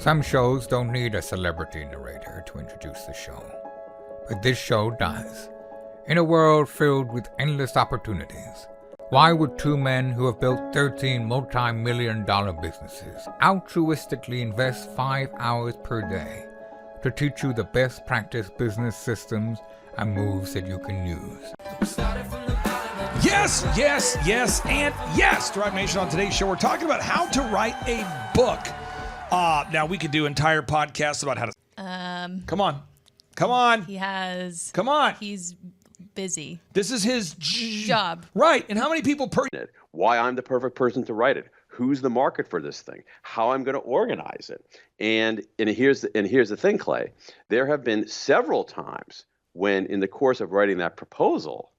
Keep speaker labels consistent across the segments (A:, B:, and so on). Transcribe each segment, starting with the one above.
A: Some shows don't need a celebrity narrator to introduce the show, but this show does. In a world filled with endless opportunities, why would two men who have built 13 multi-million-dollar businesses altruistically invest 5 hours per day to teach you the best practice business systems and moves that you can use?
B: Yes, yes, yes, and yes. Thrive Nation, on today's show, we're talking about how to write a book. Now, we could do entire podcasts about how to... Come on.
C: He has...
B: Come on.
C: He's busy.
B: This is his
C: job.
B: Right. And how many people per...
D: Why I'm the perfect person to write it. Who's the market for this thing? How I'm going to organize it. And here's the thing, Clay. There have been several times when, in the course of writing that proposal,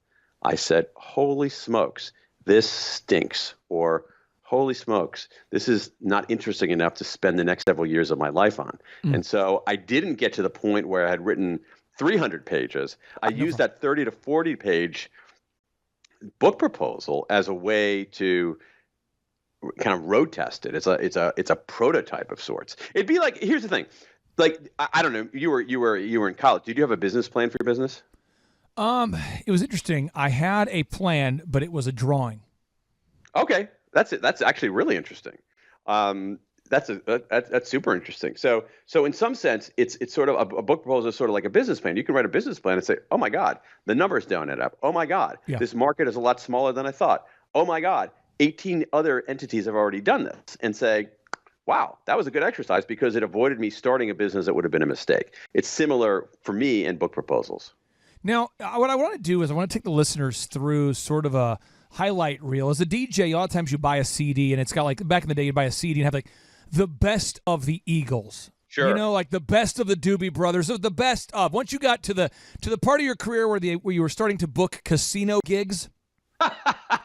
D: I said, holy smokes, this stinks, or holy smokes, this is not interesting enough to spend the next several years of my life on. And so I didn't get to the point where I had written 300 pages. I used that 30 to 40 page book proposal as a way to kind of road test it. It's a prototype of sorts. It'd be like, here's the thing. Like, I don't know, you were in college. Did you have a business plan for your business?
B: It was interesting. I had a plan, but it was a drawing.
D: Okay, that's it. That's actually really interesting. That's super interesting. So in some sense, it's sort of a book proposal is sort of like a business plan. You can write a business plan and say, oh my God, the numbers don't add up. Oh my God, This market is a lot smaller than I thought. Oh my God, 18 other entities have already done this, and say, wow, that was a good exercise because it avoided me starting a business that would have been a mistake. It's similar for me in book proposals.
B: Now, what I want to do is I want to take the listeners through sort of a highlight reel. As a DJ, a lot of times you buy a CD, and it's got, like, back in the day, you'd buy a CD and have, like, the best of the Eagles.
D: Sure.
B: You know, like the best of the Doobie Brothers, the best of. Once you got to the part of your career where you were starting to book casino gigs,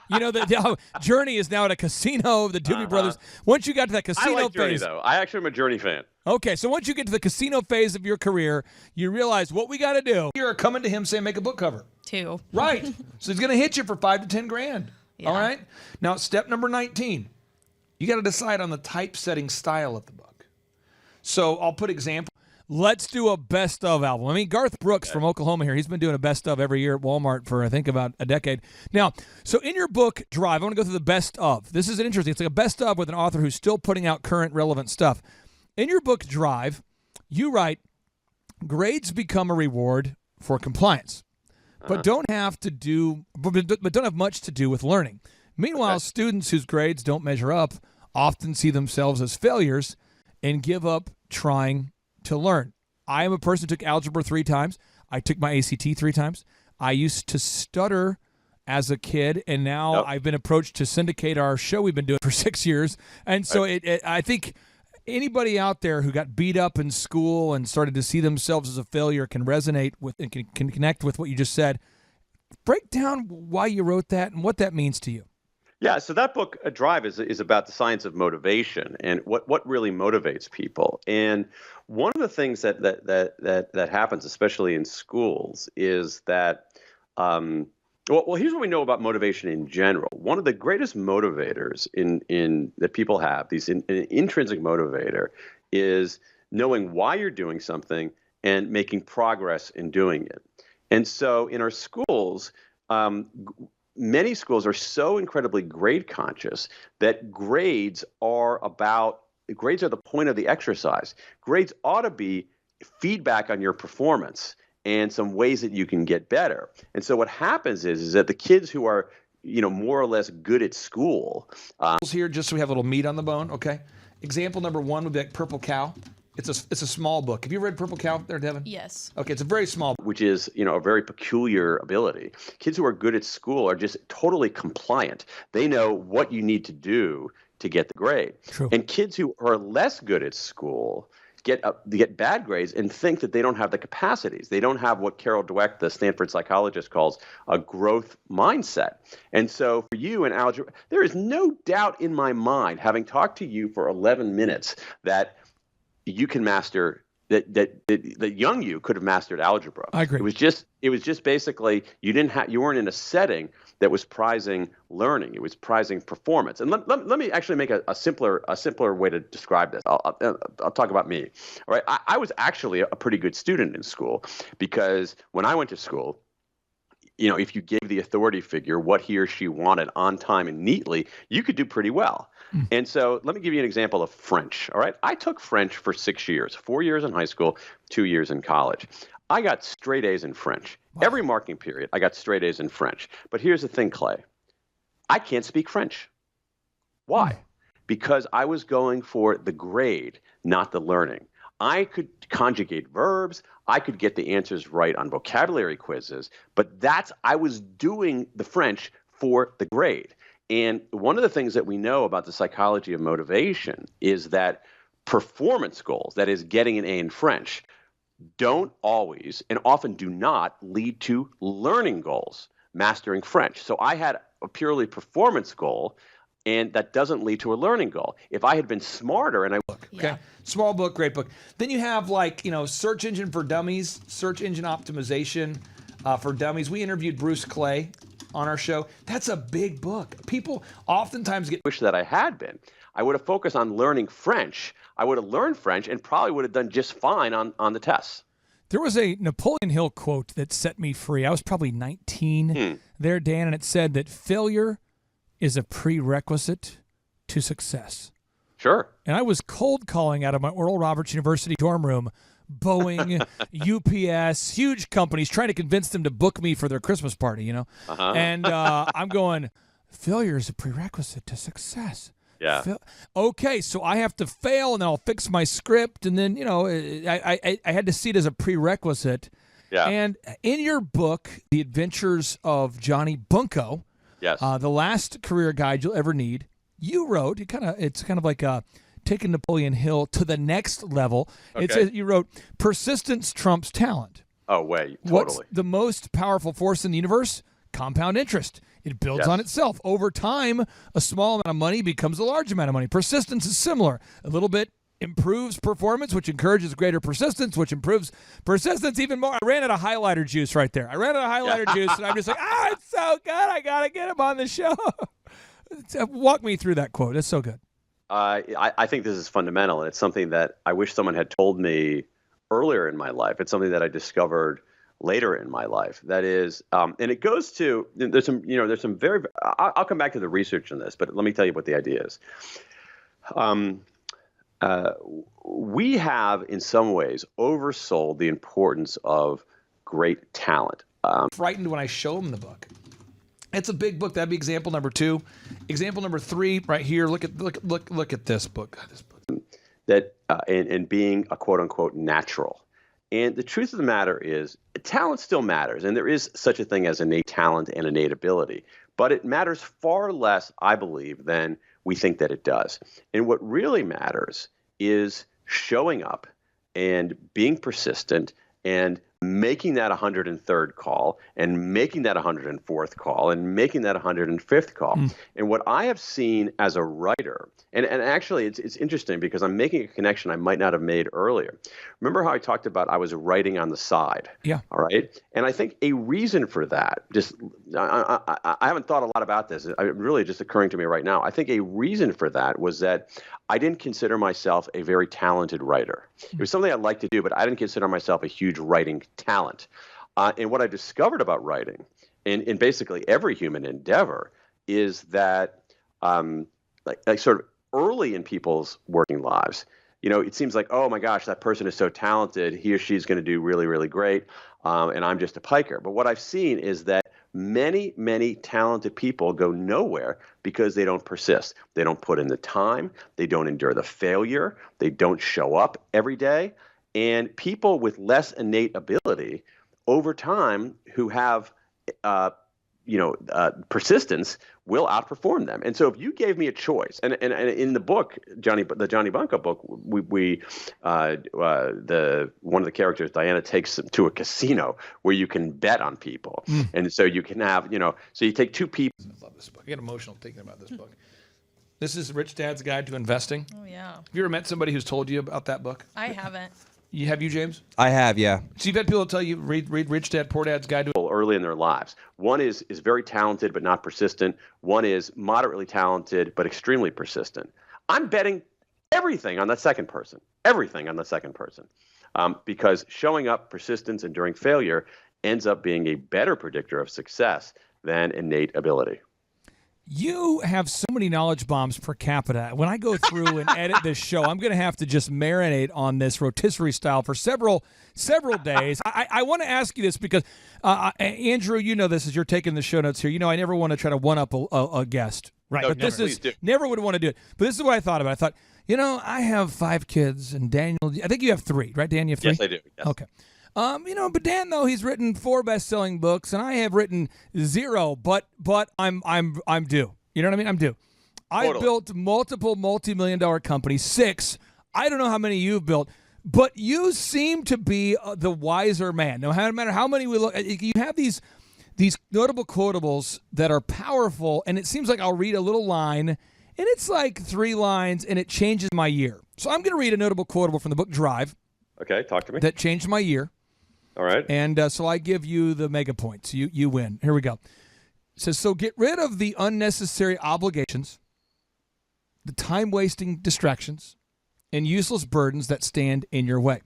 B: you know, the Journey is now at a casino of the Doobie Brothers. Once you got to that casino
D: I like Journey,
B: phase,
D: though. I actually am a Journey fan.
B: Okay, so once you get to the casino phase of your career, you realize what we got to do. You're coming to him saying, make a book cover.
C: 2.
B: Right. So he's going to hit you for $5 to 10 grand.
C: Yeah.
B: All right. Now, step number 19, you got to decide on the typesetting style of the book. So I'll put example. Let's do a best of album. I mean, Garth Brooks from Oklahoma here, he's been doing a best of every year at Walmart for, I think, about a decade. Now, so in your book, Drive, I want to go through the best of. This is interesting. It's like a best of with an author who's still putting out current relevant stuff. In your book, Drive, you write, grades become a reward for compliance, but don't have much to do with learning. Meanwhile, students whose grades don't measure up often see themselves as failures and give up trying to learn. I am a person who took algebra 3 times. I took my ACT 3 times. I used to stutter as a kid, and now I've been approached to syndicate our show we've been doing for 6 years. And so I think anybody out there who got beat up in school and started to see themselves as a failure can resonate with and can connect with what you just said. Break down why you wrote that and what that means to you.
D: Yeah, so that book, Drive, is about the science of motivation and what really motivates people. And one of the things that happens, especially in schools, is that well, here's what we know about motivation in general. One of the greatest motivators in that people have, an intrinsic motivator, is knowing why you're doing something and making progress in doing it. And so in our schools, many schools are so incredibly grade conscious that grades are the point of the exercise. Grades ought to be feedback on your performance and some ways that you can get better. And so what happens is that the kids who are, more or less good at school.
B: Here, just so we have a little meat on the bone, okay? Example number 1 would be like Purple Cow. It's a small book. Have you read Purple Cow there, Devin?
C: Yes.
B: Okay, it's a very small book.
D: Which is, a very peculiar ability. Kids who are good at school are just totally compliant. They know what you need to do to get the grade.
B: True.
D: And kids who are less good at school get bad grades and think that they don't have the capacities. They don't have what Carol Dweck, the Stanford psychologist, calls a growth mindset. And so for you in algebra, there is no doubt in my mind, having talked to you for 11 minutes, that you can master that young you could have mastered algebra.
B: I agree.
D: It was just basically you weren't in a setting that was prizing learning. It was prizing performance. And let me actually make a simpler way to describe this. I'll talk about me. All right. I was actually a pretty good student in school, because when I went to school, if you gave the authority figure what he or she wanted on time and neatly, you could do pretty well. And so let me give you an example of French. All right. I took French for 6 years, 4 years in high school, 2 years in college. I got straight A's in French. Wow. Every marking period, I got straight A's in French. But here's the thing, Clay. I can't speak French. Why? Because I was going for the grade, not the learning. I could conjugate verbs. I could get the answers right on vocabulary quizzes. But I was doing the French for the grade. And one of the things that we know about the psychology of motivation is that performance goals, that is getting an A in French, don't always and often do not lead to learning goals, mastering French. So I had a purely performance goal, and that doesn't lead to a learning goal. If I had been smarter and I
B: Okay. Yeah. Small book, great book. Then you have search engine for dummies, search engine optimization for dummies. We interviewed Bruce Clay on our show. That's a big book. People oftentimes
D: wish that I had been. I would have focused on learning French. I would have learned French and probably would have done just fine on the tests.
E: There was a Napoleon Hill quote that set me free. I was probably 19 there, Dan, and it said that failure is a prerequisite to success.
D: Sure.
E: And I was cold calling out of my Oral Roberts University dorm room, Boeing, UPS, huge companies, trying to convince them to book me for their Christmas party, And I'm going, failure is a prerequisite to success.
D: Yeah.
E: Okay, so I have to fail, and then I'll fix my script, and then I had to see it as a prerequisite.
D: Yeah.
E: And in your book, The Adventures of Johnny Bunko,
D: yes,
E: the last career guide you'll ever need, you wrote it's kind of like taking Napoleon Hill to the next level.
D: Okay.
E: It says you wrote persistence trumps talent.
D: Oh, way, totally.
E: What's the most powerful force in the universe? Compound interest. It builds on itself. Over time, a small amount of money becomes a large amount of money. Persistence is similar. A little bit improves performance, which encourages greater persistence, which improves persistence even more. I ran out of highlighter juice right there. And I'm just like, it's so good. I got to get him on the show. Walk me through that quote. It's so good.
D: I think this is fundamental, and it's something that I wish someone had told me earlier in my life. It's something that I discovered later in my life. That is, and it goes to, there's some very, I'll come back to the research on this, but let me tell you what the idea is. We have, in some ways, oversold the importance of great talent.
B: Frightened when I show them the book. It's a big book. That'd be example number 2. Example number 3, right here. Look at this book.
D: That and being a quote unquote natural. And the truth of the matter is, talent still matters, and there is such a thing as innate talent and innate ability. But it matters far less, I believe, than we think that it does. And what really matters is showing up and being persistent and making that 103rd call and making that 104th call and making that 105th call. And what I have seen as a writer, and actually it's interesting because I'm making a connection I might not have made earlier. Remember how I talked about I was writing on the side?
E: Yeah.
D: All right. And I think a reason for that, I haven't thought a lot about this. It's really just occurring to me right now. I think a reason for that was that I didn't consider myself a very talented writer. It was something I'd like to do, but I didn't consider myself a huge writing talent. And what I discovered about writing, in basically every human endeavor, is that like sort of early in people's working lives, it seems like, oh my gosh, that person is so talented. He or she's going to do really, really great. And I'm just a piker. But what I've seen is that many, many talented people go nowhere because they don't persist. They don't put in the time. They don't endure the failure. They don't show up every day. And people with less innate ability over time who have persistence will outperform them. And so if you gave me a choice, and in the book, the Johnny Bunko book, we one of the characters, Diana, takes them to a casino where you can bet on people. And so you can have, so you take two people.
B: I love this book. I get emotional thinking about this book. This is Rich Dad's Guide to Investing.
C: Oh, yeah.
B: Have you ever met somebody who's told you about that book?
C: I haven't.
B: Have you, James?
F: I have, yeah.
B: So you've had people tell you, read Rich Dad, Poor Dad's Guide to...
D: Early in their lives. One is very talented but not persistent. One is moderately talented but extremely persistent. I'm betting everything on that second person. Everything on the second person. Because showing up, persistence, enduring failure ends up being a better predictor of success than innate ability.
E: You have so many knowledge bombs per capita. When I go through and edit this show, I'm going to have to just marinate on this rotisserie style for several days. I want to ask you this because, Andrew, you know this as you're taking the show notes here. You know I never want to try to one-up a guest. Right.
D: No,
E: but
D: never. Please do.
E: Never would want to do it. But this is what I thought about. I thought, I have 5 kids, and Daniel, I think you have 3, right, Dan? You have 3?
D: Yes, I do. Yes.
E: Okay. But Dan, though, he's written 4 best-selling books, and I have written 0. But I'm due. You know what I mean? I'm due.
D: Totally.
E: I built multiple multi-million-dollar companies, 6. I don't know how many you've built, but you seem to be the wiser man. No matter how many we look, you have these notable quotables that are powerful, and it seems like I'll read a little line, and it's like 3 lines, and it changes my year. So I'm going to read a notable quotable from the book Drive.
D: Okay, talk to me.
E: That changed my year.
D: All right.
E: And so I give you the mega points. You win. Here we go. It says, so get rid of the unnecessary obligations, the time-wasting distractions, and useless burdens that stand in your way.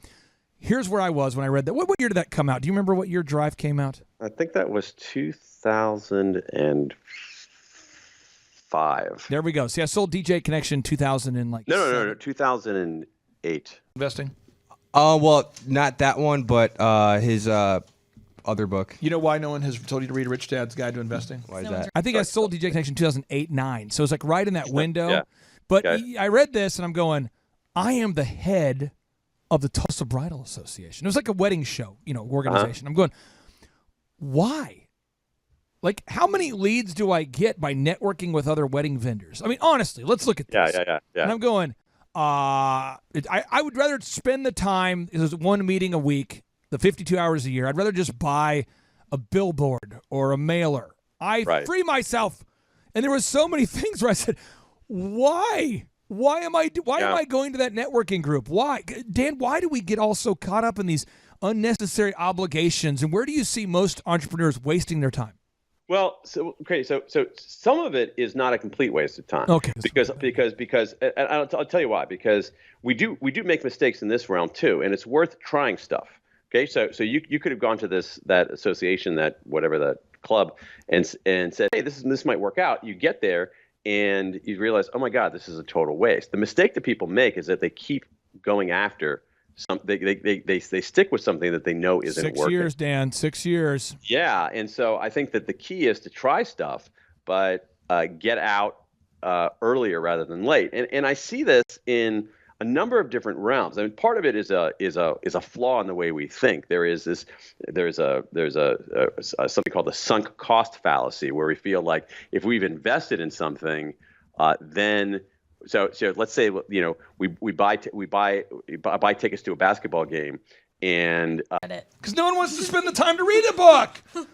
E: Here's where I was when I read that. What year did that come out? Do you remember what year Drive came out?
D: I think that was 2005.
E: There we go. See, I sold DJ Connection 2000 and like...
D: No, 2008.
B: Investing?
F: Well, not that one, but his other book.
B: You know why no one has told you to read Rich Dad's Guide to Investing?
F: Why is that?
E: I think I sold DJ Connection 2008-9. So it's like right in that window.
D: Yeah.
E: But
D: Okay.
E: I read this and I'm going, I am the head of the Tulsa Bridal Association. It was like a wedding show, organization. I'm going, why? Like, how many leads do I get by networking with other wedding vendors? I mean, honestly, let's look at this.
D: Yeah.
E: And I'm going, I would rather spend the time, there's one meeting a week, the 52 hours a year. I'd rather just buy a billboard or a mailer.
D: Right.
E: Free myself. And there was so many things where I said, why? Why am I going to that networking group? Why? Dan, why do we get all so caught up in these unnecessary obligations? And where do you see most entrepreneurs wasting their time?
D: Well, so some of it is not a complete waste of time.
E: Okay.
D: Because and I'll tell you why. Because we do make mistakes in this realm too, and it's worth trying stuff. Okay, so you could have gone to that association, that club, and said, hey, this might work out. You get there and you realize, oh my God, this is a total waste. The mistake that people make is that they keep going after something. They stick with something that they know isn't working.
E: 6 years, Dan. 6 years.
D: Yeah, and so I think that the key is to try stuff, but get out earlier rather than late. And I see this in a number of different realms. I mean, part of it is a flaw in the way we think. There's something called the sunk cost fallacy, where we feel like if we've invested in something, then so let's say we buy tickets to a basketball game. And
B: because no one wants to spend the time to read a book.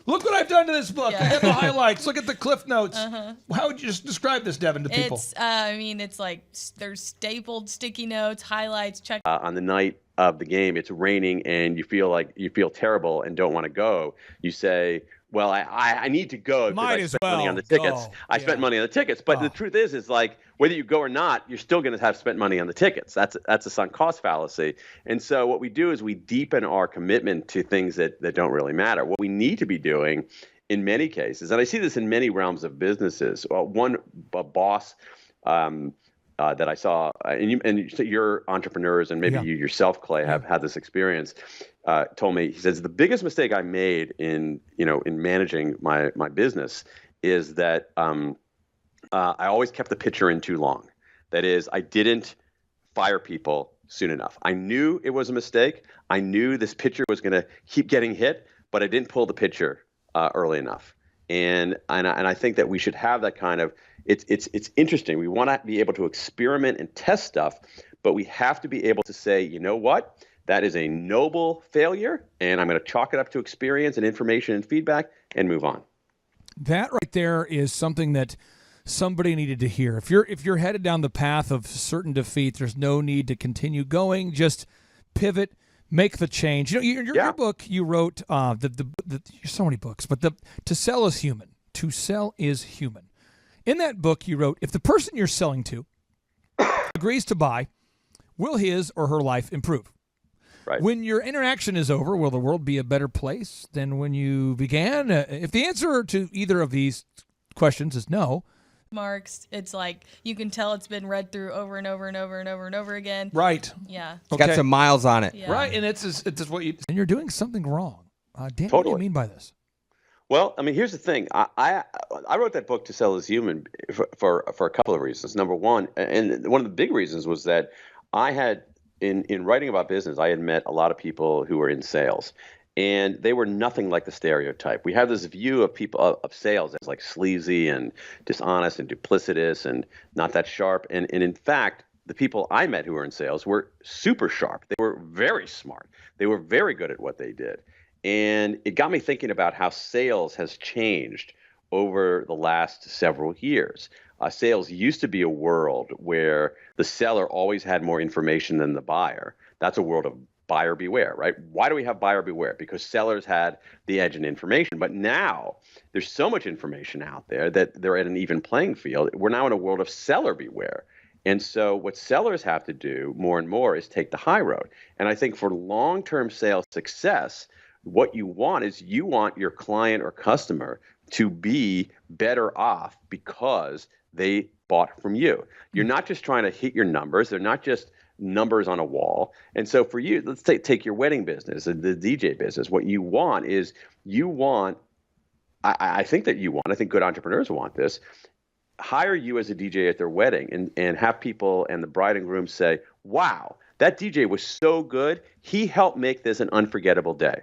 B: Look what I've done to this book.
C: Yeah.
B: I have the highlights. Look at the cliff notes. How would you just describe this, Devin, to people?
C: It's like there's stapled sticky notes, highlights, check.
D: On the night of the game, it's raining and you feel terrible and don't want to go. You say, well, I need to go because I spent money on the tickets. I spent money on the tickets. But the truth is like whether you go or not, you're still going to have spent money on the tickets. That's a sunk cost fallacy. And so what we do is we deepen our commitment to things that don't really matter. What we need to be doing in many cases, and I see this in many realms of businesses. One boss that I saw, and you're entrepreneurs, and maybe you yourself, Clay, have had this experience. Told me, he says, the biggest mistake I made in managing my business is that I always kept the pitcher in too long. That is, I didn't fire people soon enough. I knew it was a mistake. I knew this pitcher was going to keep getting hit, but I didn't pull the pitcher early enough. And I think that we should have that kind of. It's interesting. We want to be able to experiment and test stuff, but we have to be able to say, you know what? That is a noble failure, and I'm going to chalk it up to experience and information and feedback and move on.
E: That right there is something that somebody needed to hear. If you're headed down the path of certain defeat, there's no need to continue going. Just pivot, make the change. Your book you wrote, so many books, but To Sell is Human. To Sell is Human. In that book you wrote, if the person you're selling to agrees to buy, will his or her life improve?
D: Right.
E: When your interaction is over, will the world be a better place than when you began? If the answer to either of these questions is no,
C: Marks, it's like you can tell it's been read through over and over and over and over and over again.
B: Right.
C: Yeah.
F: It's got some miles on it.
C: Yeah.
B: Right, and it's just what you.
E: and you're doing something wrong. Dan, what do you
D: Totally.
E: mean by this?
D: Well, I mean, here's the thing. I wrote that book To Sell is Human for a couple of reasons. Number one, and one of the big reasons was that I had in writing about business, I had met a lot of people who were in sales, and they were nothing like the stereotype. We have this view of people of sales as like sleazy and dishonest and duplicitous and not that sharp. And in fact, the people I met who were in sales were super sharp. They were very smart. They were very good at what they did. And it got me thinking about how sales has changed over the last several years. Sales used to be a world where the seller always had more information than the buyer. That's a world of buyer beware, right? Why do we have buyer beware? Because sellers had the edge in information. But now there's so much information out there that they're at an even playing field. We're now in a world of seller beware. And so what sellers have to do more and more is take the high road. And I think for long-term sales success, what you want is you want your client or customer to be better off because they bought from you. You're not just trying to hit your numbers. They're not just numbers on a wall. And so for you, let's take your wedding business, the DJ business. What you want is I think good entrepreneurs want this, hire you as a DJ at their wedding and have people and the bride and groom say, wow, that DJ was so good. He helped make this an unforgettable day.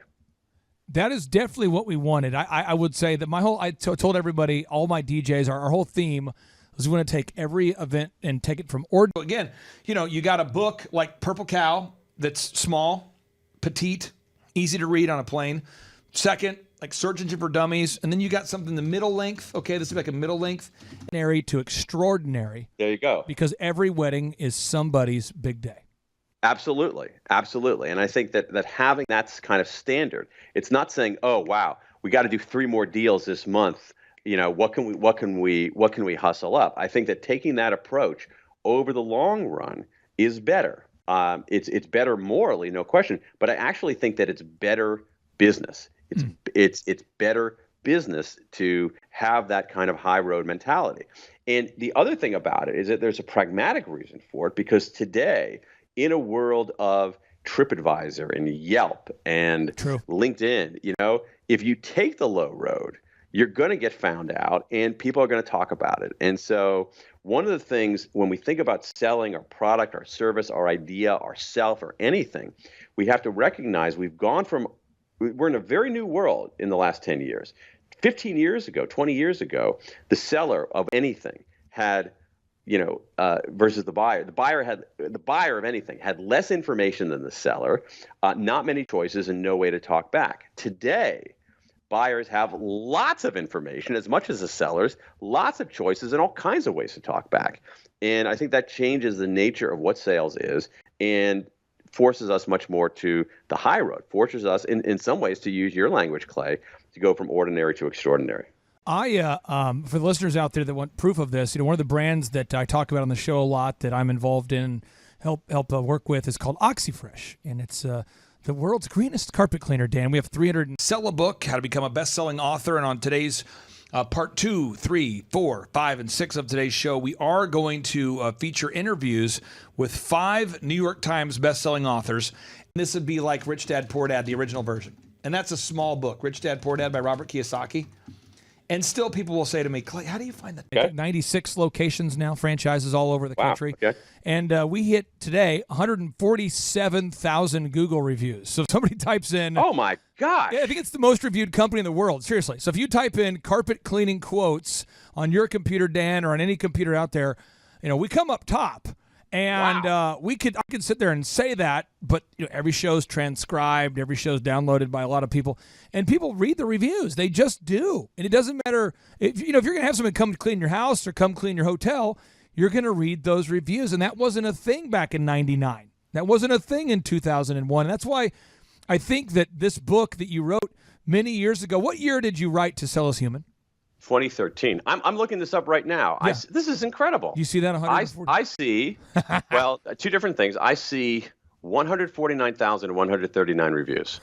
E: That is definitely what we wanted. I would say that I told everybody, all my DJs, our whole theme was we want to take every event and take it from ordinary.
B: Again, you got a book like Purple Cow that's small, petite, easy to read on a plane. Second, like Search Engine for Dummies. And then you got something the middle length. Okay, this is like a middle length.
E: Ordinary to extraordinary.
D: There you go.
E: Because every wedding is somebody's big day.
D: Absolutely. And I think that having that kind of standard, it's not saying, oh, wow, we got to do 3 more deals this month. What can we hustle up? I think that taking that approach over the long run is better. It's better morally, no question. But I actually think that it's better business. It's better business to have that kind of high road mentality. And the other thing about it is that there's a pragmatic reason for it, because today, in a world of TripAdvisor and Yelp and LinkedIn, if you take the low road, you're going to get found out and people are going to talk about it. And so one of the things when we think about selling our product, our service, our idea, ourself, or anything, we have to recognize we're in a very new world in the last 10 years. 15 years ago, 20 years ago, the seller of anything had versus the buyer. The buyer of anything had less information than the seller, not many choices, and no way to talk back. Today, buyers have lots of information, as much as the sellers, lots of choices, and all kinds of ways to talk back. And I think that changes the nature of what sales is and forces us much more to the high road, forces us in some ways, to use your language, Clay, to go from ordinary to extraordinary.
E: For the listeners out there that want proof of this, one of the brands that I talk about on the show a lot that I'm involved in, help work with, is called OxyFresh, and it's the world's greenest carpet cleaner. Dan, we have 300.
B: Sell a book, how to become a best-selling author, and on today's part 2, 3, 4, 5, and 6 of today's show, we are going to feature interviews with 5 New York Times best-selling authors. And this would be like Rich Dad, Poor Dad, the original version, and that's a small book, Rich Dad, Poor Dad by Robert Kiyosaki. And still people will say to me, Clay, how do you find that?
E: Okay. 96 locations now, franchises all over the country.
D: Okay.
E: And we hit today 147,000 Google reviews. So if somebody types in...
D: Oh, my gosh.
E: Yeah, I think it's the most reviewed company in the world. Seriously. So if you type in carpet cleaning quotes on your computer, Dan, or on any computer out there, we come up top. And
D: wow.
E: I could sit there and say that, but every show's transcribed, every show's downloaded by a lot of people, and people read the reviews. They just do, and it doesn't matter if you're going to have someone come clean your house or come clean your hotel, you're going to read those reviews, and that wasn't a thing back in '99. That wasn't a thing in 2001. And that's why I think that this book that you wrote many years ago, what year did you write To Sell Is Human?
D: 2013. I'm looking this up right now.
E: Yeah.
D: This is incredible.
E: You see that 140?
D: I see, well, two different things. I see 149,139 reviews.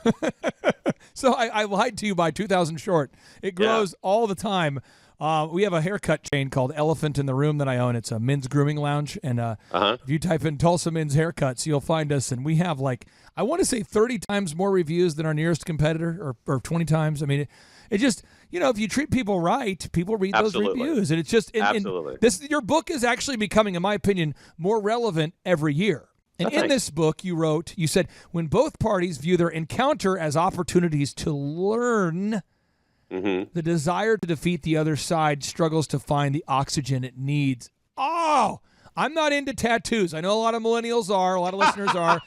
E: So I lied to you by 2,000 short. It grows all the time. We have a haircut chain called Elephant in the Room that I own. It's a men's grooming lounge. And if you type in Tulsa Men's Haircuts, you'll find us. And we have I want to say 30 times more reviews than our nearest competitor, or 20 times. I mean, it just, if you treat people right, people read those reviews. And it's just,
D: Absolutely.
E: Your book is actually becoming, in my opinion, more relevant every year. And in this book, you said, when both parties view their encounter as opportunities to learn, the desire to defeat the other side struggles to find the oxygen it needs. Oh, I'm not into tattoos. I know a lot of millennials are. A lot of listeners are.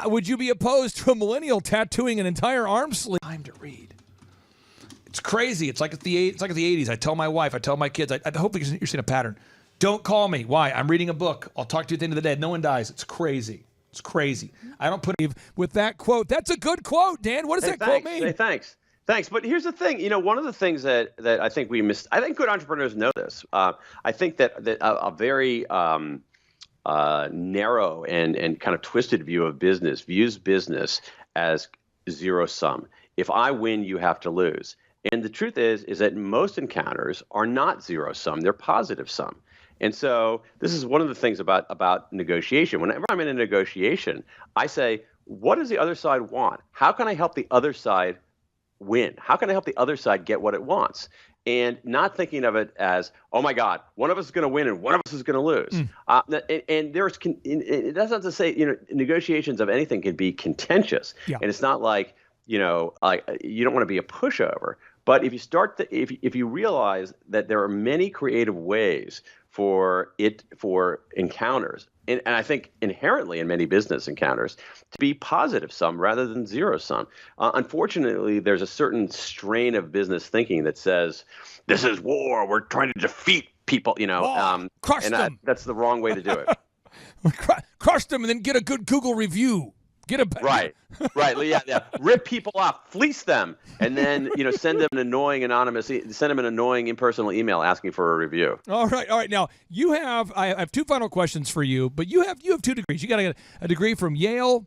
E: Would you be opposed to a millennial tattooing an entire arm sleeve?
B: Time to read. It's crazy. It's like the 80s. I tell my wife, I tell my kids, I hope you're seeing a pattern. Don't call me. Why? I'm reading a book. I'll talk to you at the end of the day. No one dies. It's crazy. It's crazy. I don't put
E: with that quote. That's a good quote, Dan. What does that quote mean?
D: Hey, thanks. But here's the thing. One of the things that I think we missed. I think good entrepreneurs know this. I think that a very narrow and kind of twisted view of business views business as zero sum. If I win, you have to lose. And the truth is that most encounters are not zero sum. They're positive sum. And so this is one of the things about negotiation. Whenever I'm in a negotiation, I say, what does the other side want? How can I help the other side win? How can I help the other side get what it wants? And not thinking of it as, oh my God, one of us is going to win and one of us is going to lose. And that's not to say, negotiations of anything can be contentious. Yeah. And it's not like, you don't want to be a pushover. But if you if you realize that there are many creative ways for encounters, and I think inherently in many business encounters, to be positive sum rather than zero sum. Unfortunately, there's a certain strain of business thinking that says, this is war, we're trying to defeat people,
E: crush them.
D: That's the wrong way to do it.
E: Crush them and then get a good Google review. Get a
D: right, yeah. Rip people off, fleece them, and then send them an annoying impersonal email asking for a review.
E: All right. Now I have two final questions for you, but you have 2 degrees. You got a degree from Yale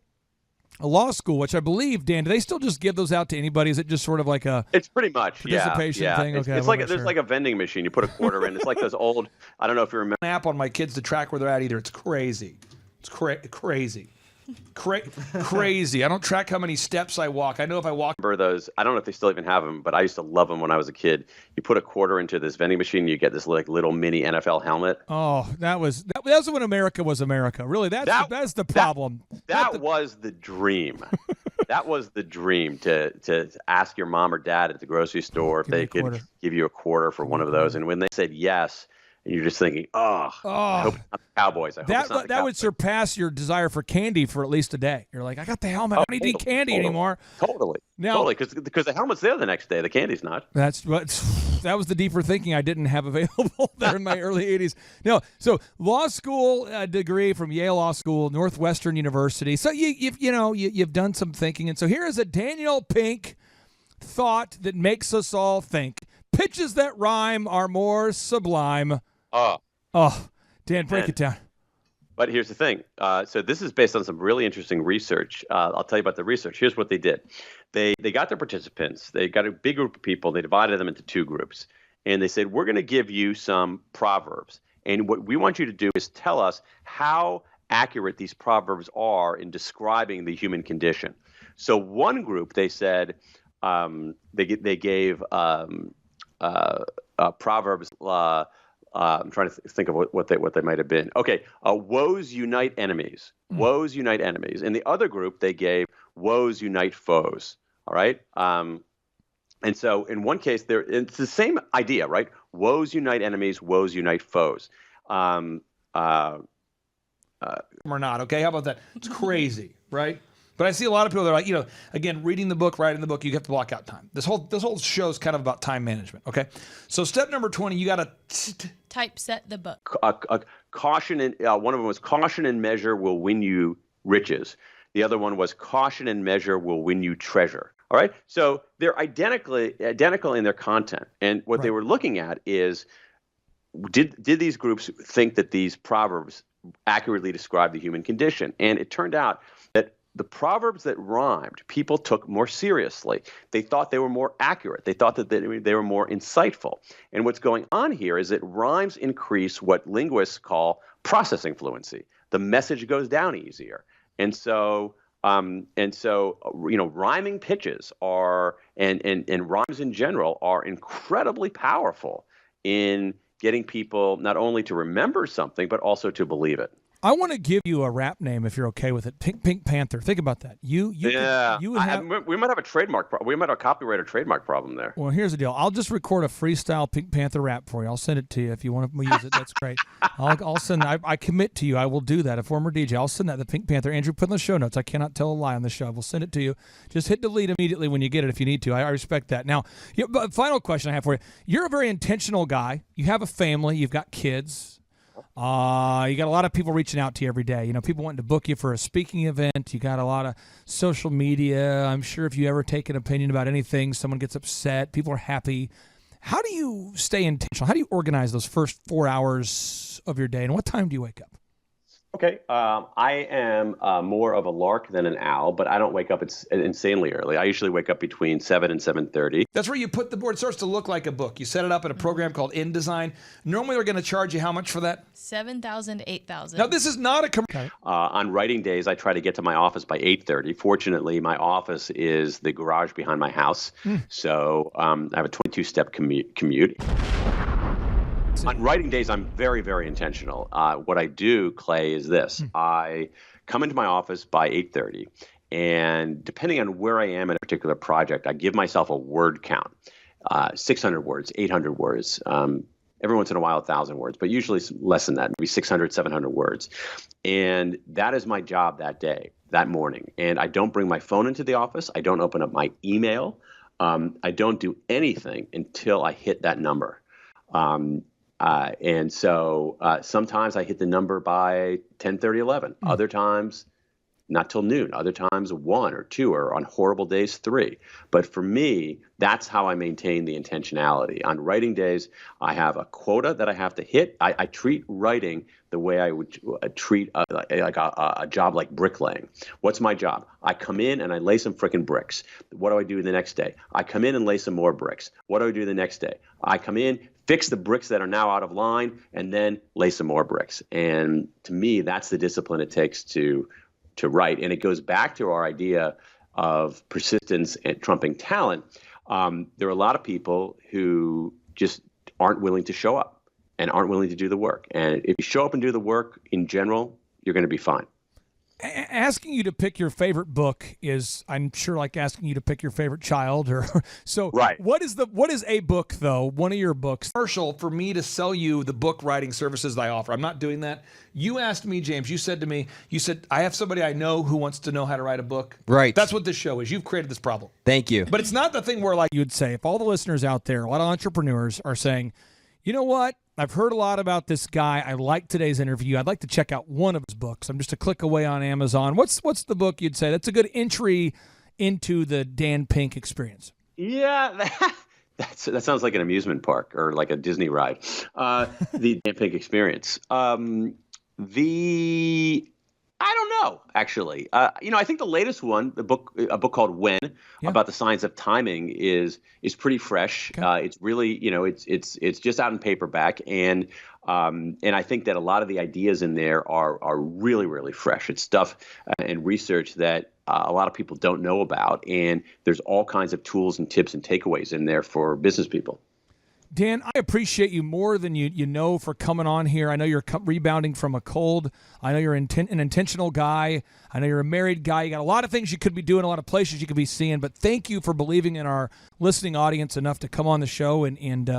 E: Law School, which I believe, Dan, do they still just give those out to anybody? Is it just sort of like a
D: It's pretty much
E: participation thing?
D: It's,
E: okay,
D: it's like there's like a vending machine. You put a quarter in. It's like those old. I don't know if you remember.
B: An app on my kids to track where they're at either. It's crazy. It's crazy. Crazy. I don't track how many steps I walk. I know if I walk.
D: Remember those? I don't know if they still even have them, but I used to love them when I was a kid. You put a quarter into this vending machine, you get this little mini NFL helmet.
E: Oh, that was when America was America. Really, that's the problem.
D: That was the dream. That was the dream to ask your mom or dad at the grocery store if they could give you a quarter for one of those. And when they said yes, and you're just thinking, I hope it's not the Cowboys. I hope it's not the Cowboys.
E: That would surpass your desire for candy for at least a day. You're like, I got the helmet. I don't need candy anymore.
D: Totally, because the helmet's there the next day. The candy's not.
E: That was the deeper thinking I didn't have available there in my early 80s. No, so law school degree from Yale Law School, Northwestern University. So you've done some thinking, and so here is a Daniel Pink thought that makes us all think. Pitches that rhyme are more sublime. Dan, break it down.
D: But here's the thing. So this is based on some really interesting research. I'll tell you about the research. Here's what they did. They got their participants. They got a big group of people. They divided them into 2 groups. And they said, we're going to give you some proverbs. And what we want you to do is tell us how accurate these proverbs are in describing the human condition. So one group, they said, they gave proverbs. I'm trying to think of what they might have been. Okay, woes unite enemies. Woes unite enemies. In the other group, they gave woes unite foes. All right. And so in one case, it's the same idea, right? Woes unite enemies. Woes unite foes.
B: Or not. Okay, how about that? It's crazy, right? But I see a lot of people that are like, again, reading the book, writing the book, you have to block out time. This whole show is kind of about time management, okay? So step number 20, you got to
C: typeset the book.
D: Caution, one of them was caution and measure will win you riches. The other one was caution and measure will win you treasure. All right. So they're identical in their content. And what they were looking at is, did these groups think that these proverbs accurately describe the human condition? And it turned out that the proverbs that rhymed, people took more seriously. They thought they were more accurate. They thought that they were more insightful. And what's going on here is that rhymes increase what linguists call processing fluency. The message goes down easier. And so, rhyming pitches and rhymes in general are incredibly powerful in getting people not only to remember something, but also to believe it.
E: I want to give you a rap name if you're okay with it. Pink Panther. Think about that. We might
D: have a trademark. We might have a copyright or trademark problem there.
E: Well, here's the deal. I'll just record a freestyle Pink Panther rap for you. I'll send it to you if you want to use it. That's great. I'll send. I commit to you. I will do that. A former DJ. I'll send that. The Pink Panther. Andrew, put in the show notes. I cannot tell a lie on the show. We'll send it to you. Just hit delete immediately when you get it if you need to. I respect that. Now, but final question I have for you. You're a very intentional guy. You have a family. You've got kids. You got a lot of people reaching out to you every day. People wanting to book you for a speaking event. You got a lot of social media. I'm sure if you ever take an opinion about anything, someone gets upset. People are happy. How do you stay intentional? How do you organize those first 4 hours of your day? And what time do you wake up?
D: Okay, I am more of a lark than an owl, but I don't wake up insanely early. I usually wake up between 7 and 7:30.
B: That's where you put the board. It starts to look like a book. You set it up in a program called InDesign. Normally, they're going to charge you how much for that?
C: $7,000, $8,000.
B: Now, this is not a commercial.
D: On writing days, I try to get to my office by 8:30. Fortunately, my office is the garage behind my house, so I have a 22-step commute. On writing days, I'm very, very intentional. What I do, Clay, is this. I come into my office by 8:30, and depending on where I am in a particular project, I give myself a word count, 600 words, 800 words, every once in a while 1,000 words, but usually less than that, maybe 600, 700 words. And that is my job that day, that morning. And I don't bring my phone into the office. I don't open up my email. I don't do anything until I hit that number. And so sometimes I hit the number by 10:30, 11. Other times, not till noon. Other times, 1 or 2, or on horrible days, 3. But for me, that's how I maintain the intentionality. On writing days, I have a quota that I have to hit. I treat writing the way I would treat a job like bricklaying. What's my job? I come in and I lay some frickin' bricks. What do I do the next day? I come in and lay some more bricks. What do I do the next day? I come in, fix the bricks that are now out of line, and then lay some more bricks. And to me, that's the discipline it takes to write. And it goes back to our idea of persistence and trumping talent. There are a lot of people who just aren't willing to show up and aren't willing to do the work. And if you show up and do the work in general, you're going to be fine.
E: Asking you to pick your favorite book is, I'm sure, like asking you to pick your favorite child.
D: Right.
E: What is a book, though, one of your books?
B: Commercial for me to sell you the book writing services that I offer. I'm not doing that. You asked me, James, you said, I have somebody I know who wants to know how to write a book.
F: Right.
B: That's what this show is. You've created this problem.
F: Thank you.
B: But it's not the thing where, like,
E: You'd say, if all the listeners out there, a lot of entrepreneurs are saying, you know what? I've heard a lot about this guy. I like today's interview. I'd like to check out one of his books. I'm just a click away on Amazon. What's the book you'd say? That's a good entry into the Dan Pink experience.
D: Yeah, that sounds like an amusement park or like a Disney ride. The Dan Pink experience. I don't know, actually. I think the latest one, a book called When, about the science of timing, is pretty fresh. Okay. It's really, it's just out in paperback, and I think that a lot of the ideas in there are really, really fresh. It's stuff and research that a lot of people don't know about, and there's all kinds of tools and tips and takeaways in there for business people.
E: Dan, I appreciate you more than you know for coming on here. I know you're rebounding from a cold. I know you're an intentional guy. I know you're a married guy. You got a lot of things you could be doing, a lot of places you could be seeing. But thank you for believing in our listening audience enough to come on the show and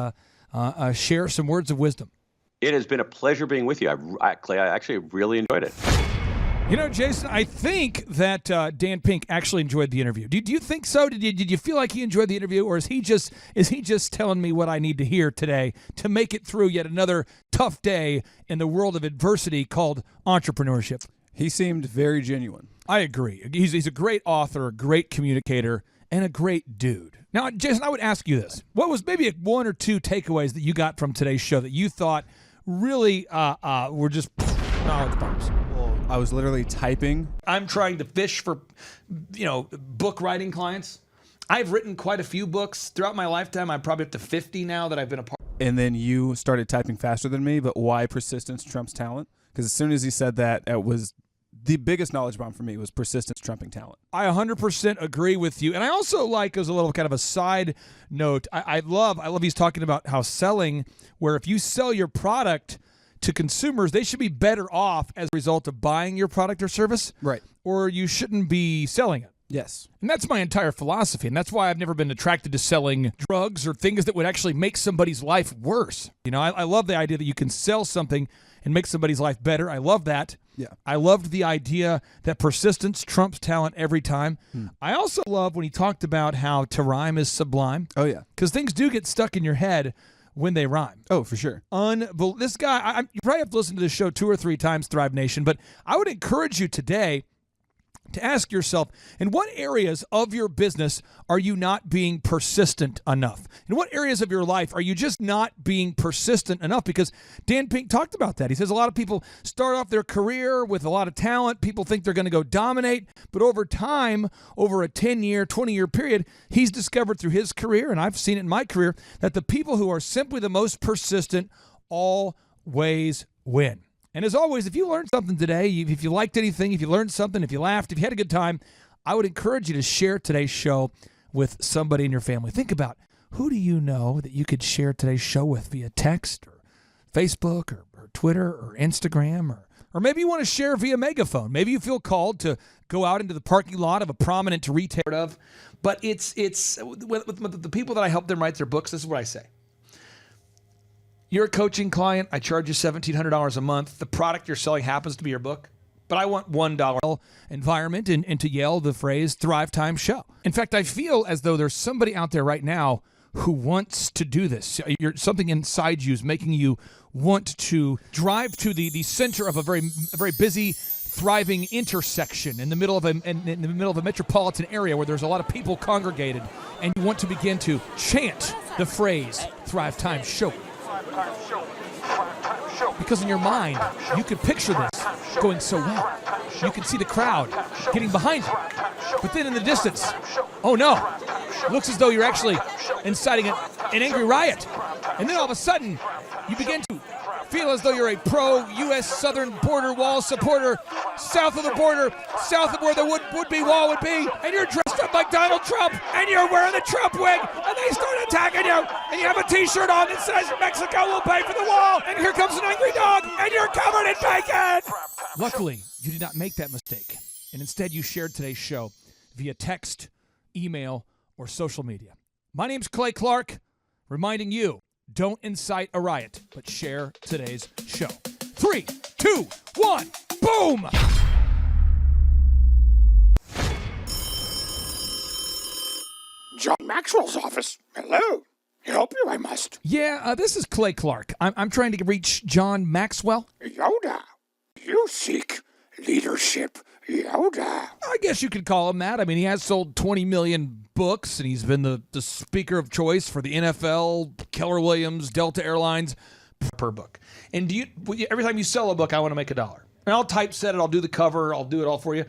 E: share some words of wisdom.
D: It has been a pleasure being with you. Clay, I actually really enjoyed it.
E: Jason, I think that Dan Pink actually enjoyed the interview. Do you think so? Did you feel like he enjoyed the interview, or is he just telling me what I need to hear today to make it through yet another tough day in the world of adversity called entrepreneurship?
G: He seemed very genuine.
E: I agree. He's a great author, a great communicator, and a great dude. Now, Jason, I would ask you this. What was maybe one or two takeaways that you got from today's show that you thought really were just not with the bumps?
G: Well, I was literally typing.
B: I'm trying to fish for, book writing clients. I've written quite a few books throughout my lifetime. I'm probably up to 50 now that I've been a part.
G: And then you started typing faster than me, but why persistence trumps talent? Because as soon as he said that, it was the biggest knowledge bomb for me was persistence trumping talent.
E: I 100% agree with you. And I also like, as a little kind of a side note, I love he's talking about how selling, where if you sell your product to consumers, they should be better off as a result of buying your product or service.
G: Right.
E: Or you shouldn't be selling it.
G: Yes.
E: And that's my entire philosophy. And that's why I've never been attracted to selling drugs or things that would actually make somebody's life worse. I love the idea that you can sell something and make somebody's life better. I love that.
G: Yeah.
E: I loved the idea that persistence trumps talent every time. I also love when he talked about how to rhyme is sublime.
G: Oh, yeah.
E: Because things do get stuck in your head when they rhyme.
G: Oh, for sure.
E: This guy, you probably have to listen to this show 2 or 3 times, Thrive Nation, but I would encourage you today to ask yourself, in what areas of your business are you not being persistent enough? In what areas of your life are you just not being persistent enough? Because Dan Pink talked about that. He says a lot of people start off their career with a lot of talent. People think they're going to go dominate. But over time, over a 10-year, 20-year period, he's discovered through his career, and I've seen it in my career, that the people who are simply the most persistent always win. And as always, if you learned something today, if you liked anything, if you learned something, if you laughed, if you had a good time, I would encourage you to share today's show with somebody in your family. Think about, who do you know that you could share today's show with via text or Facebook or Twitter or Instagram, or maybe you want to share via megaphone. Maybe you feel called to go out into the parking lot of a prominent retailer. But it's with the people that I help them write their books, this is what I say. You're a coaching client. I charge you $1,700 a month. The product you're selling happens to be your book, but I want $1 environment and to yell the phrase Thrivetime Show. In fact, I feel as though there's somebody out there right now who wants to do this. Something inside you is making you want to drive to the center of a very busy, thriving intersection in the middle of a metropolitan area where there's a lot of people congregated, and you want to begin to chant the phrase Thrivetime Show. Because in your mind, you could picture this going so well. You can see the crowd getting behind you. But then in the distance, oh no, it looks as though you're actually inciting an angry riot. And then all of a sudden, you begin to feel as though you're a pro-U.S. southern border wall supporter, south of where the would-be wall would be, and you're dressed up like Donald Trump, and you're wearing the Trump wig, and they start attacking you, and you have a t-shirt on that says, Mexico will pay for the wall, and here comes an angry dog, and you're covered in bacon! Luckily, you did not make that mistake, and instead you shared today's show via text, email, or social media. My name's Clay Clark, reminding you, don't incite a riot, but share today's show. 3, 2, 1, boom!
H: John Maxwell's office. Hello. Help you, I must.
E: Yeah, this is Clay Clark. I'm trying to reach John Maxwell.
H: Yoda. You seek leadership, Yoda.
E: I guess you could call him that. I mean, he has sold 20 million books, and he's been the speaker of choice for the NFL, Keller Williams, Delta Airlines, per book. And every time you sell a book, I want to make $1. And I'll typeset it, I'll do the cover, I'll do it all for you.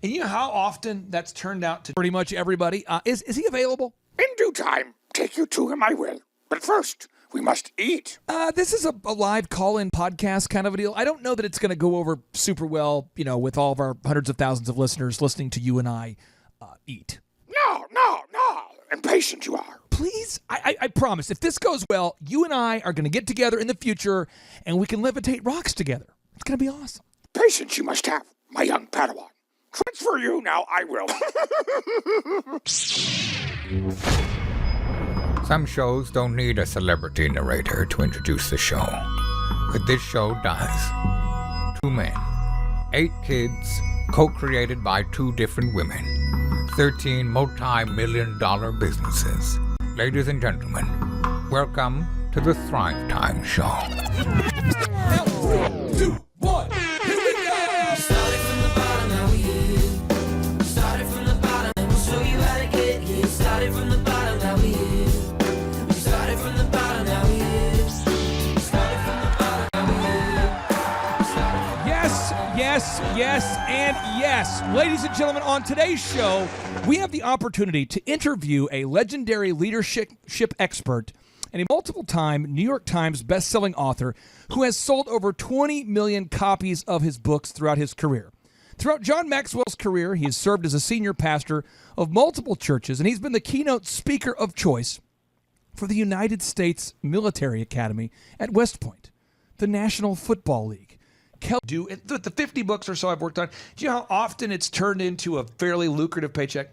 E: And you know how often that's turned out to pretty much everybody? Is he available?
H: In due time, take you to him I will. But first, we must eat.
E: This is a live call-in podcast kind of a deal. I don't know that it's going to go over super well, with all of our hundreds of thousands of listeners listening to you and I eat.
H: No. Impatient you are.
E: Please, I promise, if this goes well, you and I are going to get together in the future, and we can levitate rocks together. It's going to be awesome.
H: Patience you must have, my young Padawan. Transfer you now, I will.
A: Some shows don't need a celebrity narrator to introduce the show, but this show does. 2 men, 8 kids, co-created by 2 different women, 13 multi-million-dollar businesses. Ladies and gentlemen, welcome to the Thrivetime Show.
E: 3, 2, 1, here we go! Yes, and yes. Ladies and gentlemen, on today's show, we have the opportunity to interview a legendary leadership expert and a multiple-time New York Times best-selling author who has sold over 20 million copies of his books throughout his career. Throughout John Maxwell's career, he has served as a senior pastor of multiple churches, and he's been the keynote speaker of choice for the United States Military Academy at West Point, the National Football League.
B: The 50 books or so I've worked on, do you know how often it's turned into a fairly lucrative paycheck?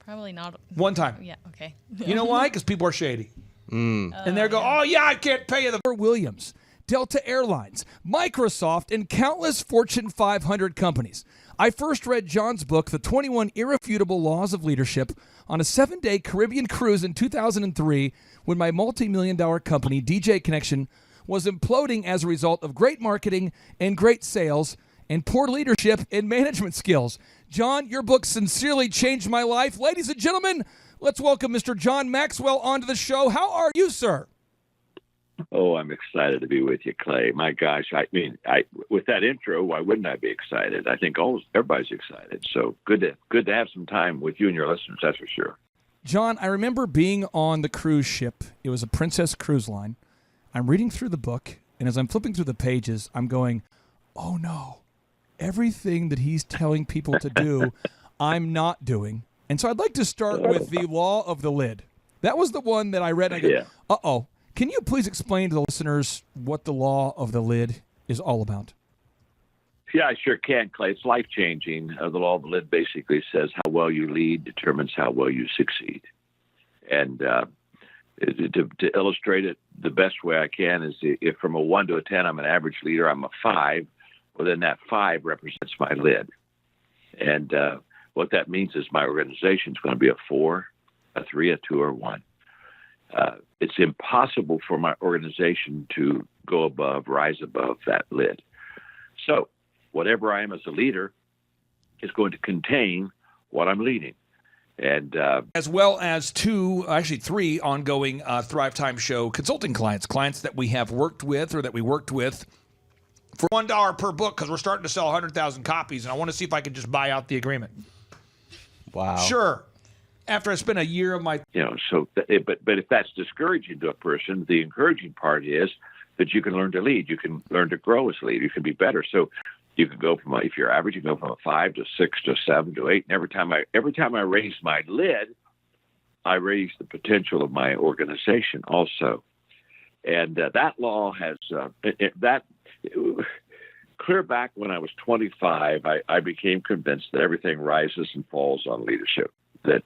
C: Probably not.
B: One time.
C: Yeah, okay.
B: You know why? Because people are shady. And they go, oh, yeah, I can't pay you the...
E: Williams, Delta Airlines, Microsoft, and countless Fortune 500 companies. I first read John's book, The 21 Irrefutable Laws of Leadership, on a 7-day Caribbean cruise in 2003 when my multi-million-dollar company, DJ Connection, was imploding as a result of great marketing and great sales and poor leadership and management skills. John, your book sincerely changed my life. Ladies and gentlemen, let's welcome Mr. John Maxwell onto the show. How are you, sir?
I: Oh, I'm excited to be with you, Clay. My gosh, I mean, with that intro, why wouldn't I be excited? I think everybody's excited. So good to have some time with you and your listeners, that's for sure.
E: John, I remember being on the cruise ship. It was a Princess Cruise Line. I'm reading through the book, and as I'm flipping through the pages, I'm going, oh no, everything that he's telling people to do, I'm not doing. And so I'd like to start with the law of the lid. That was the one that I read, and I go, uh-oh. Can you please explain to the listeners what the law of the lid is all about?
I: Yeah, I sure can, Clay. It's life-changing. The law of the lid basically says how well you lead determines how well you succeed. And to illustrate it the best way I can is if from a 1 to a 10, I'm an average leader, I'm a 5, well, then that 5 represents my lid. And what that means is my organization is going to be a 4, a 3, a 2, or 1. It's impossible for my organization to rise above that lid. So whatever I am as a leader is going to contain what I'm leading. And
B: as well as 3 ongoing Thrivetime show consulting clients that we have worked with or that we worked with for $1 per book because we're starting to sell 100,000 copies, and I want to see if I can just buy out the agreement.
F: Wow.
B: Sure. After I spent a year of my...
I: but if that's discouraging to a person, the encouraging part is that you can learn to lead. You can learn to grow as a leader. You can be better. So you can go from, if you're average, you can go from a 5 to 6 to 7 to 8. And every time I raise my lid, I raise the potential of my organization also. And that law has... clear back when I was 25, I became convinced that everything rises and falls on leadership. That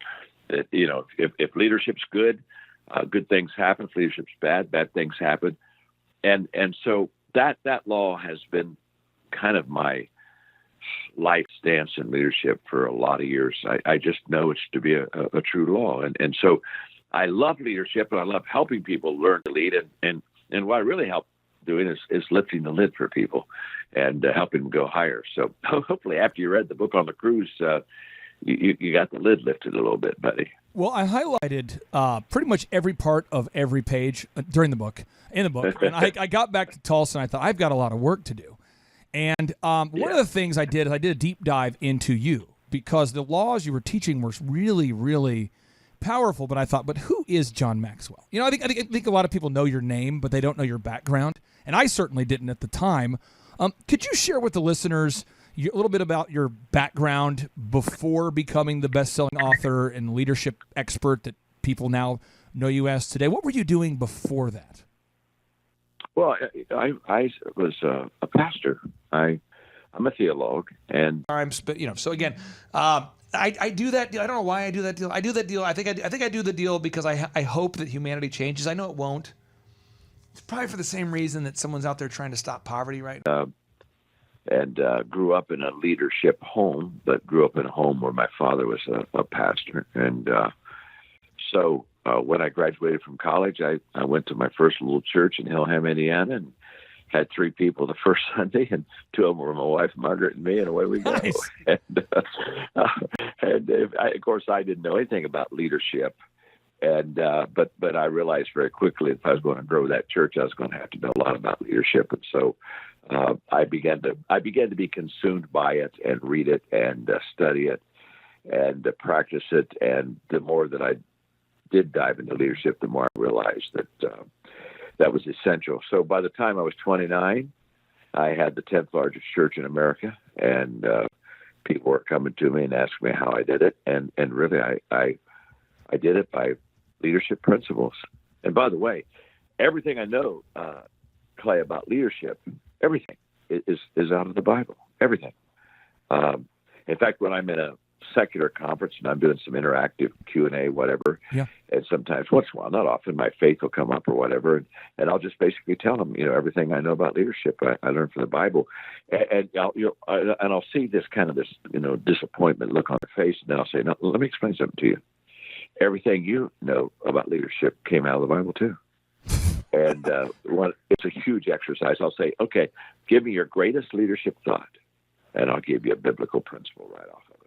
I: if leadership's good, good things happen. If leadership's bad things happen. And so that law has been kind of my life stance in leadership for a lot of years. I just know it's to be a true law. And so I love leadership, and I love helping people learn to lead. And what I really help doing is lifting the lid for people and helping them go higher. So hopefully after you read the book on the cruise, you got the lid lifted a little bit, buddy.
E: Well, I highlighted pretty much every part of every page in the book. And I got back to Tulsa, and I thought, I've got a lot of work to do. And one of the things I did is I did a deep dive into you because the laws you were teaching were really, really powerful. But I thought, but who is John Maxwell? I think a lot of people know your name, but they don't know your background. And I certainly didn't at the time. Could you share with the listeners a little bit about your background before becoming the best-selling author and leadership expert that people now know you as today? What were you doing before that?
I: Well, I was a pastor. I'm a theologue, and
B: So again, I do that deal. I don't know why I do that deal. I do that deal. I think I do the deal because I hope that humanity changes. I know it won't. It's probably for the same reason that someone's out there trying to stop poverty right now.
I: And grew up in a leadership home, but grew up in a home where my father was a pastor. And so when I graduated from college, I went to my first little church in Hillham, Indiana, and had 3 people the first Sunday, and 2 of them were my wife, Margaret, and me, and away we go. Nice. Of course, I didn't know anything about leadership. And but I realized very quickly if I was going to grow that church, I was going to have to know a lot about leadership. And so I began to be consumed by it and read it and study it and practice it. And the more that I did dive into leadership, the more I realized that that was essential. So by the time I was 29, I had the 10th largest church in America, and people were coming to me and asking me how I did it. And really, I did it by leadership principles. And by the way, everything I know, Clay, about leadership, everything is out of the Bible. Everything. In fact, when I'm in a secular conference and I'm doing some interactive Q&A, whatever, and sometimes, once in a while, not often, my faith will come up or whatever, and I'll just basically tell them, everything I know about leadership I learned from the Bible, and I'll see this kind of disappointment look on their face, and then I'll say, no, let me explain something to you. Everything you know about leadership came out of the Bible too. And it's a huge exercise. I'll say, okay, give me your greatest leadership thought, and I'll give you a biblical principle right off of it.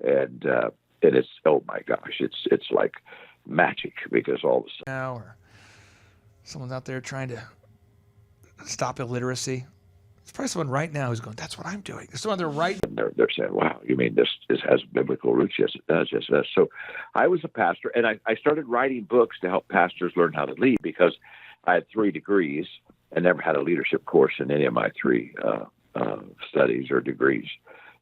I: And it's, oh my gosh, it's like magic, because all of a sudden
B: now, or someone's out there trying to stop illiteracy. There's probably someone right now who's going, that's what I'm doing. There's someone there right
I: now. They're saying, wow, you mean this has biblical roots? Yes, it does. Yes, it does. So I was a pastor, and I started writing books to help pastors learn how to lead, because I had 3 degrees and never had a leadership course in any of my 3 studies or degrees.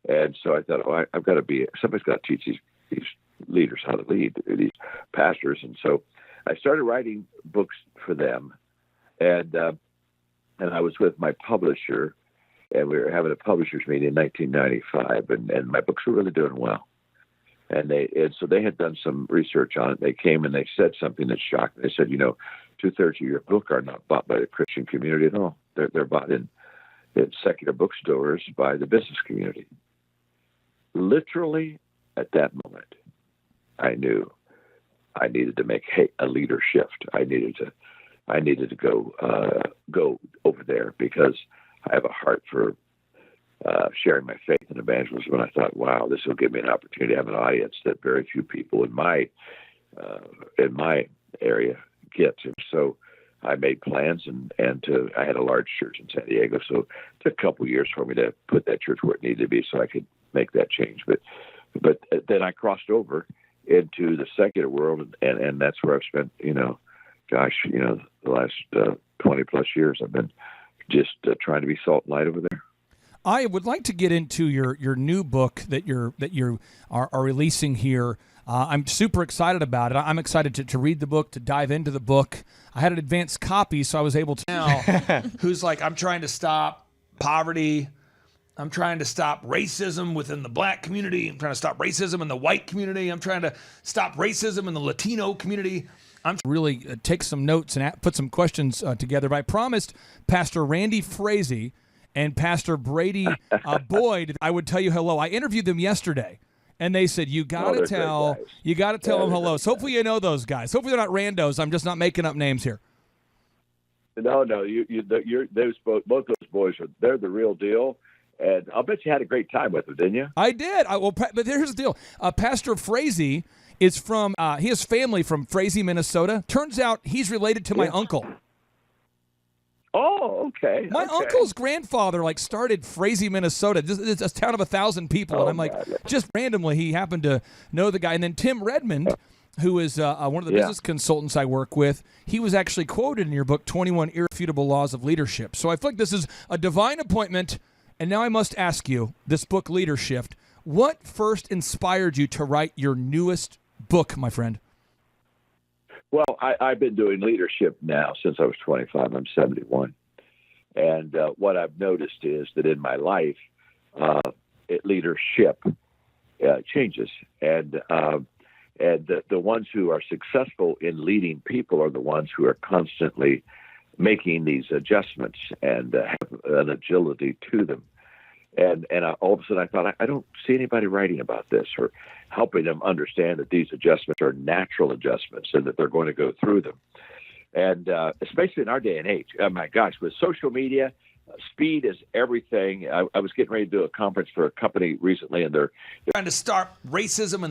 I: And so I thought, I've got to somebody's got to teach these leaders how to lead, these pastors. And so I started writing books for them. And I was with my publisher, and we were having a publishers meeting in 1995, and my books were really doing well. And so they had done some research on it. They came and they said something that shocked me. They said, 2/3 of your book are not bought by the Christian community at all. They're bought in secular bookstores by the business community. Literally at that moment, I knew I needed to make a leader shift. I needed to go over there, because I have a heart for sharing my faith in evangelism. And I thought, wow, this will give me an opportunity to have an audience that very few people in my area get. And so I made plans, and I had a large church in San Diego. So it took a couple of years for me to put that church where it needed to be so I could make that change. But then I crossed over into the secular world, and that's where I've spent, the last 20 plus years. I've been just trying to be salt and light over there.
E: I would like to get into your new book that you are releasing here. I'm super excited about it. I'm excited to read the book, to dive into the book. I had an advanced copy, so I was able to.
B: now who's like, I'm trying to stop poverty. I'm trying to stop racism within the black community. I'm trying to stop racism in the white community. I'm trying to stop racism in the Latino community. I'm
E: really take some notes and put some questions together. But I promised Pastor Randy Frazee and Pastor Brady Boyd I would tell you hello. I interviewed them yesterday, and they said, you got to tell them hello. So hopefully you know those guys. Hopefully they're not randos. I'm just not making up names here.
I: No, both those boys they're the real deal. And I'll bet you had a great time with them, didn't you?
E: I did. But here's the deal. Pastor Frazee is from, he has family from Frazee, Minnesota. Turns out he's related to my uncle.
I: Oh, okay.
E: My uncle's grandfather started Frazee, Minnesota. It's a town of 1,000 people. And I'm just randomly, he happened to know the guy. And then Tim Redmond, who is one of the business consultants I work with, he was actually quoted in your book, 21 Irrefutable Laws of Leadership. So I feel like this is a divine appointment. And now I must ask you, this book, Leadership, what first inspired you to write your newest book, my friend?
I: Well, I've been doing leadership now since I was 25. I'm 71. And what I've noticed is that in my life, leadership changes. And the ones who are successful in leading people are the ones who are constantly making these adjustments and have an agility to them. And all of a sudden I thought, I don't see anybody writing about this or helping them understand that these adjustments are natural adjustments and that they're going to go through them. And especially in our day and age, oh my gosh, with social media, speed is everything. I was getting ready to do a conference for a company recently, and they're
B: trying to start racism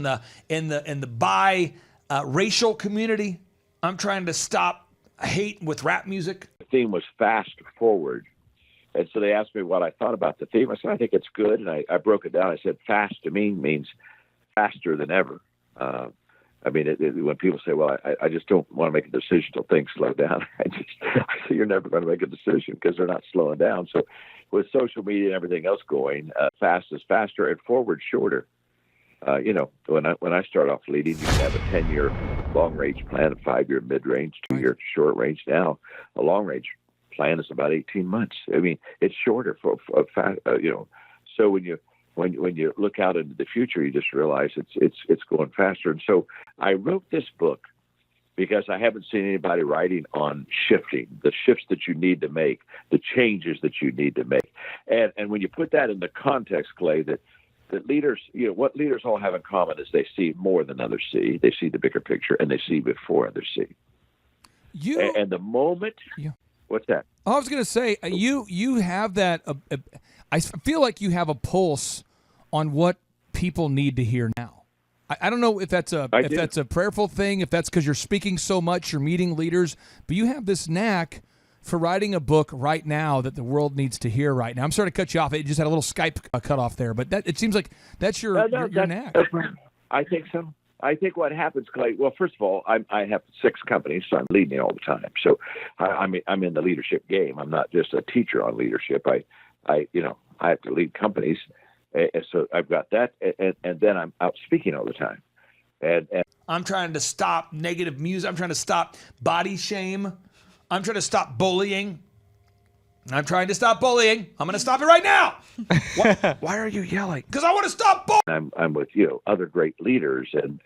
B: in the bi-racial community. I'm trying to stop hate with rap music.
I: The theme was fast forward. And so they asked me what I thought about the theme. I said, I think it's good. And I broke it down. I said, fast to me means faster than ever. I mean, when people say, well, I just don't want to make a decision until things slow down, I say, you're never going to make a decision because they're not slowing down. So with social media and everything else going, fast is faster and forward shorter. You know, when I start off leading, you have a 10-year long-range plan, a 5-year mid-range, 2-year short-range. Now, a long-range plan is about 18 months. I mean, it's shorter for you know. So when you look out into the future, you just realize it's going faster. And so I wrote this book because I haven't seen anybody writing on shifting, the shifts that you need to make, the changes that you need to make. And when you put that in the context, Clay, that leaders, you know, what leaders all have in common is they see more than others see. They see the bigger picture, and they see before others see. And the moment, what's that?
E: I was going to say, you have that. I feel like you have a pulse on what people need to hear now. I don't know if that's a prayerful thing, if that's because you're speaking so much, you're meeting leaders, but you have this knack for writing a book right now that the world needs to hear right now. I'm sorry to cut you off. It just had a little Skype cut off there, but it seems like that's your knack.
I: I think so. I think what happens, Clay, well, first of all, I have 6 companies, so I'm leading all the time. So I'm in the leadership game. I'm not just a teacher on leadership. I have to lead companies. And so I've got that. And then I'm out speaking all the time. And
B: I'm trying to stop negative music. I'm trying to stop body shame. I'm trying to stop bullying. I'm trying to stop bullying. I'm going to stop it right now.
I: Why are you yelling?
B: Because I want to stop bullying.
I: I'm with other great leaders and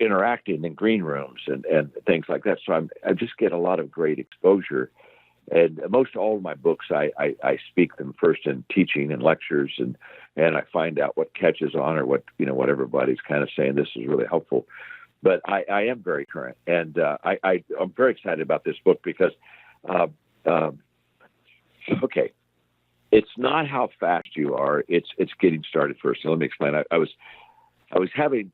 I: interacting in green rooms and things like that. So I just get a lot of great exposure. And most all of my books, I speak them first in teaching and lectures, and I find out what catches on or what everybody's kind of saying. This is really helpful. But I am very current, and I'm very excited about this book because, okay, it's not how fast you are; it's getting started first. So let me explain. I was having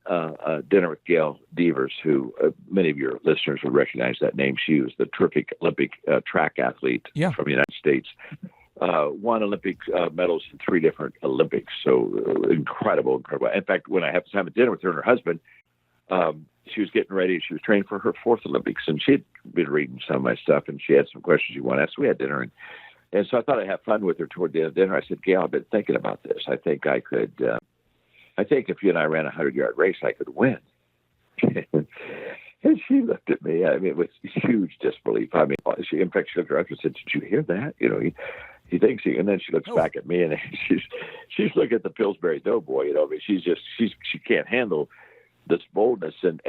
I: dinner with Gail Devers, who many of your listeners would recognize that name. She was the terrific Olympic track athlete from the United States. Won Olympic medals in 3 different Olympics. So incredible. In fact, when I had time at dinner with her and her husband, she was getting ready. She was training for her 4th Olympics, and she had been reading some of my stuff, and she had some questions she wanted to ask. So we had dinner, and so I thought I'd have fun with her toward the end of dinner. I said, Gail, I've been thinking about this. I think I could. I think if you and I ran a 100-yard race, I could win. And she looked at me. I mean, with huge disbelief. I mean, in fact, she looked around and said, "Did you hear that? You know, he thinks he." And then she looks back at me, and she's looking at the Pillsbury Doughboy. You know, I mean, she can't handle this boldness. And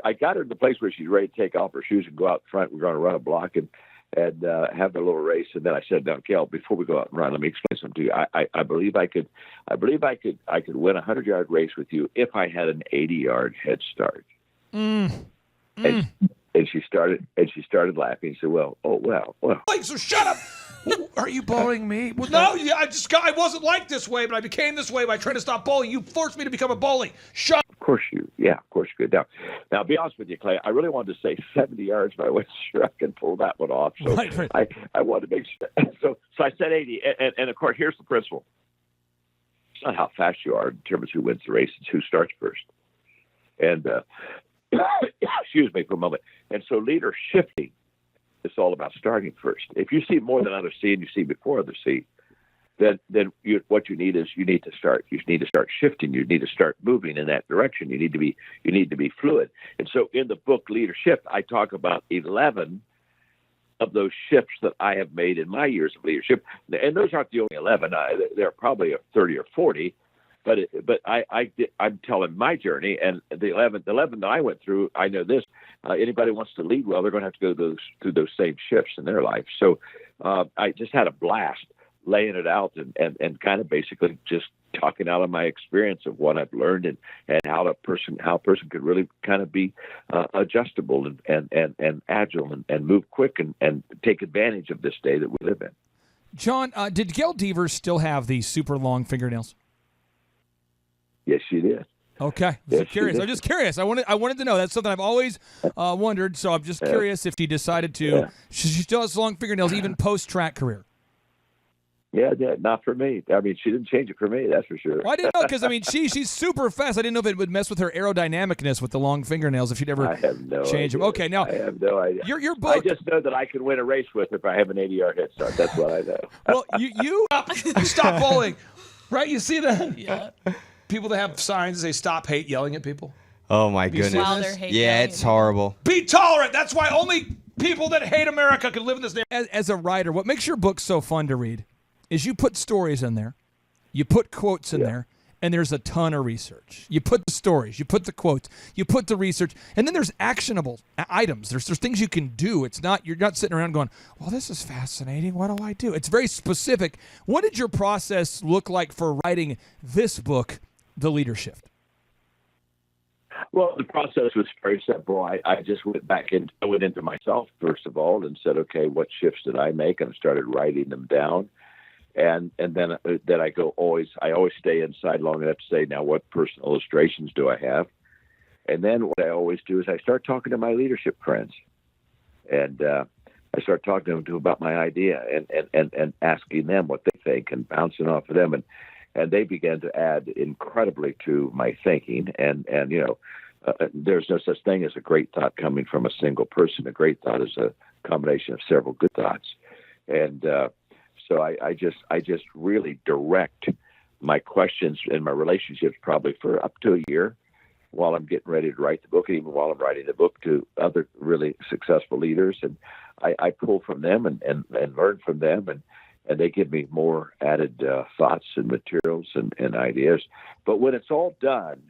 I: I got her to the place where she's ready to take off her shoes and go out front. We're going to run a block and have a little race. And then I said, "Now, Gail, before we go out and run, let me explain something to you. I believe I could win a 100-yard race with you if I had an 80-yard head start." And she started laughing. She said, "Well.
B: So shut up. Are you bullying me? Well, no, I wasn't like this way, but I became this way by trying to stop bullying. You forced me to become a bully. Shut up."
I: Of course you could. Now, I'll be honest with you, Clay. I really wanted to say 70 yards, but I wasn't sure I could pull that one off. So right. I wanted to make sure. So I said 80. And of course, here's the principle. It's not how fast you are determines who wins the race. It's who starts first. And excuse me for a moment. And so leader shifting, it's all about starting first. If you see more than others see and you see before others see, then what you need is you need to start. You need to start shifting. You need to start moving in that direction. You need to be fluid. And so in the book Leadership, I talk about 11 of those shifts that I have made in my years of leadership. And those aren't the only 11. There are probably 30 or 40. But I'm telling my journey, and the 11 that I went through, I know this. Anybody wants to lead well, they're going to have to go through those same shifts in their life. So I just had a blast laying it out and kind of basically just talking out of my experience of what I've learned and how a person could really kind of be adjustable and agile and move quick and take advantage of this day that we live in.
E: John, did Gail Devers still have these super long fingernails?
I: Yes, she did.
E: Okay,
I: Yes,
E: curious.
I: she
E: I'm
I: did.
E: just curious. I wanted to know. That's something I've always wondered. So I'm just curious if she decided to. She still has long fingernails even post track career.
I: Yeah, not for me. I mean, she didn't change it for me, that's for sure.
E: Well, I didn't know because I mean she's super fast. I didn't know if it would mess with her aerodynamicness with the long fingernails if she'd ever
I: I have no
E: change them.
I: idea.
E: Okay, now
I: I have no idea.
E: Your book.
I: I just know that I can win a race with her if I have an 80-yard head start. That's what I know.
E: Well, you
B: Stop bullying. Right? You see that?
C: Yeah.
B: People that have signs that say stop hate yelling at people.
F: Oh my goodness.
C: Wilder hate
F: Yeah,
C: yelling
F: it's
C: at
F: horrible.
B: Be tolerant. That's why only people that hate America can live in this neighborhood.
E: as a writer, what makes your book so fun to read is you put stories in there, you put quotes in there, and there's a ton of research. You put the stories, you put the quotes, you put the research, and then there's actionable items. There's things you can do. You're not sitting around going, well, this is fascinating. What do I do? It's very specific. What did your process look like for writing this book, The Leader Shift?
I: Well, the process was very simple. I just went back in. I went into myself, first of all, and said, okay, what shifts did I make? And I started writing them down. And then I always stay inside long enough to say, now what personal illustrations do I have? And then what I always do is I start talking to my leadership friends. And I start talking to them about my idea and asking them what they think and bouncing off of them. And they began to add incredibly to my thinking. And there's no such thing as a great thought coming from a single person. A great thought is a combination of several good thoughts. And so I just really direct my questions and my relationships probably for up to a year while I'm getting ready to write the book, and even while I'm writing the book, to other really successful leaders. And I pull from them and learn from them, and they give me more added thoughts and materials and ideas. But when it's all done,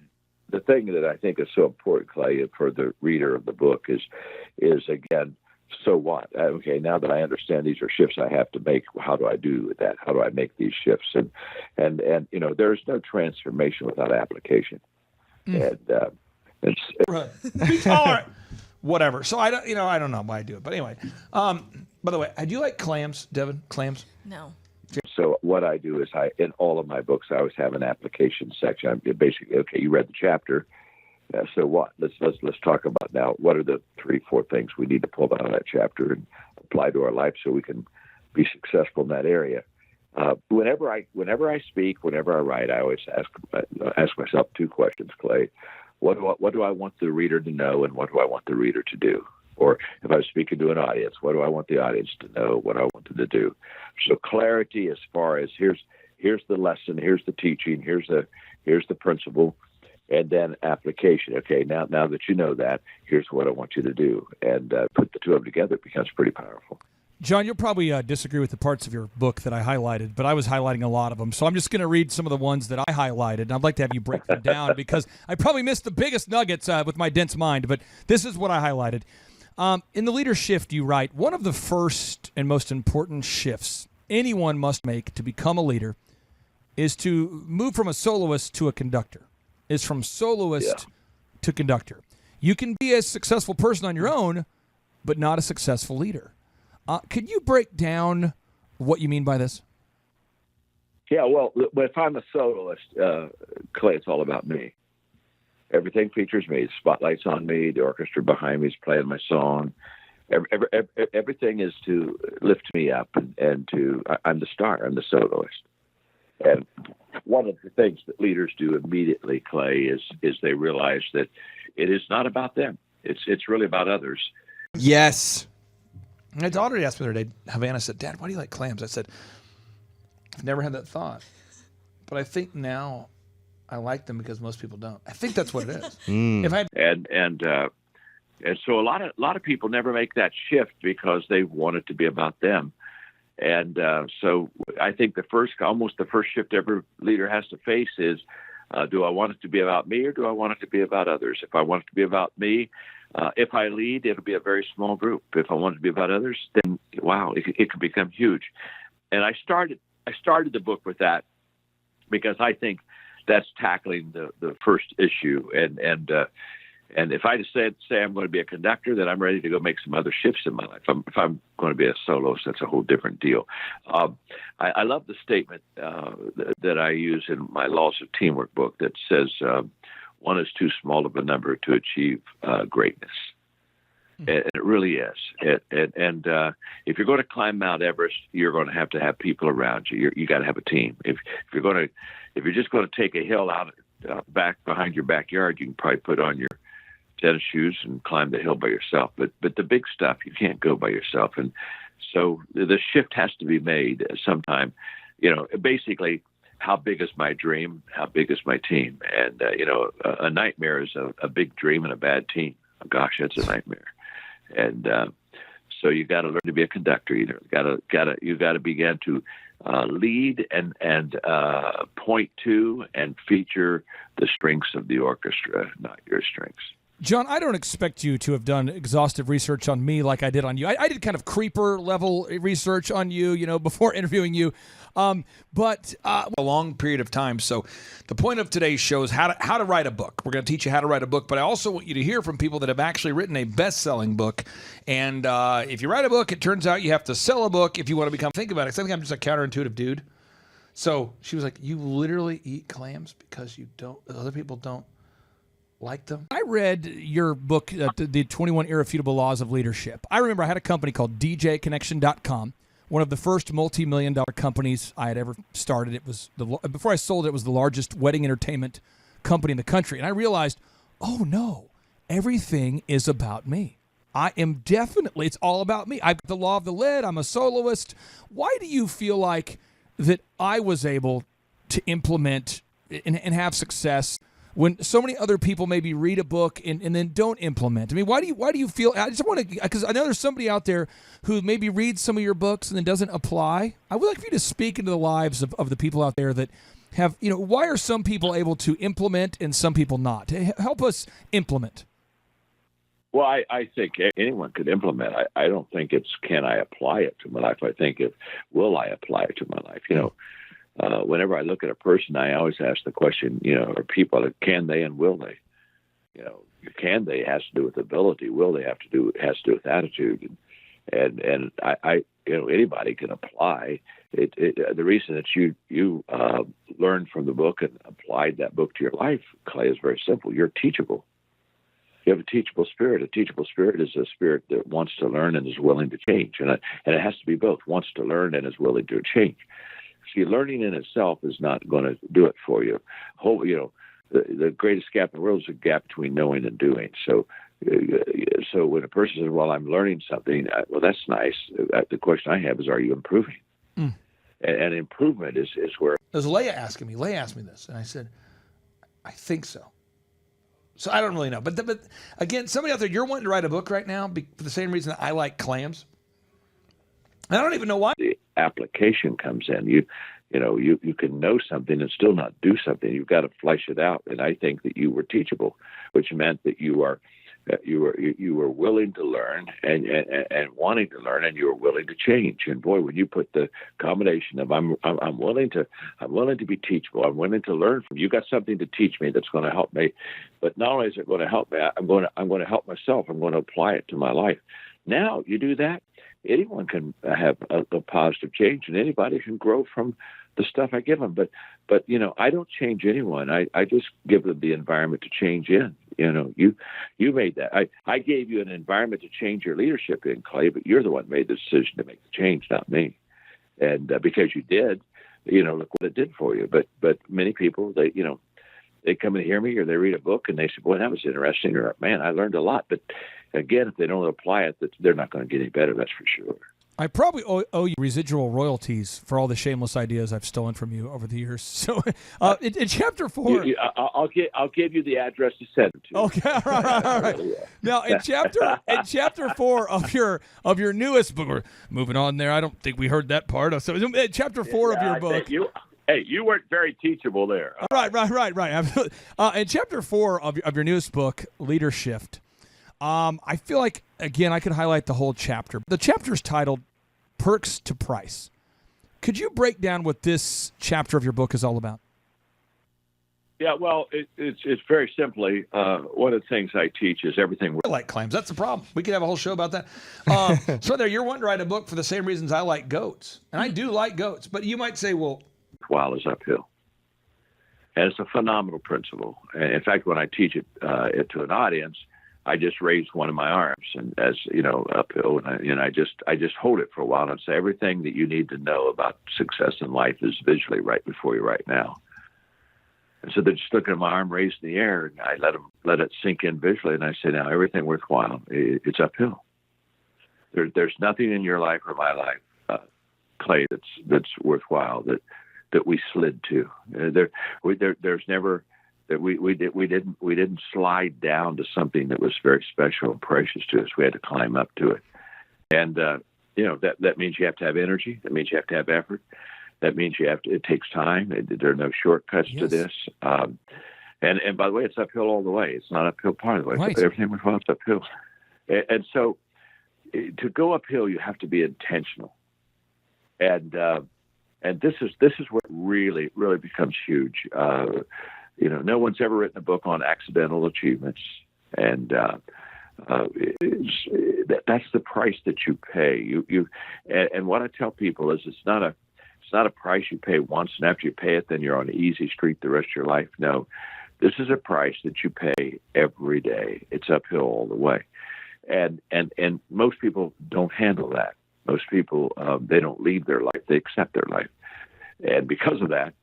I: the thing that I think is so important, Clay, for the reader of the book is again, so what? Okay, now that I understand these are shifts I have to make, how do I do that? How do I make these shifts? And there's no transformation without application. And
B: Be tolerant. Whatever. So I don't know why I do it, but anyway. By the way, do you like clams, Devin? Clams?
C: No.
I: So what I do is in all of my books, I always have an application section. I'm basically, okay, you read the chapter. So what? Let's talk about now. What are the 3-4 things we need to pull out of that chapter and apply to our life so we can be successful in that area? Whenever I speak, whenever I write, I always ask myself 2 questions, Clay. What do I want the reader to know, and what do I want the reader to do? Or if I was speaking to an audience, what do I want the audience to know? What do I want them to do? So clarity, as far as here's the lesson, here's the teaching, here's the principle, and then application. Okay, now that you know that, here's what I want you to do, and put the 2 of them together. It becomes pretty powerful.
E: John, you'll probably disagree with the parts of your book that I highlighted, but I was highlighting a lot of them. So I'm just going to read some of the ones that I highlighted, and I'd like to have you break them down because I probably missed the biggest nuggets with my dense mind, but this is what I highlighted. In the Leader Shift, you write, one of the first and most important shifts anyone must make to become a leader is to move from a soloist to a conductor, is from soloist to conductor. You can be a successful person on your own, but not a successful leader. Could you break down what you mean by this?
I: Yeah, well, if I'm a soloist, Clay, it's all about me. Everything features me. The spotlight's on me. The orchestra behind me is playing my song. Everything is to lift me up, and I'm the star. I'm the soloist. And one of the things that leaders do immediately, Clay, is they realize that it is not about them. It's really about others.
F: Yes.
B: My daughter asked me the other day, Havana said, Dad, why do you like clams? I said, I've never had that thought. But I think now I like them because most people don't. I think that's what it is. If I
I: And so a lot of people never make that shift because they want it to be about them. And so I think almost the first shift every leader has to face is, do I want it to be about me, or do I want it to be about others? If I want it to be about me, if I lead, it'll be a very small group. If I want it to be about others, then wow, it could become huge. And I started the book with that because I think that's tackling the first issue. And if I just say I'm going to be a conductor, then I'm ready to go make some other shifts in my life. If I'm going to be a soloist, that's a whole different deal. I love the statement that I use in my Laws of Teamwork book that says, one is too small of a number to achieve greatness. And it really is. And if you're going to climb Mount Everest, you're going to have people around you. You got to have a team. If you're just going to take a hill out back behind your backyard, you can probably put on your tennis shoes and climb the hill by yourself. But the big stuff, you can't go by yourself. And so the shift has to be made sometime. Basically, how big is my dream? How big is my team? And a nightmare is a big dream and a bad team. Oh, gosh, that's a nightmare. And so you got to learn to be a conductor. You got to begin to lead and point to and feature the strengths of the orchestra, not your strengths.
E: John, I don't expect you to have done exhaustive research on me like I did on you. I did kind of creeper level research on you, before interviewing you. But
B: a long period of time. So the point of today's show is how to write a book. We're going to teach you how to write a book, but I also want you to hear from people that have actually written a best-selling book. And if you write a book, it turns out you have to sell a book if you want to think about it. I think I'm just a counterintuitive dude. So she was like, you literally eat clams because other people don't like them?
E: I read your book, The 21 Irrefutable Laws of Leadership. I remember I had a company called DJConnection.com, one of the first multi-million-dollar companies I had ever started. It was before I sold it was the largest wedding entertainment company in the country. And I realized, oh no, everything is about me. It's all about me. I've got the law of the lead. I'm a soloist. Why do you feel like that I was able to implement and have success when so many other people maybe read a book and then don't implement? I mean, why do you feel? I just want to, because I know there's somebody out there who maybe reads some of your books and then doesn't apply. I would like for you to speak into the lives of the people out there that have, why are some people able to implement and some people not? Help us implement.
I: Well, I think anyone could implement. I don't think it's can I apply it to my life. I think will I apply it to my life? Whenever I look at a person, I always ask the question, are people, can they and will they? Can they has to do with ability. Will they has to do with attitude. And I anybody can apply it. The reason that you learned from the book and applied that book to your life, Clay, is very simple. You're teachable. You have a teachable spirit. A teachable spirit is a spirit that wants to learn and is willing to change. And it has to be both, wants to learn and is willing to change. See, learning in itself is not going to do it for you. The greatest gap in the world is a gap between knowing and doing. So when a person says, well, I'm learning something, well, that's nice. The question I have is, are you improving? Mm. And improvement is where...
B: There's Leah asking me. Leah asked me this, and I said, I think so. So I don't really know. But again, somebody out there, you're wanting to write a book right now for the same reason that I like clams. I don't even know why.
I: The application comes in. You can know something and still not do something. You've got to flesh it out. And I think that you were teachable, which meant that you were willing to learn and wanting to learn, and you were willing to change. And boy, when you put the combination of I'm willing to be teachable, I'm willing to learn from you, got something to teach me that's going to help me. But not only is it going to help me, I'm going to help myself. I'm going to apply it to my life. Now you do that, anyone can have a positive change, and anybody can grow from the stuff I give them. But I don't change anyone. I just give them the environment to change in. You made that. I gave you an environment to change your leadership in, Clay, but you're the one who made the decision to make the change, not me. And because you did, look what it did for you. But many people, they come and hear me, or they read a book and they say, boy, that was interesting, or man, I learned a lot. But again, if they don't apply it, they're not going to get any better, that's for sure.
E: I probably owe you residual royalties for all the shameless ideas I've stolen from you over the years. So, in Chapter 4,
I: I'll give you the address to send it to.
E: Okay, all right. Now, in Chapter 4 of your newest book, we're moving on there. I don't think we heard that part. So, in Chapter 4 of your book,
I: you weren't very teachable there.
E: Right. In Chapter 4 of your newest book, Leadership, I feel like, again, I could highlight the whole chapter. The chapter is titled Perks to Price. Could you break down what this chapter of your book is all about?
I: Yeah, well, it's very simply, one of the things I teach is everything.
B: I like clams. That's the problem. We could have a whole show about that. So there, you're wanting to write a book for the same reasons I like goats. And I do like goats. But you might say, well...
I: While is uphill. And it's a phenomenal principle. And in fact, when I teach it to an audience, I just raise one of my arms and as uphill, and I just hold it for a while and say everything that you need to know about success in life is visually right before you right now. And so they're just looking at my arm raised in the air, and I let it sink in visually, and I say, now everything worthwhile, it's uphill. There's nothing in your life or my life, Clay, that's worthwhile that we slid to. There's never that we didn't slide down to something that was very special and precious to us. We had to climb up to it, and that means you have to have energy. That means you have to have effort. That means it takes time. There are no shortcuts to this. And by the way, it's uphill all the way. It's not uphill part of the way.
E: Right.
I: Everything we're it's uphill. And so to go uphill, you have to be intentional. And this is what really becomes huge. No one's ever written a book on accidental achievements, and that's the price that you pay. And what I tell people is it's not a price you pay once, and after you pay it, then you're on an easy street the rest of your life. No, this is a price that you pay every day. It's uphill all the way, and most people don't handle that. Most people they don't leave their life; they accept their life, and because of that,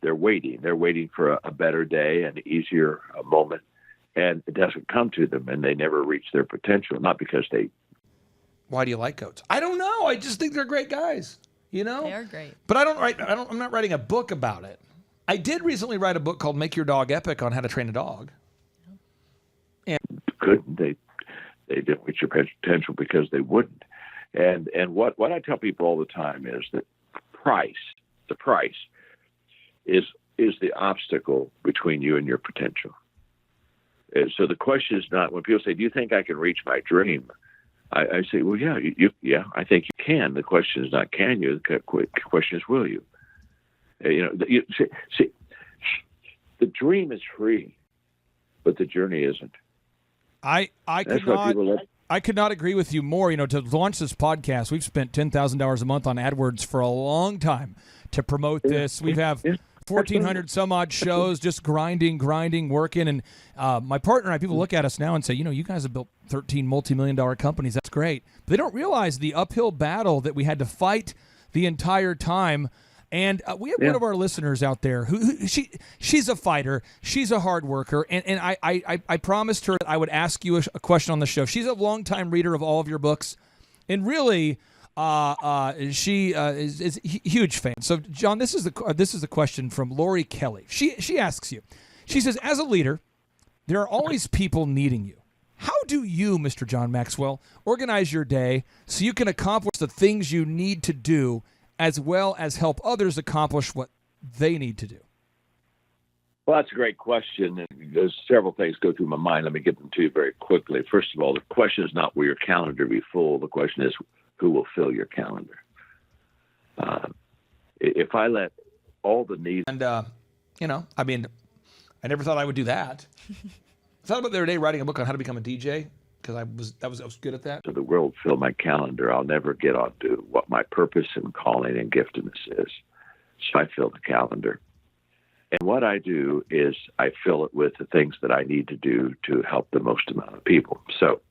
I: they're waiting. They're waiting for a better day, an easier moment, and it doesn't come to them, and they never reach their potential. Not because they.
B: Why do you like goats? I don't know. I just think they're great guys.
C: They are great.
B: But I'm not writing a book about it. I did recently write a book called Make Your Dog Epic on how to train a dog. And
I: couldn't they didn't reach your potential because they wouldn't. And what I tell people all the time is that the price is the obstacle between you and your potential. And so the question is not when people say, "Do you think I can reach my dream?" I say, well, yeah, I think you can. The question is not can you. The question is will you. See, the dream is free, but the journey isn't.
E: I could not agree with you more. To launch this podcast, we've spent $10,000 a month on AdWords for a long time to promote this. We have 1,400 some odd shows, just grinding, working. And my partner and I, people look at us now and say, you guys have built 13 multi-million-dollar companies. That's great. But they don't realize the uphill battle that we had to fight the entire time. And we have one of our listeners out there who she's a fighter. She's a hard worker. And I promised her that I would ask you a question on the show. She's a longtime reader of all of your books. And really, she is a huge fan. So, John, this is the question from Lori Kelly. She asks you. She says, as a leader, there are always people needing you. How do you, Mr. John Maxwell, organize your day so you can accomplish the things you need to do as well as help others accomplish what they need to do?
I: Well, that's a great question. And there's several things go through my mind. Let me get them to you very quickly. First of all, the question is not will your calendar be full. The question is who will fill your calendar. If I let all the needs...
B: And, I never thought I would do that. I thought about the other day writing a book on how to become a DJ because I was good at that.
I: So the world fill my calendar. I'll never get on to what my purpose and calling and giftedness is. So I fill the calendar. And what I do is I fill it with the things that I need to do to help the most amount of people. So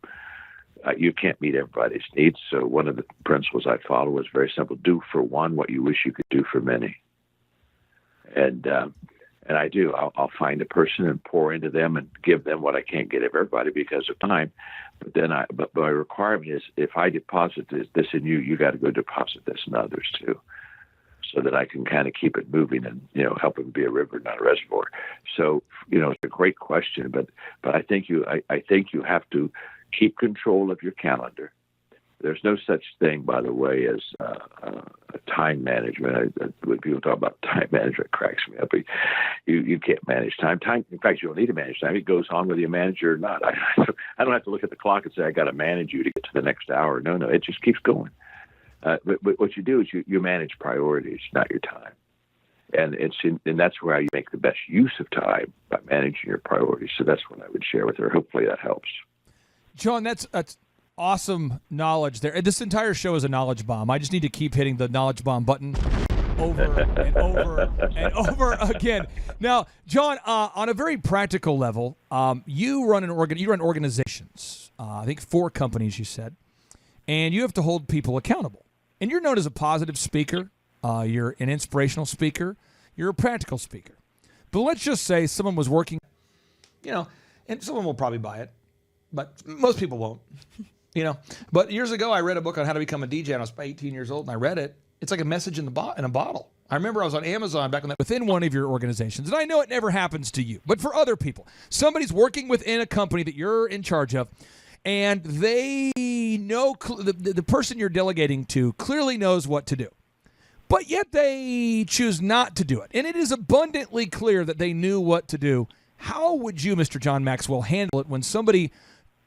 I: you can't meet everybody's needs. So one of the principles I follow is very simple. Do for one what you wish you could do for many. And I do. I'll find a person and pour into them and give them what I can't get everybody because of time. But then but my requirement is if I deposit this in you, you got to go deposit this in others too, so that I can kind of keep it moving and help it be a river, not a reservoir. So it's a great question, but I think you have to keep control of your calendar. There's no such thing, by the way, as time management. When people talk about time management, it cracks me up. You can't manage time. In fact, you don't need to manage time. It goes on whether you manage it or not. I don't have to look at the clock and say, I got to manage you to get to the next hour. No, it just keeps going. But what you do is you manage priorities, not your time. And that's where you make the best use of time, by managing your priorities. So that's what I would share with her. Hopefully that helps.
E: John, that's awesome knowledge there. This entire show is a knowledge bomb. I just need to keep hitting the knowledge bomb button over and over and over again. Now, John, on a very practical level, you run organizations. I think 4 companies, you said, and you have to hold people accountable. And you're known as a positive speaker. You're an inspirational speaker. You're a practical speaker. But let's just say someone was working, and someone will probably buy it, but most people won't. But years ago, I read a book on how to become a DJ, and I was 18 years old, and I read it. It's like a message in a bottle. I remember I was on Amazon back when that within one of your organizations, and I know it never happens to you, but for other people, somebody's working within a company that you're in charge of, and they know the person you're delegating to clearly knows what to do, but yet they choose not to do it, and it is abundantly clear that they knew what to do. How would you, Mr. John Maxwell, handle it when somebody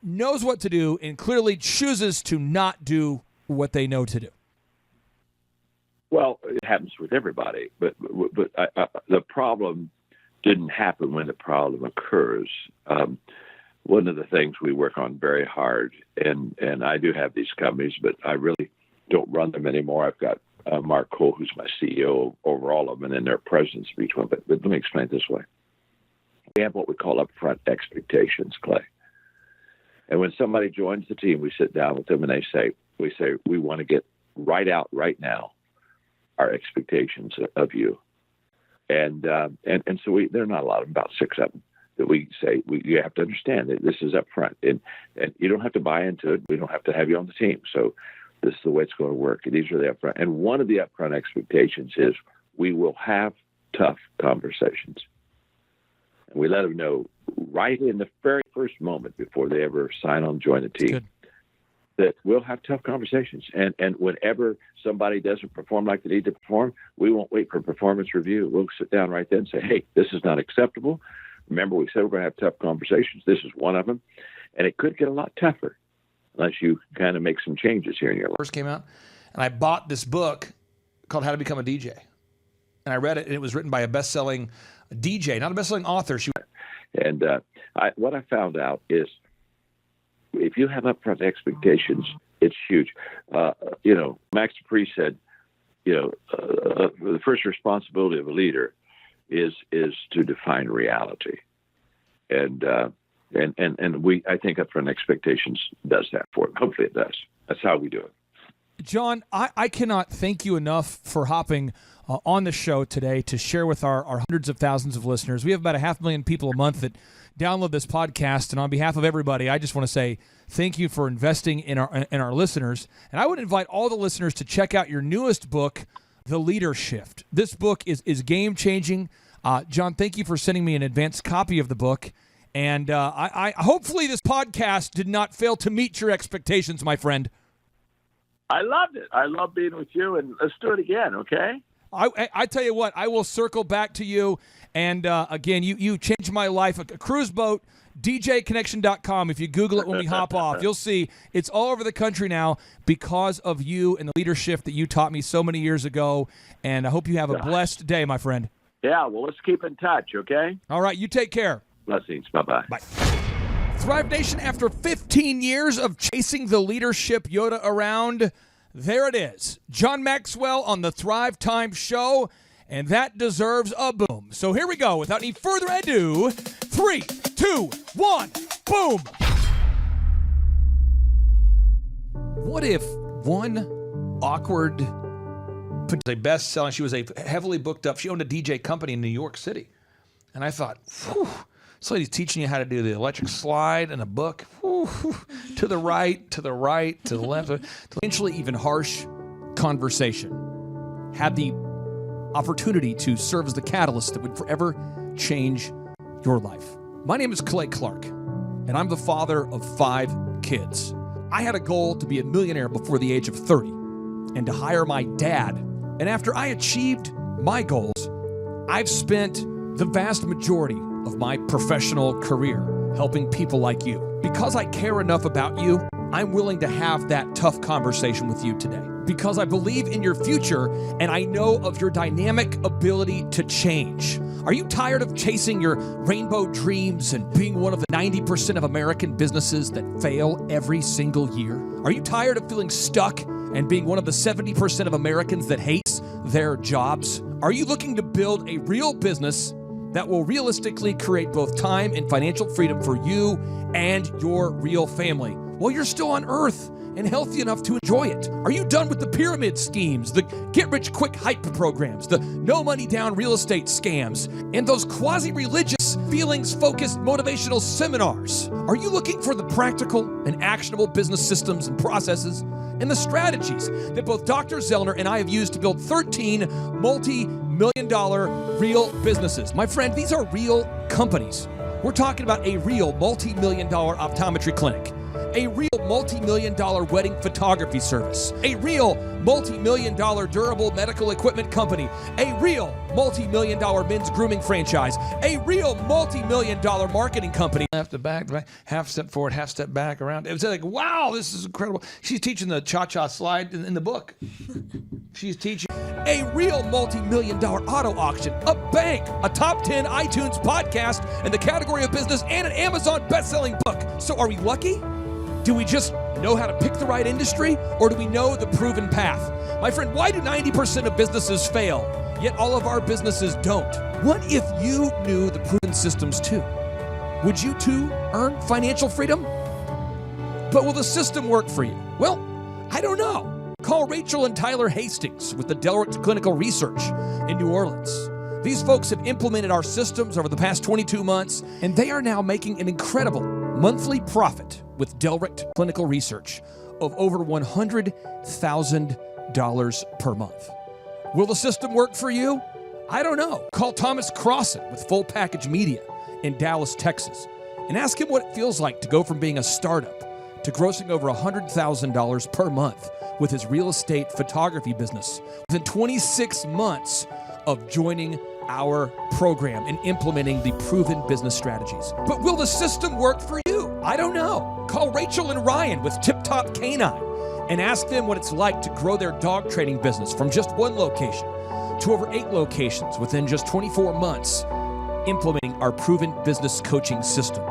E: knows what to do and clearly chooses to not do what they know to do?
I: Well, it happens with everybody, but the problem didn't happen when the problem occurs. One of the things we work on very hard, and I do have these companies, but I really don't run them anymore. I've got Mark Cole, who's my CEO over all of them, and then there are presidents of each one. But let me explain it this way. We have what we call upfront expectations, Clay. And when somebody joins the team, we sit down with them and we say, we want to get right out right now our expectations of you. And so there are not a lot of them, about 6 of them, that we say, you have to understand that this is upfront. And you don't have to buy into it. We don't have to have you on the team. So this is the way it's going to work. And these are the upfront. And one of the upfront expectations is we will have tough conversations. And we let them know right in the very first moment before they ever sign on, join the team, that we'll have tough conversations. And whenever somebody doesn't perform like they need to perform, we won't wait for performance review. We'll sit down right then and say, hey, this is not acceptable. Remember, we said we're going to have tough conversations. This is one of them. And it could get a lot tougher unless you kind of make some changes here in your life.
B: First came out, and I bought this book called How to Become a DJ. And I read it, and it was written by a best-selling DJ, not a best-selling author.
I: And what I found out is if you have upfront expectations, it's huge. Max Dupree said, the first responsibility of a leader is to define reality. And I think upfront expectations does that for them. Hopefully it does. That's how we do it.
E: John, I cannot thank you enough for hopping on the show today to share with our hundreds of thousands of listeners. We have about 500,000 people a month that download this podcast, and on behalf of everybody, I just want to say thank you for investing in our listeners. And I would invite all the listeners to check out your newest book, The Leader Shift. This book is game-changing. John, thank you for sending me an advanced copy of the book. And I hopefully this podcast did not fail to meet your expectations, my friend.
I: I loved it. I love being with you, and let's do it again, okay?
E: I tell you what, I will circle back to you. And again, you changed my life. A cruise boat, djconnection.com. If you Google it when we hop off, you'll see it's all over the country now because of you and the leadership that you taught me so many years ago. And I hope you have a blessed day, my friend.
I: Yeah, well, let's keep in touch, okay?
E: All right, you take care.
I: Blessings. Bye-bye.
E: Bye. Thrive Nation, after 15 years of chasing the leadership Yoda around, there it is. John Maxwell on the Thrivetime show, and that deserves a boom. So here we go. Without any further ado, 3, 2, 1, boom. What if one awkward...
B: A best-selling, she was a heavily booked up, she owned a DJ company in New York City. And I thought, whew, this lady's teaching you how to do the electric slide in a book. Whew, to the right, to the right, to the left.
E: Potentially even harsh conversation had the opportunity to serve as the catalyst that would forever change your life. My name is Clay Clark, and I'm the father of 5 kids. I had a goal to be a millionaire before the age of 30 and to hire my dad. And after I achieved my goals, I've spent the vast majority of my professional career helping people like you. Because I care enough about you, I'm willing to have that tough conversation with you today. Because I believe in your future and I know of your dynamic ability to change. Are you tired of chasing your rainbow dreams and being one of the 90% of American businesses that fail every single year? Are you tired of feeling stuck and being one of the 70% of Americans that hates their jobs? Are you looking to build a real business that will realistically create both time and financial freedom for you and your real family while you're still on earth and healthy enough to enjoy it? Are you done with the pyramid schemes, the get-rich-quick hype programs, the no-money-down real estate scams, and those quasi-religious, feelings-focused motivational seminars? Are you looking for the practical and actionable business systems and processes and the strategies that both Dr. Zellner and I have used to build 13 multi-million-dollar real businesses? My friend, these are real companies. We're talking about a real multi-million-dollar optometry clinic, a real multi-million-dollar wedding photography service, a real multi-million-dollar durable medical equipment company, a real multi-million-dollar men's grooming franchise, a real multi-million-dollar marketing company.
B: Half the back, half step forward, half step back, around. It was like, wow, this is incredible. She's teaching the cha-cha slide in the book. She's teaching
E: a real multi-million-dollar auto auction, a bank, a top 10 iTunes podcast in the category of business, and an Amazon best-selling book. So are we lucky? Do we just know how to pick the right industry, or do we know the proven path? My friend, why do 90% of businesses fail, yet all of our businesses don't? What if you knew the proven systems too? Would you too earn financial freedom? But will the system work for you? Well, I don't know. Call Rachel and Tyler Hastings with the Delricht Clinical Research in New Orleans. These folks have implemented our systems over the past 22 months, and they are now making an incredible monthly profit with Delricht Clinical Research of over $100,000 per month. Will the system work for you? I don't know. Call Thomas Crossan with Full Package Media in Dallas, Texas, and ask him what it feels like to go from being a startup to grossing over $100,000 per month with his real estate photography business within 26 months of joining our program and implementing the proven business strategies. But will the system work for you? I don't know. Call Rachel and Ryan with Tip Top Canine and ask them what it's like to grow their dog training business from just one location to over 8 locations within just 24 months, implementing our proven business coaching system.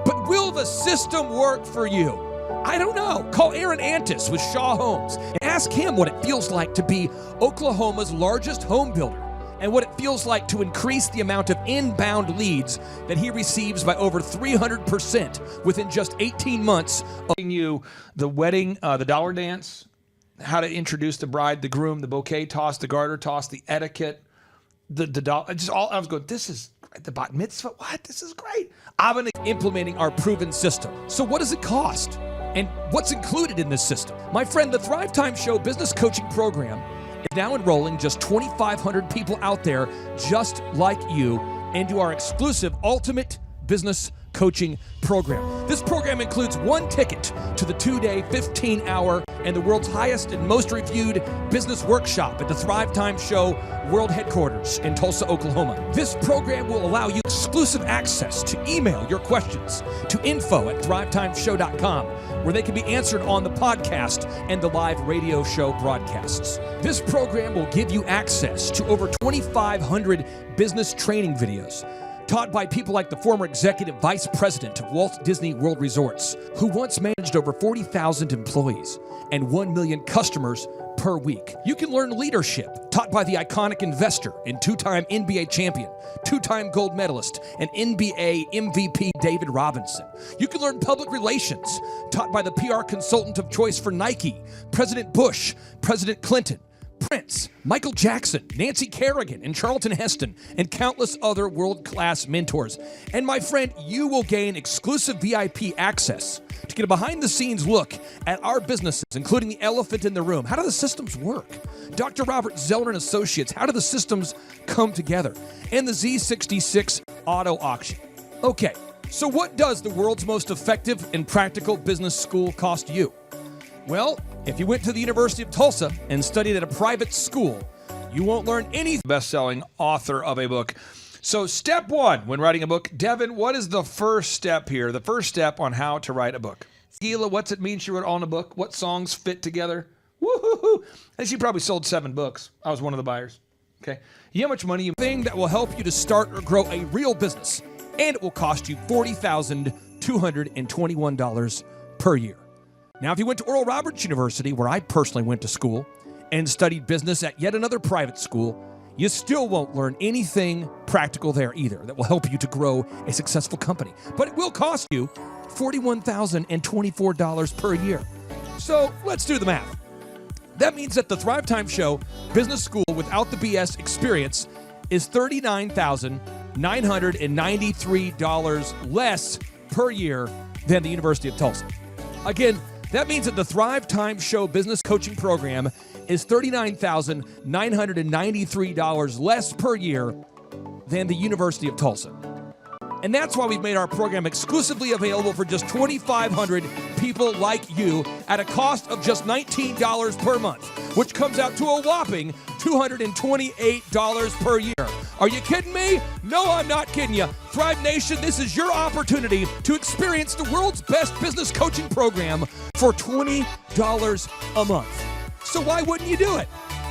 E: But will the system work for you? I don't know. Call Aaron Antis with Shaw Homes and ask him what it feels like to be Oklahoma's largest home builder and what it feels like to increase the amount of inbound leads that he receives by over 300% within just 18 months.
B: You the wedding, the dollar dance, how to introduce the bride, the groom, the bouquet toss, the garter toss, the etiquette, the dollar, just all. I was going, this is the bat mitzvah. What? This is great.
E: I'm going to implementing our proven system. So what does it cost? And what's included in this system? My friend, the Thrivetime Show business coaching program is now enrolling just 2,500 people out there just like you into our exclusive Ultimate Business Coaching Program. This program includes 1 ticket to the 2-day, 15-hour, and the world's highest and most reviewed business workshop at the Thrivetime Show World Headquarters in Tulsa, Oklahoma. This program will allow you exclusive access to email your questions to info@thrivetimeshow.com, where they can be answered on the podcast and the live radio show broadcasts. This program will give you access to over 2,500 business training videos taught by people like the former executive vice president of Walt Disney World Resorts, who once managed over 40,000 employees and 1 million customers per week. You can learn leadership, taught by the iconic investor and 2-time NBA champion, 2-time gold medalist, and NBA MVP David Robinson. You can learn public relations, taught by the PR consultant of choice for Nike, President Bush, President Clinton, Prince, Michael Jackson, Nancy Kerrigan, and Charlton Heston, and countless other world-class mentors. And my friend, you will gain exclusive VIP access to get a behind-the-scenes look at our businesses, including the elephant in the room. How do the systems work? Dr. Robert Zellner and Associates, how do the systems come together? And the Z66 auto auction. Okay, so what does the world's most effective and practical business school cost you? Well, if you went to the University of Tulsa and studied at a private school, you won't learn anything.
B: Best-selling author of a book. So step 1 when writing a book. Devin, what is the first step here? The first step on how to write a book. Gila, what's it mean she wrote all in a book? What songs fit together? Woo-hoo-hoo. And she probably sold 7 books. I was one of the buyers. Okay. You know how much money you...
E: Thing that will help you to start or grow a real business, and it will cost you $40,221 per year. Now, if you went to Oral Roberts University, where I personally went to school, and studied business at yet another private school, you still won't learn anything practical there either that will help you to grow a successful company. But it will cost you $41,024 per year. So let's do the math. That means that the Thrivetime Show Business School without the BS experience is $39,993 less per year than the University of Tulsa. Again, that means that the Thrivetime Show Business Coaching Program is $39,993 less per year than the University of Tulsa. And that's why we've made our program exclusively available for just 2,500 people like you at a cost of just $19 per month, which comes out to a whopping $228 per year. Are you kidding me? No, I'm not kidding you. Thrive Nation, this is your opportunity to experience the world's best business coaching program for $20 a month. So why wouldn't you do it?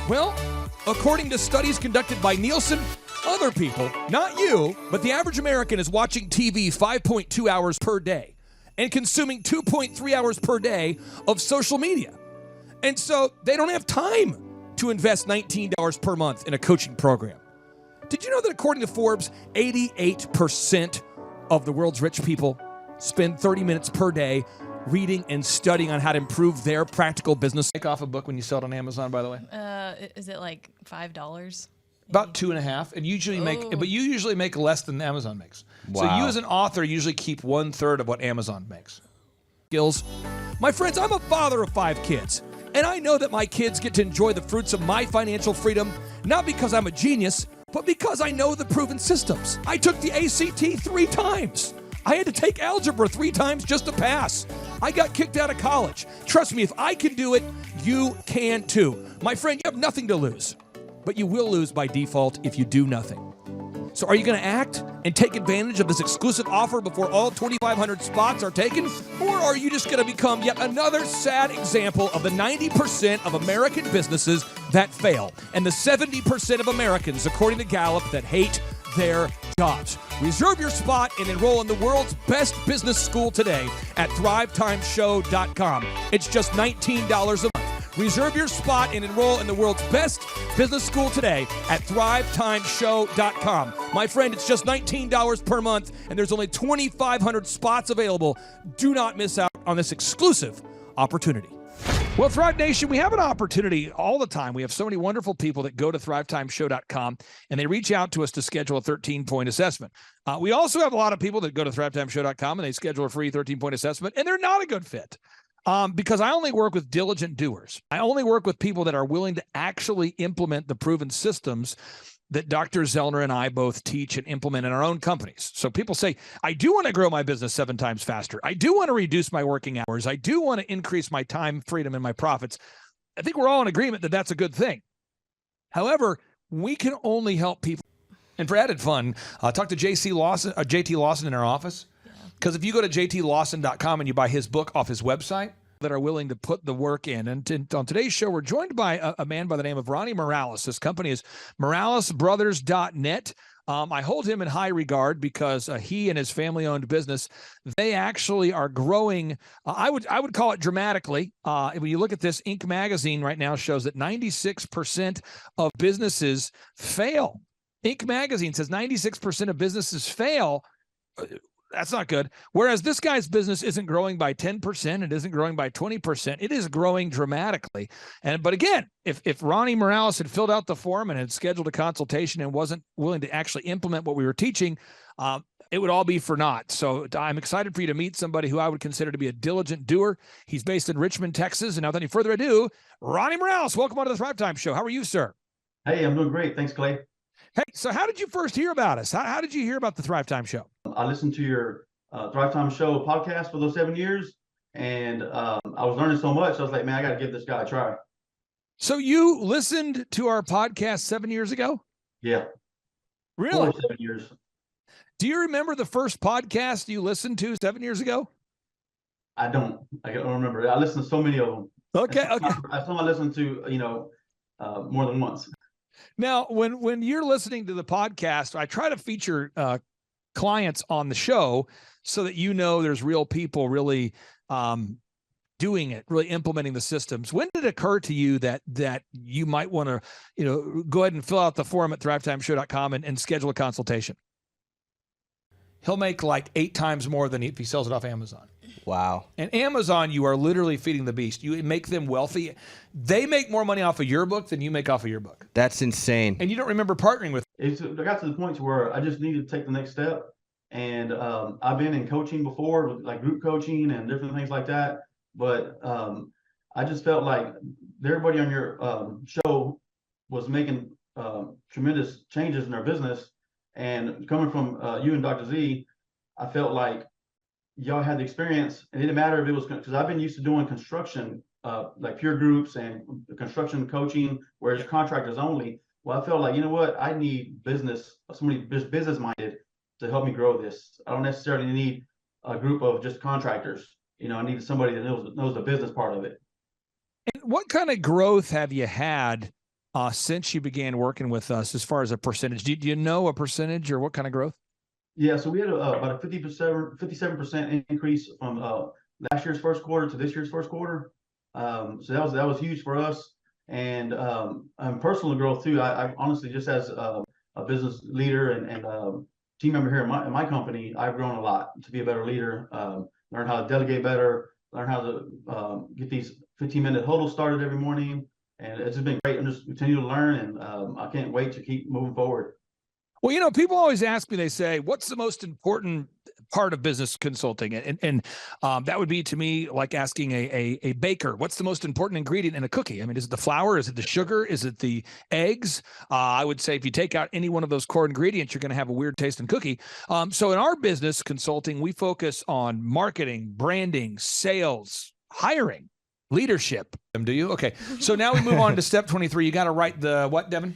E: Well, according to studies conducted by Nielsen, other people, not you, but the average American is watching TV 5.2 hours per day and consuming 2.3 hours per day of social media. And so they don't have time to invest $19 per month in a coaching program. Did you know that according to Forbes, 88% of the world's rich people spend 30 minutes per day reading and studying on how to improve their practical business?
B: Take off a book when you sell it on Amazon, by the way.
C: Is it like $5?
B: About 2.5, and usually but you usually make less than Amazon makes.
F: Wow.
B: So you as an author usually keep 1/3 of what Amazon makes.
E: Skills. My friends, I'm a father of 5 kids, and I know that my kids get to enjoy the fruits of my financial freedom, not because I'm a genius, but because I know the proven systems. I took the ACT 3 times. I had to take algebra 3 times just to pass. I got kicked out of college. Trust me, if I can do it, you can too. My friend, you have nothing to lose. But you will lose by default if you do nothing. So are you going to act and take advantage of this exclusive offer before all 2,500 spots are taken? Or are you just going to become yet another sad example of the 90% of American businesses that fail and the 70% of Americans, according to Gallup, that hate their jobs? Reserve your spot and enroll in the world's best business school today at thrivetimeshow.com. It's just $19 a month. Reserve your spot and enroll in the world's best business school today at thrivetimeshow.com. My friend, it's just $19 per month, and there's only 2,500 spots available. Do not miss out on this exclusive opportunity. Well, Thrive Nation, we have an opportunity all the time. We have so many wonderful people that go to thrivetimeshow.com, and they reach out to us to schedule a 13-point assessment. We also have a lot of people that go to thrivetimeshow.com, and they schedule a free 13-point assessment, and they're not a good fit. Because I only work with diligent doers. I only work with people that are willing to actually implement the proven systems that Dr. Zellner and I both teach and implement in our own companies. So people say, I do want to grow my business 7 times faster. I do want to reduce my working hours. I do want to increase my time freedom and my profits. I think we're all in agreement that that's a good thing. However, we can only help people. And for added fun, talk to JT Lawson in our office. Because if you go to jtlawson.com and you buy his book off his website, that are willing to put the work in. And on today's show, we're joined by a man by the name of Ronnie Morales. His company is moralesbrothers.net. I hold him in high regard because he and his family-owned business, they actually are growing. I would call it dramatically. When you look at this, Inc. magazine right now shows that 96% of businesses fail. Inc. magazine says 96% of businesses fail. That's not good. Whereas this guy's business isn't growing by 10%, it isn't growing by 20%. It is growing dramatically. But again, if Ronnie Morales had filled out the form and had scheduled a consultation and wasn't willing to actually implement what we were teaching, it would all be for naught. So I'm excited for you to meet somebody who I would consider to be a diligent doer. He's based in Richmond, Texas. And without any further ado, Ronnie Morales, welcome onto the Thrivetime Show. How are you, sir?
J: Hey, I'm doing great. Thanks, Clay.
E: Hey, so how did you first hear about us? How did you hear about the Thrivetime Show?
J: I listened to your Thrivetime Show podcast for those 7 years, and I was learning so much. I was like, man, I got to give this guy a try.
E: So you listened to our podcast 7 years ago?
J: Yeah.
E: Really?
J: 7 years.
E: Do you remember the first podcast you listened to 7 years ago?
J: I don't remember. I listened to so many of them.
E: Okay.
J: I listened to, more than once.
E: Now, when you're listening to the podcast, I try to feature clients on the show so that there's real people really doing it, really implementing the systems. When did it occur to you that you might want to, go ahead and fill out the form at thrivetimeshow.com and schedule a consultation? He'll make like 8 times more than if he sells it off Amazon.
F: Wow.
E: And Amazon, you are literally feeding the beast. You make them wealthy. They make more money off of your book than you make off of your book.
F: That's insane.
E: And you don't remember partnering with
J: I got to the point to where I just needed to take the next step. And I've been in coaching before, like group coaching and different things like that. But I just felt like everybody on your show was making tremendous changes in their business. And coming from you and Dr. Z, I felt like y'all had the experience. It didn't matter if it was, because I've been used to doing construction, like peer groups and construction coaching, where it's contractors only. Well, I felt like, you know what, I need somebody business minded to help me grow this. I don't necessarily need a group of just contractors. I need somebody that knows the business part of it.
E: And what kind of growth have you had since you began working with us as far as a percentage? Do you know a percentage or what kind of growth?
J: Yeah, so we had about a 57% increase from last year's first quarter to this year's first quarter. So that was huge for us. And personal growth too. I honestly, just as a business leader and team member here in my company, I've grown a lot to be a better leader, learn how to delegate better, learn how to get these 15-minute huddles started every morning. And it's just been great. I'm just continue to learn, and I can't wait to keep moving forward.
E: Well, people always ask me, they say, what's the most important part of business consulting? And that would be, to me, like asking a baker, what's the most important ingredient in a cookie? I mean, is it the flour? Is it the sugar? Is it the eggs? I would say if you take out any one of those core ingredients, you're going to have a weird tasting cookie. So in our business consulting, we focus on marketing, branding, sales, hiring, leadership. Do you? Okay. So now we move on to step 23. You got to write the what, Devin?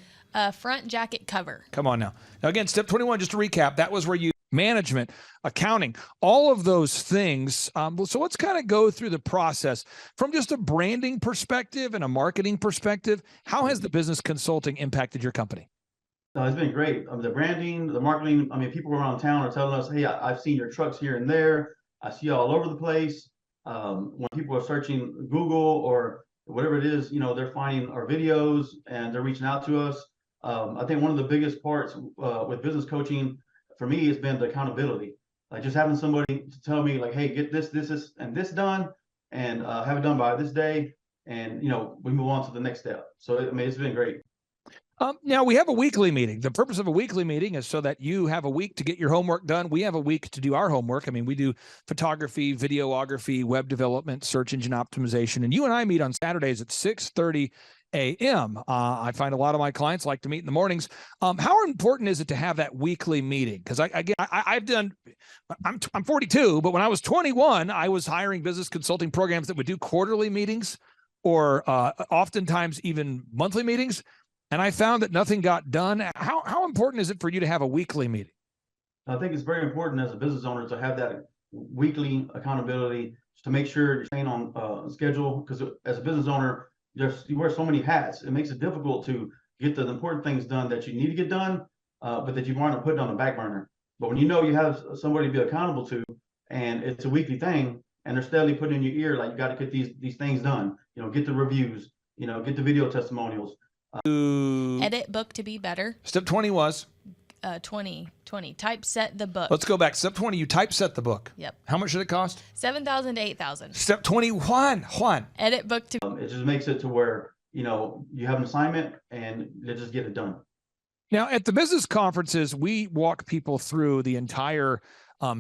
C: Front jacket cover.
E: Come on now. Now, again, step 21, just to recap, that was where you management, accounting, all of those things. So let's kind of go through the process from just a branding perspective and a marketing perspective. How has the business consulting impacted your company?
J: It's been great. The branding, the marketing. I mean, people around town are telling us, "Hey, I've seen your trucks here and there. I see you all over the place." When people are searching Google or whatever it is, they're finding our videos and they're reaching out to us. I think one of the biggest parts with business coaching for me has been the accountability. Like just having somebody to tell me, like, "Hey, get this, and this done, and have it done by this day," and we move on to the next step. So it's been great.
E: Now we have a weekly meeting. The purpose of a weekly meeting is so that you have a week to get your homework done. We have a week to do our homework. I mean, we do photography, videography, web development, search engine optimization, and you and I meet on Saturdays at 6:30 a.m. I find a lot of my clients like to meet in the mornings. How important is it to have that weekly meeting? Because I'm 42, but when I was 21, I was hiring business consulting programs that would do quarterly meetings or oftentimes even monthly meetings. And I found that nothing got done. How important is it for you to have a weekly meeting?
J: I think it's very important as a business owner to have that weekly accountability to make sure you're staying on schedule. Because as a business owner, you wear so many hats. It makes it difficult to get the important things done that you need to get done, but that you want to put on the back burner. But when you have somebody to be accountable to, and it's a weekly thing, and they're steadily putting in your ear, like, you got to get these things done. Get the reviews. Get the video testimonials.
C: Edit book to be better.
E: Step 20 was?
C: 20. Typeset the book.
E: Let's go back. Step 20, you typeset the book.
C: Yep.
E: How much should it cost?
C: $7,000 to $8,000.
E: Step 21, Juan.
C: Edit book to.
J: It just makes it to where, you have an assignment and they just get it done.
E: Now, at the business conferences, we walk people through the entire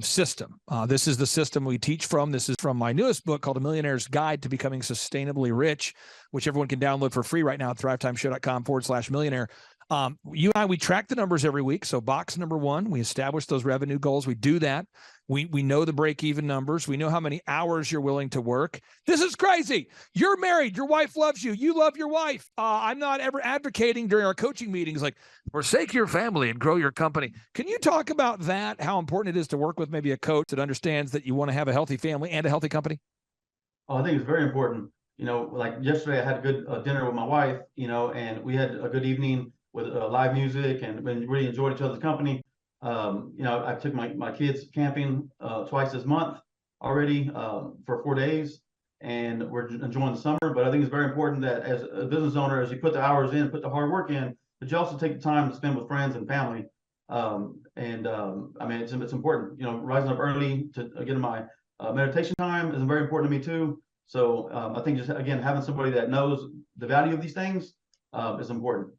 E: system. This is the system we teach from. This is from my newest book called A Millionaire's Guide to Becoming Sustainably Rich, which everyone can download for free right now at thrivetimeshow.com/millionaire. You and I, we track the numbers every week. So box number 1, we establish those revenue goals. We do that. We know the break-even numbers. We know how many hours you're willing to work. This is crazy. You're married. Your wife loves you. You love your wife. I'm not ever advocating during our coaching meetings, like, forsake your family and grow your company. Can you talk about that, how important it is to work with maybe a coach that understands that you want to have a healthy family and a healthy company?
J: Oh, I think it's very important. Like yesterday, I had a good dinner with my wife, and we had a good evening with live music and really enjoyed each other's company. I took my kids camping twice this month already for 4 days, and we're enjoying the summer. But I think it's very important that as a business owner, as you put the hours in, put the hard work in, that you also take the time to spend with friends and family. I mean, it's important, you know, rising up early to get in my meditation time is very important to me too. So I think just, again, having somebody that knows the value of these things is important.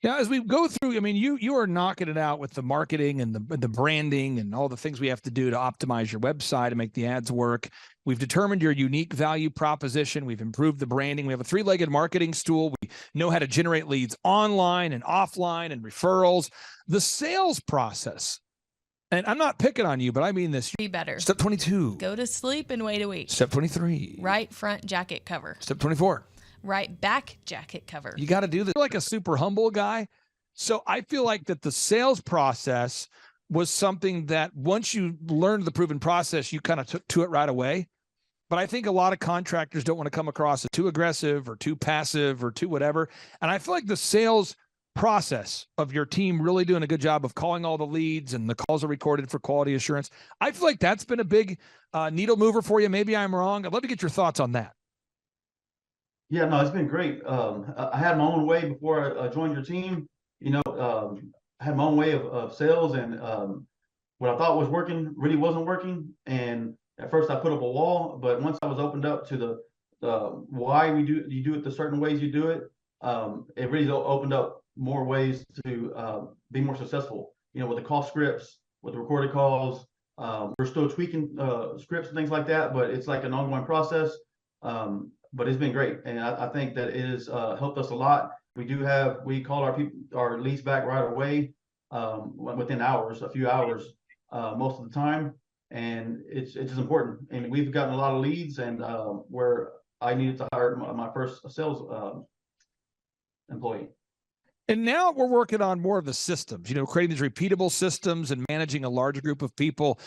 E: Yeah, as we go through, I mean, you are knocking it out with the marketing and the branding and all the things we have to do to optimize your website and make the ads work. We've determined your unique value proposition. We've improved the branding. We have a three-legged marketing stool. We know how to generate leads online and offline and referrals. The sales process, and I'm not picking on you, but I mean this.
C: Be better.
E: Step 22.
C: Go to sleep and wait a week.
E: Step 23.
C: Right front jacket cover.
E: Step 24.
C: Right back jacket cover.
E: You got to do this. You're like a super humble guy. So I feel like that the sales process was something that once you learned the proven process, you kind of took to it right away. But I think a lot of contractors don't want to come across as too aggressive or too passive or too whatever. And I feel like the sales process of your team really doing a good job of calling all the leads, and the calls are recorded for quality assurance. I feel like that's been a big needle mover for you. Maybe I'm wrong. I'd love to get your thoughts on that.
J: Yeah, no, it's been great. I had my own way before I joined your team. You know, I had my own way of sales, and what I thought was working really wasn't working. And at first I put up a wall, but once I was opened up to the why you do it the certain ways you do it, it really opened up more ways to be more successful. You know, with the call scripts, with the recorded calls, we're still tweaking scripts and things like that, but it's like an ongoing process. But it's been great, and I think that it has helped us a lot. We call our leads back right away, within hours, a few hours, most of the time, and it's just important. And we've gotten a lot of leads, and where I needed to hire my first sales employee.
E: And now we're working on more of the systems, you know, creating these repeatable systems and managing a large group of people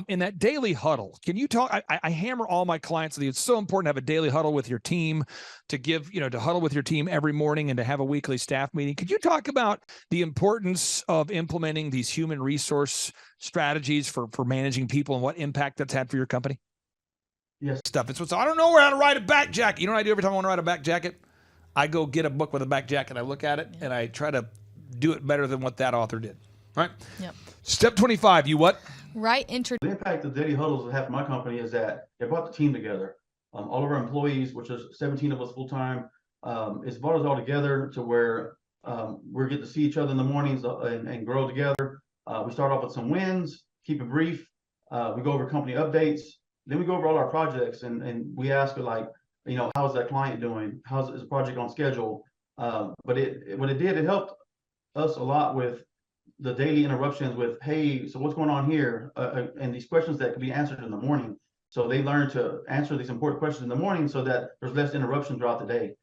E: in that daily huddle. Can you talk? I hammer all my clients that it's so important to have a daily huddle with your team, to huddle with your team every morning and to have a weekly staff meeting. Could you talk about the importance of implementing these human resource strategies for managing people and what impact that's had for your company?
J: Yes.
E: So I don't know how to write a back jacket. You know what I do every time I want to write a back jacket? I go get a book with a back jacket, I look at it, and I try to do it better than what that author did. All right?
C: Yep.
E: Step 25, you what?
C: Right
J: The impact of daily huddles have for my company is that it brought the team together. All of our employees, which is 17 of us full time, it's brought us all together to where we're getting to see each other in the mornings and grow together. We start off with some wins, keep it brief. We go over company updates. Then we go over all our projects, and we ask like, you know, how's that client doing? Is the project on schedule? But what it did, it helped us a lot with the daily interruptions with, hey, so what's going on here? And these questions that could be answered in the morning. So they learn to answer these important questions in the morning so that there's less interruption throughout the day.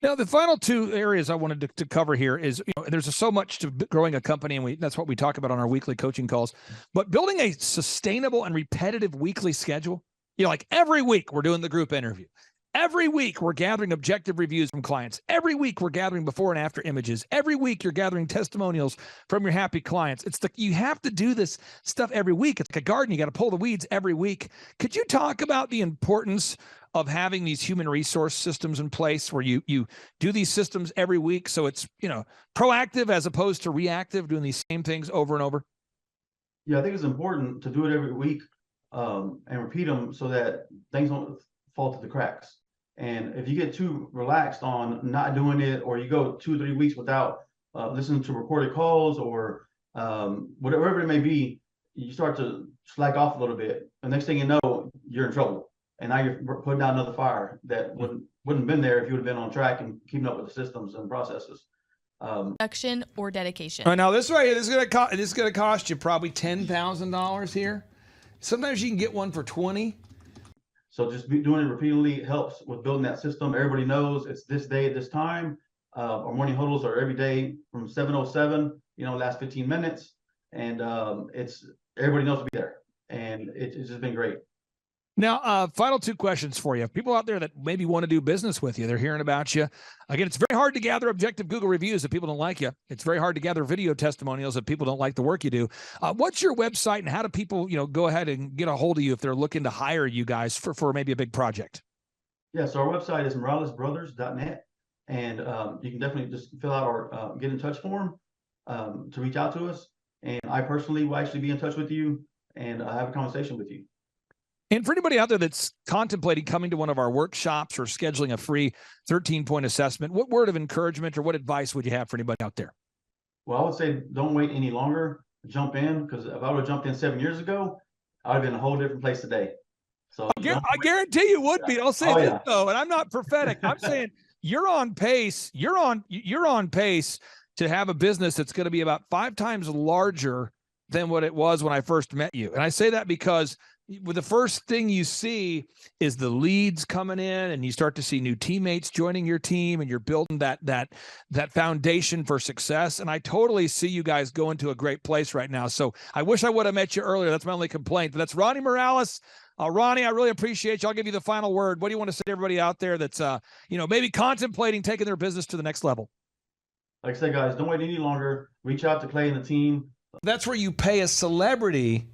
E: Now, the final two areas I wanted to cover here is, you know, there's so much to growing a company, and that's what we talk about on our weekly coaching calls. But building a sustainable and repetitive weekly schedule, you know, like every week we're doing the group interview. Every week we're gathering objective reviews from clients. Every week we're gathering before and after images. Every week you're gathering testimonials from your happy clients. You have to do this stuff every week. It's like a garden. You got to pull the weeds every week. Could you talk about the importance of having these human resource systems in place where you do these systems every week, so it's, you know, proactive as opposed to reactive, doing these same things over and over?
J: Yeah, I think it's important to do it every week and repeat them so that things don't fall through the cracks. And if you get too relaxed on not doing it, or you go 2 or 3 weeks without listening to recorded calls or whatever it may be, you start to slack off a little bit. The next thing you know, you're in trouble. And now you're putting out another fire that wouldn't have been there if you would have been on track and keeping up with the systems and processes.
C: Production or dedication.
E: All right, now this right here, this is going to cost you probably $10,000 here. Sometimes you can get one for 20.
J: So just doing it repeatedly helps with building that system. Everybody knows it's this day at this time. Our morning huddles are every day from 7:07, you know, last 15 minutes. And everybody knows to be there. And it's just been great.
E: Now, final two questions for you. People out there that maybe want to do business with you, they're hearing about you. Again, it's very hard to gather objective Google reviews if people don't like you. It's very hard to gather video testimonials if people don't like the work you do. What's your website, and how do people, you know, go ahead and get a hold of you if they're looking to hire you guys for maybe a big project?
J: Yeah, so our website is moralesbrothers.net, and you can definitely just fill out our get in touch form to reach out to us. And I personally will actually be in touch with you and have a conversation with you.
B: And for anybody out there that's contemplating coming to one of our workshops or scheduling a free 13-point assessment, what word of encouragement or what advice would you have for anybody out there?
J: Well, I would say don't wait any longer. Jump in, because if I would have jumped in 7 years ago, I would have been in a whole different place today. So
B: I guarantee you would be. I'll say this though, and I'm not prophetic. I'm saying you're on pace. You're on pace to have a business that's going to be about 5 times larger than what it was when I first met you. And I say that because the first thing you see is the leads coming in, and you start to see new teammates joining your team, and you're building that foundation for success. And I totally see you guys going to a great place right now. So I wish I would have met you earlier. That's my only complaint. But that's Ronnie Morales. Ronnie, I really appreciate you. I'll give you the final word. What do you want to say to everybody out there that's maybe contemplating taking their business to the next level?
J: Like I said, guys, don't wait any longer. Reach out to Clay and the team.
B: That's where you pay a celebrity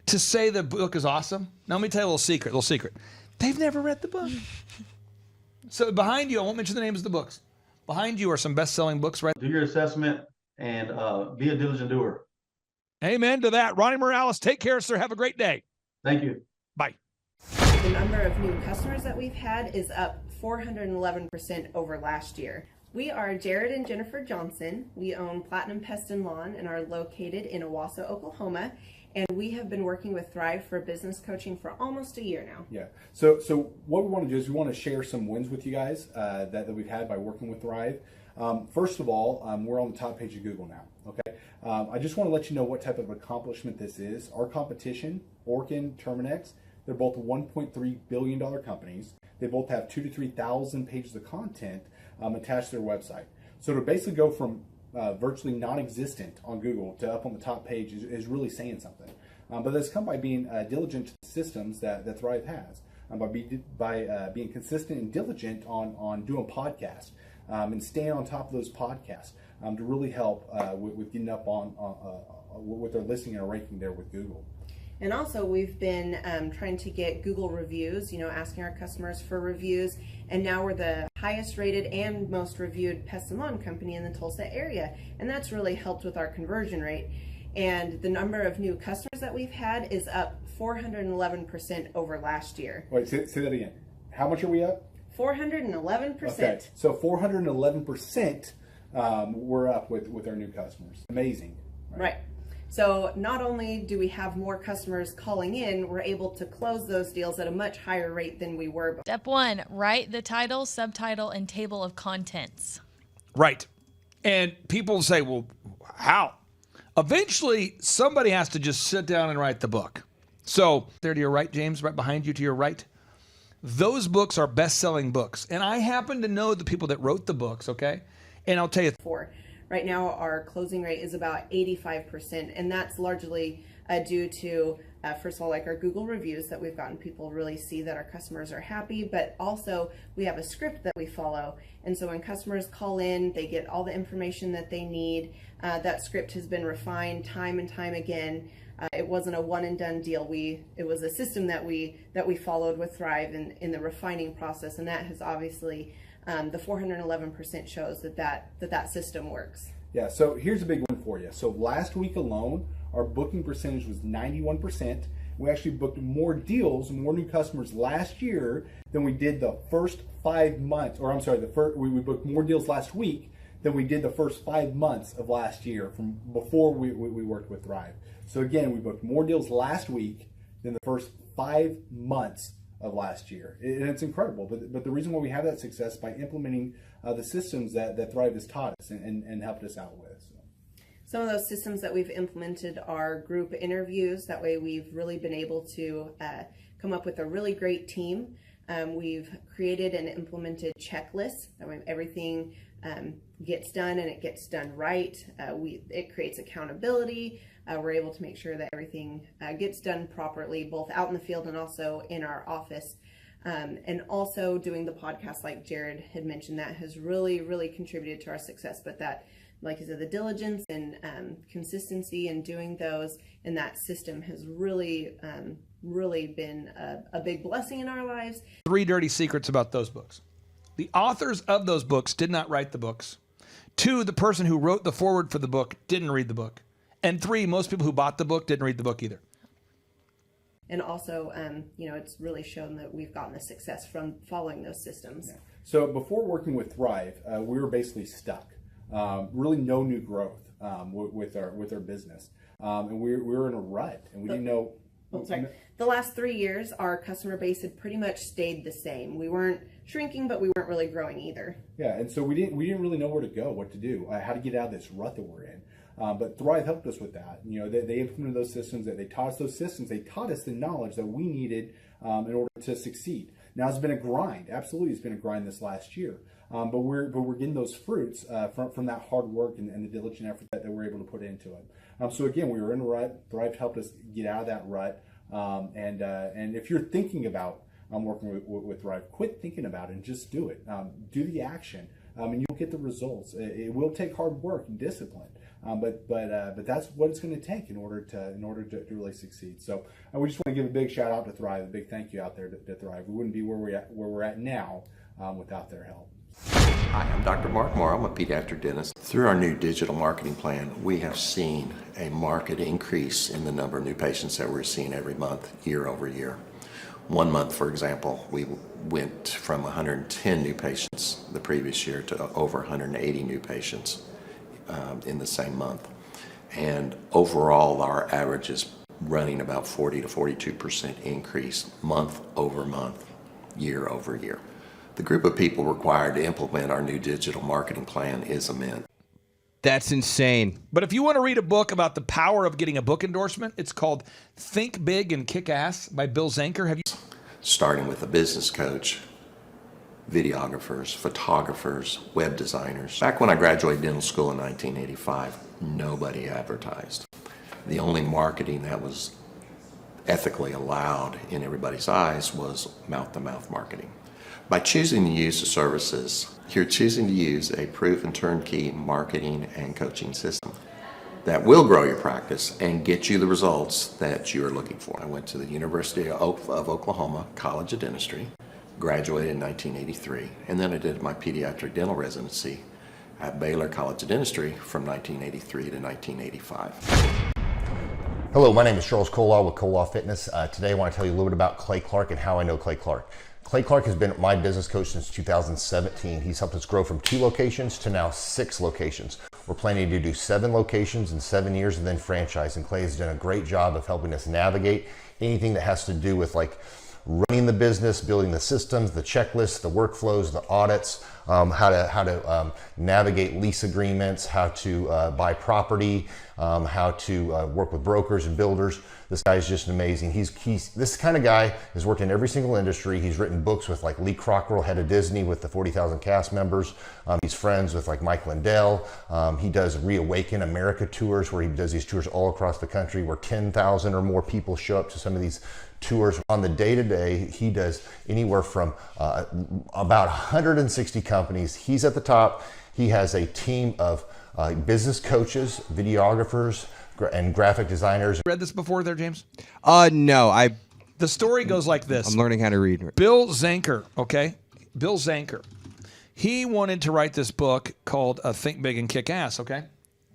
B: to say the book is awesome. Now, let me tell you a little secret. They've never read the book. So behind you, I won't mention the names of the books. Behind you are some best-selling books, right?
J: Do your assessment and be a diligent doer.
B: Amen to that. Ronnie Morales, take care, sir. Have a great day.
J: Thank you.
B: Bye.
K: The number of new customers that we've had is up 411% over last year. We are Jared and Jennifer Johnson. We own Platinum Pest and Lawn and are located in Owasso, Oklahoma. And we have been working with Thrive for business coaching for almost a year now.
L: Yeah. So what we want to do is we want to share some wins with you guys that we've had by working with Thrive. First of all, we're on the top page of Google now. Okay. I just want to let you know what type of accomplishment this is. Our competition, Orkin, Terminex, they're both $1.3 billion companies. They both have 2,000 to 3,000 pages of content attached to their website. So to basically go from virtually non-existent on Google to up on the top page is really saying something. But that's come by being diligent to the systems that Thrive has, by being consistent and diligent on doing podcasts and staying on top of those podcasts to really help with getting up on with their listing and ranking there with Google.
K: And also we've been trying to get Google reviews, asking our customers for reviews. And now we're the highest rated and most reviewed pest and lawn company in the Tulsa area. And that's really helped with our conversion rate. And the number of new customers that we've had is up 411% over last year.
L: Wait, say that again. How much are we up?
K: 411%.
L: Okay, so 411% we're up with our new customers. Amazing.
K: Right. So not only do we have more customers calling in, we're able to close those deals at a much higher rate than we were before.
C: Step 1, write the title, subtitle, and table of contents.
B: Right. And people say, well, how? Eventually, somebody has to just sit down and write the book. So there to your right, James, right behind you to your right, those books are best-selling books. And I happen to know the people that wrote the books, okay? And I'll tell you.
K: Right now, our closing rate is about 85%, and that's largely due to, first of all, like our Google reviews that we've gotten people really see that our customers are happy, but also we have a script that we follow. And so when customers call in, they get all the information that they need. That script has been refined time and time again. It wasn't a one and done deal. It was a system that we followed with Thrive in the refining process, and that has obviously the 411% shows that system works.
L: Yeah, so here's a big one for you. So last week alone, our booking percentage was 91%. We actually booked more deals, more new customers last year than we did the first 5 months, or I'm sorry, we booked more deals last week than we did the first 5 months of last year from before we worked with Thrive. So again, we booked more deals last week than the first 5 months of last year. And it's incredible. But the reason why we have that success is by implementing the systems that Thrive has taught us and helped us out with. So.
K: Some of those systems that we've implemented are group interviews. That way we've really been able to come up with a really great team. We've created and implemented checklists. That way everything gets done and it gets done right. It creates accountability. We're able to make sure that everything gets done properly, both out in the field and also in our office. And also doing the podcast, like Jared had mentioned, that has really, really contributed to our success. But that like I said, the diligence and consistency in doing those, and that system has really, really been a big blessing in our lives.
B: 3 dirty secrets about those books. The authors of those books did not write the books. 2, the person who wrote the foreword for the book didn't read the book. And 3, most people who bought the book didn't read the book either.
K: And also, it's really shown that we've gotten the success from following those systems.
L: Yeah. So before working with Thrive, we were basically stuck. Really no new growth with our business. And we were in a rut, and we didn't know.
K: The last 3 years, our customer base had pretty much stayed the same. We weren't shrinking, but we weren't really growing either.
L: Yeah, and so we didn't really know where to go, what to do, how to get out of this rut that we're in. But Thrive helped us with that. They implemented those systems. They taught us those systems. They taught us the knowledge that we needed in order to succeed. Now it's been a grind. Absolutely, it's been a grind this last year. But we're getting those fruits from that hard work and the diligent effort that we're able to put into it. So again, we were in a rut. Thrive helped us get out of that rut. And if you're thinking about working with Thrive, quit thinking about it and just do it. Do the action, and you'll get the results. It will take hard work and discipline, but that's what it's going to take in order to really succeed. So we just want to give a big shout out to Thrive, a big thank you out there to Thrive. We wouldn't be where we're at now without their help.
M: Hi, I'm Dr. Mark Moore. I'm a pediatric dentist. Through our new digital marketing plan, we have seen a marked increase in the number of new patients that we're seeing every month, year over year. One month, for example, we went from 110 new patients the previous year to over 180 new patients in the same month. And overall, our average is running about 40 to 42% increase month over month, year over year. The group of people required to implement our new digital marketing plan is immense.
F: That's insane.
B: But if you want to read a book about the power of getting a book endorsement, it's called Think Big and Kick Ass by Bill Zanker. Have you?
M: Starting with a business coach, videographers, photographers, web designers. Back when I graduated dental school in 1985, nobody advertised. The only marketing that was ethically allowed in everybody's eyes was mouth-to-mouth marketing. By choosing to use the services, you're choosing to use a proven turnkey marketing and coaching system that will grow your practice and get you the results that you are looking for. I went to the University of Oklahoma College of Dentistry, graduated in 1983, and then I did my pediatric dental residency at Baylor College of Dentistry from 1983 to 1985.
N: Hello, my name is Charles Colaw with Colaw Fitness. Today I want to tell you a little bit about Clay Clark and how I know Clay Clark. Clay Clark has been my business coach since 2017. He's helped us grow from 2 locations to now 6 locations. We're planning to do 7 locations in 7 years and then franchise. And Clay has done a great job of helping us navigate anything that has to do with like running the business, building the systems, the checklists, the workflows, the audits, how to navigate lease agreements, how to buy property, how to work with brokers and builders. This guy is just amazing. He's this kind of guy has worked in every single industry. He's written books with like Lee Cockrell, head of Disney, with the 40,000 cast members. He's friends with like Mike Lindell. He does Reawaken America tours where he does these tours all across the country where 10,000 or more people show up to some of these tours. On the day-to-day, he does anywhere from about 160 companies. He's at the top. He has a team of business coaches, videographers, and graphic designers.
B: Read this before there, James?
F: No.
B: The story goes like this.
F: I'm learning how to read.
B: Bill Zanker, okay? Bill Zanker. He wanted to write this book called Think Big and Kick Ass, okay?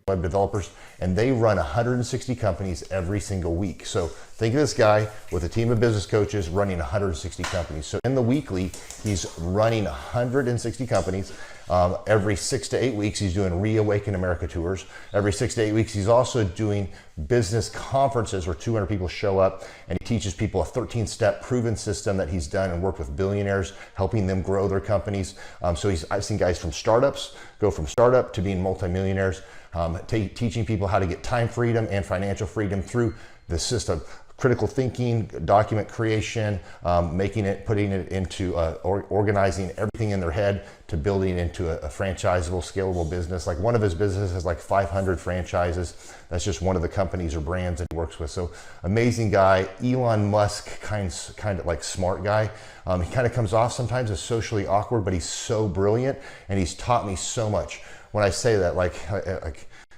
N: Web developers, and they run 160 companies every single week. So think of this guy with a team of business coaches running 160 companies. So in the weekly, he's running 160 companies. Every 6 to 8 weeks, he's doing Reawaken America tours. Every 6 to 8 weeks, he's also doing business conferences where 200 people show up, and he teaches people a 13-step proven system that he's done and worked with billionaires, helping them grow their companies. So I've seen guys from startups go from startup to being multimillionaires, teaching people how to get time freedom and financial freedom through the system. Critical thinking, document creation, putting it into organizing everything in their head to building into a franchisable, scalable business. Like one of his businesses has like 500 franchises. That's just one of the companies or brands that he works with. So amazing guy, Elon Musk kind of like smart guy. He kind of comes off sometimes as socially awkward, but he's so brilliant and he's taught me so much. when I say that, like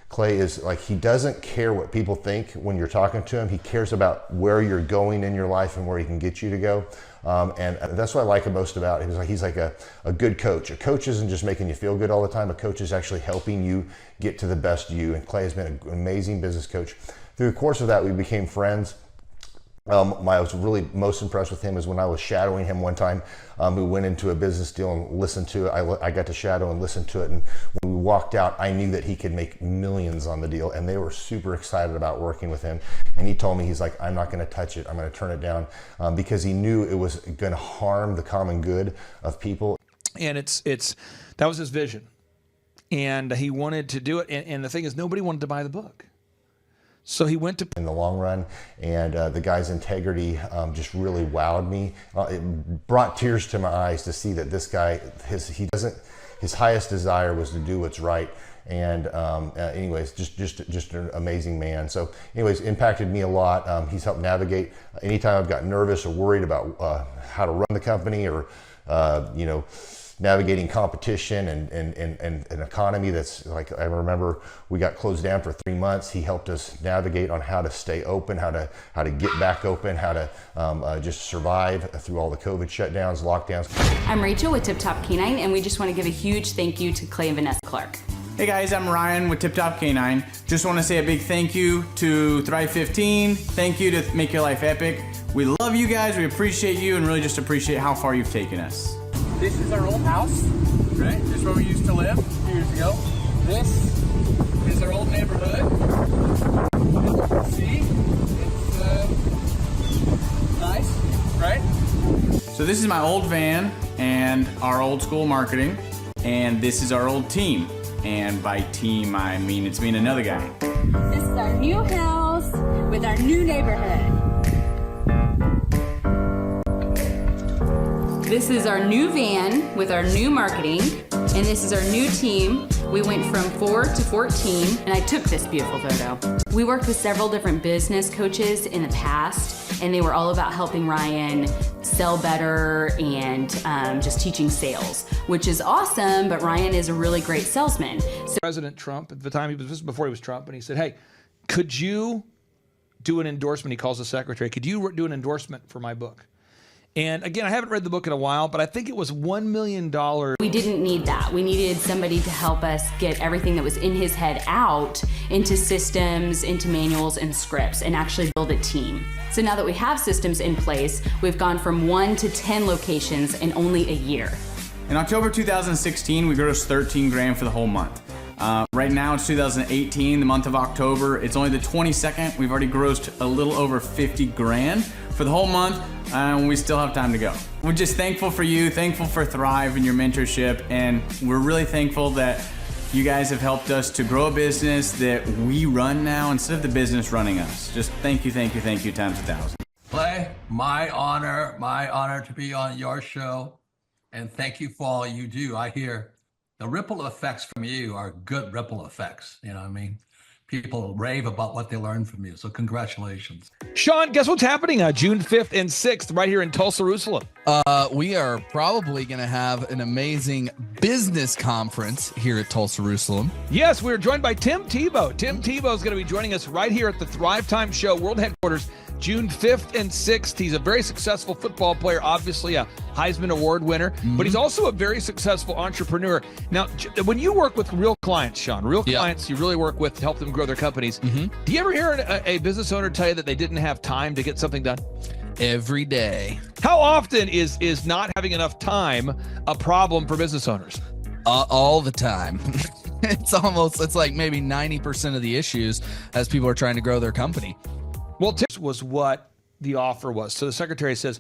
N: Clay is like, he doesn't care what people think when you're talking to him. He cares about where you're going in your life and where he can get you to go. And that's what I like most about him. He's like a good coach. A coach isn't just making you feel good all the time. A coach is actually helping you get to the best you. And Clay has been an amazing business coach. Through the course of that, we became friends. I was really most impressed with him is when I was shadowing him one time. We went into a business deal and listened to it. I got to shadow and listen to it. And when we walked out, I knew that he could make millions on the deal. And they were super excited about working with him. And he told me, he's like, I'm not going to touch it. I'm going to turn it down because he knew it was going to harm the common good of people.
B: And that was his vision. And he wanted to do it. And the thing is, nobody wanted to buy the book. So he went to
N: in the long run, and the guy's integrity just really wowed me. It brought tears to my eyes to see that this guy, his highest desire was to do what's right. And anyways, just an amazing man. So anyways, impacted me a lot. He's helped navigate anytime I've got nervous or worried about how to run the company or navigating competition and an economy that's like, I remember we got closed down for 3 months. He helped us navigate on how to stay open, how to get back open, how to just survive through all the COVID shutdowns, lockdowns.
O: I'm Rachel with Tip Top Canine, and we just want to give a huge thank you to Clay and Vanessa Clark.
P: Hey guys, I'm Ryan with Tip Top Canine. Just want to say a big thank you to Thrive 15. Thank you to Make Your Life Epic. We love you guys, we appreciate you, and really just appreciate how far you've taken us. This is our old house, right? This is where we used to live a few years ago. This is our old neighborhood. As you can see, it's nice, right? So this is my old van and our old school marketing, and this is our old team. And by team, I mean it's me and another guy.
O: This is our new house with our new neighborhood. This is our new van with our new marketing, and this is our new team. We went from 4 to 14, and I took this beautiful photo. We worked with several different business coaches in the past, and they were all about helping Ryan sell better and just teaching sales, which is awesome, but Ryan is a really great salesman. So
B: President Trump, at the time, this was before he was Trump, and he said, hey, could you do an endorsement? He calls the secretary. Could you do an endorsement for my book? And again, I haven't read the book in a while, but I think it was $1 million.
O: We didn't need that. We needed somebody to help us get everything that was in his head out into systems, into manuals and scripts, and actually build a team. So now that we have systems in place, we've gone from 1 to 10 locations in only a year.
P: In October 2016, we grossed $13,000 for the whole month. Right now it's 2018, the month of October. It's only the 22nd. We've already grossed a little over $50,000 for the whole month, and we still have time to go. We're just thankful for you, thankful for Thrive and your mentorship, and we're really thankful that you guys have helped us to grow a business that we run now instead of the business running us. Just thank you times 1,000.
Q: Clay, my honor to be on your show, and thank you for all you do. I hear the ripple effects from you are good ripple effects. You know what I mean? People rave about what they learned from you. So congratulations.
B: Sean, guess what's happening June 5th and 6th right here in Tulsa, Jerusalem?
R: We are probably going to have an amazing business conference here at Tulsa, Jerusalem.
B: Yes, we're joined by Tim Tebow. Tim Tebow is going to be joining us right here at the Thrivetime Show World Headquarters, June 5th and 6th. He's a very successful football player, obviously a Heisman Award winner, but he's also a very successful entrepreneur. Now, when you work with real clients, Sean, clients you really work with to help them grow their companies, do you ever hear a business owner tell you that they didn't have time to get something done?
R: Every day.
B: How often is not having enough time a problem for business owners?
R: All the time. It's like maybe 90% of the issues as people are trying to grow their company.
B: Well, this was what the offer was. So the secretary says,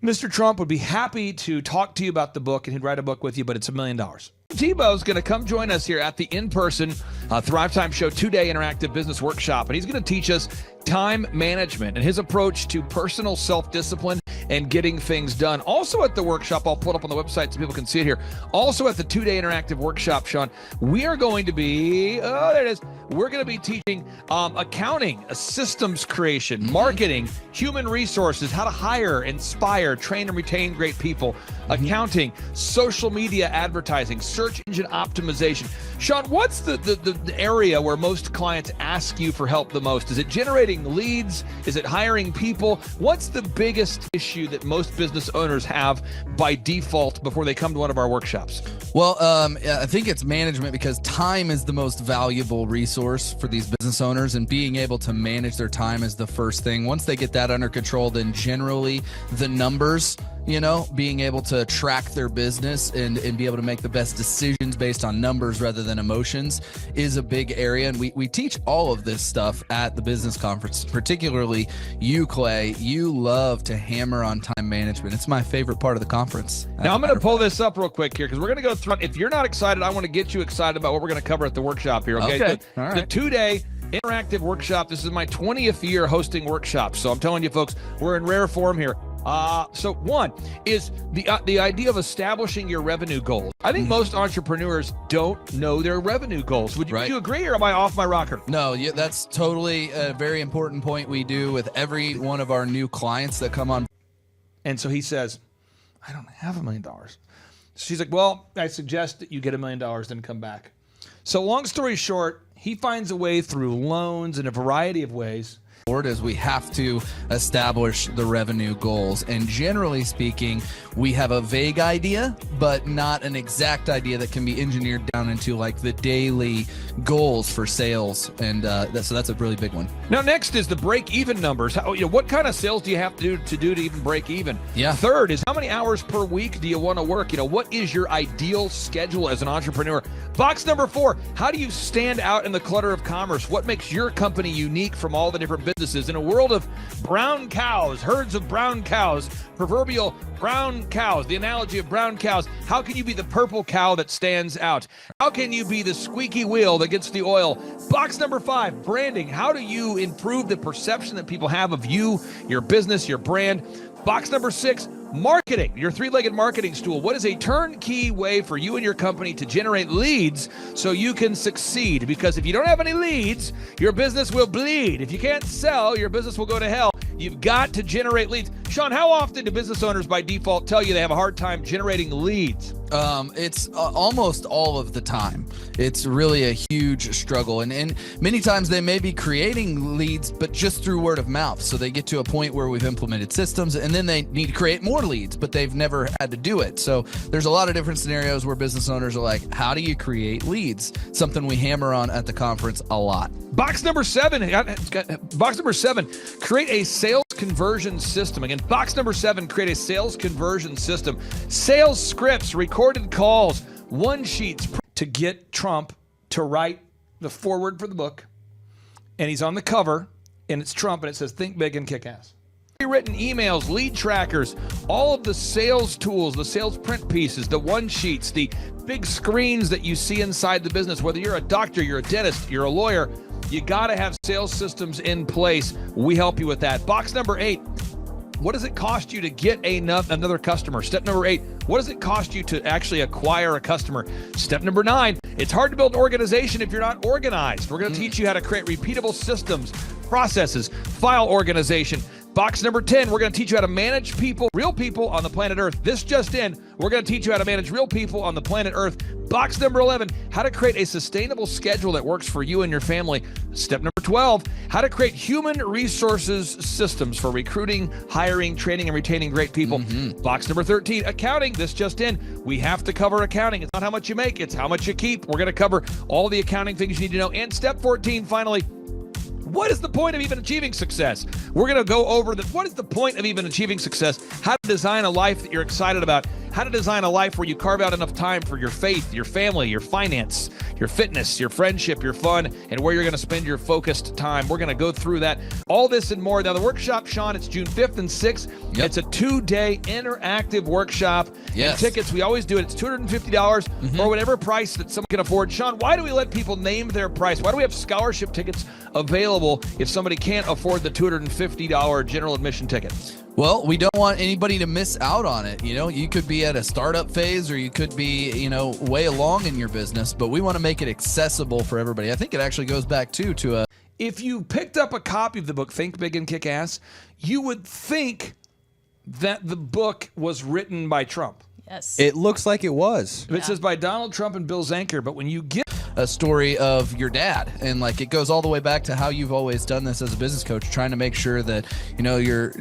B: Mr. Trump would be happy to talk to you about the book, and he'd write a book with you, but it's $1 million. Tebow's going to come join us here at the in-person Thrivetime Show 2-day interactive business workshop, and he's going to teach us time management and his approach to personal self-discipline and getting things done. Also at the workshop, I'll put it up on the website so people can see it here. Also at the 2-day interactive workshop, Sean, we are going to be, there it is. We're going to be teaching accounting, systems creation, marketing, human resources, how to hire, inspire, train, and retain great people, accounting, social media advertising, search engine optimization. Sean, what's the area where most clients ask you for help the most? Is it generating leads? Is it hiring people? What's the biggest issue that most business owners have by default before they come to one of our workshops?
R: Well, I think it's management, because time is the most valuable resource for these business owners, and being able to manage their time is the first thing. Once they get that under control, then generally the numbers, being able to track their business and be able to make the best decisions based on numbers rather than emotions is a big area. And we teach all of this stuff at the business conference, particularly you, Clay. You love to hammer on time management. It's my favorite part of the conference.
B: Now, I'm going to pull this up real quick here because we're going to go through. If you're not excited, I want to get you excited about what we're going to cover at the workshop here. Okay.
R: All right.
B: The 2-day interactive workshop. This is my 20th year hosting workshops. So I'm telling you, folks, we're in rare form here. So one is the idea of establishing your revenue goals. I think most entrepreneurs don't know their revenue goals. Would you agree, or am I off my rocker?
R: No, that's totally a very important point we do with every one of our new clients that come on.
B: And so he says, I don't have $1 million. She's like, well, I suggest that you get $1 million, then come back. So long story short, he finds a way through loans in a variety of ways.
R: Is we have to establish the revenue goals, and generally speaking, we have a vague idea but not an exact idea that can be engineered down into like the daily goals for sales, and so that's a really big one.
B: Now next is the break-even numbers. What kind of sales do you have to do to even break even?
R: Yeah.
B: Third is how many hours per week do you want to work? What is your ideal schedule as an entrepreneur? Box number 4, how do you stand out in the clutter of commerce? What makes your company unique from all the different businesses? In a world of brown cows, herds of brown cows, proverbial brown cows, the analogy of brown cows, how can you be the purple cow that stands out? How can you be the squeaky wheel that gets the oil? Box number 5, branding. How do you improve the perception that people have of you, your business, your brand? Box number 6, marketing, your 3-legged marketing stool. What is a turnkey way for you and your company to generate leads so you can succeed? Because if you don't have any leads, your business will bleed. If you can't sell, your business will go to hell. You've got to generate leads. Sean, how often do business owners by default tell you they have a hard time generating leads?
R: It's almost all of the time. It's really a huge struggle. And many times they may be creating leads, but just through word of mouth. So they get to a point where we've implemented systems, and then they need to create more leads, but they've never had to do it. So there's a lot of different scenarios where business owners are like, how do you create leads? Something we hammer on at the conference a lot.
B: Box number 7, create a sales conversion system. Again, box number 7, create a sales conversion system. Sales scripts, recorded calls, one-sheets to get Trump to write the foreword for the book. And he's on the cover, and it's Trump, and it says, think big and kick ass. Written emails, lead trackers, all of the sales tools, the sales print pieces, the one-sheets, the big screens that you see inside the business. Whether you're a doctor, you're a dentist, you're a lawyer, you got to have sales systems in place. We help you with that. Box number 8, what does it cost you to get another customer? Step number 8, what does it cost you to actually acquire a customer? Step number 9, it's hard to build an organization if you're not organized. We're going to teach you how to create repeatable systems, processes, file organization. Box number 10, we're going to teach you how to manage people, real people on the planet Earth. This just in, we're going to teach you how to manage real people on the planet Earth. Box number 11, how to create a sustainable schedule that works for you and your family. Step number 12, how to create human resources systems for recruiting, hiring, training, and retaining great people. Box number 13, accounting. This just in, we have to cover accounting. It's not how much you make, it's how much you keep. We're going to cover all the accounting things you need to know. And step 14, finally, what is the point of even achieving success? We're going to go over what is the point of even achieving success, how to design a life that you're excited about, how to design a life where you carve out enough time for your faith, your family, your finance, your fitness, your friendship, your fun, and where you're going to spend your focused time. We're going to go through that, all this and more. Now, the workshop, Sean, it's June 5th and 6th.
R: Yep.
B: It's a 2-day interactive workshop.
R: Yes.
B: And tickets, we always do it. It's $250 or whatever price that someone can afford. Sean, why do we let people name their price? Why do we have scholarship tickets available if somebody can't afford the $250 general admission ticket?
R: Well, we don't want anybody to miss out on it. You know, you could be at a startup phase or you could be, you know, way along in your business, but we want to make it accessible for everybody. I think it actually goes back to a...
B: If you picked up a copy of the book, Think Big and Kick Ass, you would think that the book was written by Trump.
C: Yes.
F: It looks like it was.
B: It says by Donald Trump and Bill Zanker, but when you get
R: a story of your dad, and like it goes all the way back to how you've always done this as a business coach, trying to make sure that, you know, your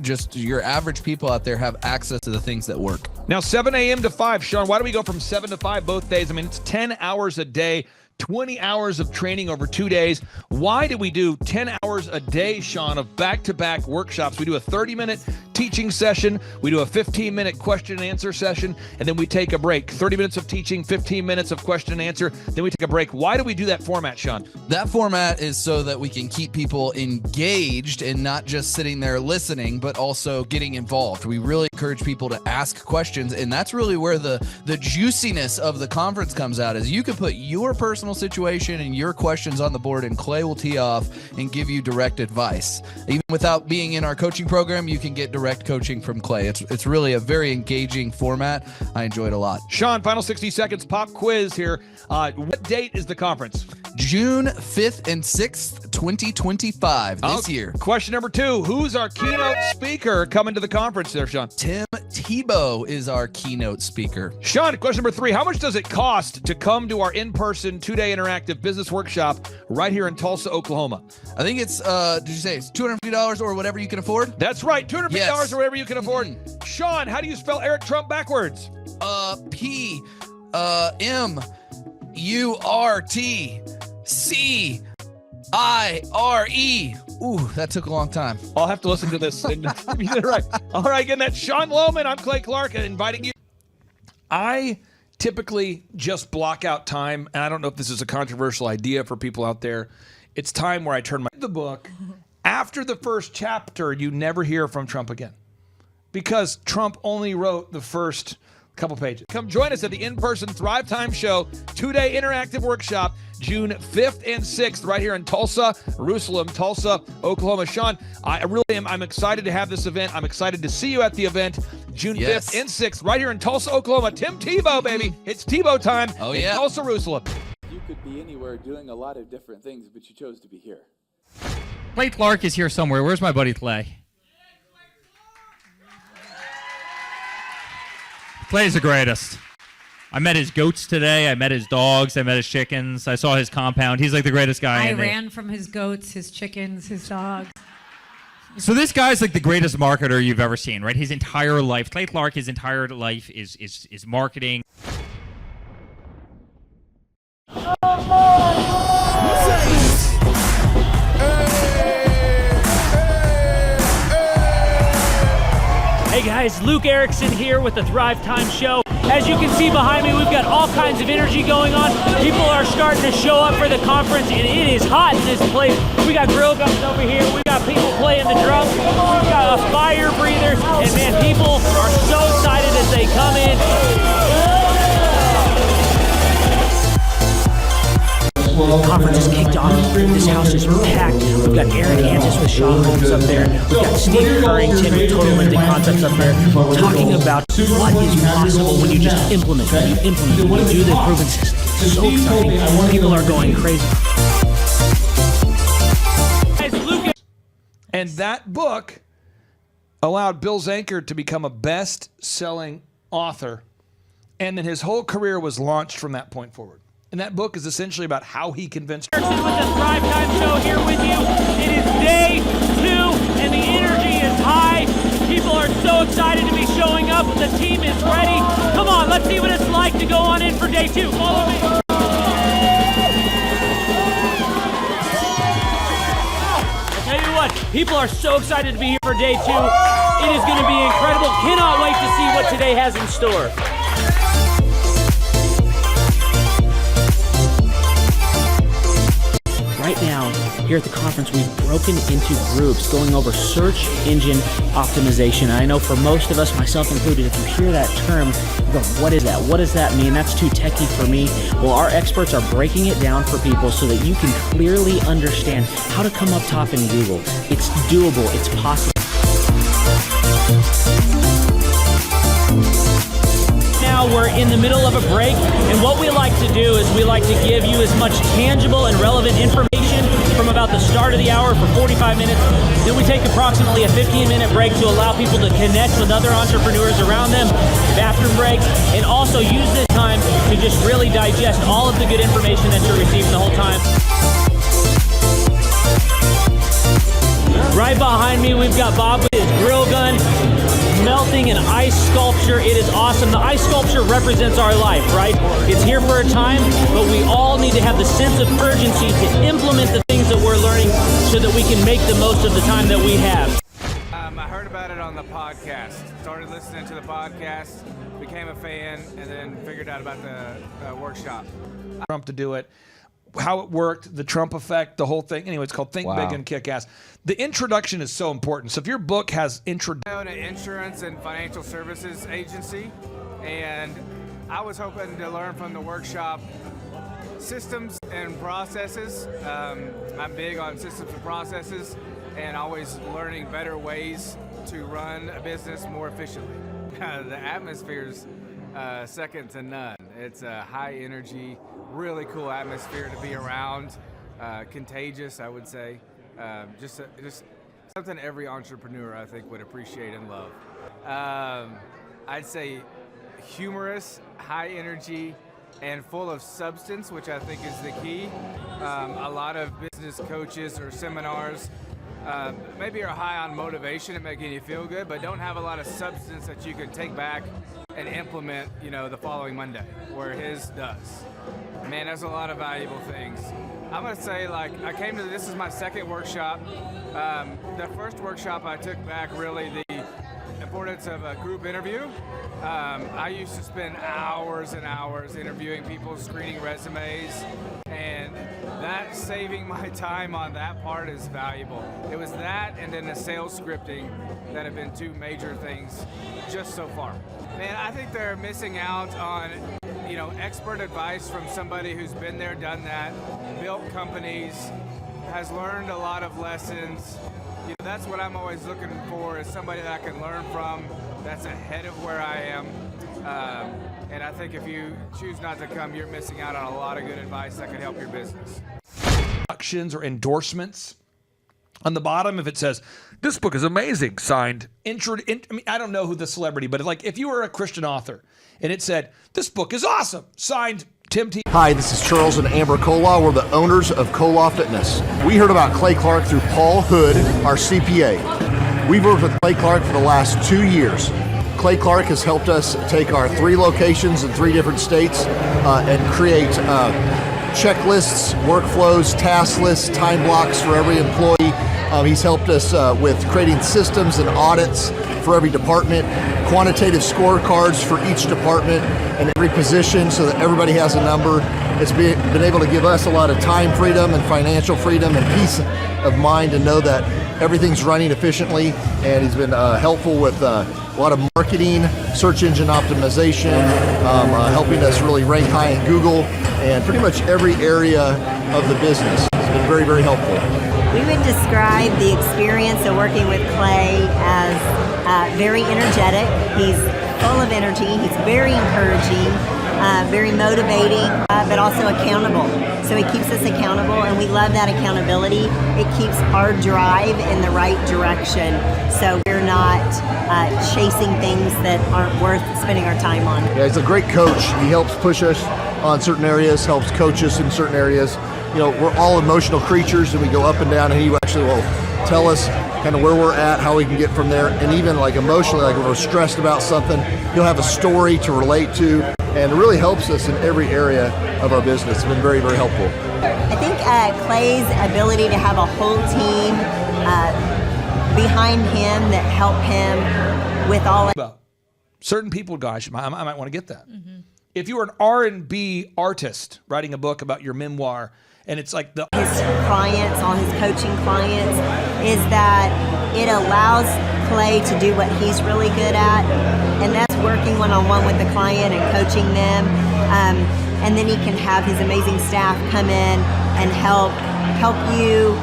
R: average people out there have access to the things that work.
B: Now, 7 a.m. to 5. Sean, why do we go from 7 to 5 both days? I mean, it's 10 hours a day, 20 hours of training over 2 days. Why do we do 10 hours a day, Sean, of back-to-back workshops? We do a 30-minute teaching session, we do a 15-minute question and answer session, and then we take a break. 30 minutes of teaching, 15 minutes of question and answer, then we take a break. Why do we do that format, Sean?
R: That format is so that we can keep people engaged and not just sitting there listening, but also getting involved. We really encourage people to ask questions, and that's really where the juiciness of the conference comes out, is you can put your personal situation and your questions on the board, and Clay will tee off and give you direct advice. Even without being in our coaching program, you can get direct coaching from Clay. It's really a very engaging format. I enjoyed it a lot.
B: Sean, final 60 seconds, pop quiz here. What date is the conference?
R: June 5th and 6th, 2025, this year.
B: Question number 2, who's our keynote speaker coming to the conference there, Sean?
R: Tim Tebow is our keynote speaker.
B: Sean, question number 3, how much does it cost to come to our in-person 2-day interactive business workshop right here in Tulsa, Oklahoma?
R: I think it's, did you say it's $250 or whatever you can afford?
B: That's right, $250 or whatever you can afford. Sean, how do you spell Eric Trump backwards?
R: P-M-U-R-T-C-I-R-E. Ooh, that took a long time.
B: I'll have to listen to this. And you did it right. All right, again, that's Sean Lohman. I'm Clay Clark, inviting you. I typically just block out time, and I don't know if this is a controversial idea for people out there. It's time where I turn the book. After the first chapter, you never hear from Trump again, because Trump only wrote the first couple pages. Come join us at the in-person Thrivetime show, 2-day interactive workshop, June 5th and 6th, right here in Tulsa, Tulsa, Oklahoma. Sean, I'm excited to have this event. I'm excited to see you at the event, June 5th and 6th, right here in Tulsa, Oklahoma. Tim Tebow, baby. It's Tebow time in Tulsa, Jerusalem.
S: You could be anywhere doing a lot of different things, but you chose to be here.
T: Clay Clark is here somewhere. Where's my buddy Clay? Clay's the greatest. I met his goats today. I met his dogs. I met his chickens. I saw his compound. He's like the greatest guy.
U: I ran from his goats, his chickens, his dogs.
T: So this guy's like the greatest marketer you've ever seen, right? His entire life, Clay Clark, his entire life is marketing.
V: Hey guys, Luke Erickson here with the Thrivetime Show. As you can see behind me, we've got all kinds of energy going on. People are starting to show up for the conference, and it is hot in this place. We got grill guns over here. We got people playing the drums. We've got a fire breather, and man, people are so excited as they come in. The conference is kicked off. This house is packed. We've got Aaron Hansis with Sean Holmes up there. We've got Steve Currington with Total Ending Concepts up there talking about what is possible when you just implement, when you do the proven system. It's so exciting. People are going crazy.
B: And that book allowed Bill Zanker to become a best-selling author, and then his whole career was launched from that point forward. And that book is essentially about how he convinced.
V: With the Thrivetime Show here with you. It is day 2, and the energy is high. People are so excited to be showing up. The team is ready. Come on, let's see what it's like to go on in for day 2. Follow me. I'll tell you what, people are so excited to be here for day 2. It is going to be incredible. Cannot wait to see what today has in store. Right now, here at the conference, we've broken into groups going over search engine optimization. I know for most of us, myself included, if you hear that term, you go, what is that? What does that mean? That's too techie for me. Well, our experts are breaking it down for people so that you can clearly understand how to come up top in Google. It's doable. It's possible. in the middle of a break. And what we like to do is we like to give you as much tangible and relevant information from about the start of the hour for 45 minutes. Then we take approximately a 15-minute break to allow people to connect with other entrepreneurs around them, bathroom breaks, and also use this time to just really digest all of the good information that you're receiving the whole time. Right behind me, we've got Bob with his grill gun, melting an ice sculpture. It is awesome. The ice sculpture represents our life, right? It's here for a time, but we all need to have the sense of urgency to implement the things that we're learning so that we can make the most of the time that we have.
D: I heard about it on the podcast. Started listening to the podcast, became a fan, and then figured out about the workshop.
B: Trump to do it, how it worked, the Trump effect, the whole thing. Anyway, it's called Think Big and Kick Ass. The introduction is so important. So if your book has
D: I own an insurance and financial services agency, and I was hoping to learn from the workshop systems and processes. I'm big on systems and processes and always learning better ways to run a business more efficiently. The atmosphere's second to none. It's a high energy, really cool atmosphere to be around, contagious, I would say. Just something every entrepreneur, I think, would appreciate and love. I'd say humorous, high energy, and full of substance, which I think is the key. A lot of business coaches or seminars maybe are high on motivation and making you feel good, but don't have a lot of substance that you can take back and implement, the following Monday, where his does. Man, there's a lot of valuable things. I'm gonna say, this is my second workshop. The first workshop I took back really the importance of a group interview. I used to spend hours and hours interviewing people, screening resumes, and that saving my time on that part is valuable. It was that and then the sales scripting that have been two major things just so far. Man, I think they're missing out on, expert advice from somebody who's been there, done that, built companies, has learned a lot of lessons. That's what I'm always looking for, is somebody that I can learn from that's ahead of where I am. And I think if you choose not to come, you're missing out on a lot of good advice that could help your business.
B: Or endorsements. On the bottom, if it says, "This book is amazing," signed, I don't know who the celebrity, but if you were a Christian author and it said, "This book is awesome," signed Tim T.
G: Hi, this is Charles and Amber Kolaw. We're the owners of Kolaw Fitness. We heard about Clay Clark through Paul Hood, our CPA. We've worked with Clay Clark for the last 2 years. Clay Clark has helped us take our 3 locations in 3 different states and create checklists, workflows, task lists, time blocks for every employee. He's helped us with creating systems and audits for every department, quantitative scorecards for each department and every position so that everybody has a number. It's been able to give us a lot of time freedom and financial freedom and peace of mind to know that everything's running efficiently. And he's been helpful with a lot of marketing, search engine optimization, helping us really rank high in Google, and pretty much every area of the business. It's been very, very helpful.
W: We would describe the experience of working with Clay as very energetic. He's full of energy. He's very encouraging, very motivating, but also accountable. So he keeps us accountable, and we love that accountability. It keeps our drive in the right direction, so we're not chasing things that aren't worth spending our time on.
G: Yeah, he's a great coach. He helps push us on certain areas, helps coach us in certain areas. We're all emotional creatures, and we go up and down, and he actually will tell us kind of where we're at, how we can get from there, and even emotionally, when we're stressed about something, he'll have a story to relate to, and it really helps us in every area of our business. It's been very, very helpful.
W: I think Clay's ability to have a whole team behind him that help him with all
B: about certain people, gosh, I might want to get that. Mm-hmm. If you were an R&B artist writing a book about your memoir, and it's his
W: clients, all his coaching clients, is that it allows Clay to do what he's really good at, and that's working one-on-one with the client and coaching them. And then he can have his amazing staff come in and help you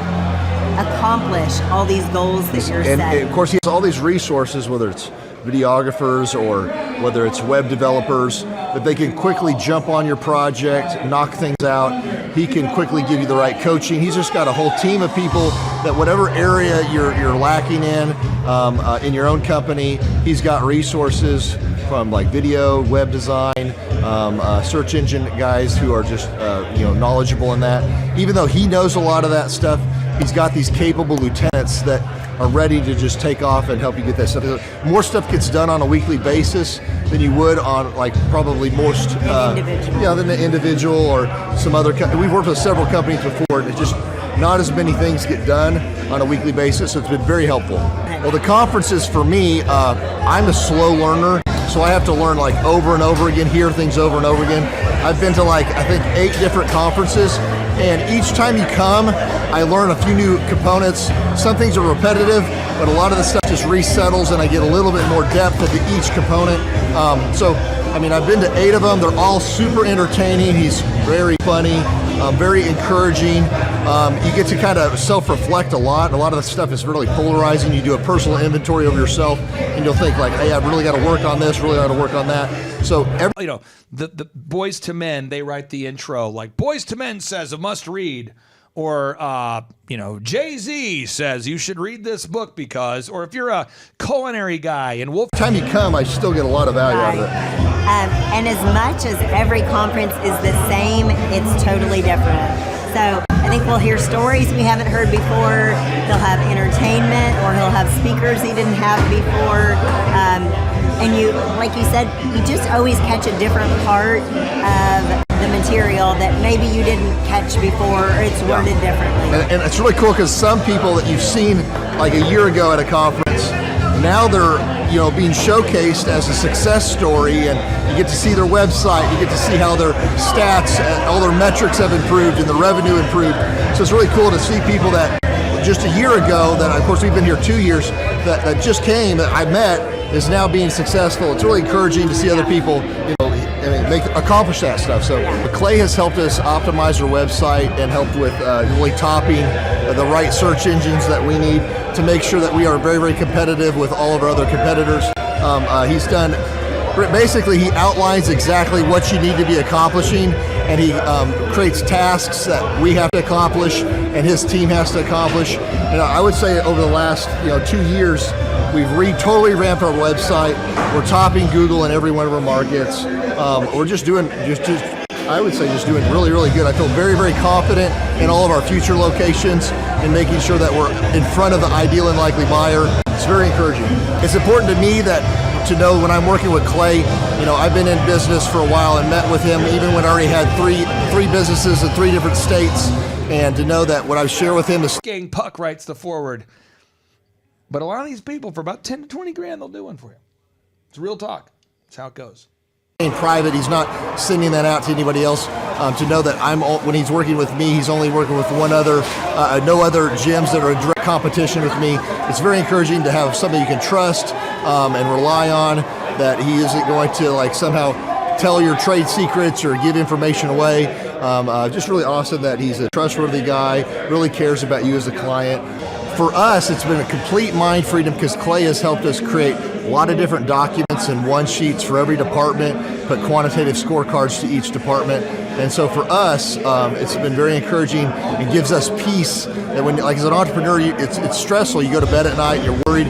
W: accomplish all these goals that you're setting.
G: And of course, he has all these resources, whether it's videographers or whether it's web developers, that they can quickly jump on your project, knock things out. He can quickly give you the right coaching. He's just got a whole team of people that whatever area you're lacking in your own company, he's got resources from like video, web design, search engine guys who are just knowledgeable in that. Even though he knows a lot of that stuff, he's got these capable lieutenants that are ready to just take off and help you get that stuff. More stuff gets done on a weekly basis than you would on like probably most than the individual or some other. We've worked with several companies before, and it's just not as many things get done on a weekly basis. So it's been very helpful. Well, the conferences for me, I'm a slow learner, so I have to learn like over and over again, hear things over and over again. I've been to like, I think 8 different conferences, and each time you come, I learn a few new components. Some things are repetitive, but a lot of the stuff just resettles and I get a little bit more depth into each component. So, I mean, I've been to 8 of them. They're all super entertaining. He's very funny, very encouraging. You get to kind of self-reflect a lot. A lot of the stuff is really polarizing. You do a personal inventory of yourself, and you'll think like, hey, I've really got to work on this, really got to work on that. So,
B: the Boys to Men, they write the intro like Boys to Men says a must read, or Jay-Z says you should read this book because, or if you're a culinary guy and Wolf.
G: Time you come, I still get a lot of value out of it.
W: And as much as every conference is the same, it's totally different. So I think we'll hear stories we haven't heard before. He'll have entertainment, or he'll have speakers he didn't have before. And you, like you said, you just always catch a different part of the material that maybe you didn't catch before, or it's worded differently.
G: And it's really cool because some people that you've seen like a year ago at a conference, now they're being showcased as a success story, and you get to see their website, you get to see how their stats, all their metrics have improved and the revenue improved. So it's really cool to see people that just a year ago, that of course we've been here 2 years, that just came, that I met, is now being successful. It's really encouraging to see other people accomplish that stuff. So Clay has helped us optimize our website and helped with really topping the right search engines that we need to make sure that we are very, very competitive with all of our other competitors. He's done, basically he outlines exactly what you need to be accomplishing, and he creates tasks that we have to accomplish and his team has to accomplish. And I would say over the last 2 years, we've totally ramped our website. We're topping Google in every one of our markets. We're just doing, I would say just doing really, really good. I feel very, very confident in all of our future locations and making sure that we're in front of the ideal and likely buyer. It's very encouraging. It's important to me to know when I'm working with Clay, I've been in business for a while and met with him even when I already had three businesses in 3 different states, and to know that what I share with him is...
B: Gang Puck writes the forward. But a lot of these people, for about 10 to 20 grand, they'll do one for you. It's real talk. That's how it goes.
G: In private, he's not sending that out to anybody else. To know that when he's working with me, he's only working with no other gyms that are in direct competition with me. It's very encouraging to have somebody you can trust and rely on, that he isn't going to somehow tell your trade secrets or give information away. Just really awesome that he's a trustworthy guy, really cares about you as a client. For us, it's been a complete mind freedom because Clay has helped us create a lot of different documents and one-sheets for every department, put quantitative scorecards to each department. And so for us, it's been very encouraging and gives us peace. And when, as an entrepreneur, it's stressful. You go to bed at night, you're worried,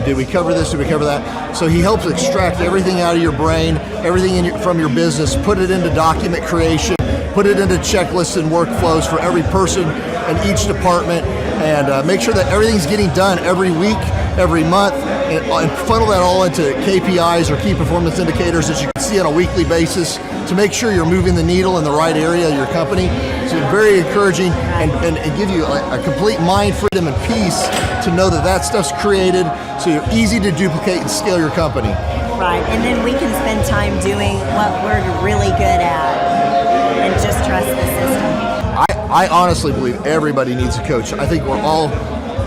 G: did we cover this, did we cover that? So he helps extract everything out of your brain, everything from your business, put it into document creation, put it into checklists and workflows for every person in each department, and make sure that everything's getting done every week, every month, and funnel that all into KPIs or key performance indicators that you can see on a weekly basis to make sure you're moving the needle in the right area of your company. So it's very encouraging and give you a complete mind freedom and peace to know that stuff's created so you're easy to duplicate and scale your company.
W: Right, and then we can spend time doing what we're really good at and just trust the system.
G: I honestly believe everybody needs a coach. I think we're all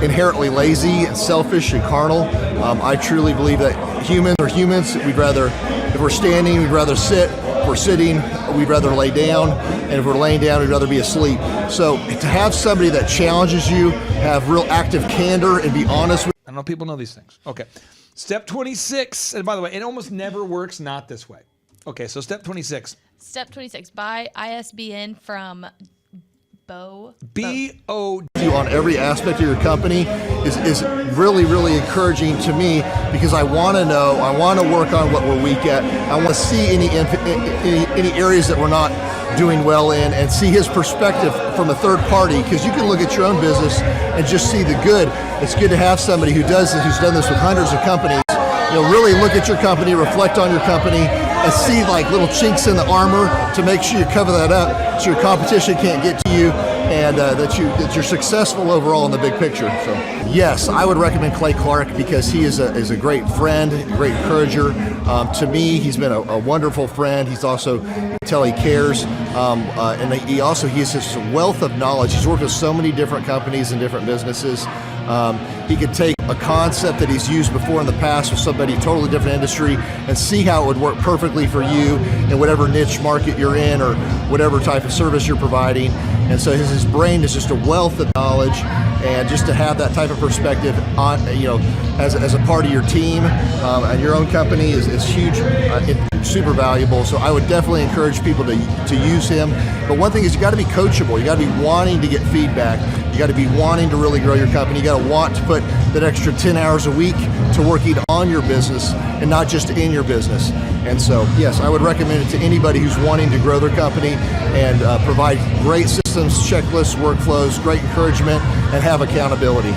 G: inherently lazy and selfish and carnal. I truly believe that humans are humans. If we're standing, we'd rather sit. If we're sitting, we'd rather lay down. And if we're laying down, we'd rather be asleep. So to have somebody that challenges you, have real active candor, and be honest with...
B: I don't know if people know these things. Okay. Step 26, and by the way, it almost never works not this way. Okay, so step 26.
C: Step 26, buy ISBN from Bo.
B: B-O.
G: On every aspect of your company is really, really encouraging to me, because I want to know, I want to work on what we're weak at. I want to see any areas that we're not doing well in, and see his perspective from a third party, because you can look at your own business and just see the good. It's good to have somebody who does this, who's done this with hundreds of companies. Really look at your company, reflect on your company, and see like little chinks in the armor to make sure you cover that up so your competition can't get to you, and that you're successful overall in the big picture. So yes, I would recommend Clay Clark, because he is a great friend, a great encourager. To me, he's been a wonderful friend. He's also, you can tell he cares, and he has this wealth of knowledge. He's worked with so many different companies and different businesses. He could take a concept that he's used before in the past with somebody totally different industry and see how it would work perfectly for you in whatever niche market you're in or whatever type of service you're providing. And so his brain is just a wealth of knowledge, and just to have that type of perspective on, as a part of your team and your own company is huge, super valuable. So I would definitely encourage people to use him. But one thing is, you got to be coachable. You got to be wanting to get feedback. You got to be wanting to really grow your company. You got to want to put that extra 10 hours a week to working on your business and not just in your business. And so, yes, I would recommend it to anybody who's wanting to grow their company and provide great systems, checklists, workflows, great encouragement, and have accountability.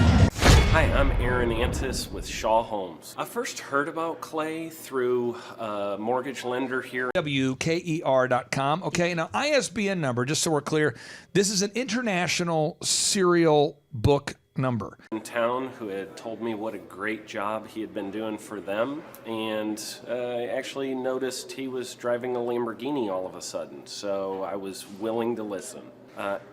A: Hi, I'm Aaron Antis with Shaw Homes. I first heard about Clay through a mortgage lender here.
B: WKER.com. Okay, now ISBN number, just so we're clear, this is an international serial book number.
A: In town, who had told me what a great job he had been doing for them, and I actually noticed he was driving a Lamborghini all of a sudden, so I was willing to listen.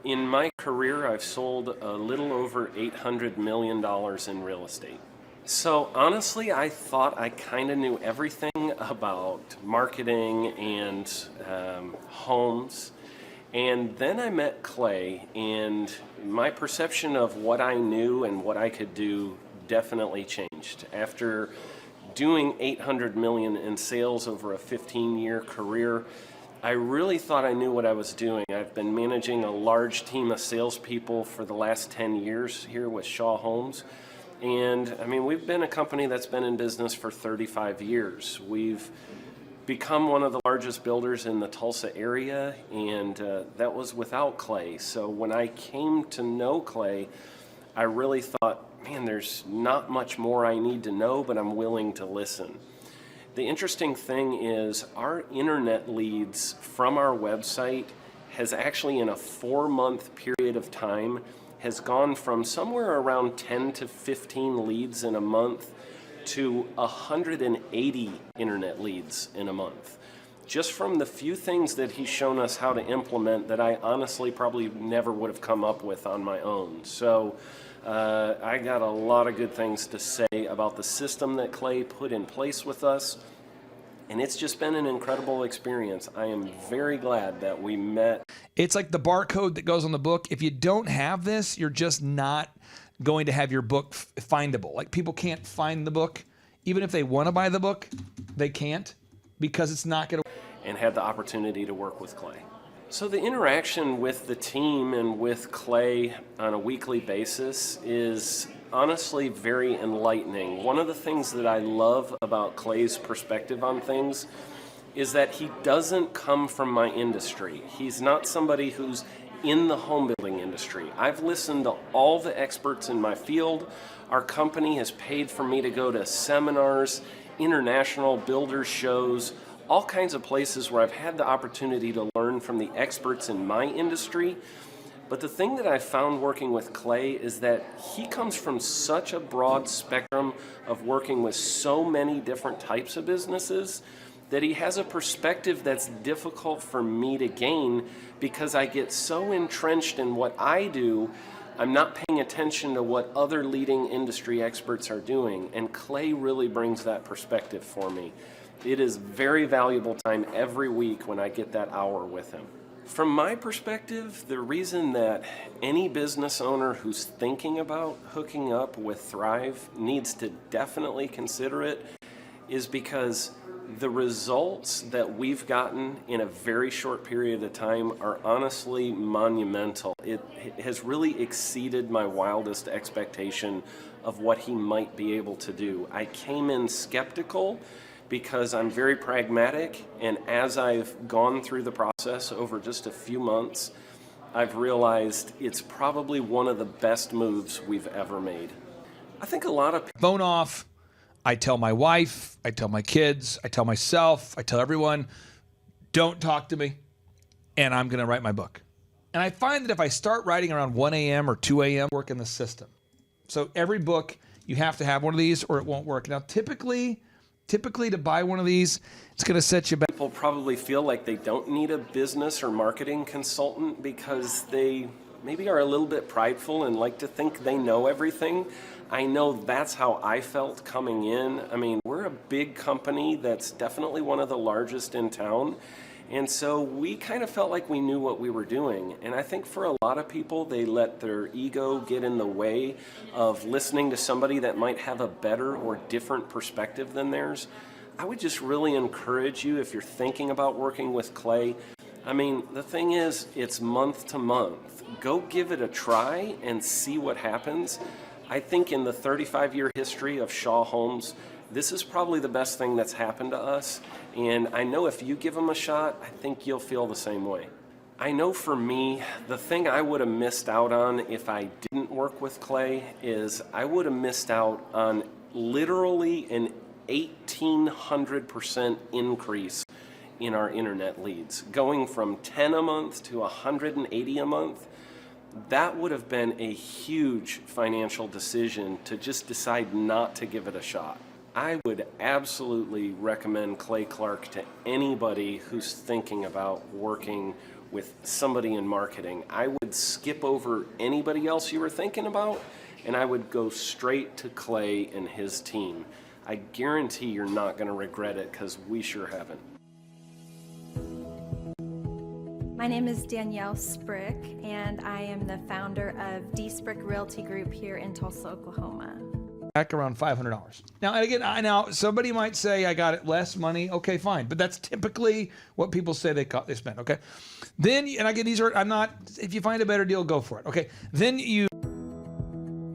A: In my career, I've sold a little over $800 million in real estate. So honestly, I thought I kind of knew everything about marketing and homes. And then I met Clay, and my perception of what I knew and what I could do definitely changed. After doing $800 million in sales over a 15-year career, I really thought I knew what I was doing. I've been managing a large team of salespeople for the last 10 years here with Shaw Homes. And I mean, we've been a company that's been in business for 35 years. We've become one of the largest builders in the Tulsa area, and that was without Clay. So when I came to know Clay, I really thought, man, there's not much more I need to know, but I'm willing to listen. The interesting thing is our internet leads from our website has actually, in a 4-month period of time, has gone from somewhere around 10 to 15 leads in a month to 180 internet leads in a month. Just from the few things that he's shown us how to implement that I honestly probably never would have come up with on my own. So I got a lot of good things to say about the system that Clay put in place with us, and it's just been an incredible experience. I am very glad that we met.
B: It's like the barcode that goes on the book. If you don't have this, you're just not going to have your book findable. Like, people can't find the book. Even if they want to buy the book, they can't, because it's not going to.
A: And had the opportunity to work with Clay. So the interaction with the team and with Clay on a weekly basis is honestly very enlightening. One of the things that I love about Clay's perspective on things is that he doesn't come from my industry. He's not somebody who's in the home building industry. I've listened to all the experts in my field. Our company has paid for me to go to seminars, international builder shows, all kinds of places where I've had the opportunity to learn from the experts in my industry. But the thing that I found working with Clay is that he comes from such a broad spectrum of working with so many different types of businesses that he has a perspective that's difficult for me to gain, because I get so entrenched in what I do, I'm not paying attention to what other leading industry experts are doing. And Clay really brings that perspective for me. It is very valuable time every week when I get that hour with him. From my perspective, the reason that any business owner who's thinking about hooking up with Thrive needs to definitely consider it is because the results that we've gotten in a very short period of time are honestly monumental. It has really exceeded my wildest expectation of what he might be able to do. I came in skeptical because I'm very pragmatic, and as I've gone through the process over just a few months, I've realized it's probably one of the best moves we've ever made. I think a lot of
B: phone off. I tell my wife, I tell my kids, I tell myself, I tell everyone, don't talk to me, and I'm going to write my book. And I find that if I start writing around 1 a.m. or 2 a.m., work in the system. So every book, you have to have one of these or it won't work. Now, typically to buy one of these, it's going to set you back.
A: People probably feel like they don't need a business or marketing consultant because they maybe are a little bit prideful and like to think they know everything. I know that's how I felt coming in. I mean, we're a big company that's definitely one of the largest in town. And so we kind of felt like we knew what we were doing. And I think for a lot of people, they let their ego get in the way of listening to somebody that might have a better or different perspective than theirs. I would just really encourage you, if you're thinking about working with Clay, I mean, the thing is, it's month to month. Go give it a try and see what happens. I think in the 35-year history of Shaw Homes, this is probably the best thing that's happened to us. And I know if you give them a shot, I think you'll feel the same way. I know for me, the thing I would have missed out on if I didn't work with Clay is I would have missed out on literally an 1,800% increase in our internet leads. Going from 10 a month to 180 a month, that would have been a huge financial decision to just decide not to give it a shot. I would absolutely recommend Clay Clark to anybody who's thinking about working with somebody in marketing. I would skip over anybody else you were thinking about, and I would go straight to Clay and his team. I guarantee you're not going to regret it, because we sure haven't.
E: My name is Danielle Sprick, and I am the founder of D Sprick Realty Group here in Tulsa, Oklahoma.
B: Back around $500. Now, and again, now somebody might say I got it less money. Okay, fine, but that's typically what people say they spend. Okay, then and again, these are if you find a better deal, go for it. Okay, then you.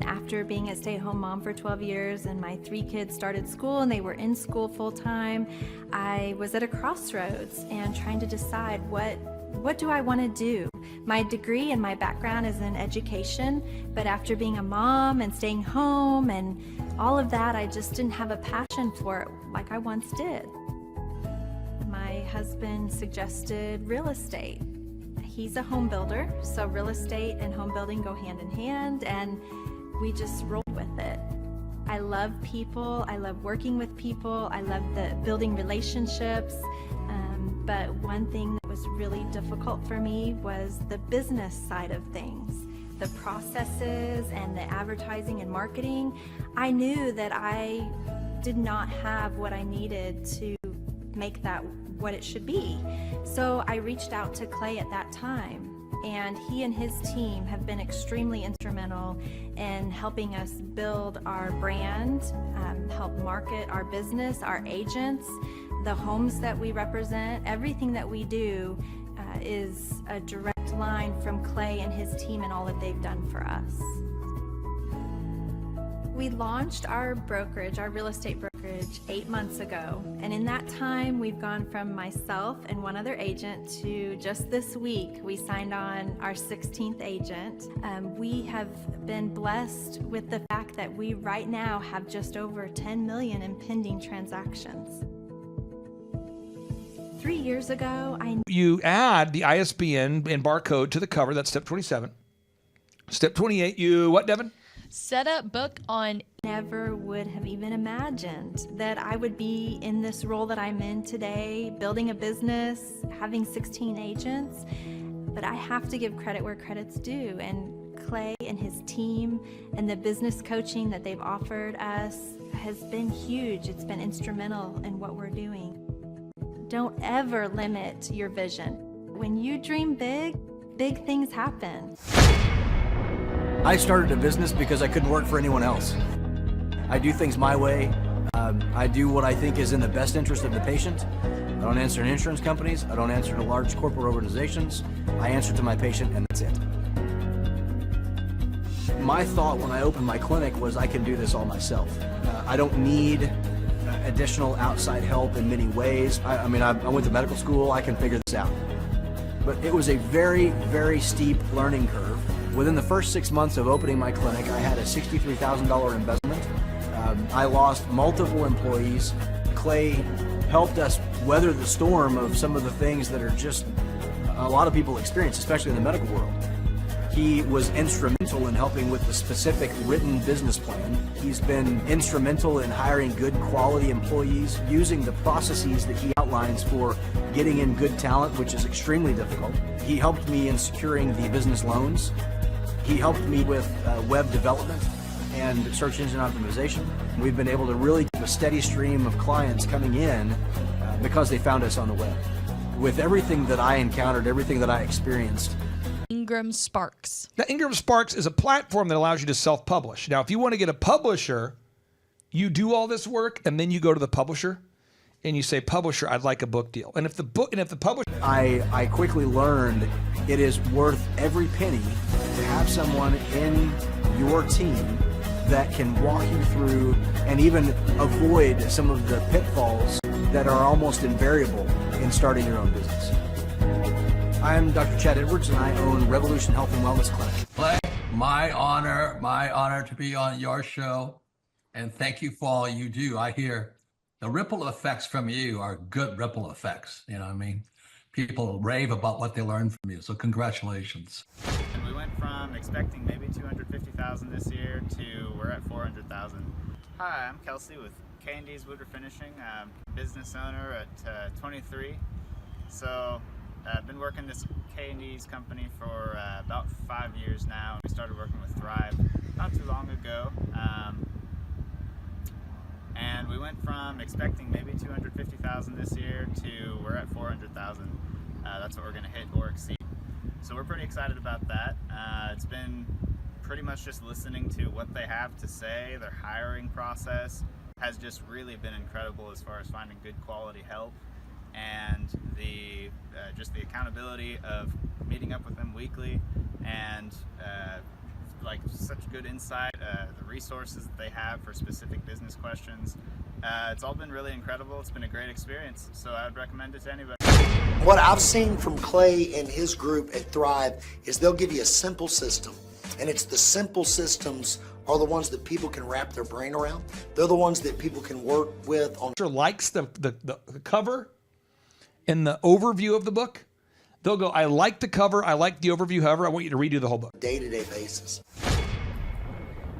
E: After being a stay-at-home mom for 12 years and my 3 kids started school and they were in school full-time, I was at a crossroads and trying to decide what do I want to do? My degree and my background is in education, but after being a mom and staying home and all of that, I just didn't have a passion for it like I once did. My husband suggested real estate. He's a home builder, so real estate and home building go hand in hand, and we just rolled with it. I love people, I love working with people, I love building relationships, but one thing that was really difficult for me was the business side of things. The processes and the advertising and marketing. I knew that I did not have what I needed to make that what it should be. So I reached out to Clay at that time, and he and his team have been extremely instrumental in helping us build our brand, help market our business, our agents, the homes that we represent. Everything that we do is a direct line from Clay and his team and all that they've done for us. We launched our brokerage, our real estate brokerage, 8 months ago. And in that time, we've gone from myself and one other agent to just this week, we signed on our 16th agent. We have been blessed with the fact that we right now have just over 10 million in pending transactions. 3 years ago,
B: You add the ISBN and barcode to the cover. That's step 27. Step 28, you what, Devin?
C: Set up book on.
E: Never would have even imagined that I would be in this role that I'm in today, building a business, having 16 agents. But I have to give credit where credit's due. And Clay and his team and the business coaching that they've offered us has been huge. It's been instrumental in what we're doing. Don't ever limit your vision. When you dream big, big things happen.
H: I started a business because I couldn't work for anyone else. I do things my way. I do what I think is in the best interest of the patient. I don't answer to insurance companies. I don't answer to large corporate organizations. I answer to my patient, and that's it. My thought when I opened my clinic was I can do this all myself. I don't need additional outside help in many ways. I went to medical school. I can figure this out. But it was a very, very steep learning curve. Within the first 6 months of opening my clinic, I had a $63,000 investment. I lost multiple employees. Clay helped us weather the storm of some of the things that are just a lot of people experience, especially in the medical world. He was instrumental in helping with the specific written business plan. He's been instrumental in hiring good quality employees, using the processes that he outlines for getting in good talent, which is extremely difficult. He helped me in securing the business loans. He helped me with web development and search engine optimization. We've been able to really keep a steady stream of clients coming in because they found us on the web. With everything that I encountered, everything that I experienced,
C: Ingram Sparks.
B: Now, Ingram Sparks is a platform that allows you to self-publish. Now, if you want to get a publisher, you do all this work, and then you go to the publisher, and you say, "Publisher, I'd like a book deal." And if the publisher,
H: I quickly learned it is worth every penny to have someone in your team that can walk you through and even avoid some of the pitfalls that are almost invariable in starting your own business. I'm Dr. Chad Edwards, and I own Revolution Health and Wellness Clinic.
Q: Clay, my honor to be on your show, and thank you for all you do. I hear the ripple effects from you are good ripple effects. You know what I mean? People rave about what they learn from you, so congratulations.
I: And we went from expecting maybe 250,000 this year to we're at 400,000. Hi, I'm Kelsey with K&D's Woodruff Finishing, business owner at 23. So I've been working this K&D's company for about 5 years now. We started working with Thrive not too long ago. And we went from expecting maybe 250,000 this year to we're at 400,000. That's what we're going to hit or exceed. So we're pretty excited about that. It's been pretty much just listening to what they have to say. Their hiring process has just really been incredible as far as finding good quality help, and the just the accountability of meeting up with them weekly, and like such good insight, the resources that they have for specific business questions. It's all been really incredible. It's been a great experience, so I would recommend it to anybody.
J: What I've seen from Clay and his group at Thrive is they'll give you a simple system, and it's the simple systems are the ones that people can wrap their brain around. They're the ones that people can work with on.
B: Likes the cover and the overview of the book, they'll go, "I like the cover, I like the overview, however, I want you to redo the whole book."
J: Day-to-day basis.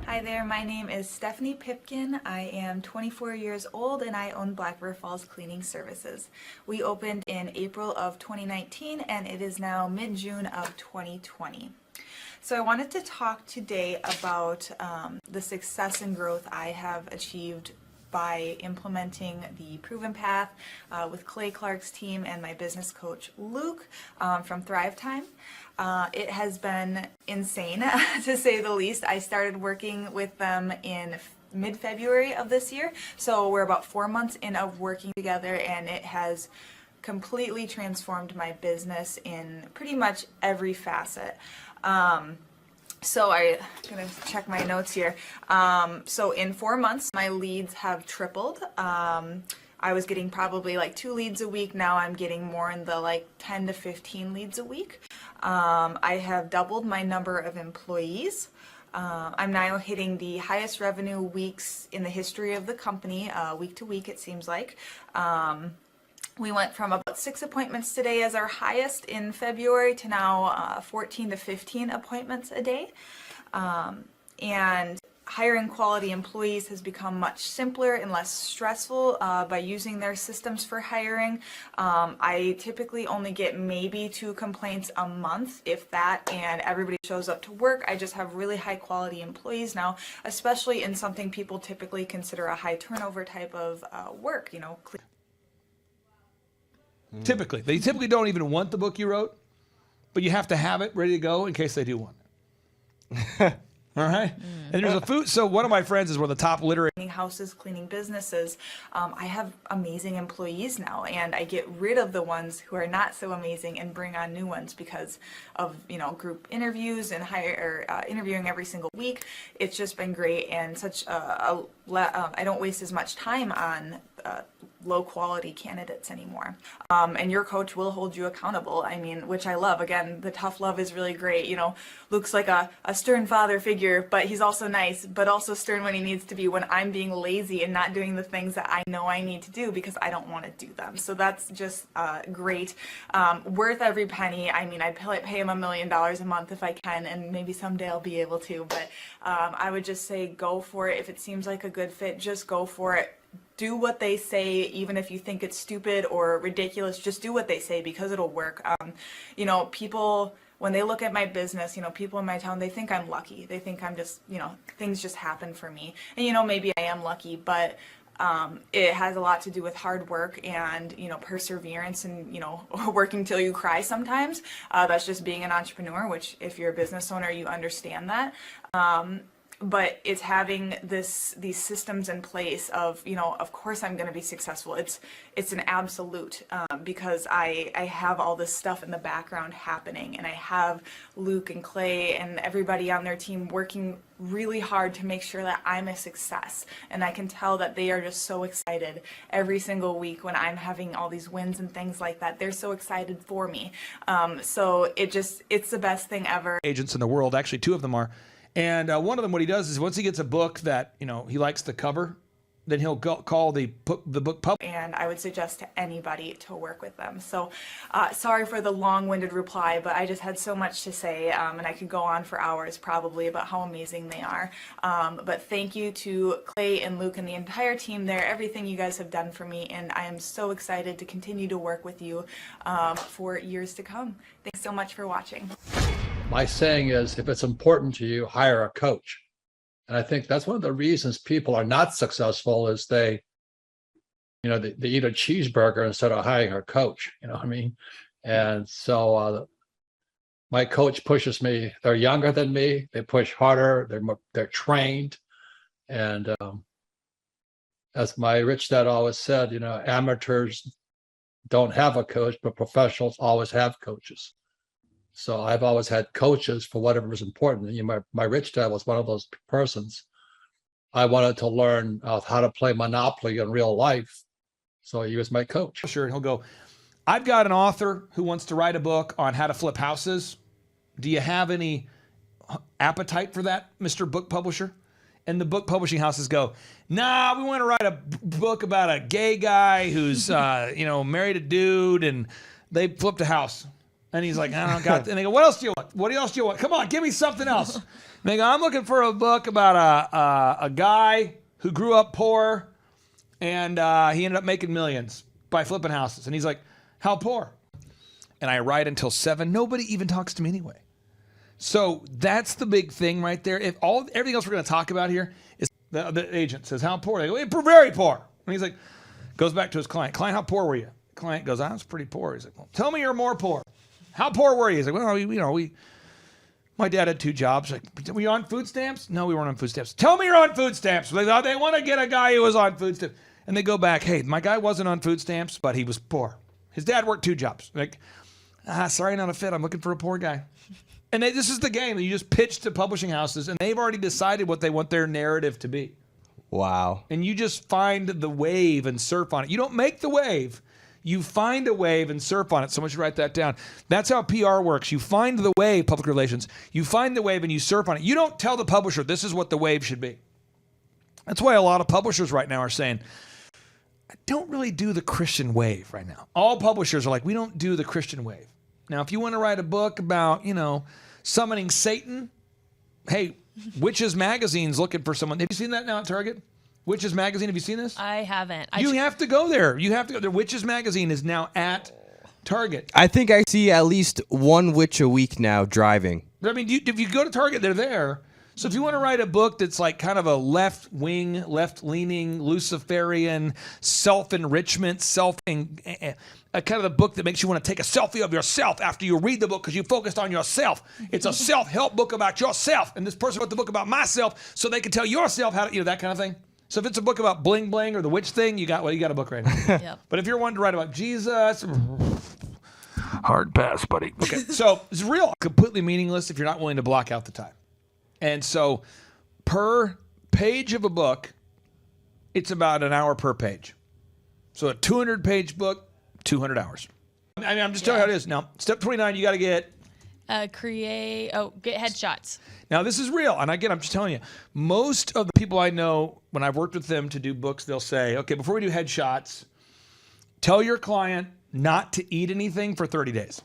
X: Hi there, my name is Stephanie Pipkin. I am 24 years old and I own Black River Falls Cleaning Services. We opened in April of 2019 and it is now mid-June of 2020. So I wanted to talk today about the success and growth I have achieved by implementing the Proven Path with Clay Clark's team and my business coach Luke from Thrivetime. It has been insane to say the least. I started working with them in mid-February of this year, so we're about 4 months in of working together, and it has completely transformed my business in pretty much every facet. So I'm gonna check my notes here. So in 4 months, my leads have tripled. I was getting probably like 2 leads a week. Now I'm getting more in the like 10 to 15 leads a week. I have doubled my number of employees. I'm now hitting the highest revenue weeks in the history of the company, week to week it seems like. We went from about 6 appointments today as our highest in February to now 14 to 15 appointments a day. And hiring quality employees has become much simpler and less stressful by using their systems for hiring. I typically only get maybe 2 complaints a month, if that, and everybody shows up to work. I just have really high quality employees now, especially in something people typically consider a high turnover type of work, you know.
B: Typically. They typically don't even want the book you wrote, but you have to have it ready to go in case they do want it. All right? And there's a food. So one of my friends is one of the top literary
X: Cleaning houses, cleaning businesses. I have amazing employees now, and I get rid of the ones who are not so amazing and bring on new ones because of group interviews and interviewing every single week. It's just been great, and I don't waste as much time on low quality candidates anymore. And your coach will hold you accountable. I mean, which I love. Again, the tough love is really great. Luke's like a stern father figure, but he's also nice, but also stern when he needs to be when I'm being lazy and not doing the things that I know I need to do because I don't want to do them. So that's just great. Worth every penny. I mean, I'd pay him $1 million a month if I can, and maybe someday I'll be able to, but I would just say go for it. If it seems like a good fit, just go for it. Do what they say, even if you think it's stupid or ridiculous, just do what they say because it'll work. People, when they look at my business, people in my town, they think I'm lucky. They think I'm just, things just happen for me. And, maybe I am lucky, but it has a lot to do with hard work and, perseverance and, working till you cry sometimes. That's just being an entrepreneur, which if you're a business owner, you understand that. But it's having these systems in place of, of course I'm going to be successful. It's an absolute because I have all this stuff in the background happening, and I have Luke and Clay and everybody on their team working really hard to make sure that I'm a success. And I can tell that they are just so excited every single week when I'm having all these wins and things like that. They're so excited for me. So it's the best thing ever.
B: agents in the world. Actually, two of them are. And one of them, what he does is once he gets a book that, he likes the cover, then he'll call the book pub.
X: And I would suggest to anybody to work with them. So sorry for the long-winded reply, but I just had so much to say, and I could go on for hours probably about how amazing they are. But thank you to Clay and Luke and the entire team there, everything you guys have done for me, and I am so excited to continue to work with you for years to come. Thanks so much for watching.
Q: My saying is, if it's important to you, hire a coach. And I think that's one of the reasons people are not successful is they eat a cheeseburger instead of hiring a coach. You know what I mean? And so my coach pushes me. They're younger than me. They push harder. They're trained. And as my rich dad always said, amateurs don't have a coach, but professionals always have coaches. So I've always had coaches for whatever is important. My rich dad was one of those persons. I wanted to learn how to play Monopoly in real life. So he was my coach.
B: Sure, and he'll go, I've got an author who wants to write a book on how to flip houses. Do you have any appetite for that, Mr. Book Publisher? And the book publishing houses go, nah, we want to write a book about a gay guy who's, married a dude and they flipped a house. And he's like, I don't got it. And they go, what else do you want? What else do you want? Come on, give me something else. And they go, I'm looking for a book about a guy who grew up poor and he ended up making millions by flipping houses. And he's like, how poor? And I write until 7. Nobody even talks to me anyway. So that's the big thing right there. If everything else we're going to talk about here is the agent says, how poor? They go, we're very poor. And he's like, goes back to his client. Client, how poor were you? Client goes, I was pretty poor. He's like, well, tell me you're more poor. How poor were you? He's like, well, my dad had 2 jobs. Like, were you on food stamps? No, we weren't on food stamps. Tell me you're on food stamps. They want to get a guy who was on food stamps. And they go back, hey, my guy wasn't on food stamps, but he was poor. His dad worked 2 jobs. Like, sorry, not a fit. I'm looking for a poor guy. And this is the game. You just pitch to publishing houses, and they've already decided what they want their narrative to be.
F: Wow.
B: And you just find the wave and surf on it. You don't make the wave. You find a wave and surf on it. Someone should write that down. That's how PR works. You find the wave, public relations. You find the wave and you surf on it. You don't tell the publisher, this is what the wave should be. That's why a lot of publishers right now are saying, I don't really do the Christian wave right now. All publishers are like, we don't do the Christian wave. Now, if you want to write a book about, summoning Satan, hey, Witches Magazine's looking for someone. Have you seen that now at Target? Witches Magazine, have you seen this?
C: I haven't.
B: You have to go there. You have to go there. Witches Magazine is now at Target.
F: I think I see at least one witch a week now driving.
B: I mean, if you go to Target, they're there. So if you want to write a book that's like kind of a left-leaning, Luciferian, self-enrichment, kind of the book that makes you want to take a selfie of yourself after you read the book because you focused on yourself. It's a self-help book about yourself, and this person wrote the book about myself so they can tell yourself how to, that kind of thing. So if it's a book about bling bling or the witch thing, you got a book right now.
C: Yep.
B: But if you're wanting to write about Jesus, hard pass, buddy. Okay, so it's real completely meaningless if you're not willing to block out the time. And so per page of a book, it's about an hour per page. So a 200-page book, 200 hours. I mean, I'm just telling you how it is. Now, step 29, you got to get
C: get headshots.
B: Now, this is real. And again, I'm just telling you, most of the people I know, when I've worked with them to do books, they'll say, okay, before we do headshots, tell your client not to eat anything for 30 days.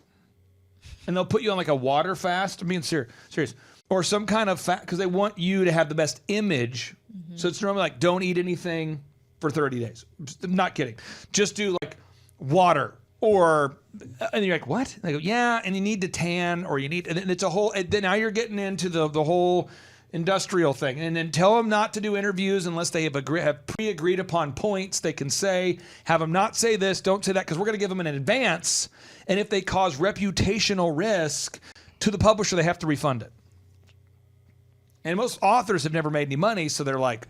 B: And they'll put you on like a water fast. I'm being serious. Or some kind of fast, because they want you to have the best image. Mm-hmm. So it's normally like, don't eat anything for 30 days. I'm not kidding. Just do like water. And you're like, what? And they go, yeah, and you need to tan, or you need, and it's a whole, and then now you're getting into the whole industrial thing. And then tell them not to do interviews unless they have pre-agreed upon points they can say. Have them not say this, don't say that, because we're going to give them an advance. And if they cause reputational risk to the publisher, they have to refund it. And most authors have never made any money, so they're like,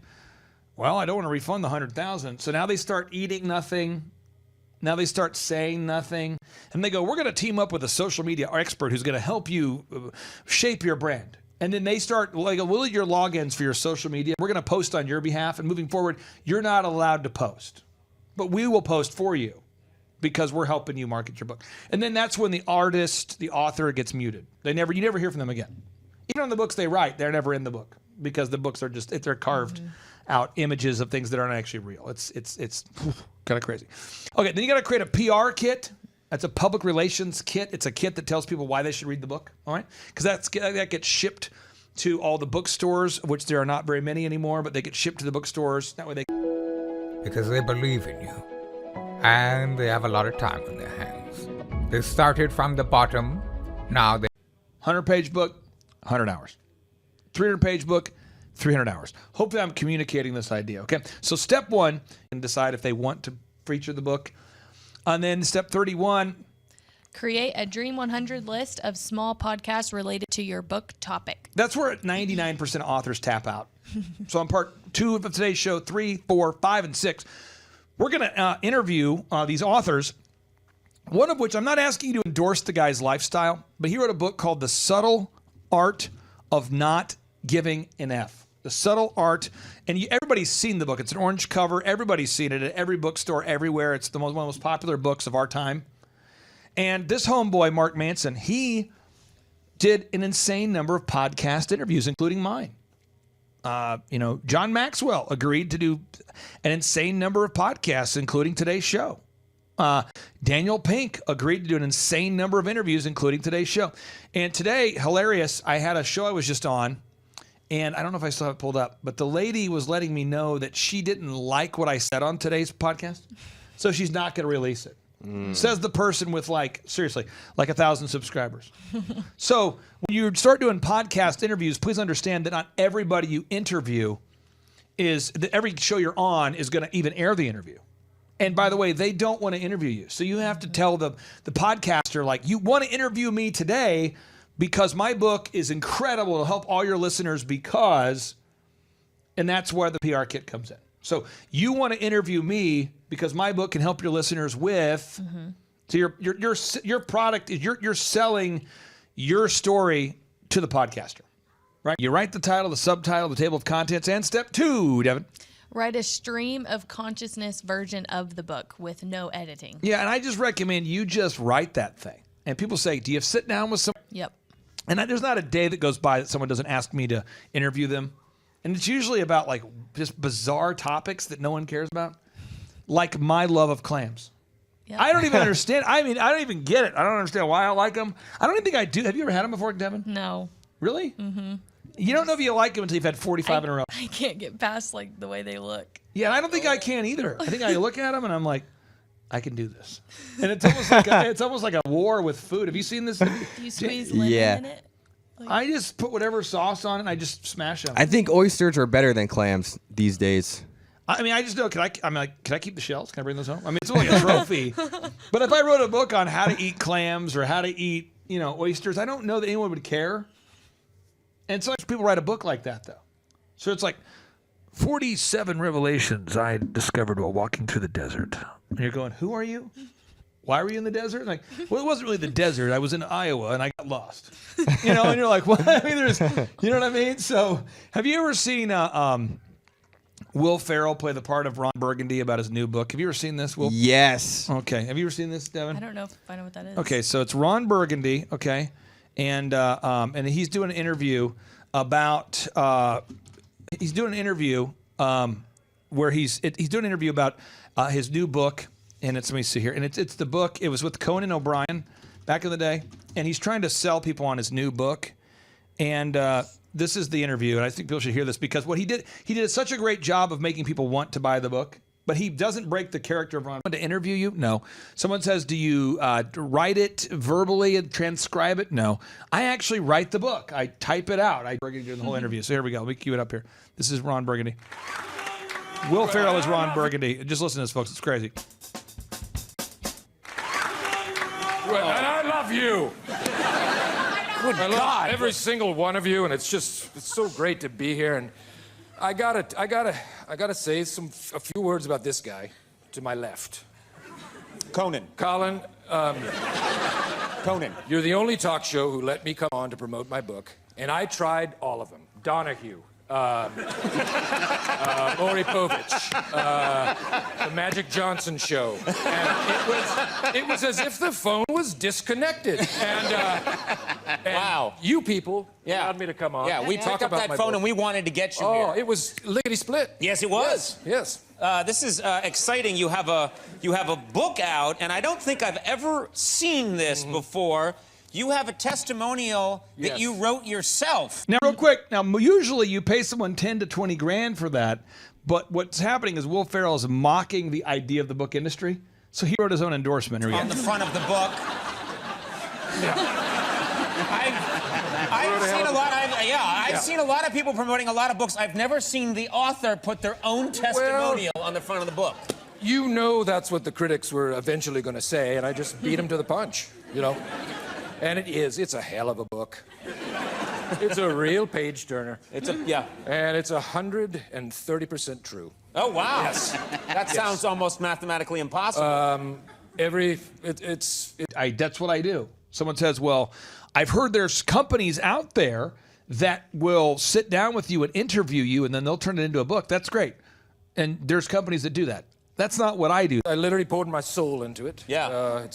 B: well, I don't want to refund the $100,000. So now they start eating nothing. Now they start saying nothing. And they go, we're going to team up with a social media expert who's going to help you shape your brand. And then they start, like, we'll need your logins for your social media. We're going to post on your behalf. And moving forward, you're not allowed to post. But we will post for you because we're helping you market your book. And then that's when the artist, the author gets muted. You never hear from them again. Even on the books they write, they're never in the book because the books are they're carved out images of things that aren't actually real. It's kind of crazy. Okay, then you got to create a PR kit. That's a public relations kit. It's a kit that tells people why they should read the book. All right, because that gets shipped to all the bookstores, which there are not very many anymore, but they get shipped to the bookstores. That way they.
K: Because they believe in you, and they have a lot of time on their hands. They started from the bottom. Now they.
B: 100-page book, 100 hours. 300-page book. 300 hours. Hopefully I'm communicating this idea, okay? So step 1, and decide if they want to feature the book. And then step 31.
C: Create a Dream 100 list of small podcasts related to your book topic.
B: That's where 99% of authors tap out. So on part 2 of today's show, 3, 4, 5, and 6, we're going to interview these authors, one of which I'm not asking you to endorse the guy's lifestyle, but he wrote a book called The Subtle Art of Not Giving an F. The Subtle Art, and everybody's seen the book. It's an orange cover. Everybody's seen it at every bookstore, everywhere. It's one of the most popular books of our time. And this homeboy, Mark Manson, he did an insane number of podcast interviews, including mine. John Maxwell agreed to do an insane number of podcasts, including today's show. Daniel Pink agreed to do an insane number of interviews, including today's show. And today, hilarious, I had a show I was just on. And I don't know if I still have it pulled up, but the lady was letting me know that she didn't like what I said on today's podcast. So she's not going to release it. Says the person with seriously, 1,000 subscribers. So when you start doing podcast interviews, please understand that not everybody you interview every show you're on is going to even air the interview. And by the way, they don't want to interview you. So you have to tell the podcaster, you want to interview me today because my book is incredible to help all your listeners and that's where the PR kit comes in. So you want to interview me because my book can help your listeners with. So your product is you're selling your story to the podcaster, right? You write the title, the subtitle, the table of contents, and step 2, Devin.
C: Write a stream of consciousness version of the book with no editing.
B: Yeah, and I just recommend you just write that thing. And people say, do you sit down with someone?
C: Yep.
B: And there's not a day that goes by that someone doesn't ask me to interview them. And it's usually about just bizarre topics that no one cares about. Like my love of clams. Yep. I don't even understand. I don't even get it. I don't understand why I like them. I don't even think I do. Have you ever had them before, Devin?
C: No.
B: Really? Mm-hmm. You don't know if you like them until you've had 45 in a row.
C: I can't get past the way they look.
B: Yeah, and I don't think I can either. I think I look at them and I'm like, I can do this. And it's almost like a war with food. Have you seen this?
C: Do you squeeze lemon in it?
B: I just put whatever sauce on it and I just smash them.
F: I think oysters are better than clams these days.
B: I mean, I just know. Can I keep the shells? Can I bring those home? I mean, it's only a trophy. But if I wrote a book on how to eat clams or how to eat, oysters, I don't know that anyone would care. And so people write a book like that, though. So it's like 47 revelations I discovered while walking through the desert. And you're going, who are you? Why were you in the desert? Like, well, it wasn't really the desert. I was in Iowa and I got lost. And you're like, what? I mean, you know what I mean? So, have you ever seen Will Ferrell play the part of Ron Burgundy about his new book? Have you ever seen this, Will?
F: Yes.
B: Okay. Have you ever seen this, Devin?
C: I don't know if I know what that is.
B: Okay, so it's Ron Burgundy. Okay, and he's doing an interview about where he's doing an interview about his new book. And let me see here. And it's the book. It was with Conan O'Brien back in the day. And he's trying to sell people on his new book. And this is the interview. And I think people should hear this because what he did such a great job of making people want to buy the book. But he doesn't break the character of Ron. To interview you? No. Someone says, do you write it verbally and transcribe it? No. I actually write the book. I type it out. I Burgundy during the whole interview. So here we go. Let me cue it up here. This is Ron Burgundy. Will Ferrell is Ron Burgundy. Just listen to this, folks. It's crazy.
L: Well, and I love you. I love every single one of you, and it's so great to be here. And I gotta say a few words about this guy to my left.
M: Conan.
L: Colin.
M: Conan.
L: You're the only talk show who let me come on to promote my book, and I tried all of them. Donahue. Maury Povich, the Magic Johnson Show, and it was as if the phone was disconnected. And
M: wow,
L: you people allowed me to come on.
M: Yeah, we picked up that phone and we wanted to get you here.
L: Oh, it was lickety split.
M: Yes, it was.
L: Yes.
M: This is exciting. You have a book out, and I don't think I've ever seen this before. You have a testimonial that you wrote yourself.
B: Now, real quick. Now, usually you pay someone 10 to 20 grand for that, but what's happening is Will Ferrell is mocking the idea of the book industry, so he wrote his own endorsement. Here we go.
M: On the front of the book. I've seen a lot. I've seen a lot of people promoting a lot of books. I've never seen the author put their own testimonial on the front of the book.
L: You know that's what the critics were eventually going to say, and I just beat them to the punch. And it's a hell of a book. It's a real page turner.
M: And
L: it's 130% true.
M: Oh wow!
L: Yes.
M: That sounds almost mathematically impossible.
B: That's what I do. Someone says, "Well, I've heard there's companies out there that will sit down with you and interview you, and then they'll turn it into a book." That's great, and there's companies that do that. That's not what I do.
L: I literally poured my soul into it.
M: Yeah.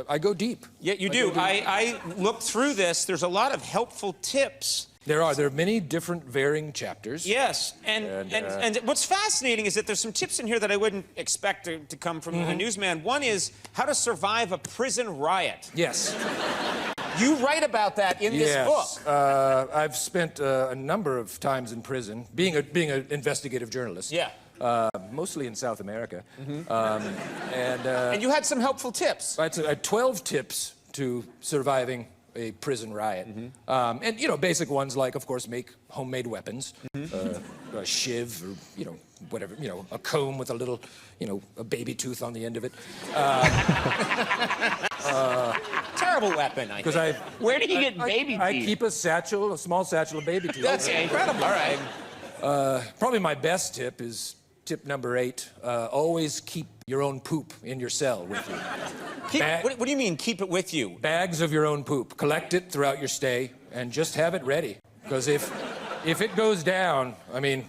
L: I go deep.
M: Yeah, you do. I looked through this. There's a lot of helpful tips.
L: There are many different varying chapters.
M: Yes, and what's fascinating is that there's some tips in here that I wouldn't expect to come from a newsman. One is how to survive a prison riot.
L: Yes.
M: You write about that in this book.
L: I've spent a number of times in prison, being an investigative journalist.
M: Yeah.
L: Mostly in South America.
M: And you had some helpful tips.
L: I had 12 tips to surviving a prison riot. And, basic ones like, of course, make homemade weapons, a shiv or, whatever, a comb with a little, a baby tooth on the end of it.
M: Terrible weapon, I think. Where did you get baby teeth?
L: I keep a small satchel of baby teeth.
M: That's incredible. All right.
L: Probably my best tip is tip number 8. Always keep your own poop in your cell with you.
M: What do you mean, keep it with you?
L: Bags of your own poop. Collect it throughout your stay and just have it ready. Because if it goes down, I mean,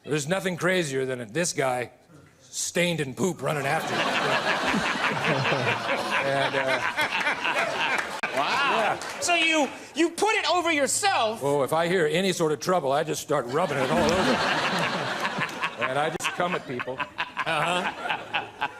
L: there's nothing crazier than this guy stained in poop running after you.
M: Wow. Yeah. So you put it over yourself.
L: Oh, if I hear any sort of trouble, I just start rubbing it all over. And I just come at people.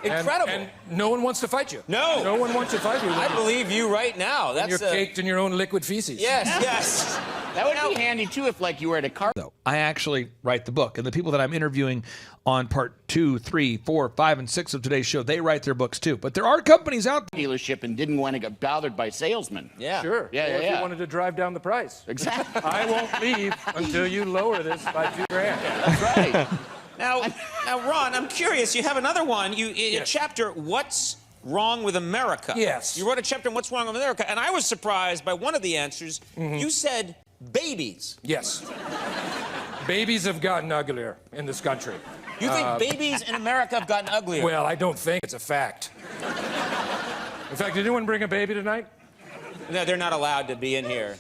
M: Incredible.
L: And no one wants to fight you.
M: No.
L: No one wants to fight you.
M: I believe you right now.
L: You're caked in your own liquid feces.
M: Yes, yes.
N: That would be handy too if like you were at a car.
B: Though I actually write the book, and the people that I'm interviewing on part 2, 3, 4, 5, and 6 of today's show, they write their books too. But there are companies out there
N: dealership and didn't want to get bothered by salesmen.
L: Yeah. Sure.
N: Yeah,
L: Or
N: yeah,
L: if
N: yeah.
L: you wanted to drive down the price.
N: Exactly.
L: I won't leave until you lower this by $2,000.
N: That's right.
M: Now, Ron, I'm curious. You have another one. A chapter, What's Wrong with America?
L: Yes.
M: You wrote a chapter on What's Wrong with America, and I was surprised by one of the answers. You said babies.
L: Yes. Babies have gotten uglier in this country.
M: You think babies in America have gotten uglier?
L: Well, I don't think it's a fact. In fact, did anyone bring a baby tonight?
M: No, they're not allowed to be in here.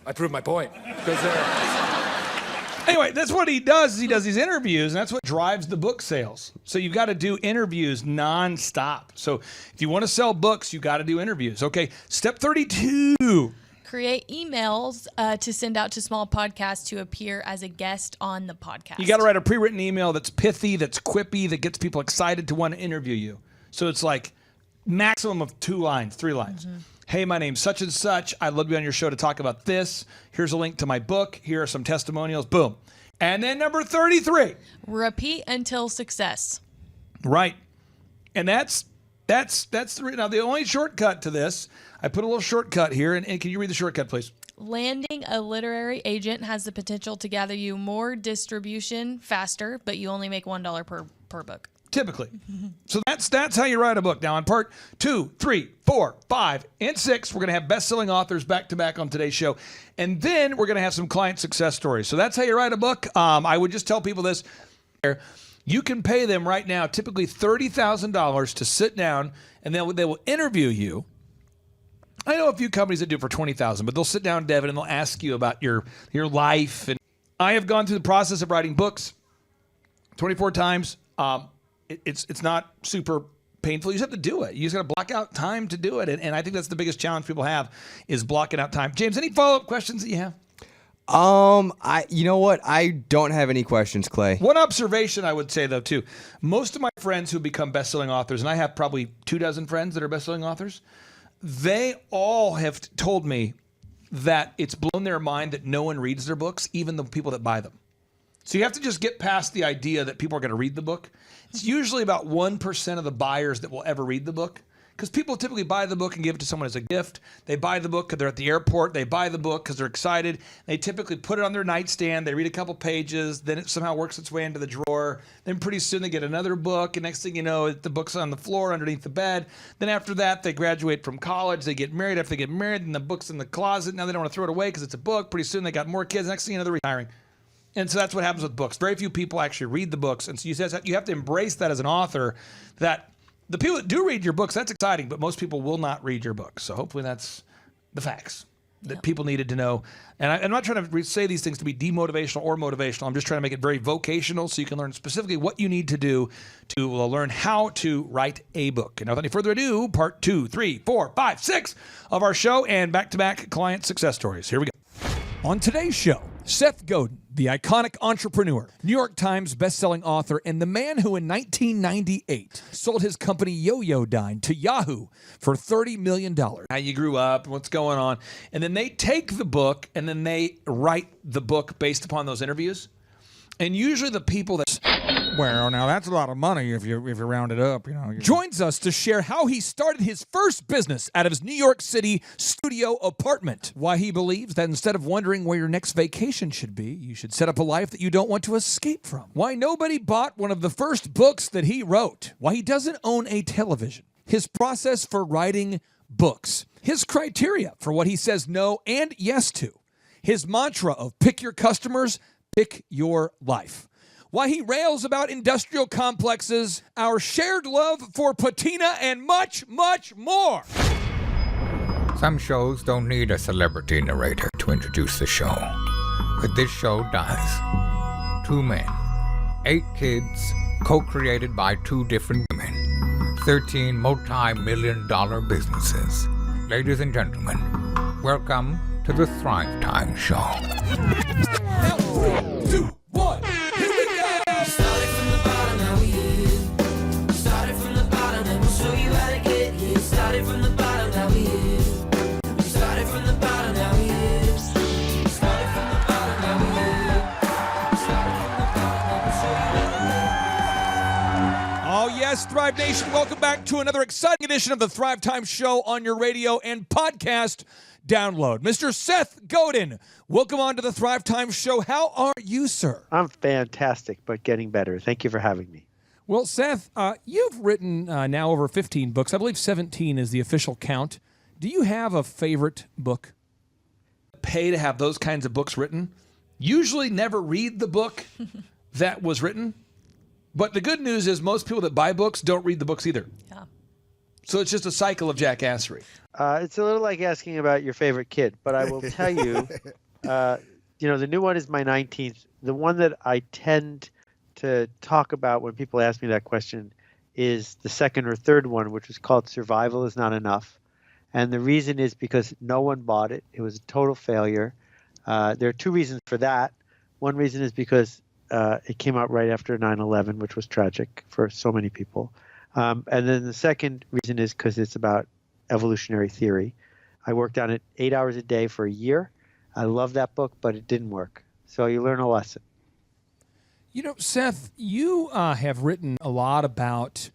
L: I proved my point. Because they're...
B: Anyway, that's what he does. Is he does these interviews, and that's what drives the book sales. So you've got to do interviews nonstop. So if you want to sell books, you got to do interviews. Okay, step 32.
C: Create emails to send out to small podcasts to appear as a guest on the podcast.
B: You got to write a pre-written email that's pithy, that's quippy, that gets people excited to want to interview you. So it's like maximum of 2 lines, 3 lines. Hey, my name's such and such. I'd love to be on your show to talk about this. Here's a link to my book. Here are some testimonials. Boom. And then number 33.
C: Repeat until success.
B: Right. And that's now the only shortcut to this. I put a little shortcut here, and can you read the shortcut, please?
C: Landing a literary agent has the potential to gather you more distribution faster, but you only make $1 per book.
B: Typically. So that's how you write a book. Now on part 2, 3, 4, 5, and 6, we're going to have best-selling authors back-to-back on today's show. And then we're going to have some client success stories. So that's how you write a book. I would just tell people this. You can pay them right now typically $30,000 to sit down, and they will interview you. I know a few companies that do it for $20,000, but they'll sit down, Devin, and they'll ask you about your life. And I have gone through the process of writing books 24 times. It's not super painful. You just have to do it. You just got to block out time to do it. And I think that's the biggest challenge people have is blocking out time. James, any follow-up questions that you have?
F: You know what? I don't have any questions, Clay.
B: One observation I would say, though, too. Most of my friends who become best-selling authors, and I have probably 24 friends that are best-selling authors, they all have told me that it's blown their mind that no one reads their books, even the people that buy them. So you have to just get past the idea that people are going to read the book. It's usually about 1% of the buyers that will ever read the book. Because people typically buy the book and give it to someone as a gift. They buy the book because they're at the airport. They buy the book because they're excited. They typically put it on their nightstand. They read a couple pages. Then it somehow works its way into the drawer. Then pretty soon they get another book. And next thing you know, the book's on the floor underneath the bed. Then after that, they graduate from college. They get married. After they get married, then the book's in the closet. Now they don't want to throw it away because it's a book. Pretty soon they got more kids. Next thing you know, they're retiring. And so that's what happens with books. Very few people actually read the books. And so you have to embrace that as an author, that the people that do read your books, that's exciting, but most people will not read your books. So hopefully that's the facts that people needed to know. And I'm not trying to say these things to be demotivational or motivational. I'm just trying to make it very vocational so you can learn specifically what you need to do to learn how to write a book. And without any further ado, part 2, 3, 4, 5, 6 of our show and back-to-back client success stories. Here we go. On today's show, Seth Godin, the iconic entrepreneur, New York Times bestselling author, and the man who in 1998 sold his company Yo-Yo-Dine to Yahoo for $30 million. How you grew up, what's going on. And then they take the book and then they write the book based upon those interviews. And usually the people that, well, now that's a lot of money if you round it up, joins us to share how he started his first business out of his New York City studio apartment. Why he believes that instead of wondering where your next vacation should be, you should set up a life that you don't want to escape from. Why nobody bought one of the first books that he wrote. Why he doesn't own a television. His process for writing books. His criteria for what he says no and yes to. His mantra of pick your customers, pick your life. Why he rails about industrial complexes, our shared love for patina, and much, much more.
K: Some shows don't need a celebrity narrator to introduce the show, but this show does. 2 men, 8 kids, co-created by 2 different women, 13 multi-million-dollar businesses. Ladies and gentlemen, welcome to the Thrivetime Show.
B: 3, 2, 1, here we go!
O: Started from the bottom, now we here. Started from the bottom, and we'll show you how to get here. Started from the bottom, now we here. Started from the bottom, now we here.
B: Thrive Nation? Welcome back to another exciting edition of the Thrivetime Show on your radio and podcast download. Mr. Seth Godin, welcome on to the Thrivetime Show. How are you, sir?
P: I'm fantastic, but getting better. Thank you for having me.
B: Well, Seth, you've written now over 15 books. I believe 17 is the official count. Do you have a favorite book? Pay to have those kinds of books written. Usually never read the book that was written. But the good news is most people that buy books don't read the books either.
C: Yeah.
B: So it's just a cycle of jackassery.
P: It's a little like asking about your favorite kid, but I will tell you, the new one is my 19th. The one that I tend to talk about when people ask me that question is the second or third one, which is called Survival is Not Enough. And the reason is because no one bought it. It was a total failure. There are two reasons for that. One reason is because it came out right after 9/11, which was tragic for so many people. And then the second reason is because it's about evolutionary theory. I worked on it 8 hours a day for a year. I love that book, but it didn't work. So you learn a lesson.
B: You know, Seth, you have written a lot about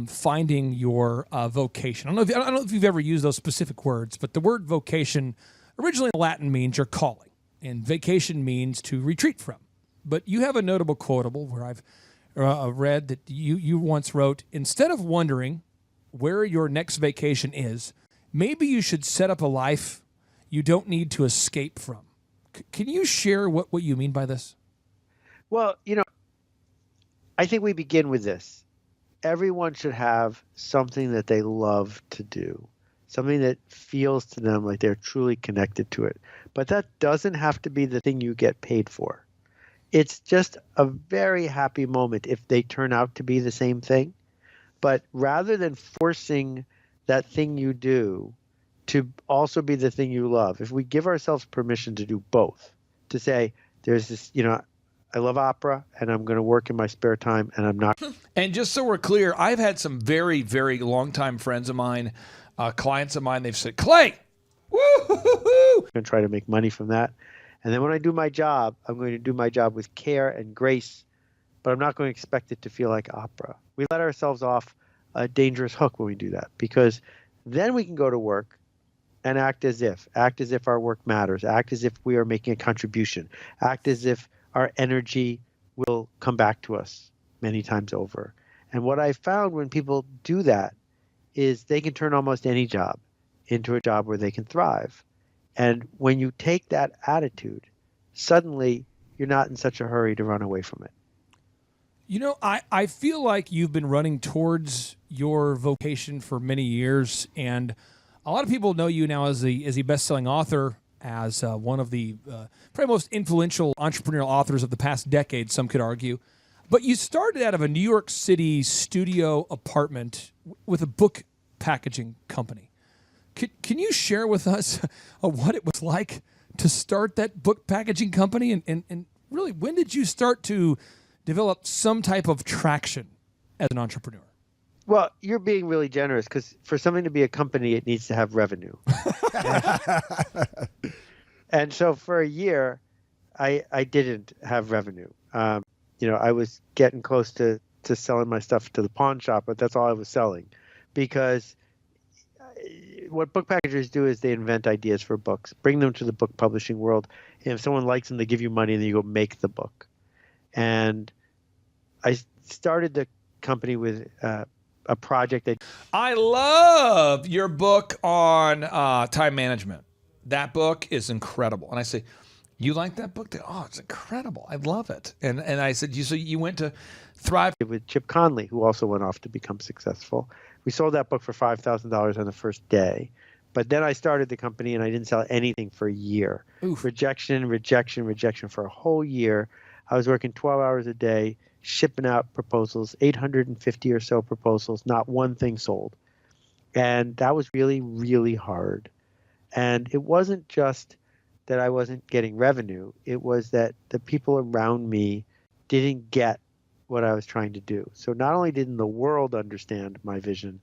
B: finding your vocation. I don't know if you've ever used those specific words, but the word vocation originally in Latin means your calling, and vacation means to retreat from. But you have a notable quotable where I've read that you once wrote, instead of wondering where your next vacation is, maybe you should set up a life you don't need to escape from. Can you share what you mean by this?
P: Well, I think we begin with this. Everyone should have something that they love to do, something that feels to them like they're truly connected to it. But that doesn't have to be the thing you get paid for. It's just a very happy moment if they turn out to be the same thing. But rather than forcing that thing you do to also be the thing you love, if we give ourselves permission to do both, to say, there's this, I love opera and I'm going to work in my spare time and I'm not.
B: And just so we're clear, I've had some very, very longtime friends of mine, clients of mine, they've said, Clay, woo-hoo-hoo-hoo.
P: I'm going to try to make money from that. And then when I do my job, I'm going to do my job with care and grace, but I'm not going to expect it to feel like opera. We let ourselves off a dangerous hook when we do that, because then we can go to work and act as if our work matters, act as if we are making a contribution, act as if our energy will come back to us many times over. And what I found when people do that is they can turn almost any job into a job where they can thrive. And when you take that attitude, suddenly you're not in such a hurry to run away from it.
B: I feel like you've been running towards your vocation for many years, and a lot of people know you now as a best-selling author, as one of the probably most influential entrepreneurial authors of the past decade, some could argue. But you started out of a New York City studio apartment with a book packaging company. Can you share with us what it was like to start that book packaging company? And really, when did you start to develop some type of traction as an entrepreneur?
P: Well, you're being really generous, because for something to be a company, it needs to have revenue. And so for a year, I didn't have revenue. I was getting close to selling my stuff to the pawn shop, but that's all I was selling, because what book packagers do is they invent ideas for books, bring them to the book publishing world. And if someone likes them, they give you money, and then you go make the book. And I started the company with a project that...
B: I love your book on time management. That book is incredible. And I say, you like that book? Oh, it's incredible. I love it. And I said, so you went to Thrive
P: with Chip Conley, who also went off to become successful. We sold that book for $5,000 on the first day. But then I started the company and I didn't sell anything for a year.
B: Oof.
P: Rejection for a whole year. I was working 12 hours a day, shipping out proposals, 850 or so proposals, not one thing sold. And that was really, really hard. And it wasn't just that I wasn't getting revenue. It was that the people around me didn't get what I was trying to do. So not only didn't the world understand my vision,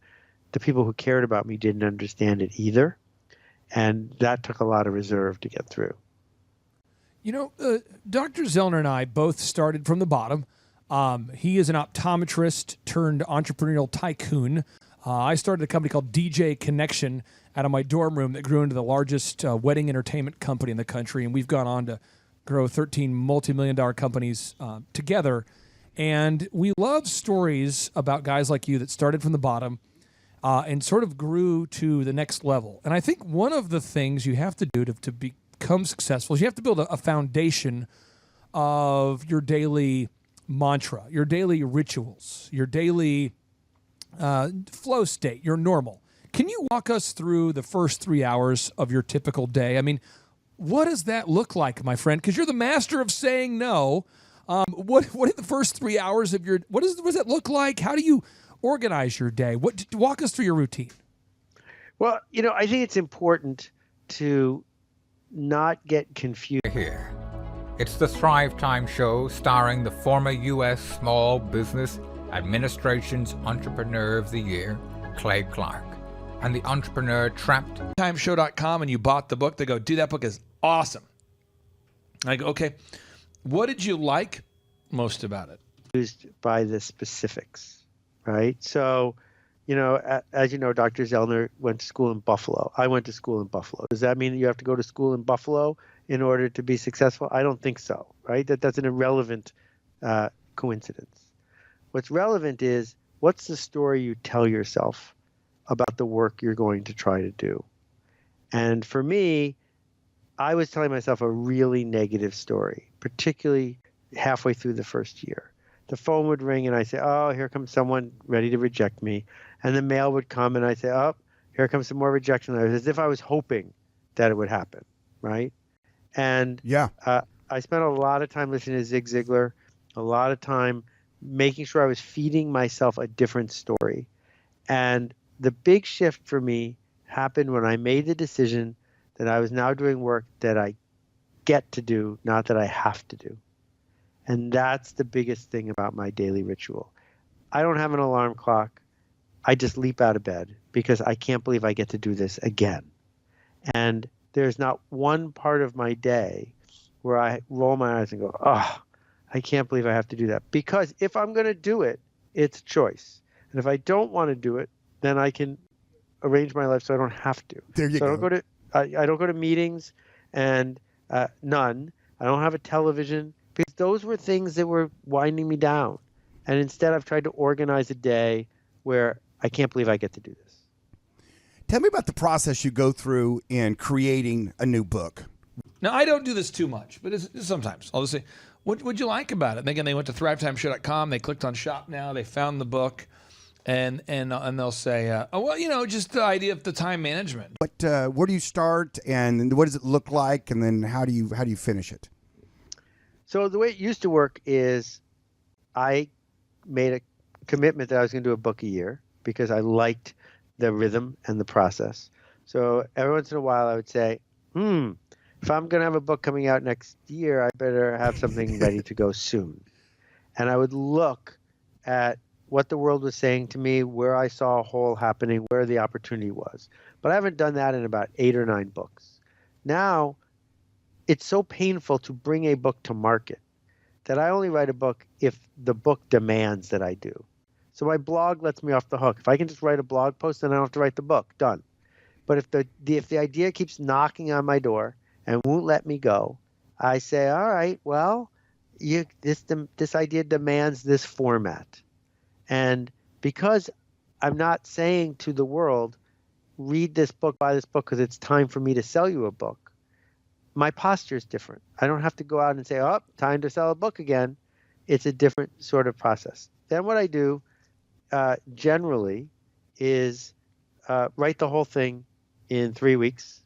P: the people who cared about me didn't understand it either. And that took a lot of reserve to get through.
B: Dr. Zellner and I both started from the bottom. He is an optometrist turned entrepreneurial tycoon. I started a company called DJ Connection out of my dorm room that grew into the largest wedding entertainment company in the country, and we've gone on to grow 13 multi-million-dollar companies together. And we love stories about guys like you that started from the bottom and sort of grew to the next level. And I think one of the things you have to do to become successful is you have to build a foundation of your daily mantra, your daily rituals, your daily flow state, your normal. Can you walk us through the first 3 hours of your typical day? I mean, what does that look like, my friend? Because you're the master of saying no. What are the first 3 hours of your, what does that look like? How do you organize your day? Walk us through your routine.
P: Well, I think it's important to not get confused.
K: Here. It's the Thrivetime Show starring the former U.S. Small Business Administration's Entrepreneur of the Year, Clay Clark, and the entrepreneur trapped.
B: Timeshow.com, and you bought the book. They go, dude, that book is awesome. I go, okay. What did you like most about it?
P: Used by the specifics, right? So, as you know, Dr. Zellner went to school in Buffalo. I went to school in Buffalo. Does that mean that you have to go to school in Buffalo in order to be successful? I don't think so, right? That's an irrelevant coincidence. What's relevant is, what's the story you tell yourself about the work you're going to try to do? And for me, I was telling myself a really negative story, particularly halfway through the first year. The phone would ring and I say, oh, here comes someone ready to reject me. And the mail would come and I say, oh, here comes some more rejection letters, as if I was hoping that it would happen, right? And I spent a lot of time listening to Zig Ziglar, a lot of time making sure I was feeding myself a different story. And the big shift for me happened when I made the decision that I was now doing work that I get to do, not that I have to do. And that's the biggest thing about my daily ritual. I don't have an alarm clock. I just leap out of bed because I can't believe I get to do this again. And there's not one part of my day where I roll my eyes and go, oh, I can't believe I have to do that. Because if I'm going to do it, it's a choice. And if I don't want to do it, then I can arrange my life so I don't have to.
R: There you go.
P: I don't go to meetings, and none. I don't have a television, because those were things that were winding me down. And instead, I've tried to organize a day where I can't believe I get to do this.
R: Tell me about the process you go through in creating a new book.
B: Now, I don't do this too much, but sometimes I'll just say, what would you like about it? And again, they went to thrivetimeshow.com. They clicked on shop now. They found the book. And they'll say, oh, well, just the idea of the time management.
R: Where do you start, and what does it look like, and then how do you finish it?
P: So the way it used to work is I made a commitment that I was going to do a book a year because I liked the rhythm and the process. So every once in a while I would say, if I'm going to have a book coming out next year, I better have something ready to go soon. And I would look at what the world was saying to me, where I saw a hole happening, where the opportunity was. But I haven't done that in about 8 or 9 books. Now, it's so painful to bring a book to market that I only write a book if the book demands that I do. So my blog lets me off the hook. If I can just write a blog post, then I don't have to write the book. Done. But if the idea keeps knocking on my door and won't let me go, I say, all right, well, this idea demands this format. And because I'm not saying to the world, read this book, buy this book, because it's time for me to sell you a book, my posture is different. I don't have to go out and say, oh, time to sell a book again. It's a different sort of process. Then what I do generally is write the whole thing in 3 weeks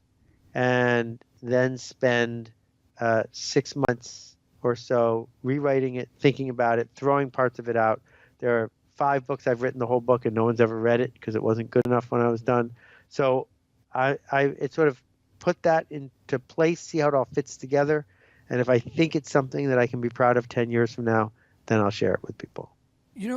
P: and then spend 6 months or so rewriting it, thinking about it, throwing parts of it out. There are 5 books I've written the whole book and no one's ever read it because it wasn't good enough when I was done. So I sort of put that into place, see how it all fits together. And if I think it's something that I can be proud of 10 years from now, then I'll share it with people.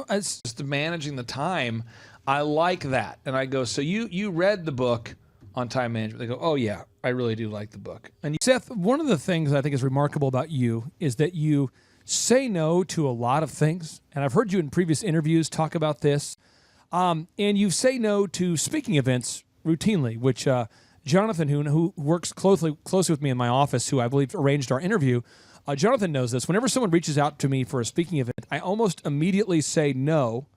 B: As just managing the time, I like that. And I go, so you read the book on time management. They go, oh yeah, I really do like the book. And Seth, one of the things I think is remarkable about you is that you say no to a lot of things, and I've heard you in previous interviews talk about this. And you say no to speaking events routinely, which Jonathan, who works closely with me in my office, who I believe arranged our interview, Jonathan knows this. Whenever someone reaches out to me for a speaking event, I almost immediately say no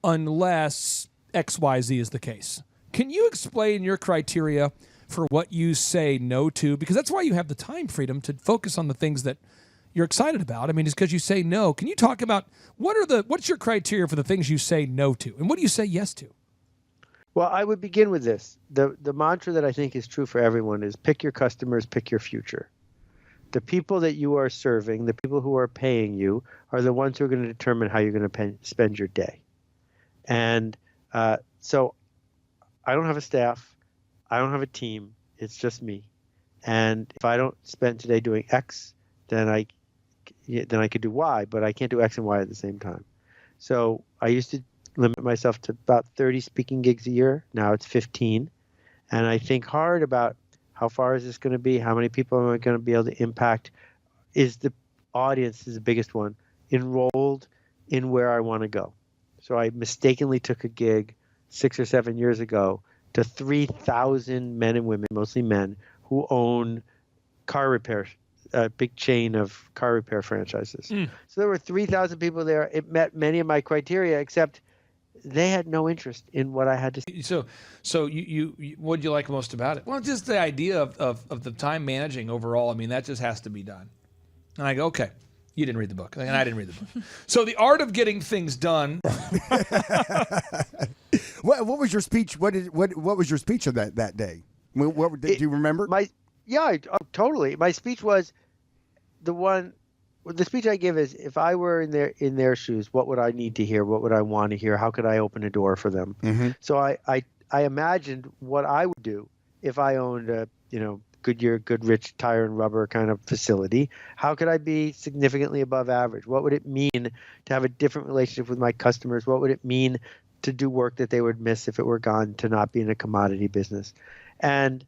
B: unless XYZ is the case. Can you explain your criteria for what you say no to? Because that's why you have the time freedom to focus on the things that you're excited about. I mean, it's because you say no. Can you talk about what's your criteria for the things you say no to, and what do you say yes to?
P: Well, I would begin with this. The mantra that I think is true for everyone is pick your customers, pick your future. The people that you are serving, the people who are paying you, are the ones who are going to determine how you're going to spend your day. And so I don't have a staff. I don't have a team. It's just me. And if I don't spend today doing X, then I could do Y, but I can't do X and Y at the same time. So I used to limit myself to about 30 speaking gigs a year. Now it's 15. And I think hard about how far is this going to be? How many people am I going to be able to impact? Is the audience is the biggest one enrolled in where I want to go? So I mistakenly took a gig 6 or 7 years ago to 3,000 men and women, mostly men, who own car repair, a big chain of car repair franchises. So there were 3,000 people there. It met many of my criteria, except they had no interest in what I had to say.
B: So you what did you like most about it? Well, just the idea of the time managing overall. I mean, that just has to be done. And I go, okay, you didn't read the book, and I didn't read the book. So the art of getting things done.
R: What was your speech? What was your speech of that day? What did you remember?
P: Totally. My speech was the speech I give is, if I were in their shoes, what would I need to hear? What would I want to hear? How could I open a door for them?
R: Mm-hmm.
P: So I imagined what I would do if I owned a Goodyear, Goodrich tire and rubber kind of facility. How could I be significantly above average? What would it mean to have a different relationship with my customers? What would it mean to do work that they would miss if it were gone, to not be in a commodity business? And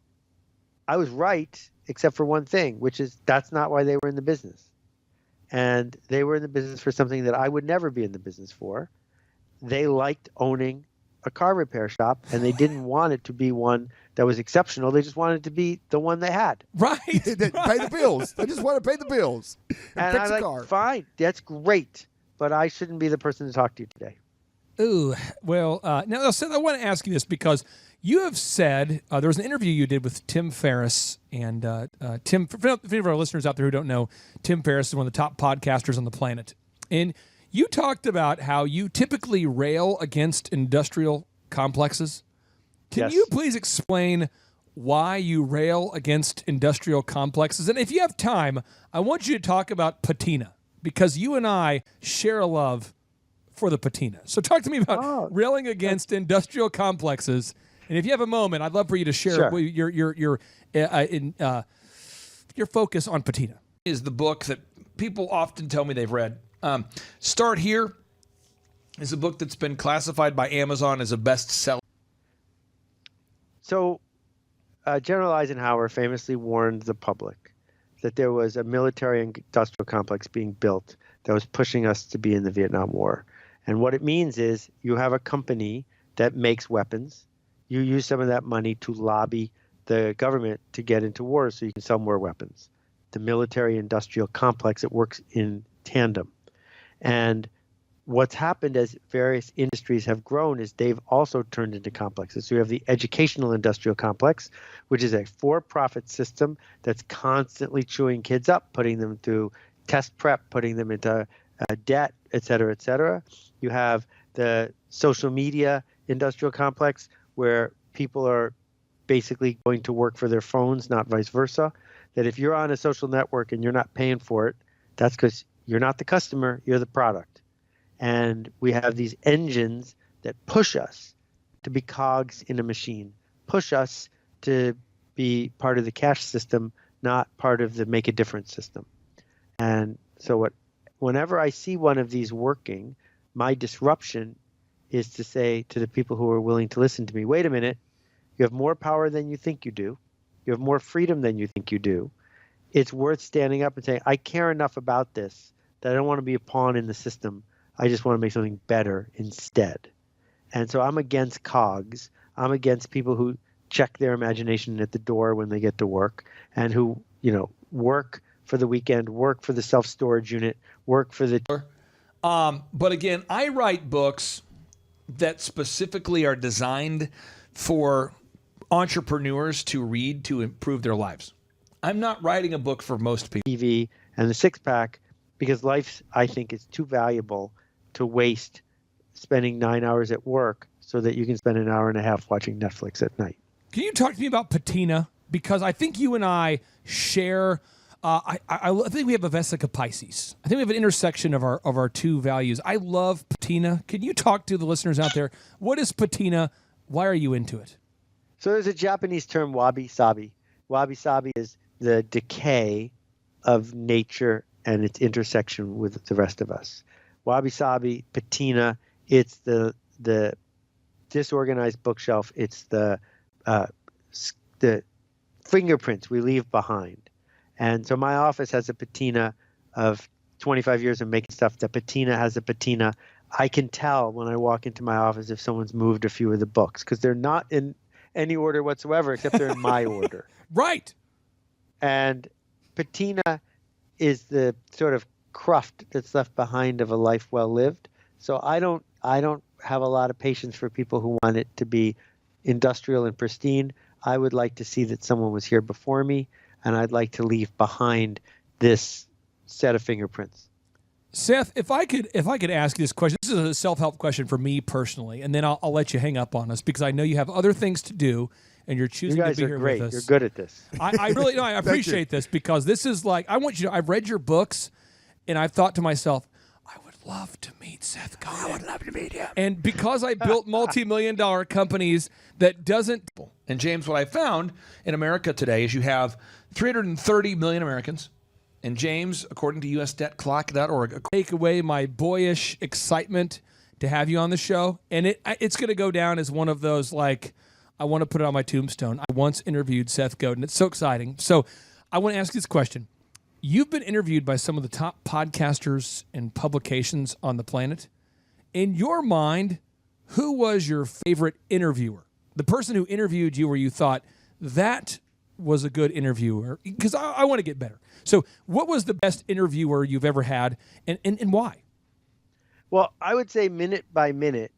P: I was right, except for one thing, which is that's not why they were in the business. And they were in the business for something that I would never be in the business for. They liked owning a car repair shop, and they didn't want it to be one that was exceptional. They just wanted it to be the one they had.
B: Right.
R: Pay the bills. They just want to pay the bills and fix
P: I'm
R: a
P: like,
R: car.
P: fine, that's great, but I shouldn't be the person to talk to you today.
B: Ooh, well, now Seth, I want to ask you this because you have said there was an interview you did with Tim Ferriss, and Tim. For any of our listeners out there who don't know, Tim Ferriss is one of the top podcasters on the planet, and you talked about how you typically rail against industrial complexes. Can you please explain why you rail against industrial complexes? And if you have time, I want you to talk about patina, because you and I share a love for the patina. So talk to me about railing against industrial complexes. And if you have a moment, I'd love for you to share your focus on patina. Is the book that people often tell me they've read. Start Here is a book that's been classified by Amazon as a bestseller.
P: So General Eisenhower famously warned the public that there was a military industrial complex being built that was pushing us to be in the Vietnam War. And what it means is you have a company that makes weapons. You use some of that money to lobby the government to get into war so you can sell more weapons. The military industrial complex, it works in tandem. And what's happened as various industries have grown is they've also turned into complexes. So you have the educational industrial complex, which is a for-profit system that's constantly chewing kids up, putting them through test prep, putting them into debt, et cetera, et cetera. You have the social media industrial complex, where people are basically going to work for their phones, not vice versa. That if you're on a social network and you're not paying for it, that's because you're not the customer, you're the product. And we have these engines that push us to be cogs in a machine, push us to be part of the cash system, not part of the make a difference system. And so whenever I see one of these working, my disruption is to say to the people who are willing to listen to me, wait a minute, you have more power than you think you do. You have more freedom than you think you do. It's worth standing up and saying, I care enough about this that I don't want to be a pawn in the system. I just want to make something better instead. And so I'm against cogs. I'm against people who check their imagination at the door when they get to work and who, work for the weekend, work for the self-storage unit, work for the...
B: But again, I write books that specifically are designed for entrepreneurs to read to improve their lives. I'm not writing a book for most people.
P: TV and the six-pack, because life, I think, is too valuable to waste spending 9 hours at work so that you can spend an hour and a half watching Netflix at night.
B: Can you talk to me about patina? Because I think you and I share... I think we have a Vesica Pisces. I think we have an intersection of our two values. I love patina. Can you talk to the listeners out there? What is patina? Why are you into it?
P: So there's a Japanese term, wabi-sabi. Wabi-sabi is the decay of nature and its intersection with the rest of us. Wabi-sabi, patina, it's the disorganized bookshelf. It's the fingerprints we leave behind. And so my office has a patina of 25 years of making stuff. The patina has a patina. I can tell when I walk into my office if someone's moved a few of the books because they're not in any order whatsoever except they're in my order.
B: Right.
P: And patina is the sort of cruft that's left behind of a life well lived. So I don't have a lot of patience for people who want it to be industrial and pristine. I would like to see that someone was here before me, and I'd like to leave behind this set of fingerprints.
B: Seth, if I could ask you this question, this is a self-help question for me personally, and then I'll let you hang up on us because I know you have other things to do, and you're choosing to be here
P: great.
B: with us.
P: You're good at this.
B: I really, I appreciate this because this is like, I want you to, I've read your books, and I've thought to myself, I would love to meet Seth Godin. I would love to meet him. And because I built multi-million-dollar companies that doesn't, and James, what I found in America today is you have 330 million Americans. And James, according to usdebtclock.org, take away my boyish excitement to have you on the show. And it's going to go down as one of those, like, I want to put it on my tombstone. I once interviewed Seth Godin. It's so exciting. So I want to ask you this question. You've been interviewed by some of the top podcasters and publications on the planet. In your mind, who was your favorite interviewer? The person who interviewed you where you thought, that was a good interviewer? Because I want to get better. So what was the best interviewer you've ever had, and why?
P: Well, I would say minute by minute,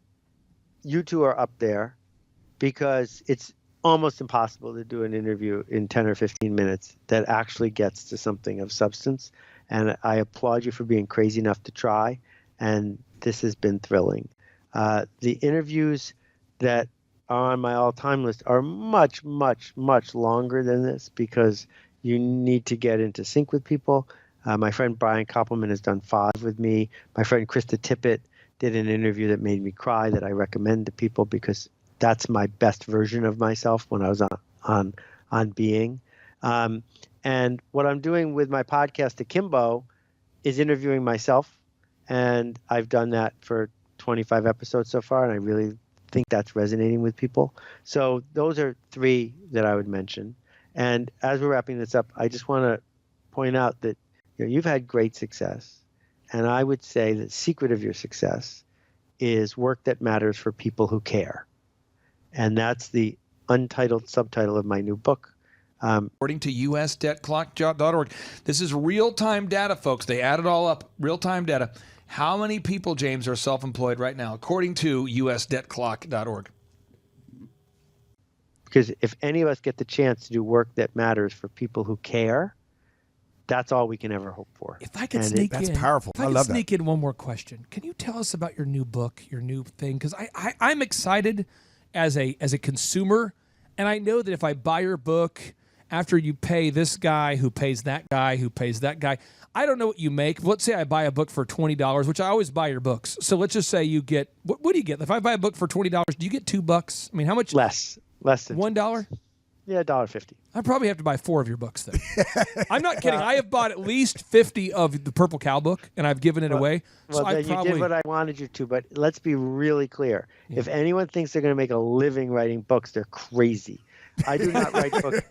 P: you two are up there because it's almost impossible to do an interview in 10 or 15 minutes that actually gets to something of substance. And I applaud you for being crazy enough to try. And this has been thrilling. The interviews that are on my all-time list are much, much, much longer than this because you need to get into sync with people. My friend Brian Koppelman has done 5 with me. My friend Krista Tippett did an interview that made me cry that I recommend to people because that's my best version of myself when I was on Being. And what I'm doing with my podcast Akimbo is interviewing myself, and I've done that for 25 episodes so far, and I really think that's resonating with people. So those are 3 that I would mention. And as we're wrapping this up, I just want to point out that you've had great success, and I would say the secret of your success is work that matters for people who care. And that's the untitled subtitle of my new book.
B: According to usdebtclock.org, this is real-time data, folks. They add it all up, real-time data. How many people, James, are self-employed right now, according to usdebtclock.org?
P: Because if any of us get the chance to do work that matters for people who care, that's all we can ever hope for.
B: If I could sneak in,
R: that's powerful.
B: If I could sneak in one more question, can you tell us about your new book, your new thing? Because I'm excited as a consumer, and I know that if I buy your book after you pay this guy who pays that guy who pays that guy, I don't know what you make. Let's say I buy a book for $20, which I always buy your books. So let's just say you get, what do you get? If I buy a book for $20, do you get $2? I mean, how much?
P: Less than
B: $1?
P: Yeah, $1.50.
B: I probably have to buy 4 of your books then. I'm not kidding. I have bought at least 50 of the Purple Cow book, and I've given it away.
P: Well,
B: So
P: you did what I wanted you to, but let's be really clear. Yeah. If anyone thinks they're going to make a living writing books, they're crazy. I do not write books.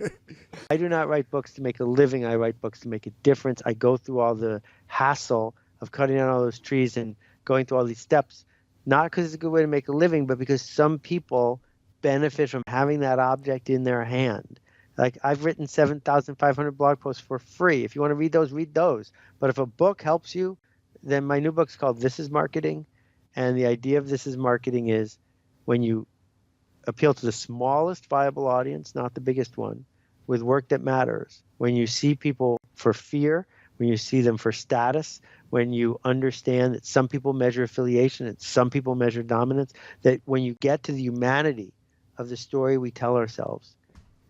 P: I do not write books to make a living. I write books to make a difference. I go through all the hassle of cutting down all those trees and going through all these steps, not because it's a good way to make a living, but because some people benefit from having that object in their hand. Like, I've written 7,500 blog posts for free. If you want to read those. But if a book helps you, then my new book's called This is Marketing. And the idea of This is Marketing is when you appeal to the smallest viable audience, not the biggest one, with work that matters. When you see people for fear, when you see them for status, when you understand that some people measure affiliation and some people measure dominance, that when you get to the humanity of the story we tell ourselves,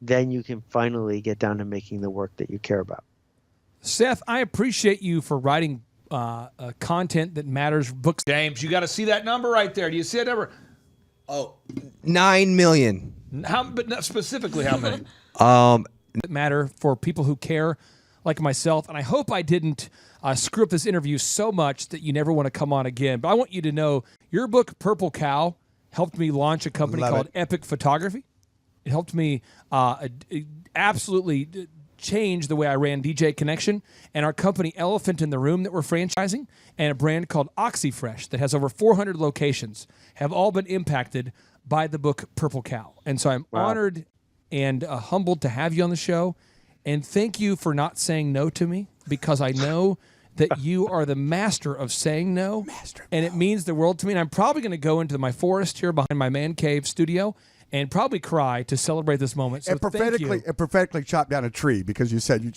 P: then you can finally get down to making the work that you care about.
B: Seth, I appreciate you for writing content that matters. Books, James, you got to see that number right there. Do you see that number?
F: Oh, 9 million.
B: But not specifically how many?
F: That
B: matter for people who care, like myself. And I hope I didn't screw up this interview so much that you never want to come on again. But I want you to know your book, Purple Cow, helped me launch a company called Epic Photography. It helped me absolutely change the way I ran DJ Connection, and our company Elephant in the Room that we're franchising, and a brand called OxyFresh that has over 400 locations have all been impacted by the book Purple Cow. And so I'm honored and humbled to have you on the show. And thank you for not saying no to me, because I know that you are the master of saying no. And it means the world to me. And I'm probably going to go into my forest here behind my man cave studio and probably cry to celebrate this moment. So
R: and prophetically chop down a tree, because you said you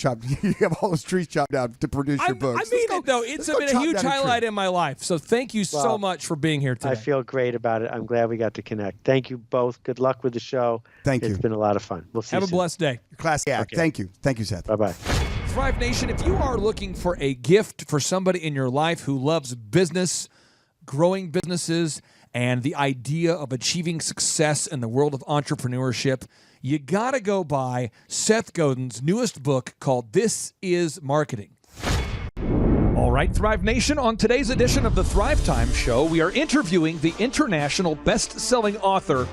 R: have all those trees chopped down to produce your book.
B: I mean it, though. It's been a huge highlight in my life. So thank you so much for being here today.
P: I feel great about it. I'm glad we got to connect. Thank you both. Good luck with the show.
R: Thank you.
P: It's been a lot of fun. We'll see you
B: Have a blessed day.
R: Classic act.
P: Okay.
R: Thank you. Thank you, Seth.
P: Bye-bye.
B: Thrive Nation, if you are looking for a gift for somebody in your life who loves business, growing businesses, and the idea of achieving success in the world of entrepreneurship, you got to go buy Seth Godin's newest book called This is Marketing. All right, Thrive Nation, on today's edition of the Thrivetime Show, we are interviewing the international best-selling author,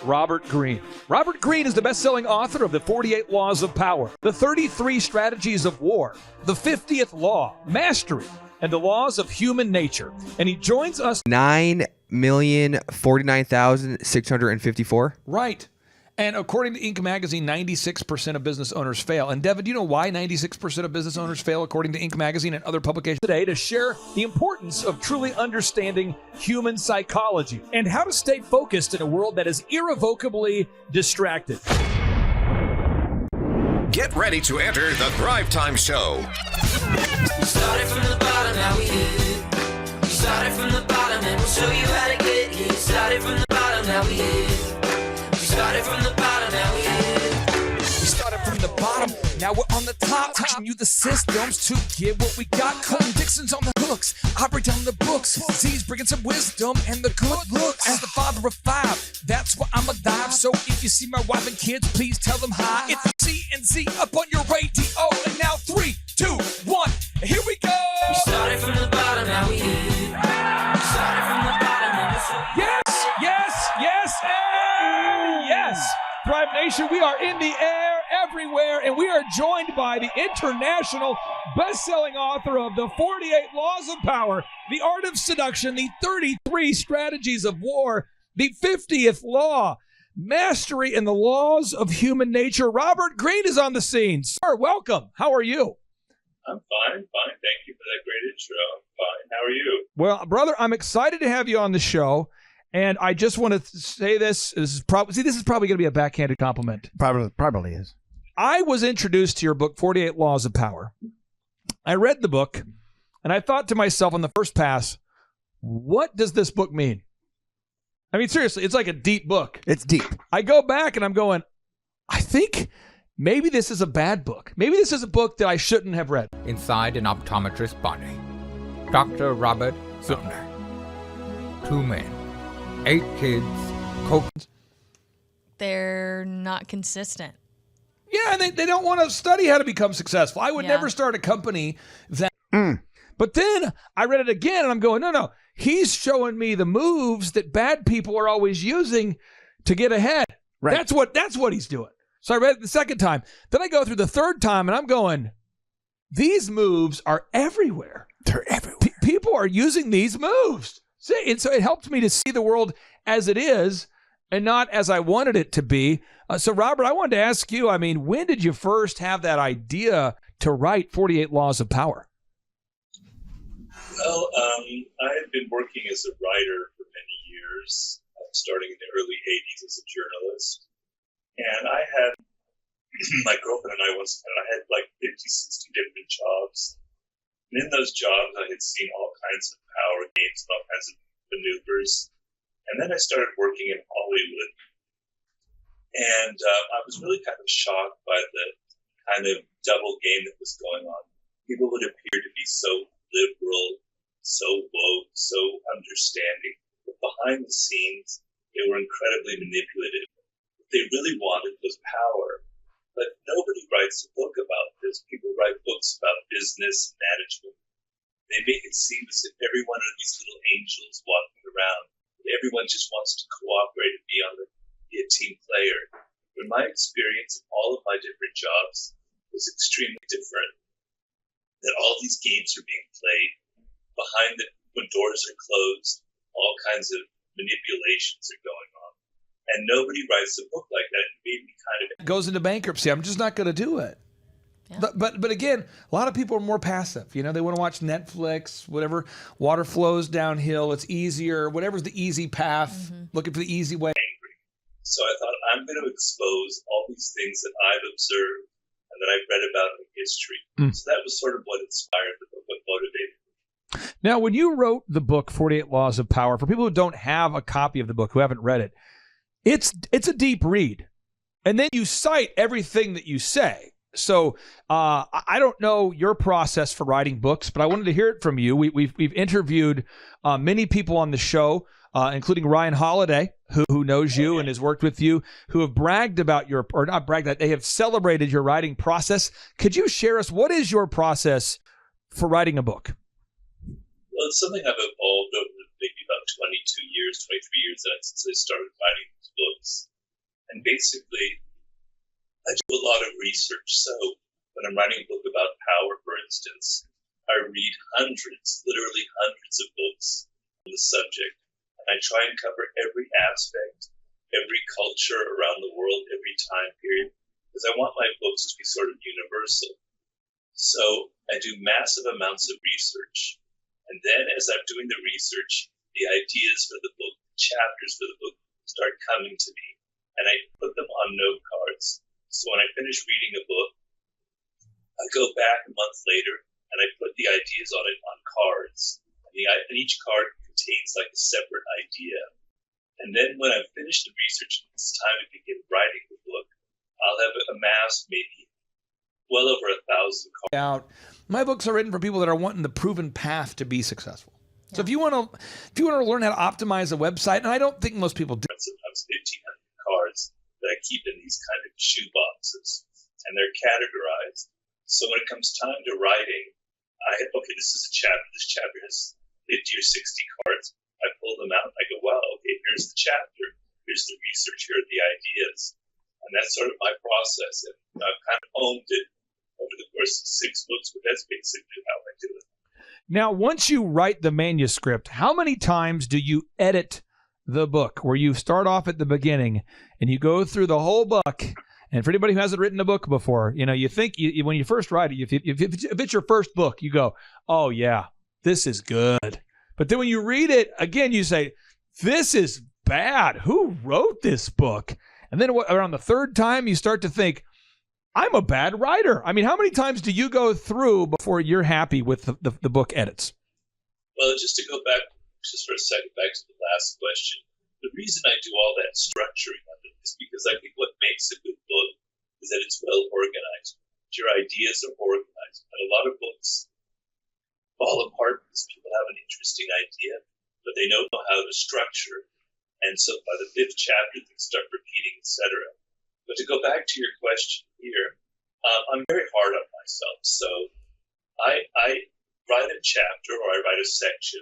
B: Robert Greene. Robert Greene is the best-selling author of The 48 Laws of Power, The 33 Strategies of War, The 50th Law, Mastery, and The Laws of Human Nature. And he joins us...
F: 9,049,654.
B: Right. And according to Inc. magazine, 96% of business owners fail. And Devin, do you know why 96% of business owners fail, according to Inc. magazine and other publications today, to share the importance of truly understanding human psychology and how to stay focused in a world that is irrevocably distracted.
S: Get ready to enter the Thrivetime Show.
O: We started from the bottom, now we here. We started from the bottom and we'll show you how to get here. Started from the bottom, now we here. We started from the bottom, now we here.
B: We started from the bottom, now we're on the top, teaching you the systems to get what we got. Colton Dixon's on the hooks, I break down the books. Z's bringing some wisdom and the good looks. As the father of five, that's why I'm alive. So if you see my wife and kids, please tell them hi. It's C&Z up on your radio. And now 3, 2, 1, here we go.
O: We started from the bottom, now we here. We started from the bottom and we'll show you.
B: Yes, yes, yes, and yes. Thrive Nation, we are in the air everywhere, and we are joined by the international best-selling author of The 48 Laws of Power, The Art of Seduction, The 33 Strategies of War, The 50th Law, Mastery, and the Laws of Human Nature. Robert Greene is on the scene. Sir, welcome. How are you?
T: I'm fine. Thank you for that great intro. I'm fine. How are you?
B: Well, brother, I'm excited to have you on the show. And I just want to say this is probably going to be a backhanded compliment.
R: Probably is.
B: I was introduced to your book, 48 Laws of Power. I read the book, and I thought to myself on the first pass, what does this book mean? I mean, seriously, it's like a deep book.
R: It's deep.
B: I go back, and I'm going, I think maybe this is a bad book. Maybe this is a book that I shouldn't have read.
K: Inside an optometrist's body, Dr. Robert Zillner. 2 men. 8 kids,
C: They're not consistent.
B: Yeah, and they don't want to study how to become successful. I would never start a company that... But then I read it again, and I'm going, no. He's showing me the moves that bad people are always using to get ahead. Right. That's what he's doing. So I read it the second time. Then I go through the third time, and I'm going, these moves are everywhere.
R: They're everywhere.
B: people are using these moves. See, and so it helped me to see the world as it is and not as I wanted it to be. So, Robert, I wanted to ask you, I mean, when did you first have that idea to write 48 Laws of Power?
T: Well, I had been working as a writer for many years, starting in the early 80s as a journalist. And I had, my girlfriend and I had like 50, 60 different jobs. And in those jobs, I had seen all kinds of power games and all kinds of maneuvers. And then I started working in Hollywood. And I was really kind of shocked by the kind of double game that was going on. People would appear to be so liberal, so woke, so understanding. But behind the scenes, they were incredibly manipulative. What they really wanted was power. But nobody writes a book about this. People write books about business and management. They make it seem as if every one of these little angels walking around, everyone just wants to cooperate and be a team player. But my experience in all of my different jobs was extremely different. That all these games are being played when doors are closed, all kinds of manipulations are going on. And nobody writes a book like that. It made me kind of...
B: Goes into bankruptcy. I'm just not going to do it. Yeah. But again, a lot of people are more passive. You know, they want to watch Netflix, whatever. Water flows downhill. It's easier. Whatever's the easy path, looking for the easy way.
T: So I thought, I'm going to expose all these things that I've observed and that I've read about in history. So that was sort of what inspired the book, what motivated me.
B: Now, when you wrote the book, 48 Laws of Power, for people who don't have a copy of the book, who haven't read it, it's a deep read. And then you cite everything that you say. So I don't know your process for writing books, but I wanted to hear it from you. We've interviewed many people on the show, including Ryan Holiday, who knows you and has worked with you, who have bragged about or not bragged, that they have celebrated your writing process. Could you share us, what is your process for writing a book?
T: Well, it's something I've evolved over maybe about 23 years since I started writing these books. And basically, I do a lot of research. So when I'm writing a book about power, for instance, I read literally hundreds of books on the subject. And I try and cover every aspect, every culture around the world, every time period, because I want my books to be sort of universal. So I do massive amounts of research. And then as I'm doing the research, the ideas for the book, the chapters for the book start coming to me. And I put them on note cards. So when I finish reading a book, I go back a month later and I put the ideas on it on cards. And each card contains like a separate idea. And then when I've finished the research and it's time to begin writing the book, I'll have amassed maybe well over 1,000 cards.
B: My books are written for people that are wanting the proven path to be successful. Yeah. So if you want to learn how to optimize a website, and I don't think most people do.
T: Sometimes 1,500 cards that I keep in these kind of shoe boxes, and they're categorized. So when it comes time to writing, this is a chapter. This chapter has 50 or 60 cards. I pull them out. And I go, wow, okay, here's the chapter. Here's the research. Here are the ideas. And that's sort of my process. And I've kind of honed it over the course of 6 books, but that's basically how I do it.
B: Now, once you write the manuscript, how many times do you edit the book, where you start off at the beginning and you go through the whole book? And for anybody who hasn't written a book before, you think when you first write it, if it's your first book, you go, oh yeah, this is good. But then when you read it again, you say, this is bad. Who wrote this book? And then around the third time, you start to think, I'm a bad writer. I mean, how many times do you go through before you're happy with the book edits?
T: Well, just to go back just for a second, back to the last question. The reason I do all that structuring of it is because I think what makes a good book is that it's well organized. Your ideas are organized. And a lot of books fall apart because people have an interesting idea, but they don't know how to structure. And so by the 5th chapter, things start repeating, etc. But to go back to your question here, I'm very hard on myself. So I write a chapter or I write a section,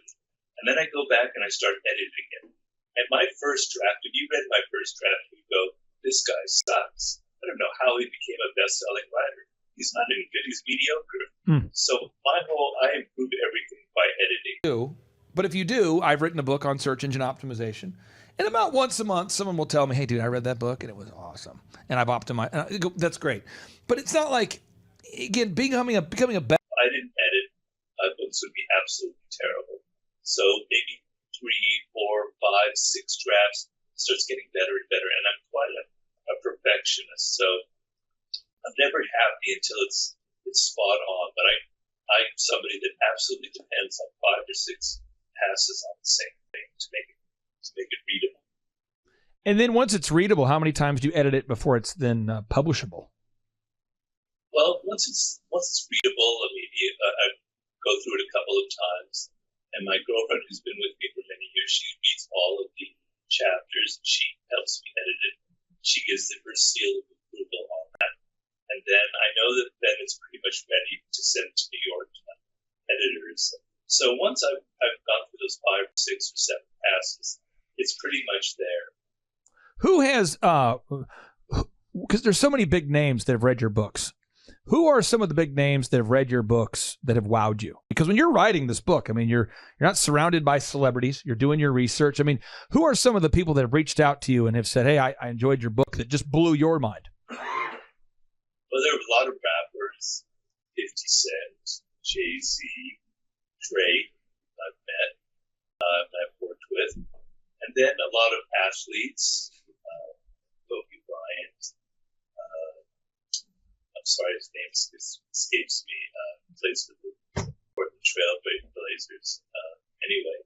T: and then I go back and I start editing it. And my first draft, if you read my first draft, you go, this guy sucks. I don't know how he became a best-selling writer. He's not any good. He's mediocre. So I improve everything by editing.
B: But if you do, I've written a book on search engine optimization. And about once a month, someone will tell me, hey, dude, I read that book and it was awesome. And I've optimized. And I go, that's great. But it's not like, again, becoming a better.
T: I didn't edit. My books would be absolutely terrible. So maybe 3, 4, 5, 6 drafts starts getting better and better. And I'm quite a perfectionist. So I'm never happy until it's spot on. But I'm somebody that absolutely depends on 5 or 6 passes on the same thing to make it readable.
B: And then once it's readable, how many times do you edit it before it's then publishable?
T: Well, once it's readable, I mean, I go through it a couple of times, and my girlfriend, who's been with me for many years, she reads all of the chapters, and she helps me edit it. She gives it her seal of approval on that, and then I know that then it's pretty much ready to send to New York editors. So once I've gone through those 5, 6, or 7 passes, it's pretty much there.
B: Who has, because there's so many big names that have read your books. Who are some of the big names that have read your books that have wowed you? Because when you're writing this book, I mean, you're not surrounded by celebrities. You're doing your research. I mean, who are some of the people that have reached out to you and have said, hey, I enjoyed your book that just blew your mind?
T: Well, there were a lot of rappers, 50 Cent, Jay-Z, Drake, I've worked with. And then a lot of athletes, Kobe Bryant, I'm sorry, his name escapes me, plays for the Portland Trail Blazers. Anyway,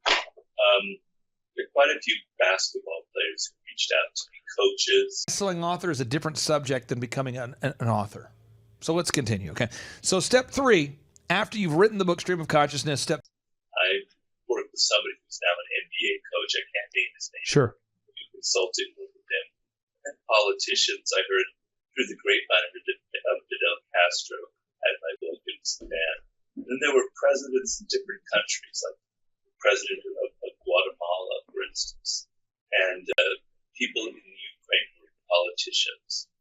T: there are quite a few basketball players who reached out to me, coaches.
B: Best-selling author is a different subject than becoming an author. So let's continue, okay? So step 3, after you've written the book Stream of Consciousness,
T: I worked with somebody who's now an NBA coach. I can't name his name.
B: Sure.
T: We consulted with them. And politicians, I heard through the grapevine of Fidel Castro had my book in Sudan. And then there were presidents in different countries, like the president of Guatemala, for instance, and people in Ukraine who were politicians.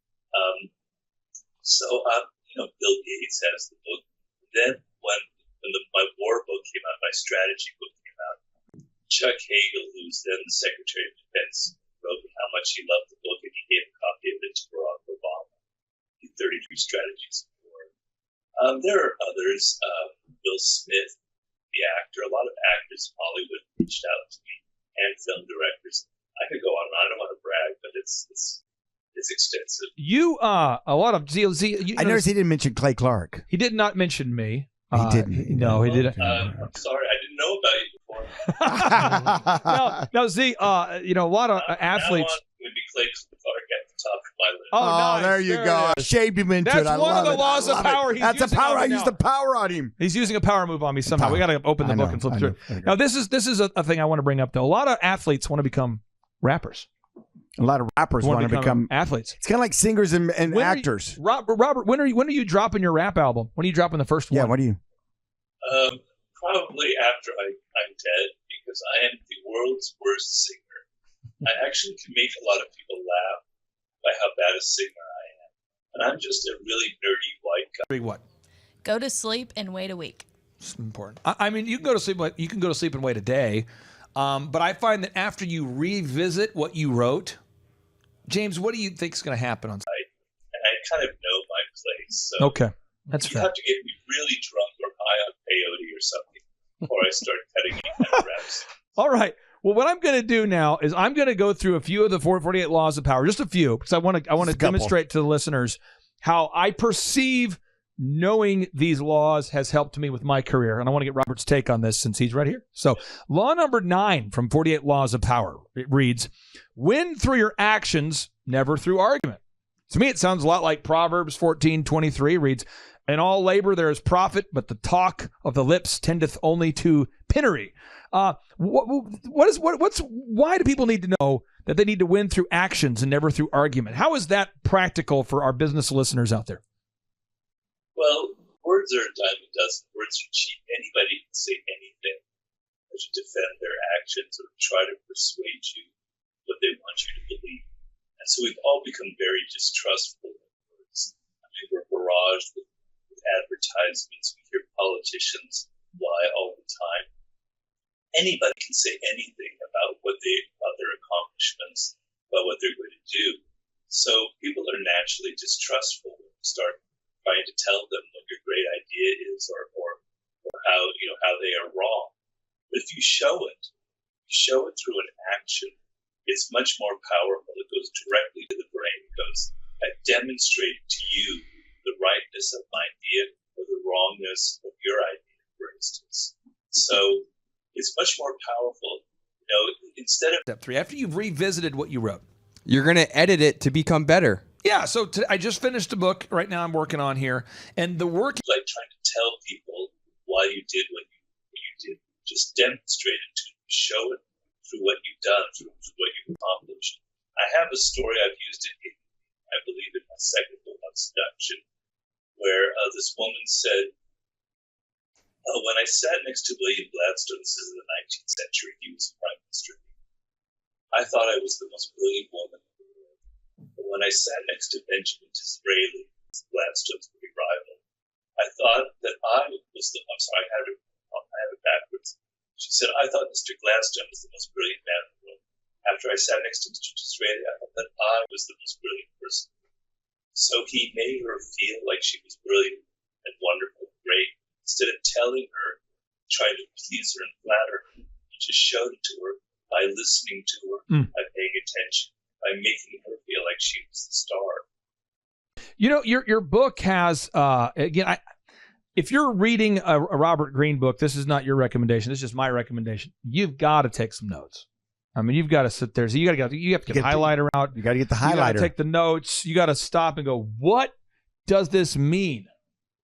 T: Bill Gates has the book. Then when my war book came out, my strategy book came out, Chuck Hagel, who's then the Secretary of Defense, wrote how much he loved the book, and he gave a copy of it to Barack Obama. 33 Strategies of War. There are others. Will Smith, the actor. A lot of actors in Hollywood reached out to me, and film directors. I could go on. I don't want to brag, but it's extensive.
B: You a lot of Z.
R: I noticed he didn't mention Clay Clark.
B: He did not mention me.
R: He didn't.
B: No, he didn't.
T: I'm sorry, I didn't know about you before.
B: No, Z. A lot of athletes.
T: Would be Clay Clark at the top of my list.
B: Oh, nice.
R: There you go. Shaved him into it.
B: That's one of the laws of power.
R: That's a power. I used the power on him.
B: He's using a power move on me somehow. We got to open the book and flip through it. Now, this is a thing I want to bring up, though. A lot of athletes want to become rappers.
R: A lot of rappers want to become
B: athletes.
R: It's kind of like singers and actors.
B: Robert, when are you dropping your rap album? When are you dropping the first one?
R: Yeah, what are you?
T: Probably after I'm dead, because I am the world's worst singer. I actually can make a lot of people laugh by how bad a singer I am. And I'm just a really nerdy white guy.
B: What?
C: Go to sleep and wait a week.
B: It's important. I mean, you can go to sleep. You can go to sleep and wait a day. But I find that after you revisit what you wrote, James, what do you think is going to happen on?
T: And I kind of know my place. So
B: okay, that's fair.
T: You have to get me really drunk or high on peyote or something before I start cutting any kind of reps.
B: All right. Well, what I'm going to do now is I'm going to go through a few of the 448 laws of power, just a few, because I want to demonstrate to the listeners how I perceive knowing these laws has helped me with my career. And I want to get Robert's take on this since he's right here. So law number 9 from 48 Laws of Power, it reads, win through your actions, never through argument. To me, it sounds a lot like Proverbs 14:23 reads, in all labor there is profit, but the talk of the lips tendeth only to penury. Why do people need to know that they need to win through actions and never through argument? How is that practical for our business listeners out there?
T: Well, words are a dime a dozen. Words are cheap. Anybody can say anything to defend their actions or try to persuade you what they want you to believe. And so we've all become very distrustful of words. I mean, we're barraged with advertisements. We hear politicians lie all the time. anybody can say anything about about their accomplishments, about what they're going to do. So people are naturally distrustful when you start trying to tell them what your great idea is or how they are wrong. But if you show it through an action, it's much more powerful. It goes directly to the brain. It goes, I've demonstrated to you the rightness of my idea or the wrongness of your idea, for instance. So it's much more powerful. Instead of
B: Step 3, after you've revisited what you wrote,
F: You're going to edit it to become better.
B: Yeah, so I just finished a book right now I'm working on here, and the work...
T: like trying to tell people why you did what you did. Just demonstrate it to them, show it through what you've done, through what you've accomplished. I have a story, I've used it, I believe, in my second book on seduction, where this woman said, when I sat next to William Gladstone, this is in the 19th century, he was prime minister, I thought I was the most brilliant woman in the world. But when I sat next to Benjamin Disraeli, Gladstone's big rival, I thought that I was I have it backwards. She said, I thought Mr. Gladstone was the most brilliant man in the world. After I sat next to Mr. Disraeli, I thought that I was the most brilliant person. So he made her feel like she was brilliant and wonderful and great. Instead of telling her, trying to please her and flatter her, he just showed it to her by listening to her, by paying attention, by making her feel like she was the star.
B: You know, your book has, again, if you're reading a Robert Greene book, this is not your recommendation. This is just my recommendation. You've got to take some notes. I mean, you've got to sit there. So you have to get the highlighter out.
R: You got to get the highlighter.
B: You got to take the notes. You got to stop and go, what does this mean?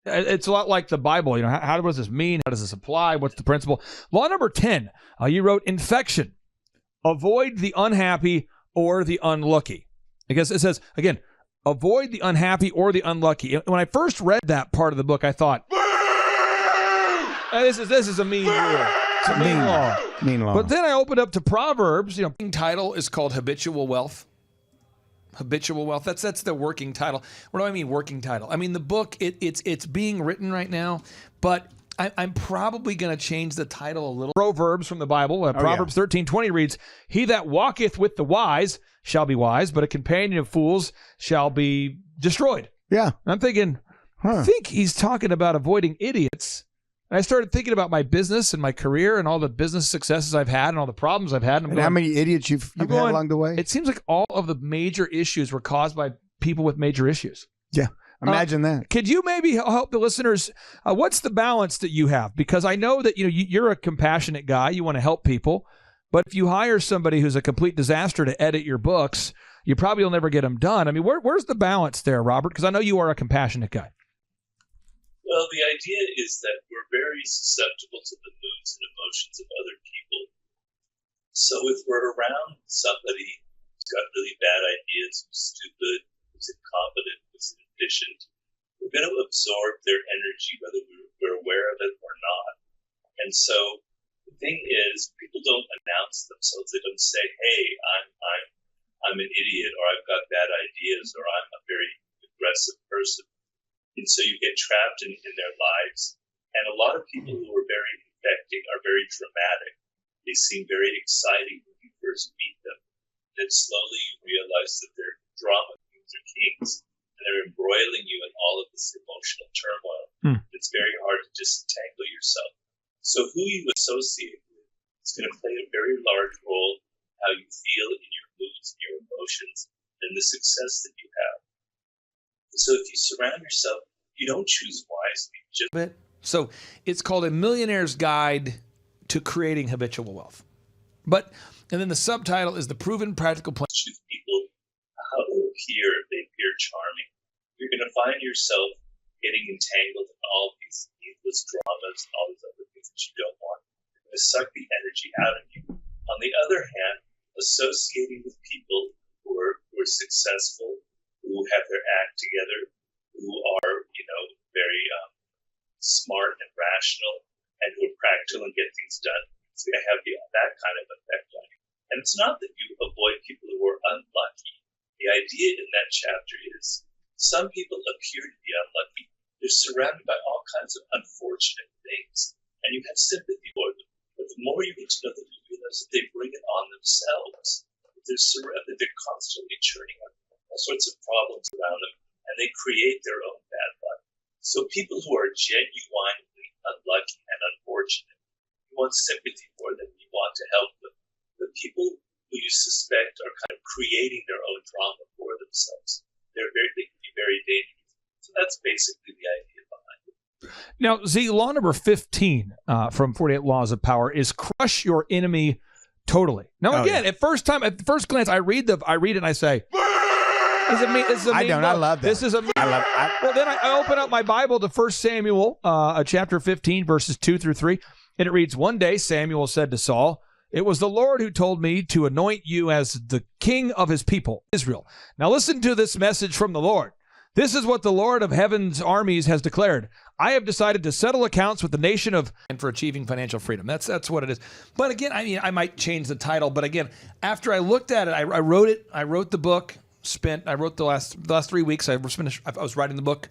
B: It's a lot like the Bible. You know, how does this mean? How does this apply? What's the principle? Law number 10, you wrote infection. Avoid the unhappy or the unlucky. Because it says, again, avoid the unhappy or the unlucky. When I first read that part of the book, I thought, this is a mean rule. It's a mean law.
R: Mean law.
B: But then I opened up to Proverbs. You know, the title is called Habitual Wealth. Habitual Wealth. That's the working title. What do I mean working title? I mean the book. It's being written right now, but I'm probably going to change the title a little. Proverbs from the Bible. Proverbs 13:20 reads, "He that walketh with the wise shall be wise, but a companion of fools shall be destroyed."
R: Yeah.
B: And I'm thinking, I think he's talking about avoiding idiots. And I started thinking about my business and my career and all the business successes I've had and all the problems I've had.
R: And how many idiots you've had along the way?
B: It seems like all of the major issues were caused by people with major issues.
R: Yeah. Imagine that.
B: Could you maybe help the listeners? What's the balance that you have? Because I know that you're a compassionate guy. You want to help people. But if you hire somebody who's a complete disaster to edit your books, you probably will never get them done. I mean, where's the balance there, Robert? Because I know you are a compassionate guy.
T: Well, the idea is that we're very susceptible to the moods and emotions of other people. So if we're around somebody who's got really bad ideas, who's stupid, who's incompetent, who's inefficient, we're going to absorb their energy whether we're aware of it or not. And so the thing is, people don't announce themselves. They don't say, hey, I'm an idiot, or I've got bad ideas, or I'm a very aggressive person. And so you get trapped in their lives. And a lot of people who are very infecting are very dramatic. They seem very exciting when you first meet them. Then slowly you realize that they're drama queens or kings, and they're embroiling you in all of this emotional turmoil. It's very hard to disentangle yourself. So who you associate with is going to play a very large role in how you feel in your moods and your emotions and the success that you have. So if you surround yourself, you don't choose wisely.
B: So it's called A Millionaire's Guide to Creating Habitual Wealth. And then the subtitle is The Proven Practical Plan.
T: Choose people how they appear charming. You're going to find yourself getting entangled in all these needless dramas and all these other things that you don't want. You're going to suck the energy out of you. On the other hand, associating with people who are successful, who have their act together, who are, very smart and rational, and who are practical and get things done. It's going to have that kind of effect on you. And it's not that you avoid people who are unlucky. The idea in that chapter is some people appear to be unlucky. They're surrounded by all kinds of unfortunate things, and you have sympathy for them. But the more you get to know them, you realize that they bring it on themselves. They're constantly churning out all sorts of problems around them, and they create their own bad luck. So people who are genuinely unlucky and unfortunate, you want sympathy for them, you want to help them. The people who you suspect are kind of creating their own drama for themselves, they can be very dangerous. So that's basically the idea behind it.
B: Now, Z, law number 15 from 48 Laws of Power is crush your enemy totally. Now, again, at first glance, I read it and I say, I don't. I love that. This is a. Well, then I open up my Bible to 1 Samuel, chapter 15, verses 2 through 3, and it reads, "One day Samuel said to Saul, 'It was the Lord who told me to anoint you as the king of his people, Israel.' Now listen to this message from the Lord. This is what the Lord of heaven's armies has declared. I have decided to settle accounts with the nation of and for achieving financial freedom." That's what it is. But again, I mean, I might change the title. But again, after I looked at it, I wrote it. I wrote the book. I wrote the last 3 weeks. I was writing the book.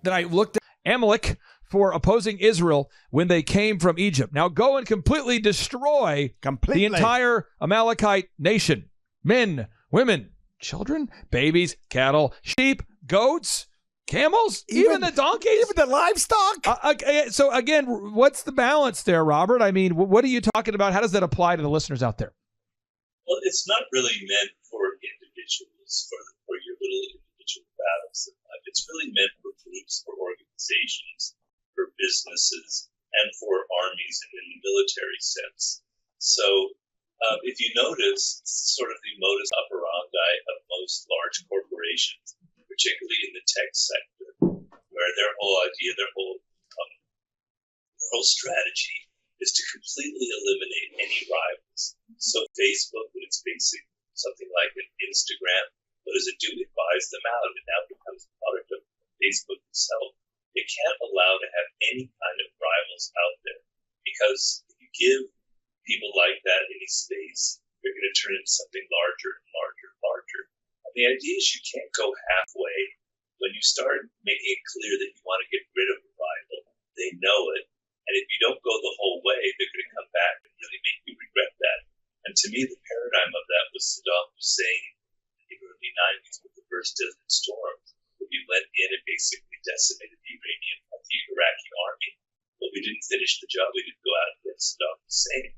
B: Then I looked at Amalek for opposing Israel when they came from Egypt. Now go and completely destroy the entire Amalekite nation. Men, women, children, babies, cattle, sheep, goats, camels, even the donkeys,
R: even the livestock.
B: So again, what's the balance there, Robert? I mean, what are you talking about? How does that apply to the listeners out there?
T: Well, it's not really meant for individuals, for your little individual battles in life. It's really meant for groups, for organizations, for businesses, and for armies in the military sense. So if you notice, sort of the modus operandi of most large corporations, particularly in the tech sector, where their whole idea, their whole strategy is to completely eliminate any rivals. So Facebook, when it's basic, something like an Instagram, what does it do? It buys them out. It now becomes a product of Facebook itself. It can't allow to have any kind of rivals out there, because if you give people like that any space, they're going to turn into something larger and larger and larger. And the idea is you can't go halfway. When you start making it clear that you want to get rid of a rival, they know it. And if you don't go the whole way, they're going to come back and really make you regret that. And to me, the paradigm of that was Saddam Hussein in the early 90s with the first Desert Storm, where we went in and basically decimated the Iraqi army. But we didn't finish the job. We didn't go out and get Saddam Hussein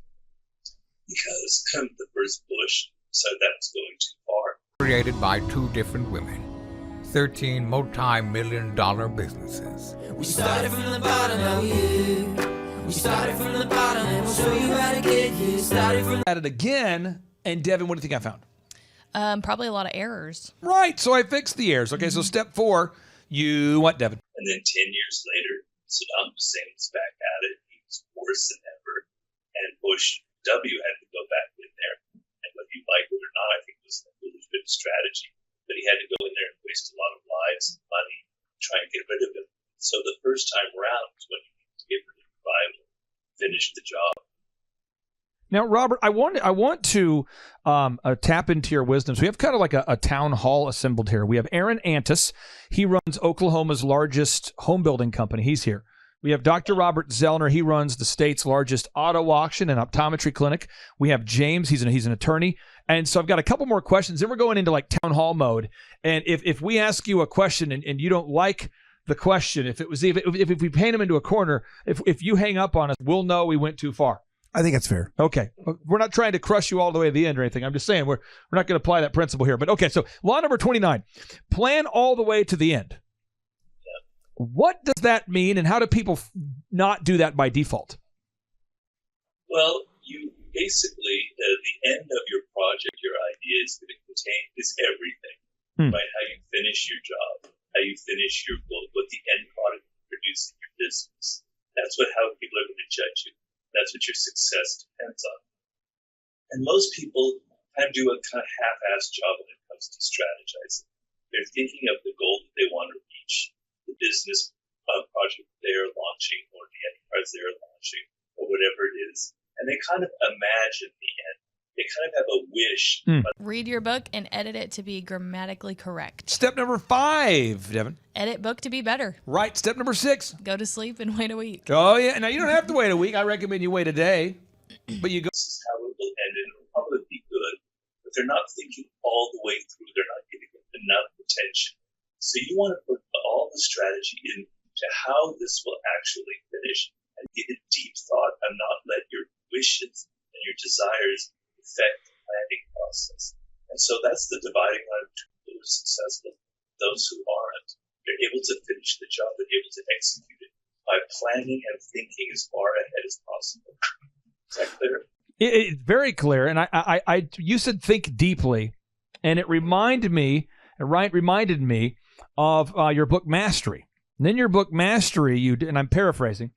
T: because the first Bush decided that was going too far.
K: Created by two different women. 13 multi-million-dollar businesses.
O: We started from the bottom, now we here. We started from the bottom, and we'll show you how to get here. Started from
B: At it again, and Devin, what do you think I found?
C: Probably a lot of errors.
B: Right, so I fixed the errors. Okay, so step 4, what, Devin?
T: And then 10 years later, Saddam Hussein was back at it. He was worse than ever. And Bush W had to go back in there. And whether you like it or not, I think it was a really good strategy. But he had to go in there and waste a lot of lives and money to try and get rid of him. So the first time around was when you need to get rid of the rival, finish the job.
B: Now, Robert, I want to tap into your wisdom. So we have kind of like a town hall assembled here. We have Aaron Antis. He runs Oklahoma's largest home building company. He's here. We have Dr. Robert Zellner. He runs the state's largest auto auction and optometry clinic. We have James. He's an attorney. And so I've got a couple more questions. Then we're going into like town hall mode. And if we ask you a question and you don't like the question, if we paint him into a corner, if you hang up on us, we'll know we went too far.
R: I think it's fair.
B: Okay. We're not trying to crush you all the way to the end or anything. I'm just saying we're not going to apply that principle here. But okay, so law number 29, plan all the way to the end. What does that mean, and how do people not do that by default?
T: Well, you basically, the end of your project, your idea is going to contain everything, right? How you finish your job, how you finish your goal, what the end product produces in your business. That's how people are going to judge you. That's what your success depends on. And most people kind of do a kind of half-assed job when it comes to strategizing. They're thinking of the goal that they want to reach, the business project they are launching, or the enterprise they are launching, or whatever it is. And they kind of imagine the end. They kind of have a wish.
C: Read your book and edit it to be grammatically correct.
B: Step number 5, Devin.
C: Edit book to be better.
B: Right. Step number 6.
C: Go to sleep and wait a week.
B: Oh, yeah. Now, you don't have to wait a week. I recommend you wait a day. But you go.
T: This is how it will end, and it'll probably be good. But they're not thinking all the way through. They're not giving it enough attention. So you want to put all the strategy into how this will actually finish and give it deep thought and not let your wishes and your desires affect the planning process. And so that's the dividing line between those who are successful and those who aren't. They're able to finish the job, they're able to execute it by planning and thinking as far ahead as possible. Is that clear?
B: It's very clear. And you said think deeply, and it reminded me of your book Mastery. And in your book Mastery, and I'm paraphrasing,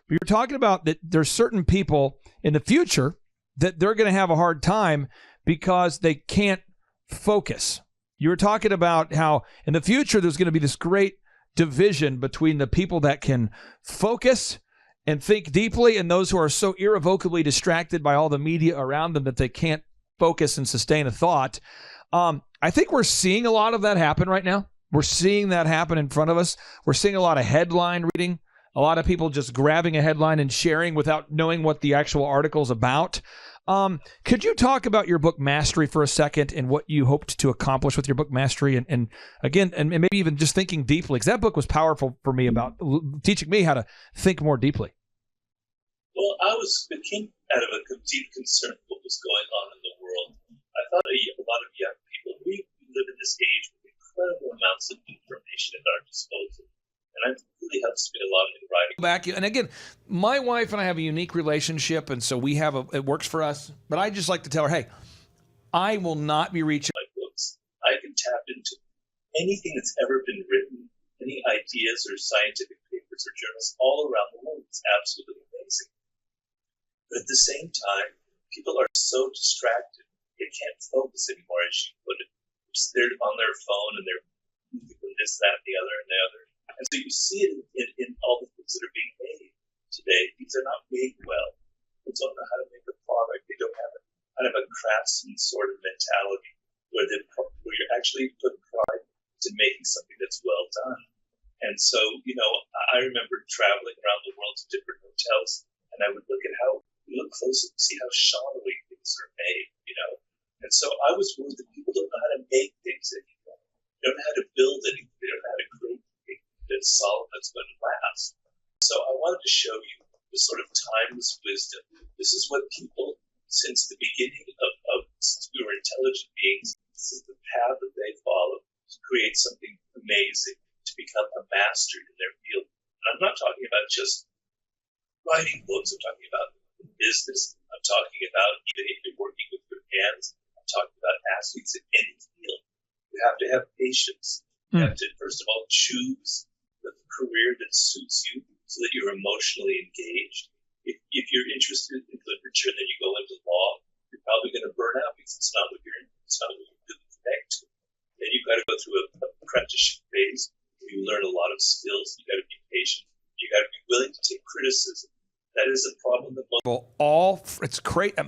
B: but you're talking about that there's certain people in the future that they're going to have a hard time because they can't focus. You were talking about how in the future there's going to be this great division between the people that can focus and think deeply and those who are so irrevocably distracted by all the media around them that they can't focus and sustain a thought. I think we're seeing a lot of that happen right now. We're seeing that happen in front of us. We're seeing a lot of headline reading, a lot of people just grabbing a headline and sharing without knowing what the actual article's about. Could you talk about your book Mastery for a second and what you hoped to accomplish with your book Mastery? And again, and maybe even just thinking deeply, because that book was powerful for me about teaching me how to think more deeply.
T: Well, it came out of a deep concern for what was going on in the world. I thought a lot of young people, we live in this age with incredible amounts of information at our disposal. And it really helps me a lot in writing.
B: Back, and again, my wife and I have a unique relationship, and so it works for us. But I just like to tell her, hey, I will not be reaching
T: my books. I can tap into anything that's ever been written, any ideas or scientific papers or journals all around the world. It's absolutely amazing. But at the same time, people are so distracted, they can't focus anymore, as you put it. They're on their phone and they're doing this, that, the other, and the other. And so you see it in all the things that are being made today. These are not made well. They don't know how to make a product. They don't have kind of a craftsman sort of mentality where you're actually put pride into making something that's well done. And so, I remember traveling around the world to different hotels, and I would look closely to see how shoddily things are made, And so I was worried that people don't know how to make things anymore. They don't know how to build anything. They don't know how to create anything that's solid, that's going to last. So I wanted to show you the sort of timeless wisdom. This is what people, since the beginning since we were intelligent beings, this is the path that they follow to create something amazing, to become a master in their field. And I'm not talking about just writing books. I'm talking about business. I'm talking about even if you're working with your hands. I'm talking about athletes in any field. You have to have patience. You have to, first of all, choose the career that suits you so that you're emotionally engaged. If you're interested in literature and then you go into law, you're probably going to burn out because it's not what you're really connect to. Then you've got to go through a apprenticeship phase where you learn a lot of skills. You've got to be patient. You've got to be willing to take criticism. That is a problem that
B: it's great.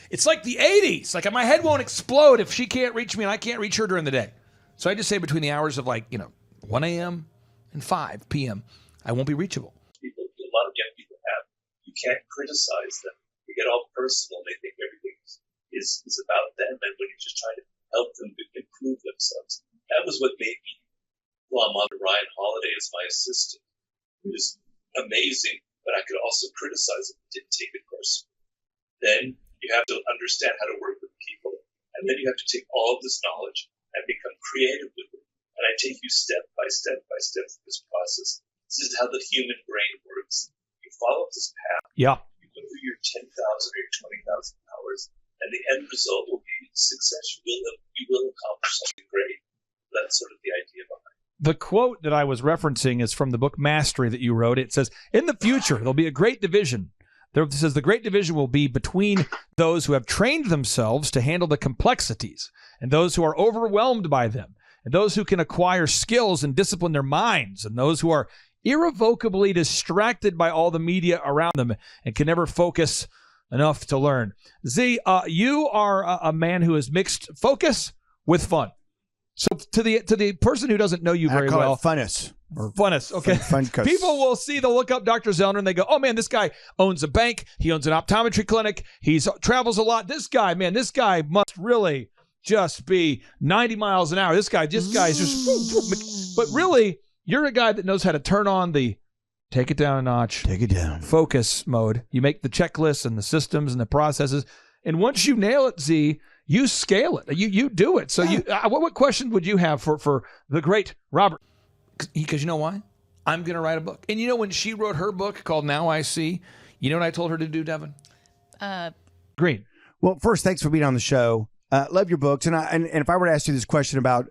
B: It's like the 80s. Like my head won't explode if she can't reach me and I can't reach her during the day. So I just say between the hours of 1 a.m. and 5 p.m. I won't be reachable.
T: A lot of young people have. You can't criticize them. They get all personal. They think everything is about them. And when you're just trying to help them improve themselves, that was what made me glom on Ryan Holiday as my assistant. It was amazing. But I could also criticize it and didn't take it personally. Then you have to understand how to work with people. And then you have to take all of this knowledge and become creative with it. And I take you step by step by step through this process. This is how the human brain works. You follow this path.
B: Yeah.
T: You go through your 10,000 or your 20,000 hours, and the end result will be success. You will accomplish something great. That's sort of the idea behind it.
B: The quote that I was referencing is from the book Mastery that you wrote. It says, in the future, there'll be a great division. It says the great division will be between those who have trained themselves to handle the complexities and those who are overwhelmed by them, and those who can acquire skills and discipline their minds, and those who are irrevocably distracted by all the media around them and can never focus enough to learn. Z, you are a man who has mixed focus with fun. So to the person who doesn't know you very well,
R: funness. Or
B: Funnest. Okay.
R: Funkos.
B: People will see, they'll look up Dr. Zellner and they go, oh man, this guy owns a bank. He owns an optometry clinic. He travels a lot. This guy must really just be 90 miles an hour. This guy's just, but really, you're a guy that knows how to turn on the take it down a notch.
R: Take it down.
B: Focus mode. You make the checklists and the systems and the processes. And once you nail it, Z, you scale it. You do it. So what question would you have for the great Robert? Because you know why? I'm going to write a book. And you know when she wrote her book called Now I See, you know what I told her to do, Devin? Green.
R: Well, first, thanks for being on the show. Love your books. And if I were to ask you this question about,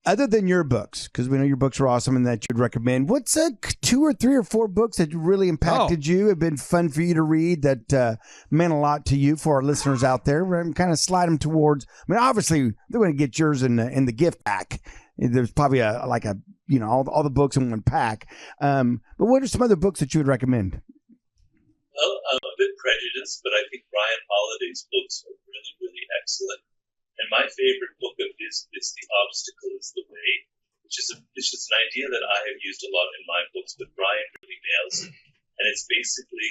R: other than your books, because we know your books are awesome and that you'd recommend, what's 2 or 3 or 4 books that really impacted you, have been fun for you to read, that meant a lot to you for our listeners out there? We're going to kind of slide them towards, I mean, obviously, they're going to get yours in the gift pack. There's probably all the books in one pack. But what are some other books that you would recommend?
T: Well, I'm a bit prejudiced, but I think Ryan Holiday's books are really, really excellent. And my favorite book of his is The Obstacle is the Way, which is an idea that I have used a lot in my books, but Ryan really nails it. And it's basically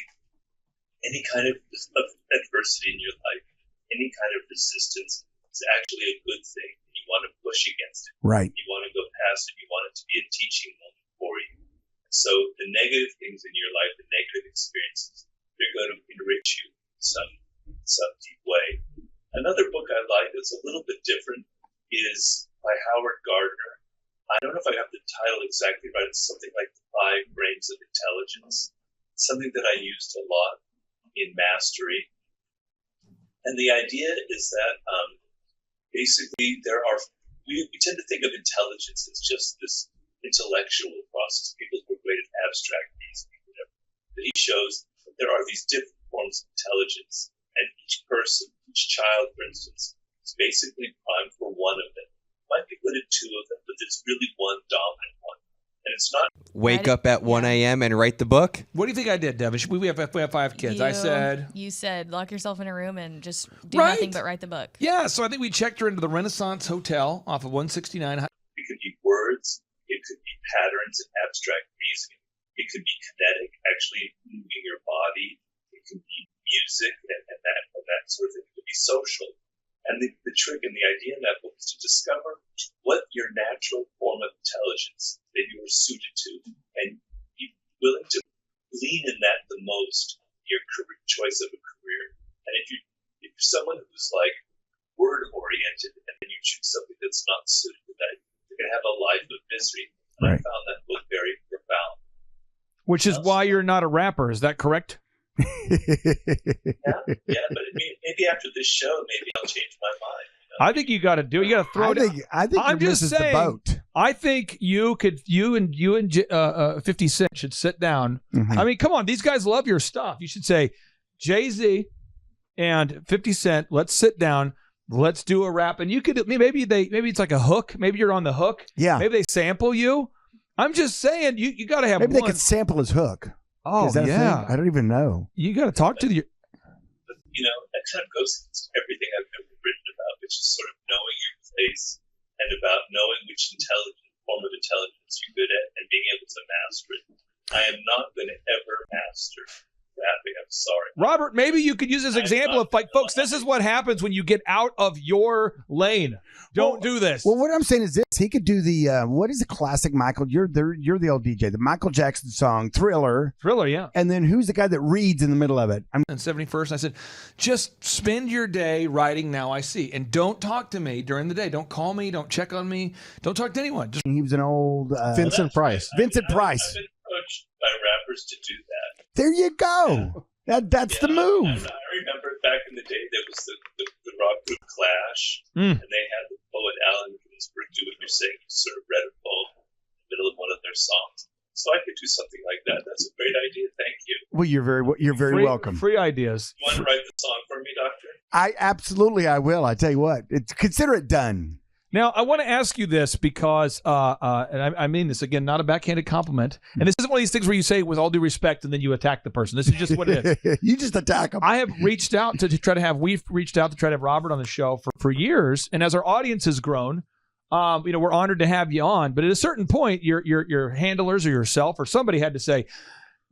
T: any kind of adversity in your life, any kind of resistance is actually a good thing. You want to push against it.
R: Right.
T: You want to go past it. You want it to be a teaching moment for you. So the negative things in your life, the negative experiences, they're going to enrich you in some deep way. Another book I like that's a little bit different is by Howard Gardner. I don't know if I have the title exactly right. It's something like The 5 Frames of Intelligence. It's something that I used a lot in mastery. And the idea is that basically we tend to think of intelligence as just this intellectual process. People who are great at abstract reasoning, whatever. But he shows that there are these different forms of intelligence. And each person, each child, for instance, is basically primed for one of them. Might be good at 2 of them, but there's really one dominant one. And it's not...
F: Wake up at 1 a.m. and write the book?
B: What do you think I did, Devin? We have 5 kids.
C: You said lock yourself in a room and just do
B: Right.
C: nothing but write the book.
B: Yeah, so I think we checked her into the Renaissance Hotel off of 169.
T: It could be words. It could be patterns and abstract reasoning. It could be kinetic, actually moving your body. It could be music and that sort of thing. It could be social. And the trick and the idea in that book is to discover what your natural form of intelligence that you are suited to and be willing to lean in that the most in your career, choice of a career. And if you're someone who's like word oriented and then you choose something that's not suited to that, you're going to have a life of misery. And I found that book very profound.
B: Which is why you're not a rapper. Is that correct?
T: Yeah, but maybe after this show, maybe I'll change my mind.
B: I think you got to do it. You got to throw it.
R: I think
B: I'm
R: you're
B: just
R: missing
B: saying,
R: the boat.
B: I think you and 50 Cent should sit down.
R: Mm-hmm.
B: I mean, come on, these guys love your stuff. You should say, Jay-Z and 50 Cent, let's sit down. Let's do a rap. And you could maybe it's like a hook. Maybe you're on the hook.
R: Yeah.
B: Maybe they sample you. I'm just saying you got to have
R: Maybe
B: one.
R: they could sample his hook.
B: Oh,
R: Is that a
B: yeah.
R: thing? I don't even know.
B: You got to talk to the.
T: That kind of goes against everything I've ever written about, which is sort of knowing your place and about knowing which form of intelligence you're good at and being able to master it. I am not going to ever master rapping. I'm sorry.
B: Robert, maybe you could use this example of like, folks, this is what happens when you get out of your lane. Don't do this.
R: Well, what I'm saying is this: he could do the what is the classic Michael? You're the old DJ, the Michael Jackson song Thriller.
B: Thriller, yeah.
R: And then who's the guy that reads in the middle of it?
B: I'm in 71st. I said, just spend your day writing Now I See, and don't talk to me during the day. Don't call me. Don't check on me. Don't talk to anyone.
R: He was an old
P: Vincent Price.
R: Vincent Price.
T: I've been coached by rappers to do that.
R: There you go. That's the move.
T: I remember back in the day there was the rock group Clash, and they had the poet Allen Ginsberg do what you're saying. He sort of read a poem in the middle of one of their songs. So I could do something like that. That's a great idea. Thank you.
R: Well, you're very welcome.
B: Free ideas.
T: You want to write the song for me, Doctor?
R: I will. I tell you what, consider it done.
B: Now, I want to ask you this because, and I mean this again, not a backhanded compliment. And this isn't one of these things where you say with all due respect and then you attack the person. This is just what it is.
R: You just attack them.
B: We've reached out to try to have Robert on the show for years. And as our audience has grown, we're honored to have you on. But at a certain point, your handlers or yourself or somebody had to say,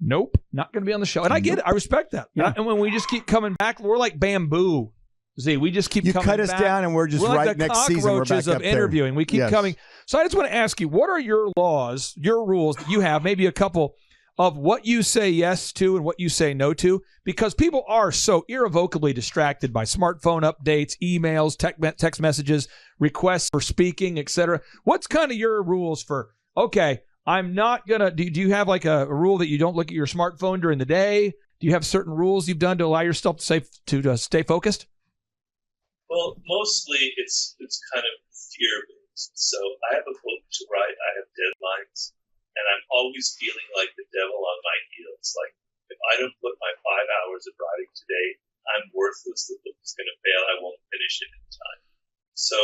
B: nope, not going to be on the show. And I get it. I respect that.
R: Yeah.
B: And when we just keep coming back, we're like bamboo. Z, we just keep coming back.
R: You cut us down and we're just
B: like
R: right
B: the
R: next season. We're back
B: cockroaches
R: up
B: of
R: there.
B: interviewing. We keep
R: Yes.
B: coming. So I just want to ask you, what are your laws, your rules that you have, maybe a couple of what you say yes to and what you say no to? Because people are so irrevocably distracted by smartphone updates, emails, text messages, requests for speaking, etc. What's kind of your rules for, okay, I'm not going to, do you have like a rule that you don't look at your smartphone during the day? Do you have certain rules you've done to allow yourself to stay focused?
T: Well, mostly it's kind of fear-based. So I have a book to write. I have deadlines, and I'm always feeling like the devil on my heels. Like, if I don't put my 5 hours of writing today, I'm worthless. The book is going to fail. I won't finish it in time. So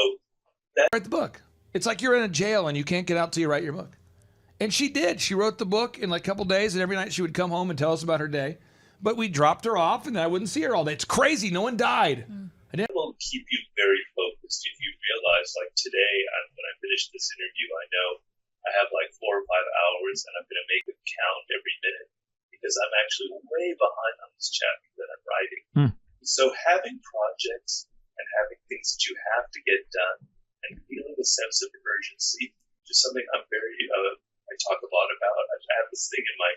B: write the book. It's like you're in a jail and you can't get out till you write your book. And she did. She wrote the book in like a couple days, and every night she would come home and tell us about her day. But we dropped her off, and I wouldn't see her all day. It's crazy. No one died.
T: it will keep you very focused if you realize, like today, when I finish this interview, I know I have like 4 or 5 hours, and I'm going to make it count every minute because I'm actually way behind on this chapter that I'm writing. So having projects and having things that you have to get done and feeling a sense of urgency is something I'm very, I talk a lot about. I have this thing in my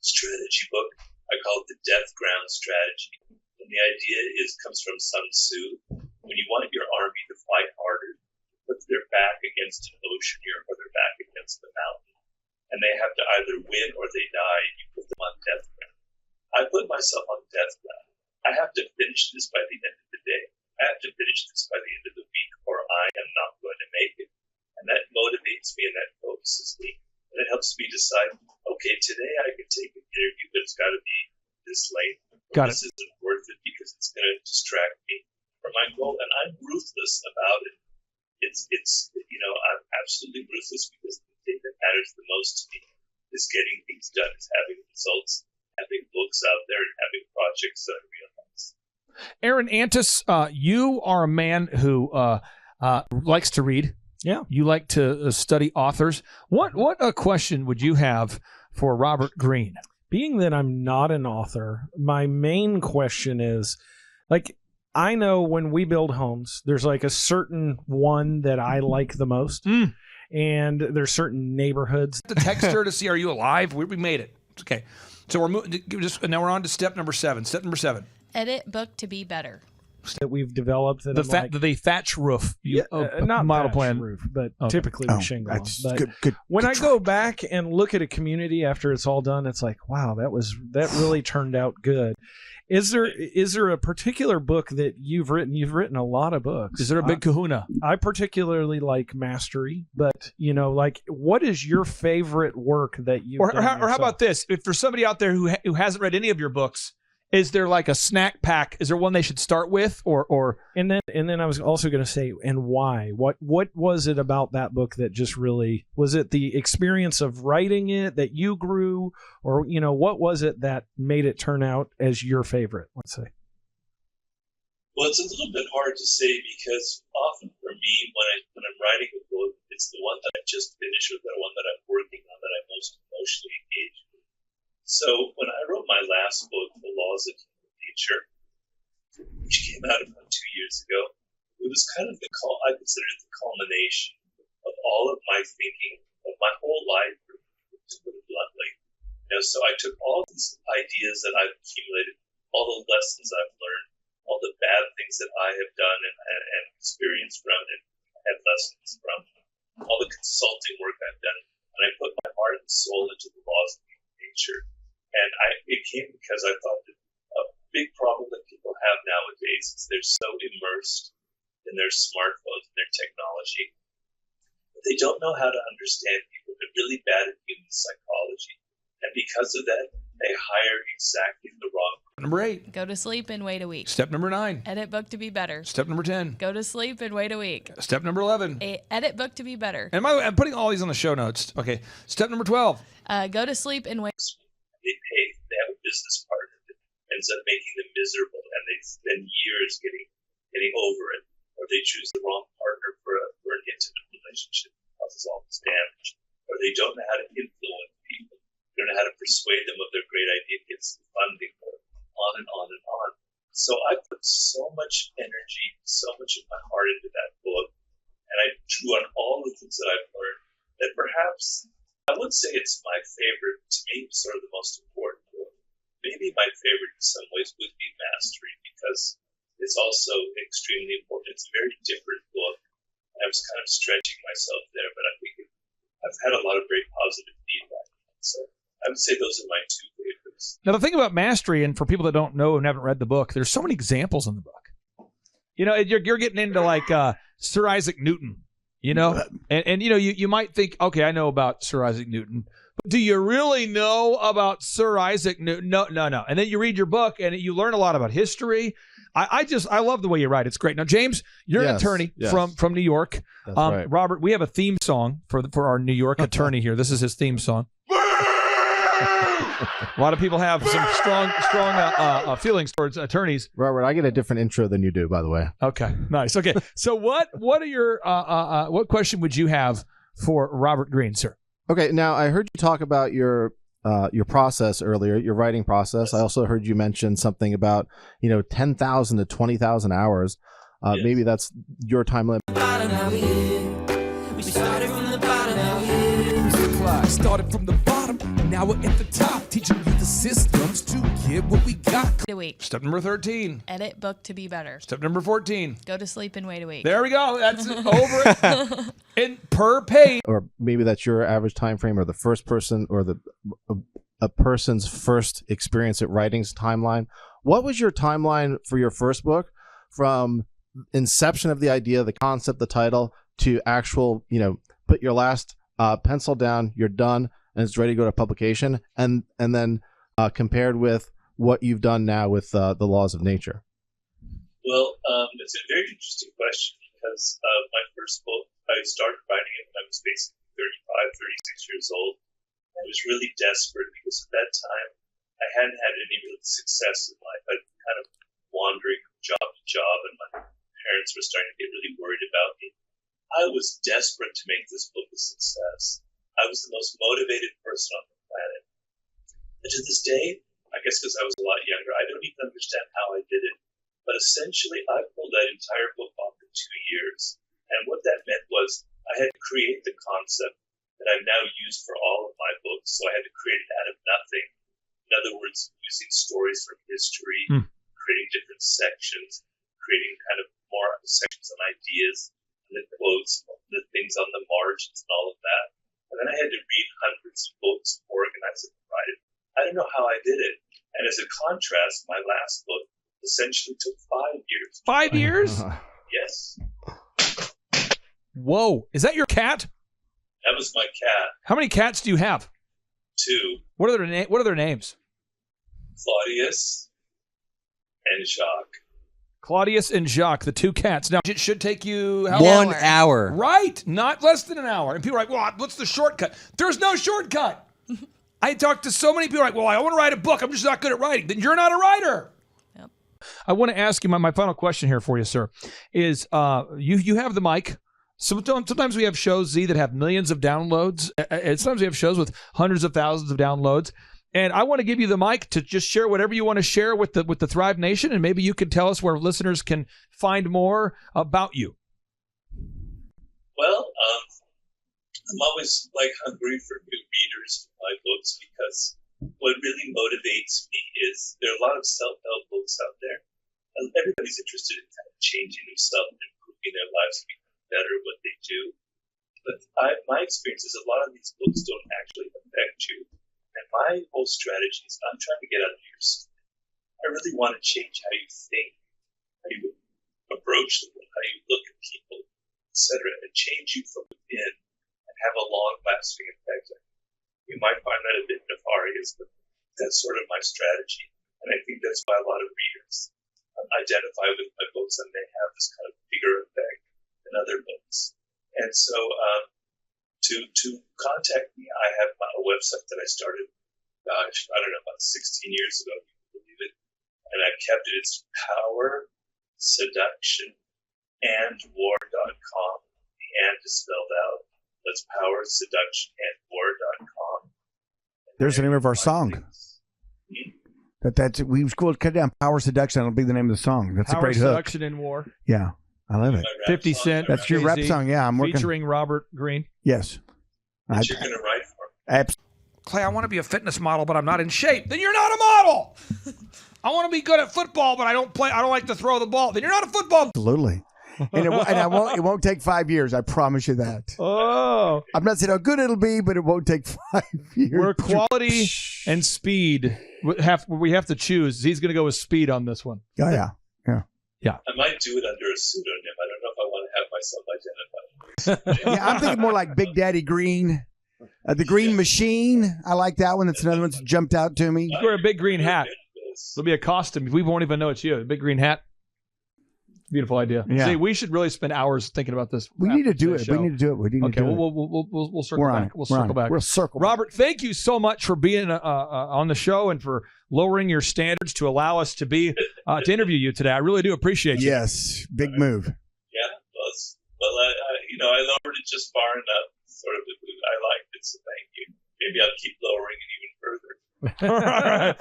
T: strategy book. I call it the death ground strategy. And the idea comes from Sun Tzu. When you want your army to fight harder, put their back against an ocean or their back against the mountain. And they have to either win or they die. You put them on death ground. I put myself on death ground. I have to finish this by the end of the day. I have to finish this by the end of the week, or I am not going to make it. And that motivates me and that focuses me. And it helps me decide, okay, today I can take an interview, but it's got to be this length.
B: Got
T: this isn't worth it because it's going to distract me from my goal. And I'm ruthless about it. I'm absolutely ruthless because the thing that matters the most to me is getting things done, is having results, having books out there, and having projects that I realize.
B: Aaron Antis, you are a man who likes to read.
D: Yeah.
B: You like to study authors. What a question would you have for Robert Greene?
D: Being that I'm not an author, my main question is, like, I know when we build homes, there's like a certain one that I like the most. And there's certain neighborhoods.
B: The text her to see, are you alive? We made it. Okay. So now we're on to step number 7. Step number 7.
C: Edit book to be better.
D: That we've developed that
B: the thatch roof
D: not
B: model
D: thatch
B: plan
D: roof, but
B: okay.
D: typically with shingle on.
R: That's
D: But
R: good,
D: when I go back and look at a community after it's all done, it's like, wow, that really turned out good. Is there a particular book that you've written? You've written a lot of books.
B: Is there a big kahuna?
D: I particularly like Mastery, but like, what is your favorite work that you've done
B: Or how
D: yourself?
B: about this? If for somebody out there who hasn't read any of your books, is there like a snack pack? Is there one they should start with, or?
D: And then I was also going to say, and why? What was it about that book that just really, was it the experience of writing it that you grew, or what was it that made it turn out as your favorite? Let's say.
T: Well, it's a little bit hard to say because often for me, when I'm writing a book, it's the one that I just finished or the one that I'm working on that I'm most emotionally engaged with. So when I wrote my last book, The Laws of Human Nature, which came out about 2 years ago, it was kind of I consider it the culmination of all of my thinking of my whole life, to put it bluntly. So I took all these ideas that I've accumulated, all the lessons I've learned, all the bad things that I have done and experienced from and had lessons from, all the consulting work I've done, and I put my heart and soul into the laws of human nature. And it came because I thought that a big problem that people have nowadays is they're so immersed in their smartphones and their technology that they don't know how to understand people. They're really bad at human psychology. And because of that, they hire exactly the wrong person.
B: Number 8.
C: Go to sleep and wait a week.
B: Step number 9.
C: Edit book to be better.
B: Step number 10.
C: Go to sleep and wait a week.
B: Step number 11.
C: Edit book to be better.
B: And I'm putting all these on the show notes. Okay. Step number 12.
C: Go to sleep and wait.
T: They have a business partner that ends up making them miserable, and they spend years getting over it, or they choose the wrong partner for a for an intimate relationship causes all this damage, or they don't know how to influence people, they don't know how to persuade them of their great idea, get some funding, or on and on and on. So I put so much energy, so much of my heart into that book, and I drew on all the things that I've learned that perhaps I would say it's my favorite, to me, sort of the most important book. Maybe my favorite in some ways would be Mastery, because it's also extremely important. It's a very different book. I was kind of stretching myself there, but I think I've had a lot of very positive feedback. So I would say those are my two favorites.
B: Now, the thing about Mastery, and for people that don't know and haven't read the book, there's so many examples in the book. You know, you're getting into like Sir Isaac Newton, you know, and you know, you might think, okay, I know about Sir Isaac Newton, but do you really know about Sir Isaac Newton? No. And then you read your book and you learn a lot about history. I love the way you write. It's great. Now, James, you're an attorney from New York.
G: That's right.
B: Robert, we have a theme song for our New York attorney here. This is his theme song. A lot of people have some strong feelings towards attorneys.
G: Robert, I get a different intro than you do, by the way.
B: Okay, nice. Okay, so what are your what question would you have for Robert Greene, sir?
G: Okay, now I heard you talk about your process earlier, your writing process. I also heard you mention something about 10,000 to 20,000 hours. Maybe that's your time limit.
O: We started from the bottom, now we're here.
U: Started from the bottom, now we're at the top, teaching you the systems to get what we got.
C: Wait a week.
B: Step number 13.
C: Edit book to be better.
B: Step number 14.
C: Go to sleep and wait a week.
B: There we go. That's over it. And per page.
G: Or maybe that's your average time frame, or the first person, or a person's first experience at writing's timeline. What was your timeline for your first book, from inception of the idea, the concept, the title, to actual, put your last pencil down, you're done, and it's ready to go to publication, and then compared with what you've done now with the laws of nature?
T: Well, it's a very interesting question, because my first book, I started writing it when I was basically 35, 36 years old. I was really desperate because at that time I hadn't had any real success in life. I'd been kind of wandering from job to job, and my parents were starting to get really worried about me. I was desperate to make this book a success. I was the most motivated person on the planet. And to this day, I guess because I was a lot younger, I don't even understand how I did it. But essentially, I pulled that entire book off in 2 years. And what that meant was I had to create the concept that I've now used for all of my books. So I had to create it out of nothing. In other words, using stories from history, creating different sections, creating kind of more sections on ideas, and the quotes, the things on the margins, and all of that. And then I had to read hundreds of books, organize it, and write it. I don't know how I did it. And as a contrast, my last book essentially took 5 years.
B: 5 years?
T: Yes.
B: Whoa. Is that your cat?
T: That was my cat.
B: How many cats do you have?
T: 2.
B: What are their names?
T: Claudius and Jacques.
B: Claudius and Jacques, the 2 cats. Now, it should take you how
F: 1 hour.
B: Right. Not less than an hour. And people are like, well, what's the shortcut? There's no shortcut. I talked to so many people like, well, I want to write a book. I'm just not good at writing. Then you're not a writer.
C: Yep.
B: I want to ask you, my final question here for you, sir, is you have the mic. Sometimes we have shows, Z, that have millions of downloads. And sometimes we have shows with hundreds of thousands of downloads. And I want to give you the mic to just share whatever you want to share with the Thrive Nation, and maybe you can tell us where listeners can find more about you.
T: Well, I'm always hungry for new readers for my books, because what really motivates me is there are a lot of self-help books out there, and everybody's interested in kind of changing themselves and improving their lives, becoming better at what they do. But my experience is a lot of these books don't actually affect you. And my whole strategy is I'm trying to get under your skin. I really want to change how you think, how you approach the world, how you look at people, etc., and change you from within and have a long-lasting effect. You might find that a bit nefarious, but that's sort of my strategy. And I think that's why a lot of readers identify with my books, and they have this kind of bigger effect than other books. And so to contact me, I have a website that I started, about 16 years ago, if you can believe it. And I've kept it. It's powerseductionandwar.com. The is spelled out. That's powerseductionandmore.com.
R: There's the name of our song. That's we will cut down Power Seduction. That'll be the name of the song. That's
B: Power
R: a great hook.
B: Seduction and War.
R: Yeah, I love it.
B: 50 Cent.
R: That's your rap
B: Jay-Z,
R: song. Yeah, I'm working.
B: Featuring Robert Greene.
R: Yes.
T: That you're going to write for.
B: Clay, I want to be a fitness model, but I'm not in shape. Then you're not a model. I want to be good at football, but I don't like to throw the ball. Then you're not a football.
R: Absolutely. And it won't take 5 years. I promise you that.
B: Oh.
R: I'm not saying how good it'll be, but it won't take 5 years.
B: Where quality and speed we have to choose. He's going to go with speed on this one.
R: Oh, yeah.
B: Yeah.
T: I might do it under a pseudonym. I don't know if I want to have myself identified.
R: Yeah, I'm thinking more like Big Daddy Green. The Green Machine. I like that one. That's another one that's jumped out to me.
B: You wear a big green hat. It'll be a costume. We won't even know it's you. A big green hat. Beautiful idea.
R: Yeah.
B: See, we should really spend hours thinking about this.
R: We need to do it.
B: Show.
R: We need to do it. We need to do it.
B: We'll circle back. We'll circle back.
R: We'll circle.
B: Robert, thank you so much for being on the show and for lowering your standards to allow us to be to interview you today. I really do appreciate you.
R: Yes, big move.
T: Yeah, well, I lowered it just far enough. Sort of, I liked it, so thank you. Maybe I'll keep lowering it even further.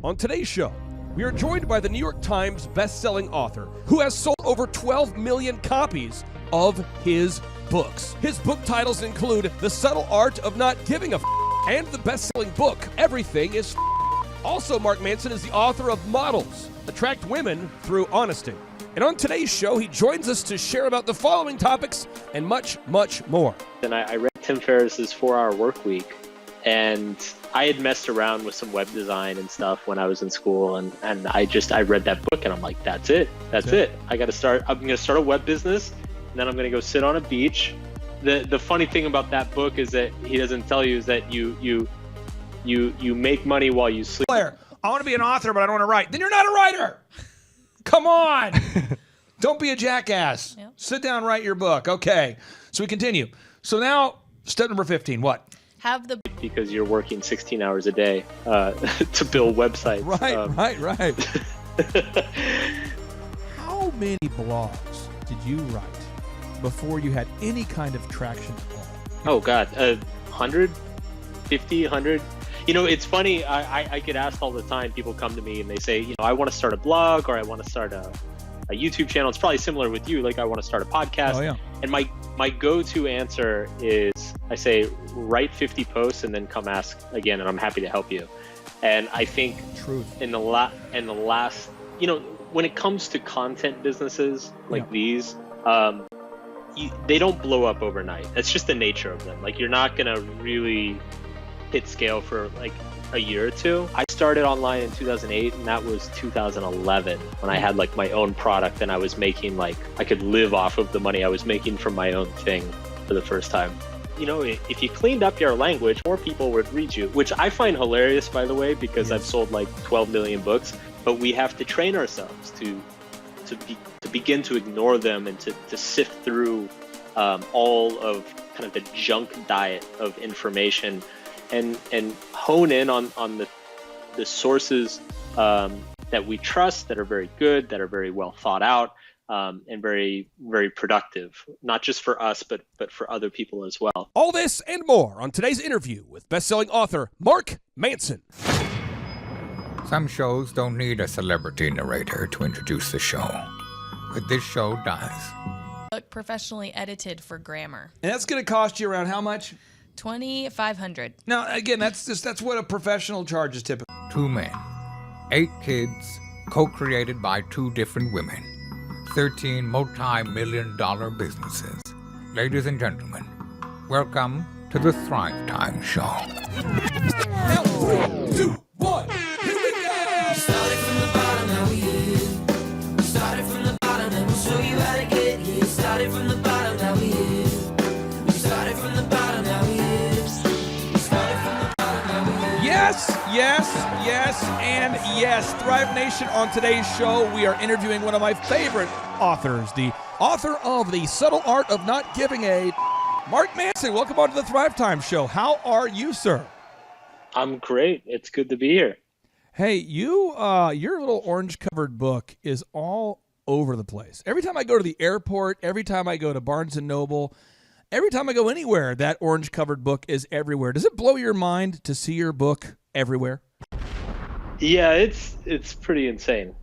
A: On today's show, we are joined by the New York Times best-selling author who has sold over 12 million copies of his books. His book titles include The Subtle Art of Not Giving a F*** and the best-selling book, Everything is F***. Also, Mark Manson is the author of Models, Attract Women Through Honesty. And on today's show, he joins us to share about the following topics and much, much more.
E: And I read Tim Ferriss's 4-Hour Workweek, and I had messed around with some web design and stuff when I was in school, and I read that book, and I'm like, that's it. I'm going to start a web business, and then I'm going to go sit on a beach. The funny thing about that book is that he doesn't tell you is that you make money while you sleep.
B: Claire, I want to be an author, but I don't want to write. Then you're not a writer. Come on. Don't be a jackass. Yep. Sit down, write your book. Okay. So we continue. So now, step number 15, what?
E: Because you're working 16 hours a day to build websites.
B: Right. How many blogs did you write before you had any kind of traction at all?
E: Oh, God. 100? 50? 100? You know, it's funny. I get asked all the time. People come to me and they say, I want to start a blog or I want to start a YouTube channel. It's probably similar with you. Like, I want to start a podcast.
B: Oh, yeah.
E: And my go-to answer is I say, write 50 posts and then come ask again, and I'm happy to help you. And I think in the last, when it comes to content businesses like these, they don't blow up overnight. That's just the nature of them. Like, you're not going to really hit scale for like a year or two. I started online in 2008, and that was 2011 when I had like my own product, and I was making I could live off of the money I was making from my own thing for the first time. If you cleaned up your language, more people would read you, which I find hilarious, by the way, because I've sold like 12 million books, but we have to train ourselves to begin to ignore them and to sift through all of kind of the junk diet of information and hone in on the sources that we trust, that are very good, that are very well thought out, and very, very productive, not just for us, but for other people as well.
A: All this and more on today's interview with best-selling author Mark Manson.
K: Some shows don't need a celebrity narrator to introduce the show, but this show does.
C: Book professionally edited for grammar.
B: And that's going to cost you around how much?
C: $2,500.
B: Now, again, that's what a professional charges typically.
K: 2 men, 8 kids, co-created by 2 different women, 13 multi-million-dollar businesses. Ladies and gentlemen, welcome to the Thrivetime Show.
U: 3, 2, 1, here we go!
O: Started from the bottom, now we here. Started from the bottom, and we'll show you how to get here. Started from the bottom, now we here. We started from the bottom, now we here. Started from the bottom, now we here.
B: Yes, and yes. Thrive Nation, on today's show, we are interviewing one of my favorite authors, the author of The Subtle Art of Not Giving a... Mark Manson, welcome on to the Thrivetime Show. How are you, sir?
E: I'm great. It's good to be here.
B: Hey, your little orange-covered book is all over the place. Every time I go to the airport, every time I go to Barnes & Noble, every time I go anywhere, that orange-covered book is everywhere. Does it blow your mind to see your book everywhere?
E: Yeah, it's pretty insane.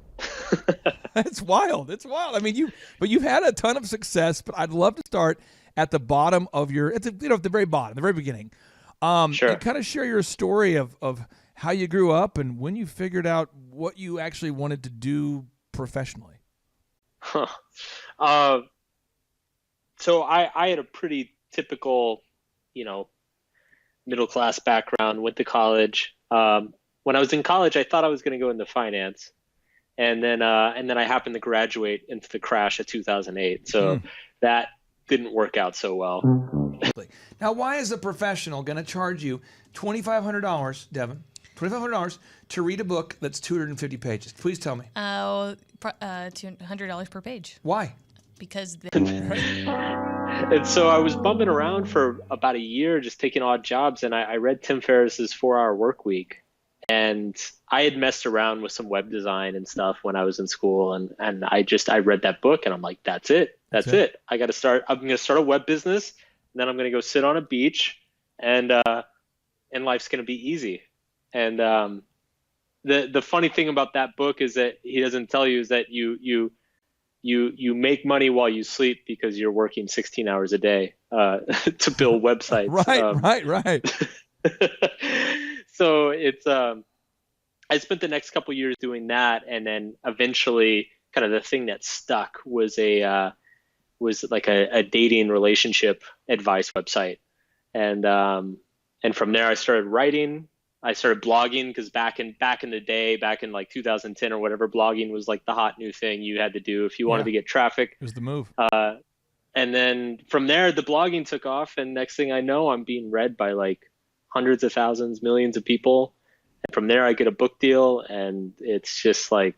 B: It's wild. It's wild. I mean, you've had a ton of success, but I'd love to start at the bottom of at the very bottom, the very beginning.
E: Sure.
B: And kind of share your story of how you grew up and when you figured out what you actually wanted to do professionally.
E: Huh. So I had a pretty typical, middle class background. Went to college. When I was in college, I thought I was going to go into finance, and then I happened to graduate into the crash of 2008. So that didn't work out so well.
B: Now, why is a professional going to charge you $2,500, Devin? $2,500 to read a book that's 250 pages. Please tell me.
C: $200 per page.
B: Why?
C: Because
E: And so I was bumping around for about a year, just taking odd jobs, and I read Tim Ferriss's 4-Hour Workweek, and I had messed around with some web design and stuff when I was in school, and I read that book, and I'm like, that's it. I'm going to start a web business, and then I'm going to go sit on a beach, and life's going to be easy. And the funny thing about that book is that he doesn't tell you is that you make money while you sleep because you're working 16 hours a day to build websites.
B: Right.
E: So it's I spent the next couple years doing that, and then eventually, kind of the thing that stuck was a dating relationship advice website, and from there I started writing. I started blogging because back in the day, back in like 2010 or whatever, blogging was like the hot new thing you had to do if you wanted to get traffic.
B: It was the move.
E: And then from there, the blogging took off, and next thing I know, I'm being read by like hundreds of thousands, millions of people. And from there, I get a book deal, and it's just like,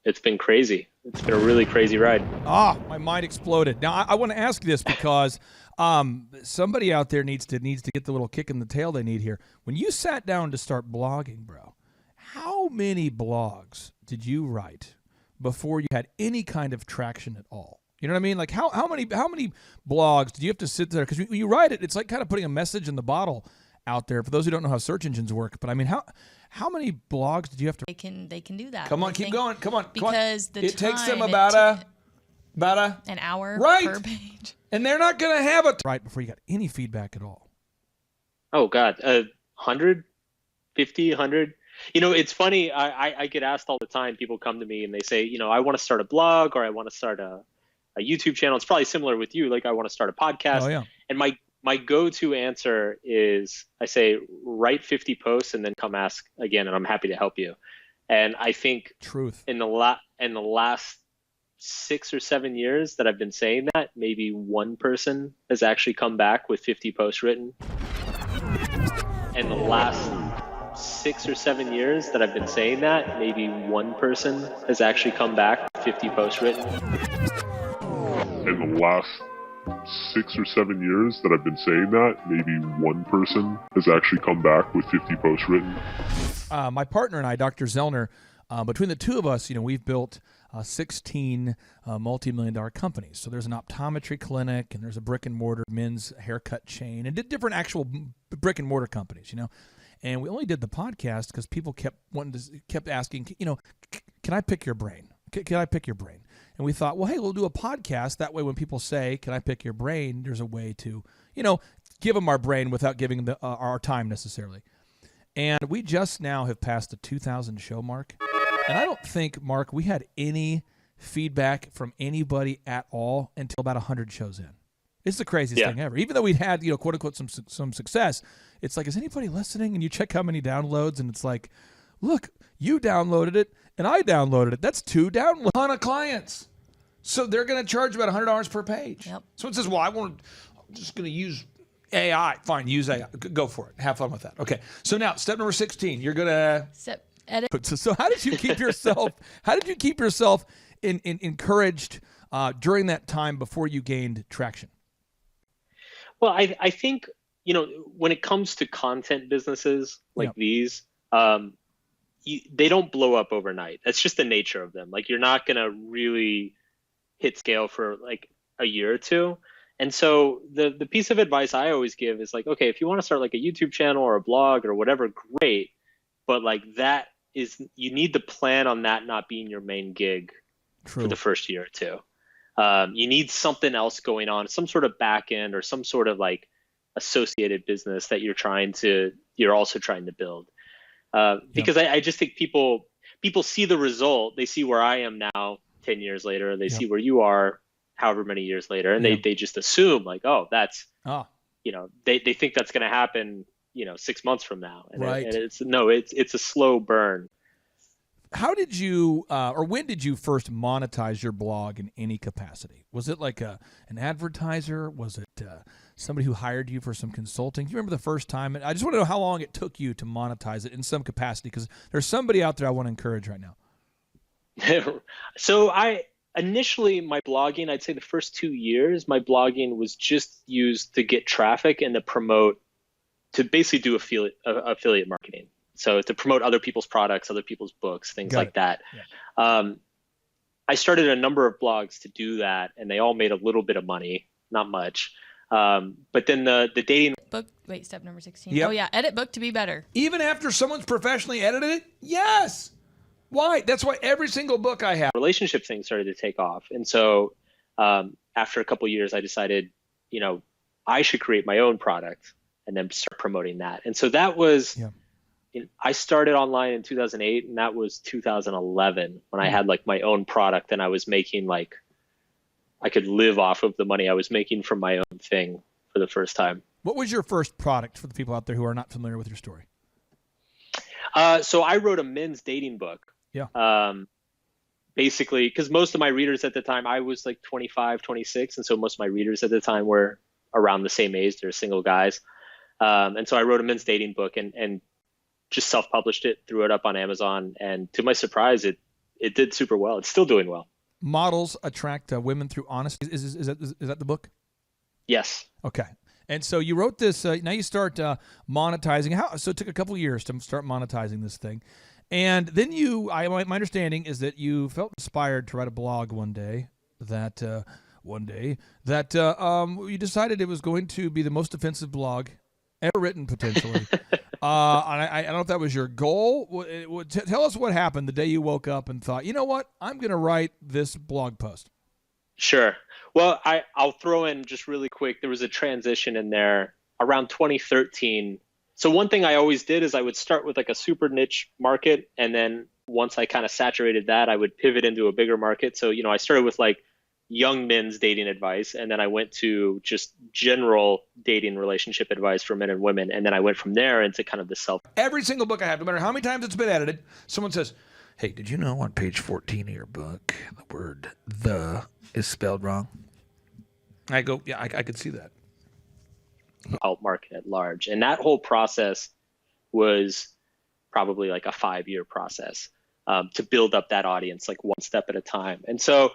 E: it's been crazy. It's been a really crazy ride.
B: My mind exploded. Now, I want to ask this because somebody out there needs to get the little kick in the tail they need here. When you sat down to start blogging, bro, how many blogs did you write before you had any kind of traction at all? You know what I mean? Like how many blogs did you have to sit there? Because when you write it, it's like kind of putting a message in the bottle out there. For those who don't know how search engines work, but I mean, how many blogs did you have to?
C: They can do that.
B: Come on, keep going. Come on,
C: because
B: it takes them about
C: an hour per page,
B: and they're not going to have it right before you got any feedback at all.
E: Oh God, 150, 100. It's funny. I get asked all the time. People come to me and they say, I want to start a blog or I want to start a YouTube channel. It's probably similar with you. Like I want to start a podcast.
B: Oh, yeah.
E: And my go-to answer is I say, write 50 posts and then come ask again, and I'm happy to help you. And I think in the last 6 or 7 years that I've been saying that, maybe one person has actually come back with 50 posts written. In the last 6 or 7 years that I've been saying that, maybe one person has actually come back with 50 posts written.
H: In the last 6 or 7 years that I've been saying that, maybe one person has actually come back with 50 posts written.
B: My partner and I, Dr. Zellner, between the two of us, we've built 16 multi-million-dollar companies. So there's an optometry clinic, and there's a brick-and-mortar men's haircut chain, and different actual brick-and-mortar companies, And we only did the podcast because people kept asking, can I pick your brain? Can I pick your brain? And we thought, well, hey, we'll do a podcast. That way when people say, can I pick your brain, there's a way to, give them our brain without giving our time necessarily. And we just now have passed the 2,000 show mark. And I don't think, Mark, we had any feedback from anybody at all until about 100 shows in. It's the craziest thing ever. Even though we'd had, quote unquote, some success, it's like, is anybody listening? And you check how many downloads, and it's like, look, you downloaded it, and I downloaded it. That's 2 downloads. A ton of clients. So they're going to charge about $100 per page.
C: Yep.
B: Someone says, well, I'm just going to use AI. Fine, use AI. Go for it. Have fun with that. Okay. So now, step number 16, you're going to
C: edit.
B: So how did you keep yourself? Encouraged during that time before you gained traction?
E: Well, I think when it comes to content businesses like these, they don't blow up overnight. That's just the nature of them. Like, you're not going to really hit scale for like a year or two. And so the piece of advice I always give is like, okay, if you want to start like a YouTube channel or a blog or whatever, great. But like you need to plan on that not being your main gig for the first year or two. You need something else going on, some sort of back end or some sort of like associated business that you're also trying to build. Because I just think people see the result. They see where I am now 10 years later. They see where you are however many years later. And they just assume like, oh, that's, they think that's going to happen, 6 months from now. And it's a slow burn.
B: How did you, or when did you first monetize your blog in any capacity? Was it like an advertiser? Was it somebody who hired you for some consulting? Do you remember the first time? I just want to know how long it took you to monetize it in some capacity, because there's somebody out there I want to encourage right now.
E: So initially my blogging, I'd say the first 2 years, my blogging was just used to get traffic and to basically do affiliate marketing. So to promote other people's products, other people's books, things like that. Yeah. I started a number of blogs to do that, and they all made a little bit of money, not much. But then the dating
C: book. Wait, step number 16.
B: Yep.
C: Oh yeah, edit book to be better.
B: Even after someone's professionally edited it? Yes. Why? That's why every single book I have.
E: Relationship thing started to take off, and so after a couple of years, I decided, I should create my own product and then start promoting that. And so that was. Yeah. I started online in 2008, and that was 2011 when I had like my own product, and I was making I could live off of the money I was making from my own thing for the first time.
B: What was your first product for the people out there who are not familiar with your story?
E: So I wrote a men's dating book.
B: Yeah.
E: Basically, because most of my readers at the time, I was like 25, 26. And so most of my readers at the time were around the same age. They're single guys. And so I wrote a men's dating book and just self-published it, threw it up on Amazon. And to my surprise, it did super well. It's still doing well.
B: Models attract women through honesty. Is that the book?
E: Yes.
B: Okay. And so you wrote this. Now you start monetizing. So it took a couple of years to start monetizing this thing. And then my understanding is that you felt inspired to write a blog one day that you decided it was going to be the most offensive blog ever written, potentially. I don't know if that was your goal. Tell us what happened the day you woke up and thought, you know what, I'm going to write this blog post.
E: Sure. Well, I'll throw in just really quick. There was a transition in there around 2013. So one thing I always did is I would start with like a super niche market. And then once I kind of saturated that, I would pivot into a bigger market. So, I started with like young men's dating advice, and then I went to just general dating relationship advice for men and women, and then I went from there into kind of the self.
B: Every single book I have, no matter how many times it's been edited, someone says, hey, did you know on page 14 of your book the word "the" is spelled wrong? I go, yeah, I could see that.
E: Help market at large, and that whole process was probably like a 5-year process to build up that audience, like one step at a time. And so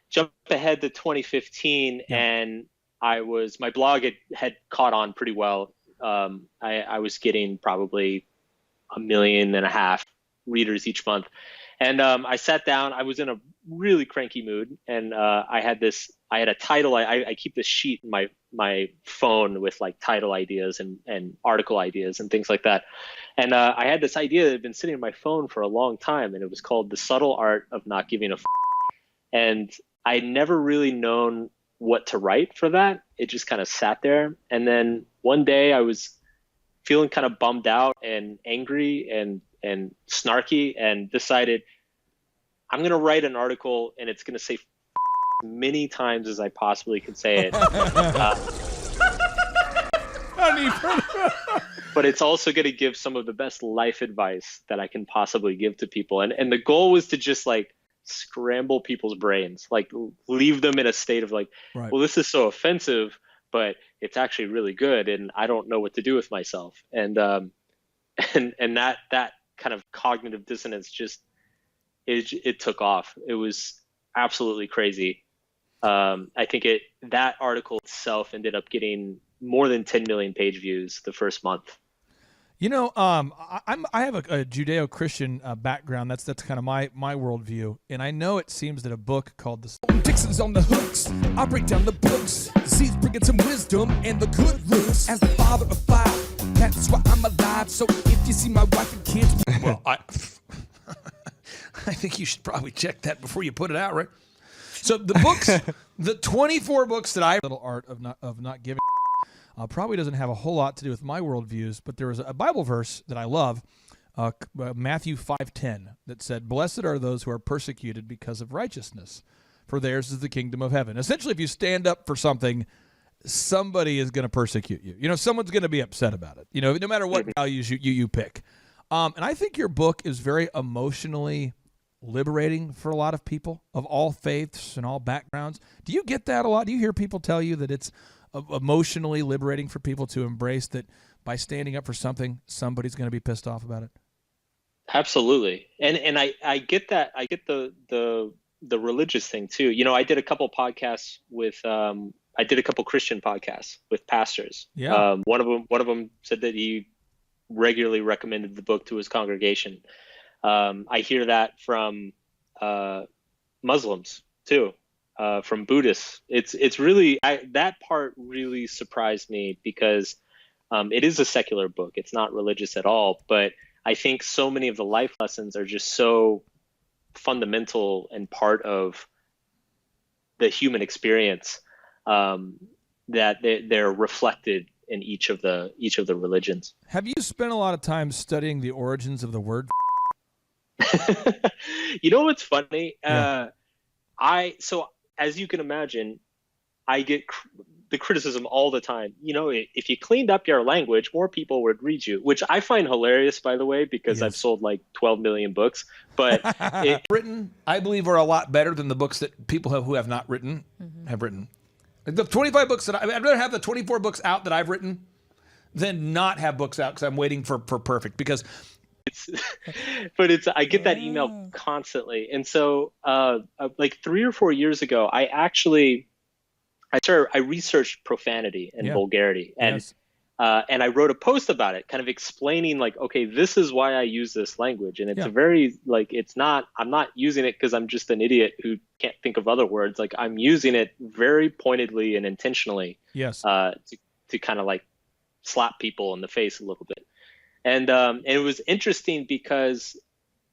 E: jump ahead to 2015, and my blog had caught on pretty well. I was getting probably 1.5 million readers each month. And I sat down, I was in a really cranky mood, and I had a title. I keep this sheet in my phone with like title ideas and article ideas and things like that. And I had this idea that had been sitting in my phone for a long time, and it was called The Subtle Art of Not Giving a F***. And I'd never really known what to write for that. It just kind of sat there. And then one day I was feeling kind of bummed out and angry and snarky, and decided I'm going to write an article, and it's going to say many times as I possibly could say it. But it's also going to give some of the best life advice that I can possibly give to people. And the goal was to just like scramble people's brains, like leave them in a state of like, right, well, this is so offensive, but it's actually really good, and I don't know what to do with myself. And that kind of cognitive dissonance just it took off. It was absolutely crazy. I think that article itself ended up getting more than 10 million page views the first month.
B: You know, I have a Judeo-Christian background. That's kind of my worldview, and I know it seems that a book called the
U: Dixon's on the hooks. I break down the books. The seeds bringing some wisdom and the good looks. As the father of five, that's why I'm alive. So if you see my wife and kids,
B: well, I think you should probably check that before you put it out, right? So the books, the 24 books that I Little Art of Not Giving probably doesn't have a whole lot to do with my worldviews, but there was a Bible verse that I love, Matthew 5:10, that said, "Blessed are those who are persecuted because of righteousness, for theirs is the kingdom of heaven." Essentially, if you stand up for something, somebody is going to persecute you. You know, someone's going to be upset about it. You know, no matter what values you pick. And I think your book is very emotionally liberating for a lot of people of all faiths and all backgrounds. Do you get that a lot? Do you hear people tell you that it's emotionally liberating for people to embrace that by standing up for something, somebody's going to be pissed off about it?
E: Absolutely. And I get that. I get the religious thing too. You know, I did a couple podcasts with I did a couple Christian podcasts with pastors.
B: Yeah.
E: One of them said that he regularly recommended the book to his congregation. I hear that from Muslims too, from Buddhists. It's really that part really surprised me because it is a secular book. It's not religious at all, but I think so many of the life lessons are just so fundamental and part of the human experience that they're reflected in each of the religions.
B: Have you spent a lot of time studying the origins of the word?
E: You know what's funny?
B: Yeah.
E: So as you can imagine, I get the criticism all the time. You know, if you cleaned up your language, more people would read you, which I find hilarious, by the way, because I've sold like 12 million books. But
B: written, I believe, are a lot better than the books that people who have not written have written. The 25 books that I'd rather have the 24 books out that I've written than not have books out because I'm waiting for perfect. Because
E: I get that email constantly. And so like 3 or 4 years ago, I researched profanity and vulgarity, and I wrote a post about it, kind of explaining like, okay, this is why I use this language, and it's a very like I'm not using it because I'm just an idiot who can't think of other words. Like I'm using it very pointedly and intentionally, to kind of like slap people in the face a little bit. And it was interesting because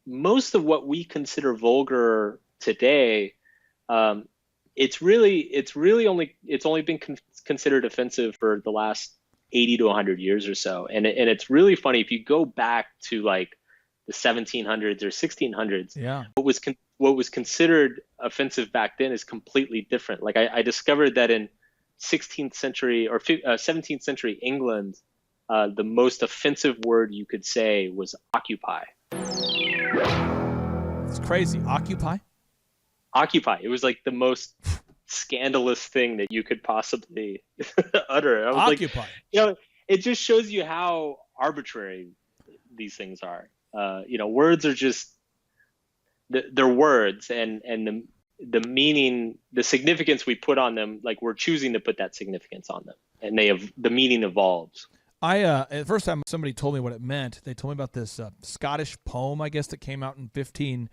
E: most of what we consider vulgar today, it's only been considered offensive for the last 80 to 100 years or so. And it's really funny if you go back to like the 1700s or 1600s. What was considered offensive back then is completely different. Like I discovered that in 16th century or 17th century England, the most offensive word you could say was occupy.
B: It's crazy. Occupy?
E: Occupy. It was like the most scandalous thing that you could possibly utter. I was
B: occupy.
E: Like, you know, it just shows you how arbitrary these things are. You know, words are just they're words, and the meaning, the significance we put on them, like we're choosing to put that significance on them, and the meaning evolves.
B: The first time somebody told me what it meant, they told me about this Scottish poem, I guess, that came out in 1500,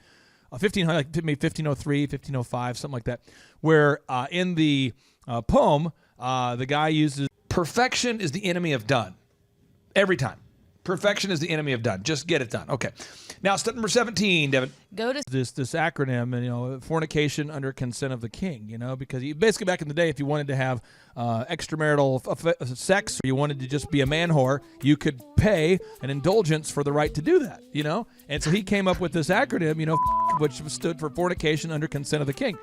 B: like maybe 1503, 1505, something like that, where in the poem, the guy uses perfection is the enemy of done. Every time. Perfection is the enemy of done. Just get it done. Okay. Now, step number 17, Devin.
C: Go to
B: this acronym, and you know, fornication under consent of the king. You know, because basically back in the day, if you wanted to have extramarital sex, or you wanted to just be a man whore, you could pay an indulgence for the right to do that. You know, and so he came up with this acronym, you know, which stood for fornication under consent of the king.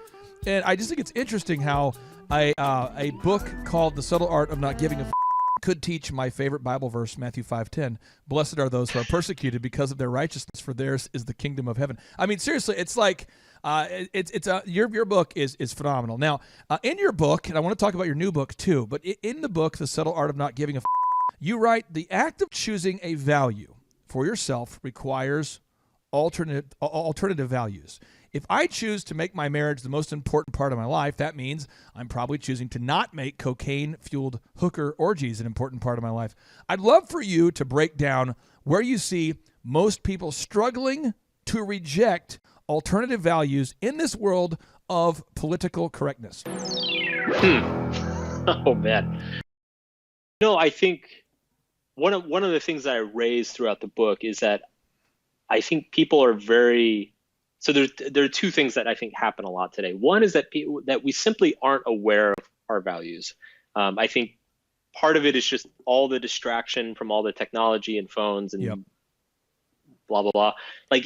B: And I just think it's interesting how a book called The Subtle Art of Not Giving a could teach my favorite Bible verse, Matthew 5:10. Blessed are those who are persecuted because of their righteousness, for theirs is the kingdom of heaven. I mean, seriously, it's like your book is phenomenal. Now, in your book, and I want to talk about your new book too, but in the book, The Subtle Art of Not Giving a you write, the act of choosing a value for yourself requires alternative values. If I choose to make my marriage the most important part of my life, that means I'm probably choosing to not make cocaine-fueled hooker orgies an important part of my life. I'd love for you to break down where you see most people struggling to reject alternative values in this world of political correctness.
E: Oh, man. No, I think one of the things that I raised throughout the book is that I think people are very – so there are two things that I think happen a lot today. One is that that we simply aren't aware of our values. I think part of it is just all the distraction from all the technology and phones and blah, blah, blah. Like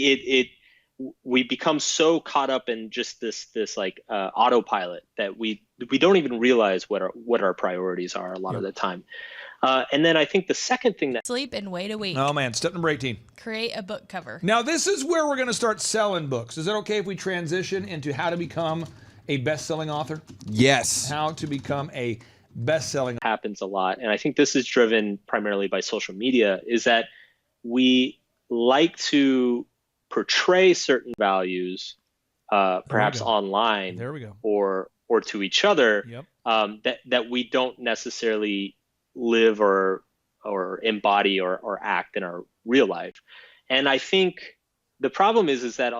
E: we become so caught up in just this like autopilot that we don't even realize what our priorities are a lot of the time. And then I think the second thing that
C: Sleep and wait a week.
B: Oh, man. Step number 18.
C: Create a book cover.
B: Now, this is where we're going to start selling books. Is it okay if we transition into how to become a best-selling author?
F: Yes.
B: How to become a best-selling
E: happens a lot. And I think this is driven primarily by social media, is that we like to portray certain values, perhaps online or to each other, that we don't necessarily live or embody or act in our real life. And I think the problem is that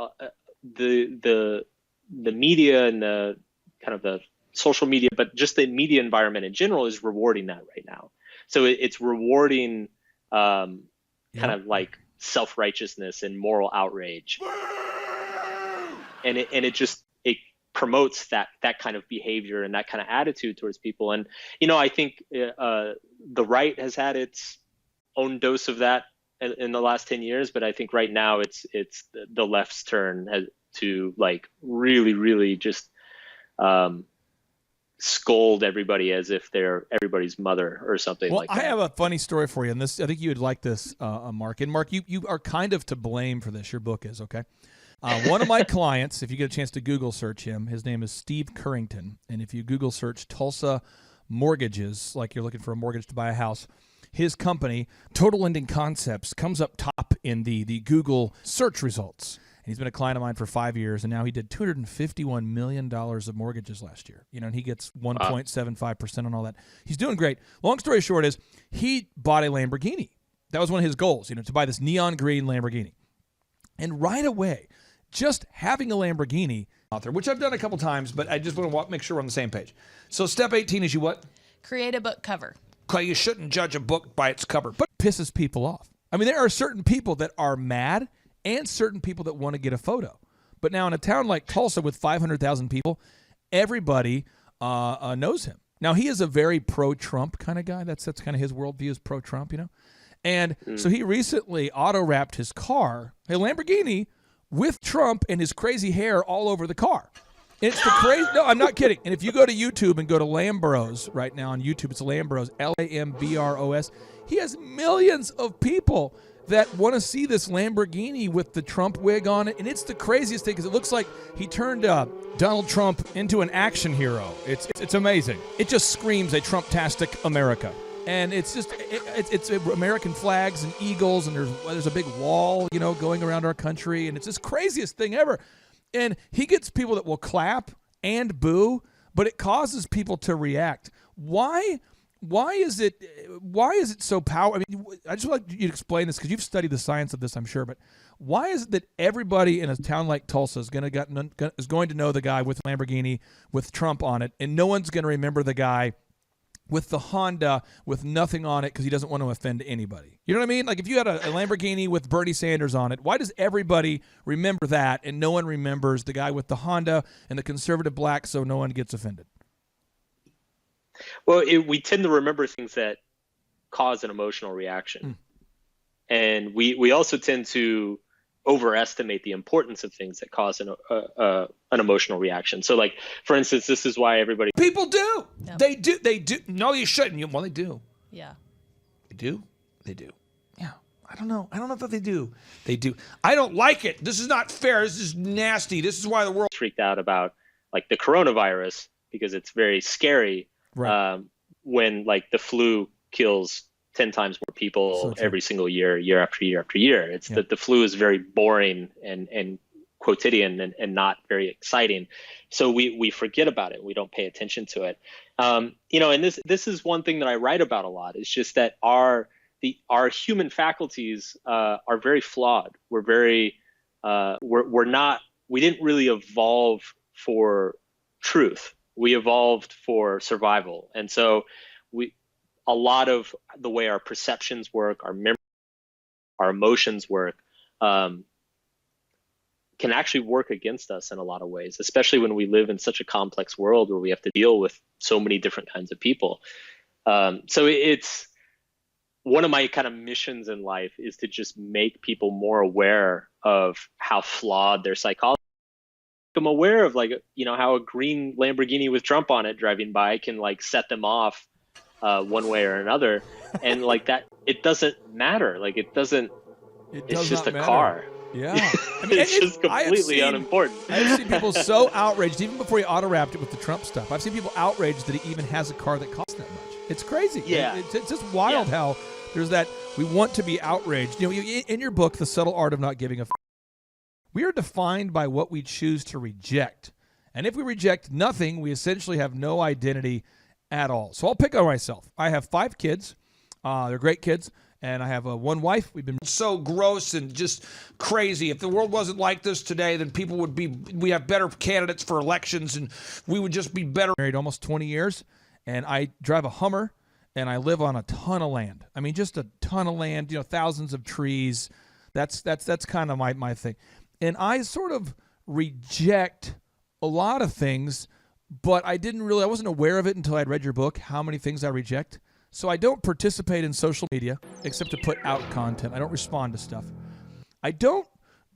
E: the media and the kind of the social media, but just the media environment in general is rewarding that right now. So it's rewarding kind of like self-righteousness and moral outrage. And it promotes that kind of behavior and that kind of attitude towards people. And, I think the right has had its own dose of that in the last 10 years, but I think right now it's the left's turn to like really, really just scold everybody as if they're everybody's mother or something like that.
B: I have a funny story for you, and this I think you would like this, Mark. And Mark, you are kind of to blame for this. Your book is, okay? One of my clients, if you get a chance to Google search him, his name is Steve Currington. And if you Google search Tulsa mortgages, like you're looking for a mortgage to buy a house, his company, Total Lending Concepts, comes up top in the Google search results. And he's been a client of mine for 5 years, and now he did $251 million of mortgages last year. And he gets 1.75% on all that. He's doing great. Long story short is he bought a Lamborghini. That was one of his goals, to buy this neon green Lamborghini. And right away, just having a Lamborghini author, which I've done a couple times, but I just want to make sure we're on the same page. So step 18 is you what?
C: Create a book cover.
B: Okay, you shouldn't judge a book by its cover, but it pisses people off. I mean, there are certain people that are mad and certain people that want to get a photo. But now in a town like Tulsa with 500,000 people, everybody knows him. Now, he is a very pro-Trump kind of guy. That's kind of his worldview is pro-Trump, And so he recently auto-wrapped his car, a Lamborghini, with Trump and his crazy hair all over the car. And it's the crazy. No, I'm not kidding. And if you go to YouTube and go to Lambros right now on YouTube, it's Lambros, Lambros. He has millions of people that want to see this Lamborghini with the Trump wig on it. And it's the craziest thing because it looks like he turned Donald Trump into an action hero. It's amazing. It just screams a Trump-tastic America. And it's just it's American flags and eagles, and there's a big wall, going around our country, and it's this craziest thing ever. And he gets people that will clap and boo, but it causes people to react. Why is it so powerful? I mean, I just want you to explain this because you've studied the science of this, I'm sure. But why is it that everybody in a town like Tulsa is going to know the guy with Lamborghini with Trump on it, and no one's going to remember the guy with the Honda with nothing on it because he doesn't want to offend anybody? You know what I mean? Like if you had a Lamborghini with Bernie Sanders on it, why does everybody remember that and no one remembers the guy with the Honda and the conservative black so no one gets offended?
E: Well, we tend to remember things that cause an emotional reaction. And we also tend to overestimate the importance of things that cause an emotional reaction. So like, for instance, this is why everybody...
B: People do. Yeah. They do. No, you shouldn't. Well, they do.
C: Yeah.
B: They do? They do. Yeah. I don't know. I don't know if they do. They do. I don't like it. This is not fair. This is nasty. This is why the world...
E: freaked out about like the coronavirus because it's very scary. Right. When like the flu kills 10 times more people every single year after year after year. It's that the flu is very boring and quotidian and not very exciting. So we forget about it. We don't pay attention to it. You know, and this is one thing that I write about a lot. It's just that our human faculties are very flawed. We're very we didn't really evolve for truth. We evolved for survival. And so a lot of the way our perceptions work, our memory, our emotions work, can actually work against us in a lot of ways, especially when we live in such a complex world where we have to deal with so many different kinds of people. So it's one of my kind of missions in life is to just make people more aware of how flawed their psychology. I'm aware of, like, you know, how a green Lamborghini with Trump on it driving by can like set them off one way or another, and like that, it doesn't matter. Like it's just a car.
B: Yeah.
E: I mean, it's just completely unimportant.
B: I've seen people so outraged, even before he auto-wrapped it with the Trump stuff. I've seen people outraged that he even has a car that costs that much. It's crazy.
E: Yeah.
B: It's just wild how there's that. We want to be outraged. You know, in your book, The Subtle Art of Not Giving a F***, we are defined by what we choose to reject. And if we reject nothing, we essentially have no identity at all. So I'll pick on myself. I have 5 kids. They're great kids. And I have one wife. We've been so gross and just crazy. If the world wasn't like this today, then we have better candidates for elections, and we would just be better. Married almost 20 years, and I drive a Hummer, and I live on a ton of land. I mean, just a ton of land, you know, thousands of trees. That's kind of my thing. And I sort of reject a lot of things, but I wasn't aware of it until I'd read your book, how many things I reject. So I don't participate in social media except to put out content. I don't respond to stuff. I don't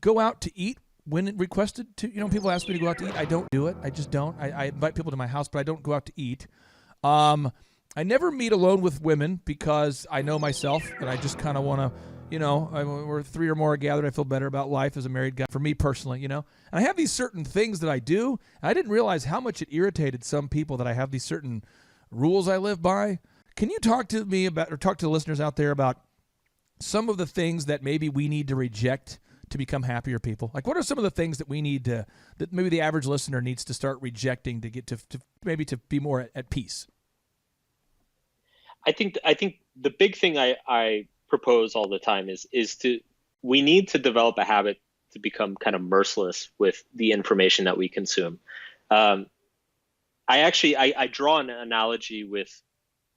B: go out to eat when requested to. You know, people ask me to go out to eat. I don't do it. I just don't. I invite people to my house, but I don't go out to eat. I never meet alone with women because I know myself and I just kind of want to, you know, we're 3 or more gathered. I feel better about life as a married guy, for me personally, you know. And I have these certain things that I do. And I didn't realize how much it irritated some people that I have these certain rules I live by. Can you talk to me about, or talk to the listeners out there about some of the things that maybe we need to reject to become happier people? Like, what are some of the things that we need to, that maybe the average listener needs to start rejecting to get to maybe to be more at peace?
E: I think the big thing I propose all the time is we need to develop a habit to become kind of merciless with the information that we consume. I draw an analogy with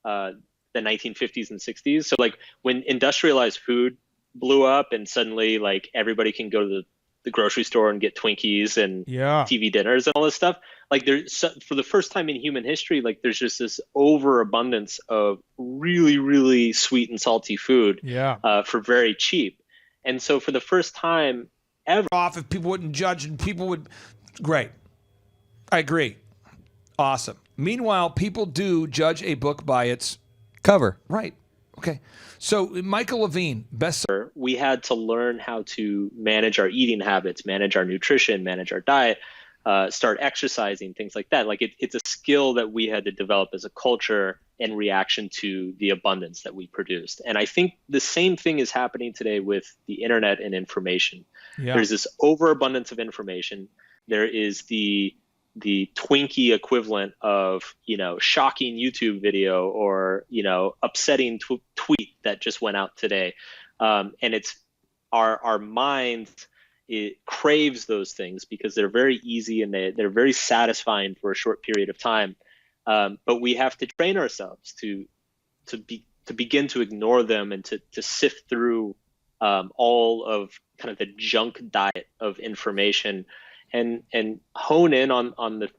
E: the 1950s and 60s. So like when industrialized food blew up and suddenly like everybody can go to the grocery store and get Twinkies and TV dinners and all this stuff, like for the first time in human history, like there's just this overabundance of really, really sweet and salty food for very cheap. And so for the first time ever,
B: if people wouldn't judge and people would, great. I agree. Awesome. Meanwhile, people do judge a book by its
F: cover.
B: Right. Okay. So Michael Levine, bestseller.
E: We had to learn how to manage our eating habits, manage our nutrition, manage our diet, start exercising, things like that. Like it's a skill that we had to develop as a culture in reaction to the abundance that we produced. And I think the same thing is happening today with the internet and information. Yeah. There's this overabundance of information. There is the Twinkie equivalent of, you know, shocking YouTube video or, you know, upsetting tweet that just went out today. And it's our mind, it craves those things because they're very easy and they're very satisfying for a short period of time. But we have to train ourselves to begin to ignore them and to sift through all of kind of the junk diet of information and hone in on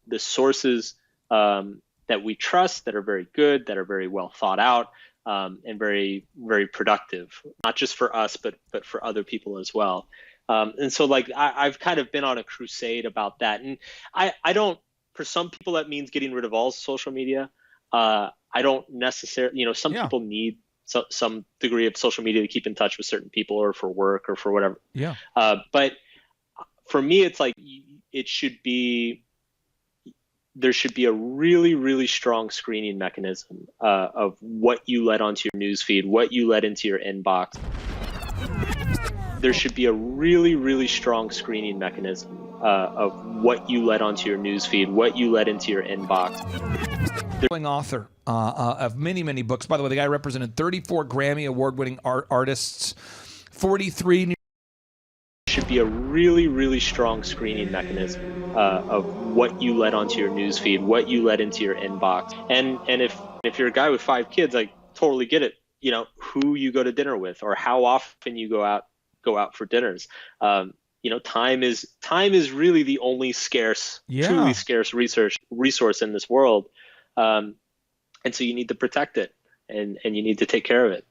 E: the sources that we trust, that are very good, that are very well thought out, and very, very productive, not just for us, but for other people as well. And so like I've kind of been on a crusade about that. And I don't, for some people that means getting rid of all social media. I don't necessarily, you know, some people need some degree of social media to keep in touch with certain people or for work or for whatever.
B: Yeah.
E: But for me, it's like there should be a really, really strong screening mechanism of what you let onto your newsfeed, what you let into your inbox. there should be a really, really strong screening mechanism of what you let onto your newsfeed, what you let into your inbox.
B: Author of many, many books. By the way, the guy represented 34 Grammy award-winning artists, 43
E: should be a really, really strong screening mechanism of what you let onto your newsfeed, what you let into your inbox. And if you're a guy with 5 kids, I totally get it. You know, who you go to dinner with or how often you go out for dinners. You know, time is really the only truly scarce resource in this world. And so you need to protect it and you need to take care of it.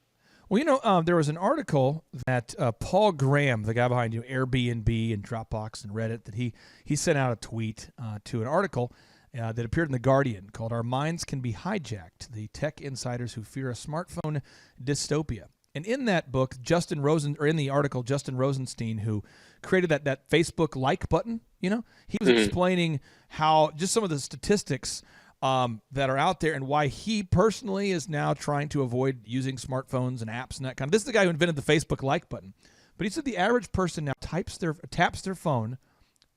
B: Well, you know, there was an article that Paul Graham, the guy behind Airbnb and Dropbox and Reddit, that he sent out a tweet to an article that appeared in The Guardian called "Our Minds Can Be Hijacked: The Tech Insiders Who Fear a Smartphone Dystopia." And in that book, in the article, Justin Rosenstein, who created that Facebook like button, you know, he was explaining how just some of the statistics that are out there and why he personally is now trying to avoid using smartphones and apps and that kind of. This is the guy who invented the Facebook like button. But he said the average person now taps their phone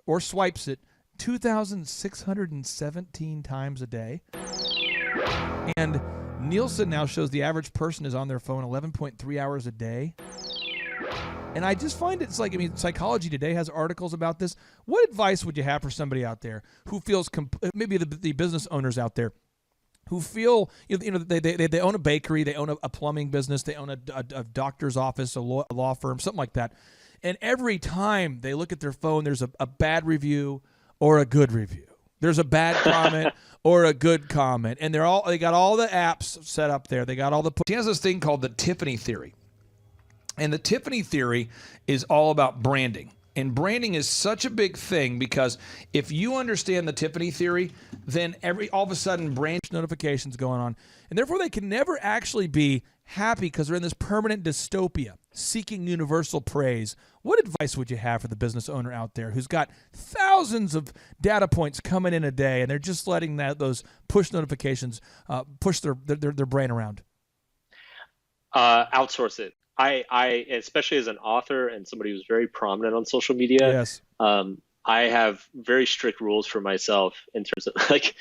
B: or swipes it 2,617 times a day. And Nielsen now shows the average person is on their phone 11.3 hours a day. And I just find it's like, I mean, Psychology Today has articles about this. What advice would you have for somebody out there who feels, maybe the business owners out there who feel, they own a bakery, they own a plumbing business, they own a doctor's office, a law firm, something like that. And every time they look at their phone, there's a bad review or a good review. There's a bad comment or a good comment. And they got all the apps set up there. They got all the. He has this thing called the Tiffany theory. And the Tiffany theory is all about branding. And branding is such a big thing because if you understand the Tiffany theory, then all of a sudden brand notifications going on. And therefore they can never actually be happy because they're in this permanent dystopia, seeking universal praise. What advice would you have for the business owner out there who's got thousands of data points coming in a day and they're just letting those push notifications push their brain around?
E: Outsource it. I especially as an author and somebody who's very prominent on social media,
B: yes.
E: I have very strict rules for myself in terms of like,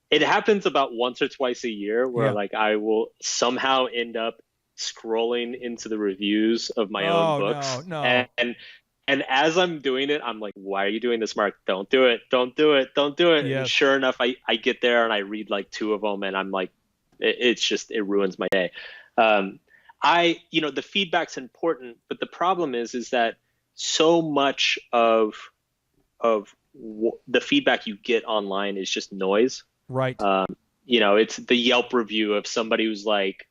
E: it happens about once or twice a year where like I will somehow end up scrolling into the reviews of my own books.
B: No.
E: And as I'm doing it, I'm like, why are you doing this, Mark? Don't do it. Don't do it. Don't do it.
B: Yes.
E: And sure enough, I get there and I read like 2 of them and I'm like, it ruins my day. The feedback's important, but the problem is that so much of the feedback you get online is just noise.
B: Right.
E: It's the Yelp review of somebody who's like,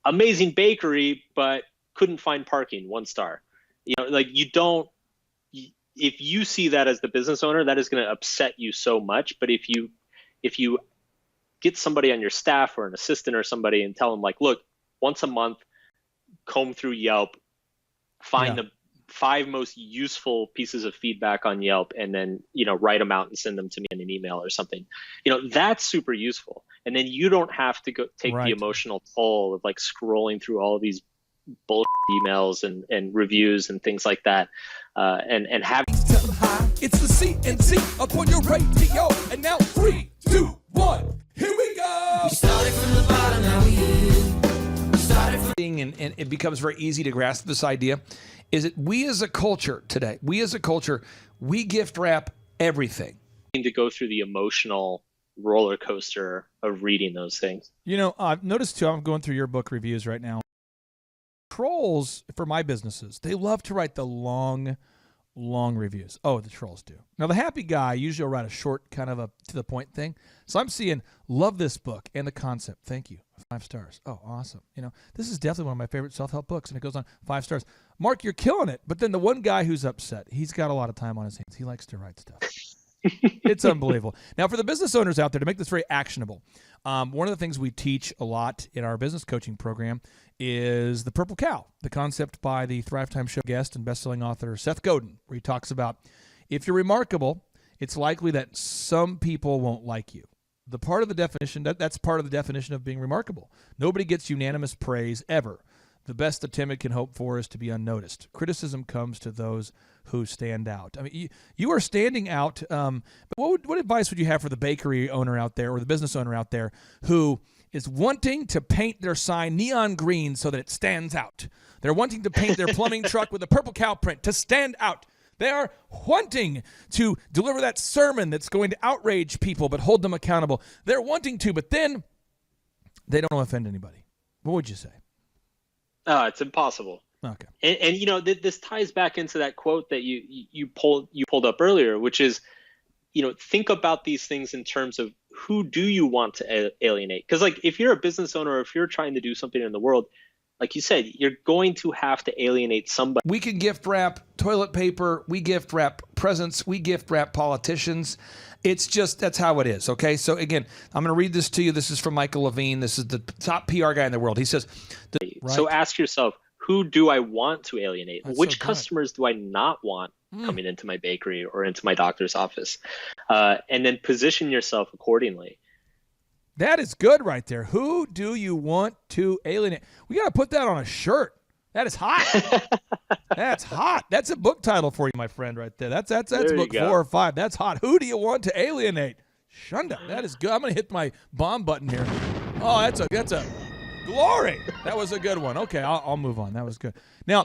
E: amazing bakery, but couldn't find parking, 1 star. If you see that as the business owner, that is going to upset you so much. But if you get somebody on your staff or an assistant or somebody and tell them like, look, once a month, comb through Yelp, find the 5 most useful pieces of feedback on Yelp, and then, write them out and send them to me in an email or something. That's super useful. And then you don't have to go take the emotional toll of like scrolling through all of these bullshit emails and reviews and things like that. And having.
U: Tell them hi, it's the CNC up on your radio. And now 3, 2, 1, here we go.
O: We started from the bottom, now we here.
B: And it becomes very easy to grasp this idea is that we as a culture today, we gift wrap everything.
E: To go through the emotional roller coaster of reading those things.
B: I've noticed too, I'm going through your book reviews right now. Trolls, for my businesses, they love to write the long reviews. Oh, the trolls do. Now, the happy guy usually will write a short kind of a to-the-point thing. So I'm seeing, love this book and the concept. Thank you. 5 stars. Oh, awesome. This is definitely one of my favorite self-help books. And it goes on 5 stars. Mark, you're killing it. But then the one guy who's upset, he's got a lot of time on his hands. He likes to write stuff. It's unbelievable. Now, for the business owners out there, to make this very actionable, one of the things we teach a lot in our business coaching program is the Purple Cow, the concept by the Thrivetime show guest and best-selling author Seth Godin, where he talks about if you're remarkable, it's likely that some people won't like you. The part of the definition, that's part of the definition of being remarkable. Nobody gets unanimous praise ever. the best the timid can hope for is to be unnoticed. Criticism comes to those who stand out. I mean, you are standing out. But what advice would you have for the bakery owner out there or the business owner out there who is wanting to paint their sign neon green so that it stands out? They're wanting to paint their plumbing truck with a purple cow print to stand out. They are wanting to deliver that sermon that's going to outrage people but hold them accountable. They're wanting to, but then they don't offend anybody. What would you say?
E: It's impossible.
B: Okay.
E: And you know, this ties back into that quote that you pulled up earlier, which is, you know, think about these things in terms of who do you want to alienate? Because like if you're a business owner, or if you're trying to do something in the world, like you said, you're going to have to alienate somebody.
B: We can gift wrap toilet paper. We gift wrap presents. We gift wrap politicians. It's just, that's how it is. Okay. So again, I'm going to read this to you. This is from Michael Levine. This is the top PR guy in the world. He says,
E: So ask yourself, who do I want to alienate?
B: That's
E: Which
B: so good.
E: customers do I not want coming into my bakery or into my doctor's office? And then position yourself accordingly.
B: that is good right there. Who do you want to alienate? We got to put that on a shirt. That is hot. That's hot. That's a book title for you, my friend, right there. That's
E: There you
B: book
E: go.
B: 4 or 5. That's hot. Who do you want to alienate? Shunda. That is good. I'm going to hit my bomb button here. Oh, that's a glory. That was a good one. Okay, I'll move on. That was good. Now,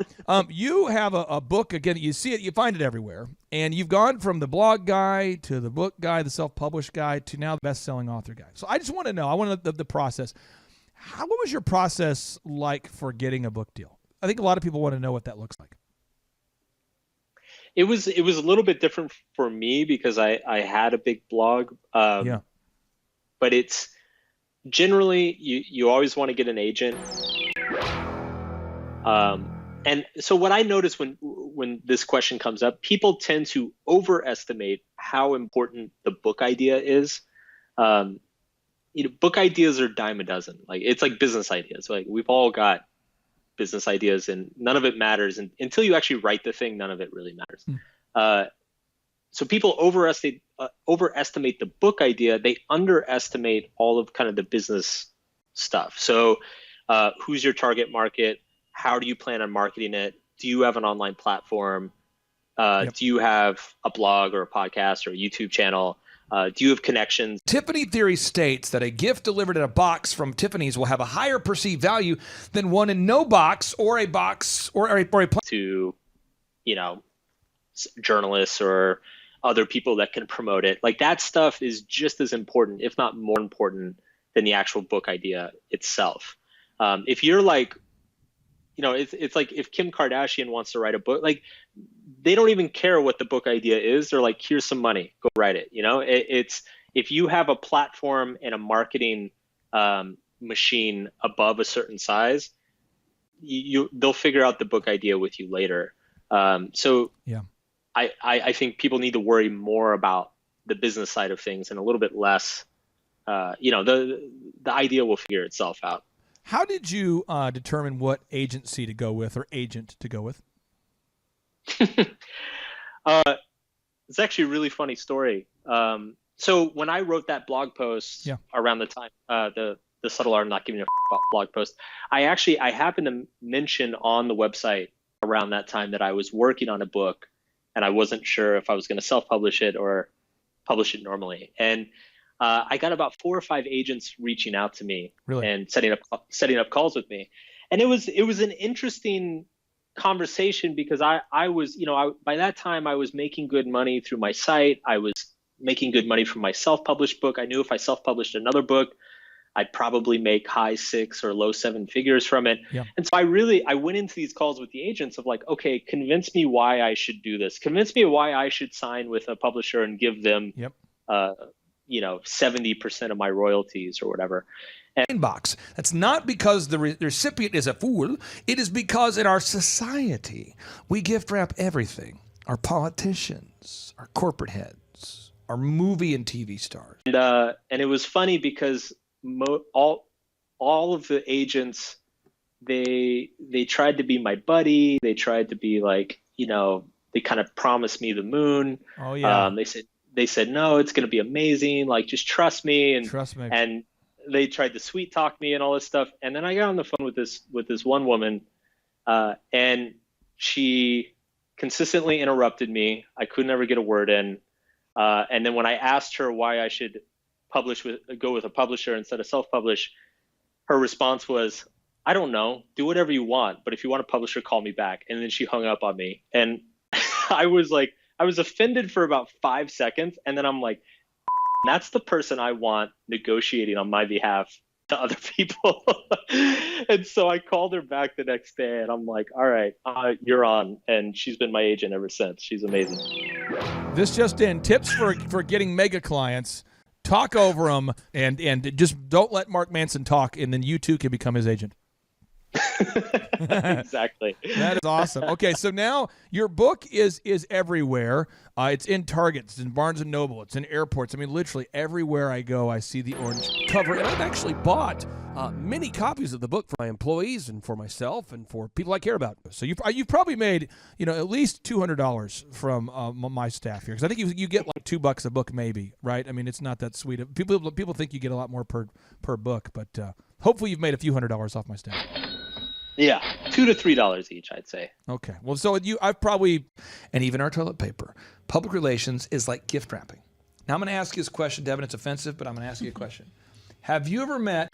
B: you have a book, again, you see it, you find it everywhere, and you've gone from the blog guy to the book guy, the self-published guy, to now the best-selling author guy. So I just want to know, I want the process. What was your process like for getting a book deal? I think a lot of people want to know what that looks like.
E: It was a little bit different for me because I had a big blog.
B: Yeah.
E: But it's generally you always want to get an agent. And so what I notice when this question comes up, people tend to overestimate how important the book idea is. You know, book ideas are dime a dozen. Like it's like business ideas. Like we've all got business ideas, and none of it matters. And until you actually write the thing, none of it really matters. So people overestimate the book idea. They underestimate all of kind of the business stuff. So who's your target market? How do you plan on marketing it? Do you have an online platform? Do you have a blog or a podcast or a YouTube channel? Do you have connections?
B: Tiffany theory states that a gift delivered in a box from Tiffany's will have a higher perceived value than one in no box or a box or a
E: to, you know, journalists or other people that can promote it. Like that stuff is just as important, if not more important, than the actual book idea itself. If you're like, you know, it's like if Kim Kardashian wants to write a book, like they don't even care what the book idea is. They're like, here's some money, go write it. You know, it's if you have a platform and a marketing machine above a certain size, they'll figure out the book idea with you later. So
B: yeah,
E: I think people need to worry more about the business side of things and a little bit less, you know, the idea will figure itself out.
B: How did you determine what agency to go with or agent to go with?
E: It's actually a really funny story. So when I wrote that blog post around the time, the subtle art of not giving a about blog post, I happened to mention on the website around that time that I was working on a book and I wasn't sure if I was going to self-publish it or publish it normally. And I got about 4 or 5 agents reaching out to me and setting up calls with me. And it was an interesting conversation because I was, you know, by that time I was making good money through my site. I was making good money from my self-published book. I knew if I self-published another book, I'd probably make high 6 or low 7 figures from it.
B: Yeah.
E: And so I went into these calls with the agents of like, okay, convince me why I should do this. Convince me why I should sign with a publisher and give them, you know, 70% of my royalties or whatever.
B: Inbox. That's not because the recipient is a fool. It is because in our society, we gift wrap everything. Our politicians, our corporate heads, our movie and TV stars.
E: And it was funny because all of the agents, they tried to be my buddy. They tried to be like, you know, they kind of promised me the moon.
B: Oh yeah.
E: They said, no, it's going to be amazing. Like, just trust me. And they tried to sweet talk me and all this stuff. And then I got on the phone with this one woman, and she consistently interrupted me. I could never get a word in. And then when I asked her why I should go with a publisher instead of self-publish, her response was, I don't know, do whatever you want, but if you want a publisher, call me back. And then she hung up on me. And I was offended for about 5 seconds. And then I'm like, that's the person I want negotiating on my behalf to other people. And so I called her back the next day and I'm like, all right, you're on. And she's been my agent ever since. She's amazing.
B: This just in, tips for getting mega clients. Talk over them and just don't let Mark Manson talk, and then you too can become his agent.
E: Exactly.
B: That is awesome. Okay, so now your book is everywhere. It's in Target, it's in Barnes & Noble, it's in airports. I mean, literally everywhere I go, I see the orange cover. And I've actually bought many copies of the book for my employees and for myself and for people I care about. So you've probably made at least $200 from my staff here, because I think you get like $2 a book maybe, right? I mean, it's not that sweet. People think you get a lot more per book, but hopefully you've made a few $100s off my staff.
E: Yeah, $2 to $3 each, I'd say.
B: Okay. Well, so I've probably, and even our toilet paper, public relations is like gift wrapping. Now I'm going to ask you this question, Devin. It's offensive, but I'm going to ask you a question. Have you ever met,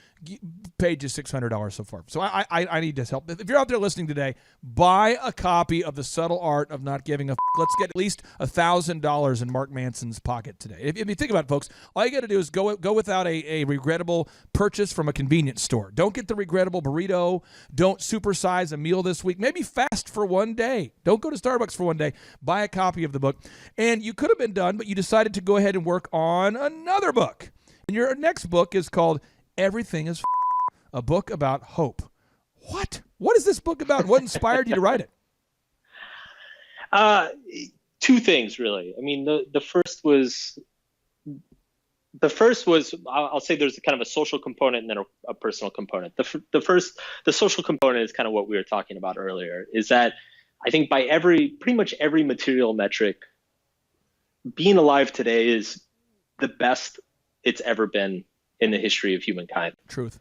B: paid you $600 so far? So I need this help. If you're out there listening today, buy a copy of The Subtle Art of Not Giving a F. Let's get at least $1,000 in Mark Manson's pocket today. If you think about it, folks, all you got to do is go without a regrettable purchase from a convenience store. Don't get the regrettable burrito. Don't supersize a meal this week. Maybe fast for one day. Don't go to Starbucks for one day. Buy a copy of the book. And you could have been done, but you decided to go ahead and work on another book. And your next book is called Everything is a book about hope. What? What is this book about? What inspired you to write
E: it? Two things, really. I mean, the first was I'll say there's kind of a social component and then a personal component. The social component is kind of what we were talking about earlier, is that I think by pretty much every material metric, being alive today is the best it's ever been in the history of humankind.
B: Truth.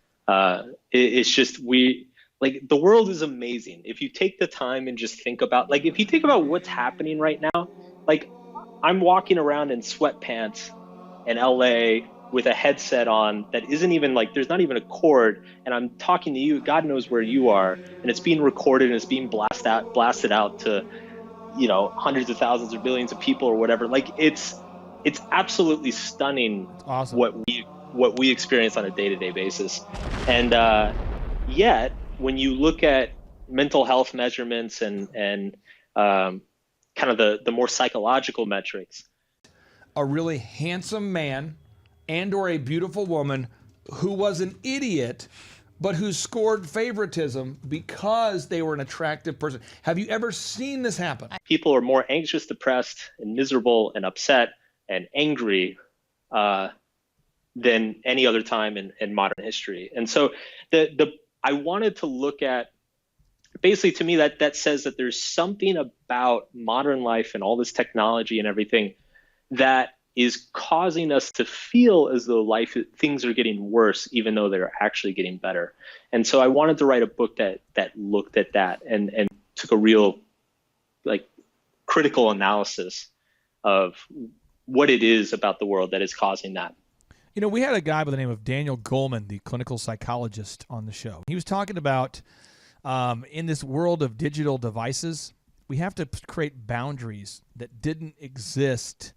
E: It's just the world is amazing. If you take the time and just think about, if you think about what's happening right now, I'm walking around in sweatpants in LA with a headset on that isn't even there's not even a cord, and I'm talking to you, God knows where you are, and it's being recorded and it's being blasted out to, hundreds of thousands or billions of people or whatever. It's absolutely stunning.
B: Awesome.
E: What we experience on a day-to-day basis. And yet, when you look at mental health measurements and kind of the more psychological metrics.
B: A really handsome man and or a beautiful woman who was an idiot, but who scored favoritism because they were an attractive person. Have you ever seen this happen?
E: People are more anxious, depressed, and miserable and upset and angry than any other time in modern history. And so I wanted to look at, basically to me that says that there's something about modern life and all this technology and everything that is causing us to feel as though things are getting worse, even though they're actually getting better. And so I wanted to write a book that looked at that and took a real critical analysis of what it is about the world that is causing that.
B: We had a guy by the name of Daniel Goleman, the clinical psychologist, on the show. He was talking about in this world of digital devices, we have to create boundaries that didn't exist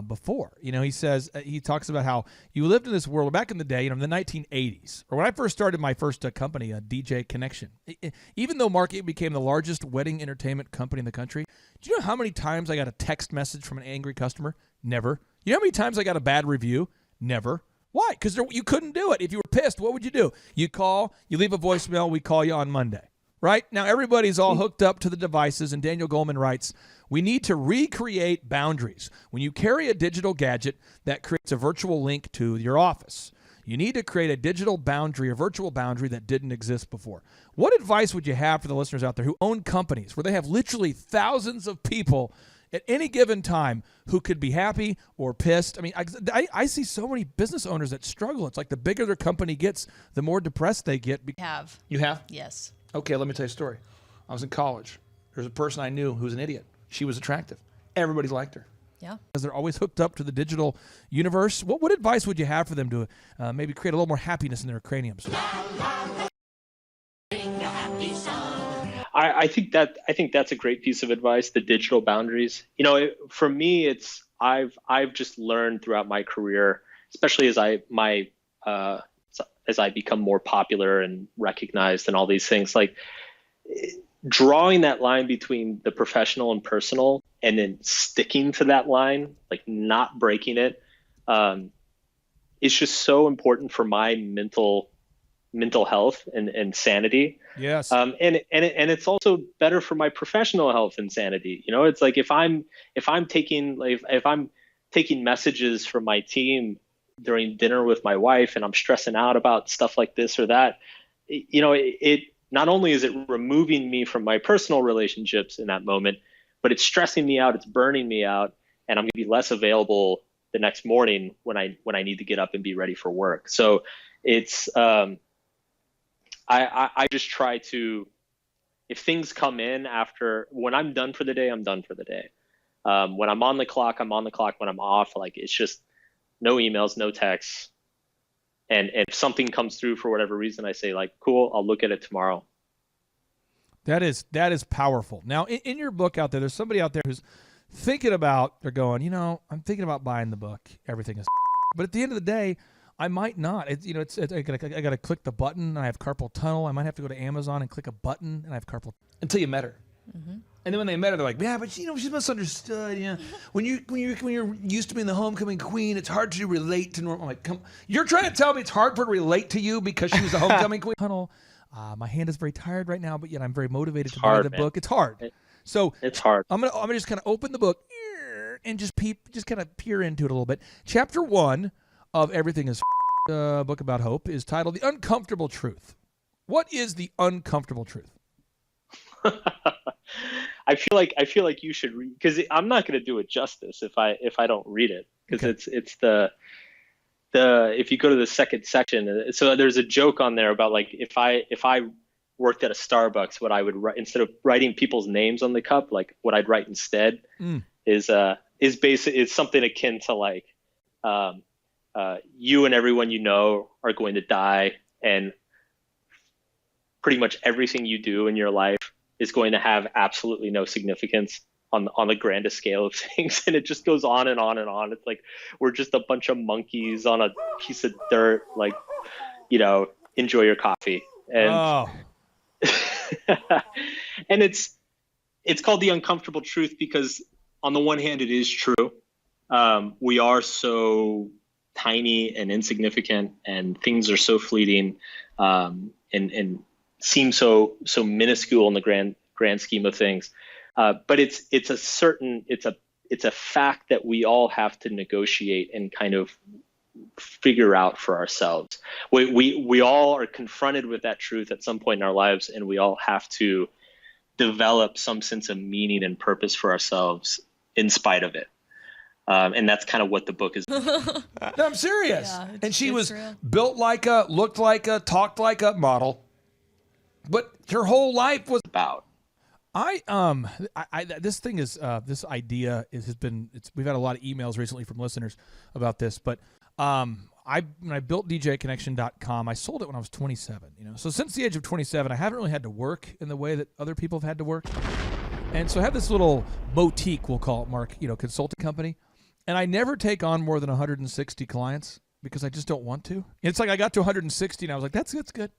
B: before. He says, he talks about how you lived in this world back in the day, in the 1980s, or when I first started my first company, DJ Connection. Even though Mark became the largest wedding entertainment company in the country, do you know how many times I got a text message from an angry customer? Never. You know how many times I got a bad review? Never. Why? Because you couldn't do it. If you were pissed, what would you do? You call, you leave a voicemail, we call you on Monday. Right? Now everybody's all hooked up to the devices, and Daniel Goleman writes, we need to recreate boundaries. When you carry a digital gadget that creates a virtual link to your office, you need to create a digital boundary, a virtual boundary that didn't exist before. What advice would you have for the listeners out there who own companies where they have literally thousands of people at any given time who could be happy or pissed. I mean, I see so many business owners that struggle. It's like the bigger their company gets, the more depressed they get.
C: Have.
B: You have?
C: Yes.
B: Okay, let me tell you a story. I was in college. There's a person I knew who was an idiot. She was attractive. Everybody liked her.
C: Yeah.
B: Because they're always hooked up to the digital universe. What advice would you have for them to maybe create a little more happiness in their craniums?
E: I think that's a great piece of advice. The digital boundaries. For me, I've just learned throughout my career, especially as I become more popular and recognized and all these things, like drawing that line between the professional and personal, and then sticking to that line, like not breaking it, is just so important for my mental health and sanity.
B: Yes.
E: And it's also better for my professional health and sanity. It's like if I'm taking messages from my team during dinner with my wife and I'm stressing out about stuff like this or that, it not only is it removing me from my personal relationships in that moment, but it's stressing me out, it's burning me out, and I'm going to be less available the next morning when I need to get up and be ready for work. So it's I just try to, if things come in after, when I'm done for the day, I'm done for the day. When I'm on the clock, I'm on the clock. When I'm off, like, it's just no emails, no texts. And if something comes through for whatever reason, I say, like, cool, I'll look at it tomorrow.
B: That is powerful. Now, in your book out there, there's somebody out there who's thinking about, they're going, I'm thinking about buying the book. Everything is, but at the end of the day, I might not. I got to click the button, and I have carpal tunnel. I might have to go to Amazon and click a button, and I have carpal. Until you met her, and then when they met her, they're like, yeah, but she's misunderstood. Yeah, when you're used to being the homecoming queen, it's hard to relate to normal. I'm like, come, you're trying to tell me it's hard for her to relate to you because she was the homecoming queen? Tunnel. My hand is very tired right now, but yet I'm very motivated to buy the book. It's hard. So
E: it's hard.
B: I'm gonna just kind of open the book and just kind of peer into it a little bit. Chapter 1 of Everything is book about hope is titled The Uncomfortable Truth. What is the uncomfortable truth?
E: I feel like you should read, because I'm not going to do it justice if I don't read it, because it's the if you go to the second section, so there's a joke on there about, like, if I worked at a Starbucks, what I would write instead of writing people's names on the cup, like what I'd write instead is something akin to, like, you and everyone you know are going to die, and pretty much everything you do in your life is going to have absolutely no significance on the grandest scale of things. And it just goes on and on and on. It's like we're just a bunch of monkeys on a piece of dirt, like, enjoy your coffee. And and it's called The Uncomfortable Truth because on the one hand, it is true. We are so tiny and insignificant, and things are so fleeting, and seem so minuscule in the grand scheme of things. But it's a fact that we all have to negotiate and kind of figure out for ourselves. We all are confronted with that truth at some point in our lives, and we all have to develop some sense of meaning and purpose for ourselves in spite of it. And that's kind of what the book is.
B: No, I'm serious.
C: Yeah,
B: and she was
C: real.
B: built like a, looked like a, talked like a model, but her whole life was
E: about.
B: This thing is this idea we've had a lot of emails recently from listeners about this, but when I built DJConnection.com, I sold it when I was 27. So since the age of 27, I haven't really had to work in the way that other people have had to work, and so I have this little boutique, we'll call it, Mark, consulting company, and I never take on more than 160 clients because I just don't want to. It's like I got to 160 and I was like, that's good.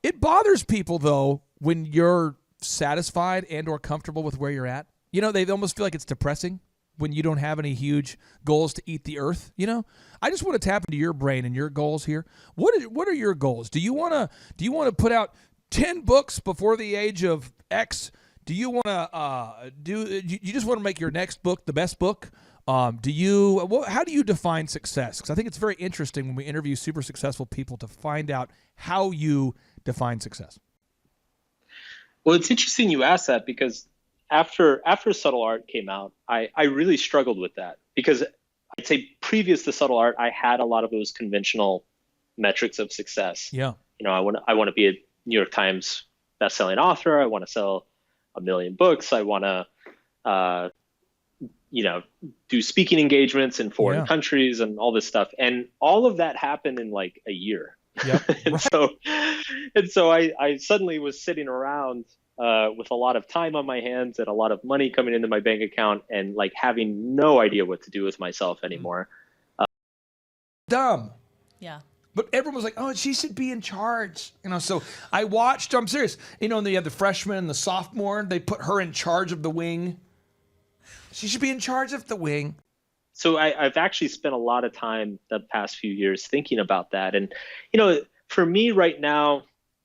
B: It bothers people though when you're satisfied and or comfortable with where you're at. They almost feel like it's depressing when you don't have any huge goals to eat the earth. I just want to tap into your brain and your goals here. What are your goals? Do you want to put out 10 books before the age of X? Do you want to you just want to make your next book the best book? How do you define success? Because I think it's very interesting when we interview super successful people to find out how you define success.
E: Well, it's interesting you ask that because, after Subtle Art came out, I really struggled with that because I'd say previous to Subtle Art, I had a lot of those conventional metrics of success.
B: Yeah.
E: You know, I want to be a New York Times bestselling author. I want to sell 1 million books. I want to, do speaking engagements in foreign countries and all this stuff. And all of that happened in like a year.
B: Yep.
E: and so I suddenly was sitting around with a lot of time on my hands and a lot of money coming into my bank account and like having no idea what to do with myself anymore.
B: Dumb.
C: Yeah.
B: But everyone was like, oh, she should be in charge. So I watched, I'm serious. And they had the freshman and the sophomore. They put her in charge of the wing. She should be in charge of the wing.
E: So I've actually spent a lot of time the past few years thinking about that. And, for me right now,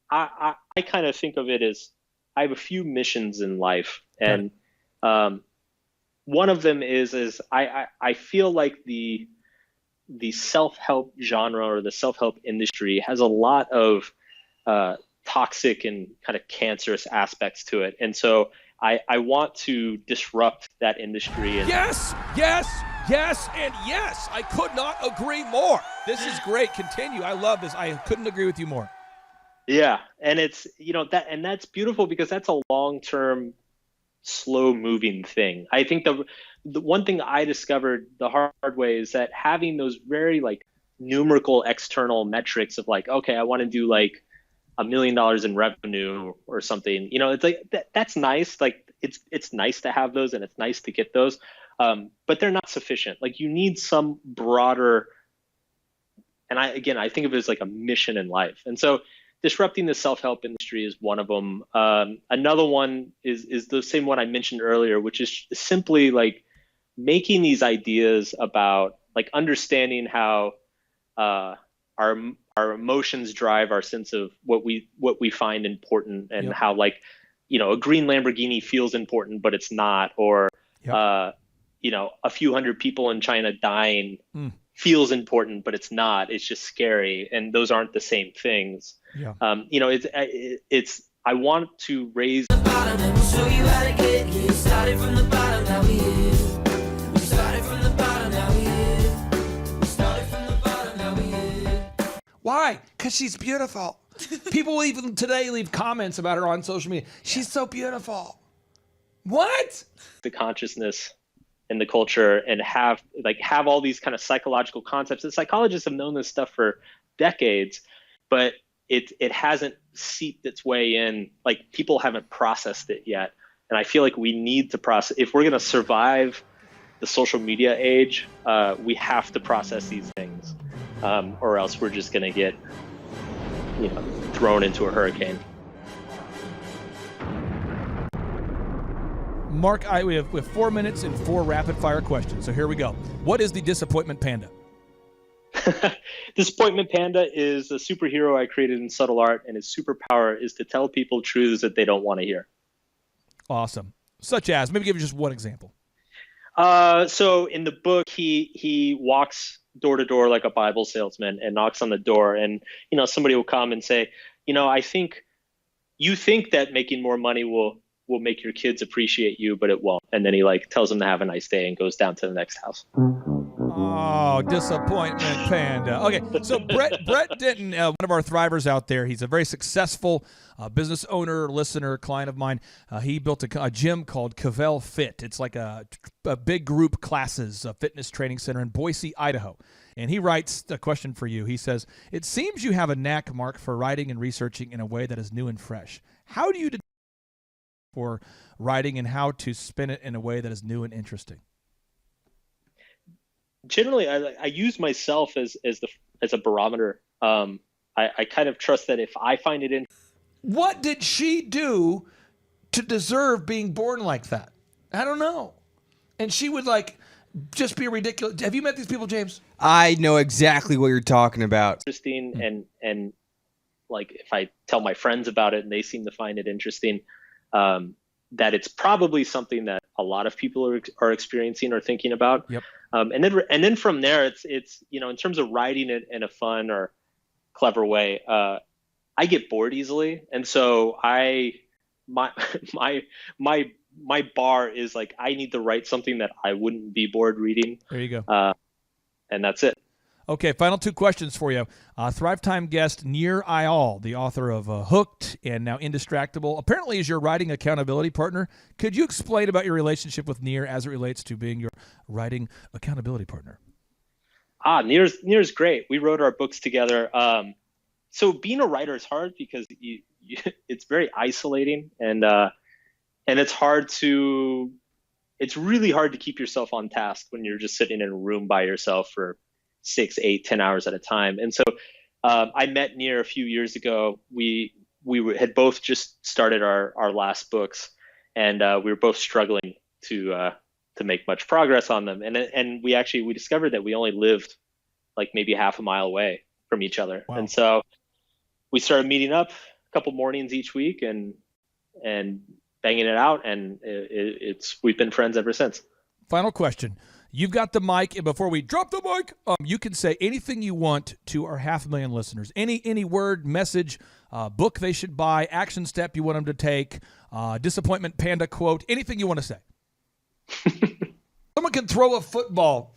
E: I kind of think of it as I have a few missions in life. And one of them is I feel like the self-help genre or the self-help industry has a lot of toxic and kind of cancerous aspects to it. And so I want to disrupt that industry. And
A: yes, and yes. I could not agree more. This is great. Continue. I love this. I couldn't agree with you more.
E: Yeah. And it's, that's beautiful because that's a long-term, slow-moving thing. I think the one thing I discovered the hard way is that having those very like numerical external metrics of like, okay, I want to do like $1 million in revenue or something, it's like that's nice. Like it's nice to have those and it's nice to get those. But they're not sufficient. Like you need some broader, and I think of it as like a mission in life. And so disrupting the self-help industry is one of them. Another one is the same one I mentioned earlier, which is simply like making these ideas about like understanding how our emotions drive our sense of what we find important and how like, a green Lamborghini feels important, but it's not, or, a few hundred people in China dying feels important, but it's not, it's just scary. And those aren't the same things.
B: Yeah.
E: I want to raise
O: bottom and we'll show you how to get here. Started from the bottom, now we here. We started from the bottom, now we here. We started from the bottom, now we here.
B: Why? Because she's beautiful. People will even today leave comments about her on social media. She's so beautiful. What?
E: the consciousness and the culture and have all these kind of psychological concepts. And psychologists have known this stuff for decades, but it hasn't seeped its way in. Like people haven't processed it yet. And I feel like we need to process, if we're going to survive the social media age, we have to process these things, or else we're just going to get, thrown into a hurricane.
A: Mark, we have 4 minutes and 4 rapid-fire questions. So here we go. What is the Disappointment Panda?
E: Disappointment Panda is a superhero I created in Subtle Art, and his superpower is to tell people truths that they don't want to hear.
A: Awesome. Such as, maybe give you just one example.
E: So in the book, he walks door to door like a Bible salesman and knocks on the door, and somebody will come and say, I think you think that making more money will make your kids appreciate you, but it won't. And then he tells them to have a nice day and goes down to the next house.
A: Oh, Disappointment Panda. Okay, so Brett Denton, one of our thrivers out there, he's a very successful business owner, listener, client of mine. He built a gym called Cavell Fit. It's like a big group classes, a fitness training center in Boise, Idaho. And he writes a question for you. He says, it seems you have a knack, Mark, for writing and researching in a way that is new and fresh. How do you for writing and how to spin it in a way that is new and interesting?
E: Generally, I use myself as a barometer. I kind of trust that if I find it in.
B: What did she do to deserve being born like that? I don't know. And she would just be ridiculous. Have you met these people, James?
F: I know exactly what you're talking about.
E: Interesting, and if I tell my friends about it and they seem to find it interesting, that it's probably something that a lot of people are experiencing or thinking about.
A: Yep.
E: And then from there, it's in terms of writing it in a fun or clever way, I get bored easily, and so my my bar is like, I need to write something that I wouldn't be bored reading.
B: There you go.
E: And that's it.
B: Okay, final two questions for you. Thrivetime guest Nir Eyal, the author of Hooked and now Indistractable, apparently is your writing accountability partner. Could you explain about your relationship with Nir as it relates to being your writing accountability partner?
E: Nir's great. We wrote our books together. So being a writer is hard because it's very isolating, and it's really hard to keep yourself on task when you're just sitting in a room by yourself for 6, 8, 10 hours at a time. And so I met Nir a few years ago. We had both just started our last books, and we were both struggling to make much progress on them. And we discovered that we only lived like maybe half a mile away from each other. Wow. And so we started meeting up a couple mornings each week and banging it out. And we've been friends ever since.
B: Final question. You've got the mic, and before we drop the mic, you can say anything you want to our 500,000 listeners. Any word, message, book they should buy, action step you want them to take, disappointment panda quote, anything you want to say. Someone can throw a football,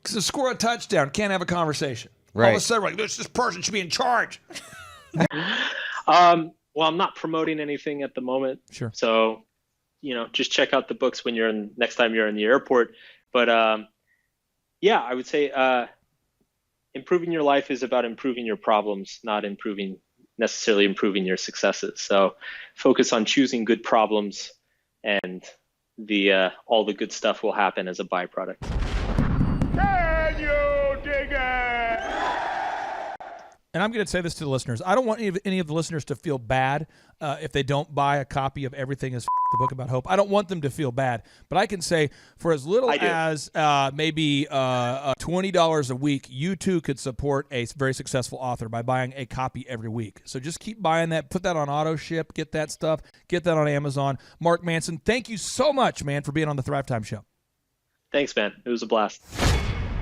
B: to score a touchdown, can't have a conversation.
F: Right.
B: All of a sudden, like, this person should be in charge.
E: Well, I'm not promoting anything at the moment.
B: Sure.
E: So, just check out the books when next time you're in the airport. But yeah, I would say improving your life is about improving your problems, not necessarily improving your successes. So focus on choosing good problems, and all the good stuff will happen as a byproduct.
B: Can you dig it? And I'm going to say this to the listeners. I don't want any of the listeners to feel bad if they don't buy a copy of Everything is the Book About Hope. I don't want them to feel bad. But I can say for as little as maybe $20 a week, you too could support a very successful author by buying a copy every week. So just keep buying that. Put that on auto ship. Get that stuff. Get that on Amazon. Mark Manson, thank you so much, man, for being on the Thrivetime Show.
E: Thanks, man. It was a blast.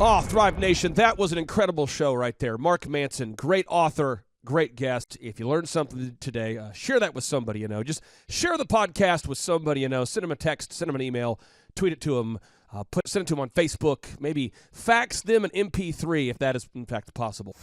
A: Oh, Thrive Nation, that was an incredible show right there. Mark Manson, great author, great guest. If you learned something today, share that with somebody you know. Just share the podcast with somebody you know. Send them a text, send them an email, tweet it to them, send it to them on Facebook. Maybe fax them an MP3 if that is, in fact, possible.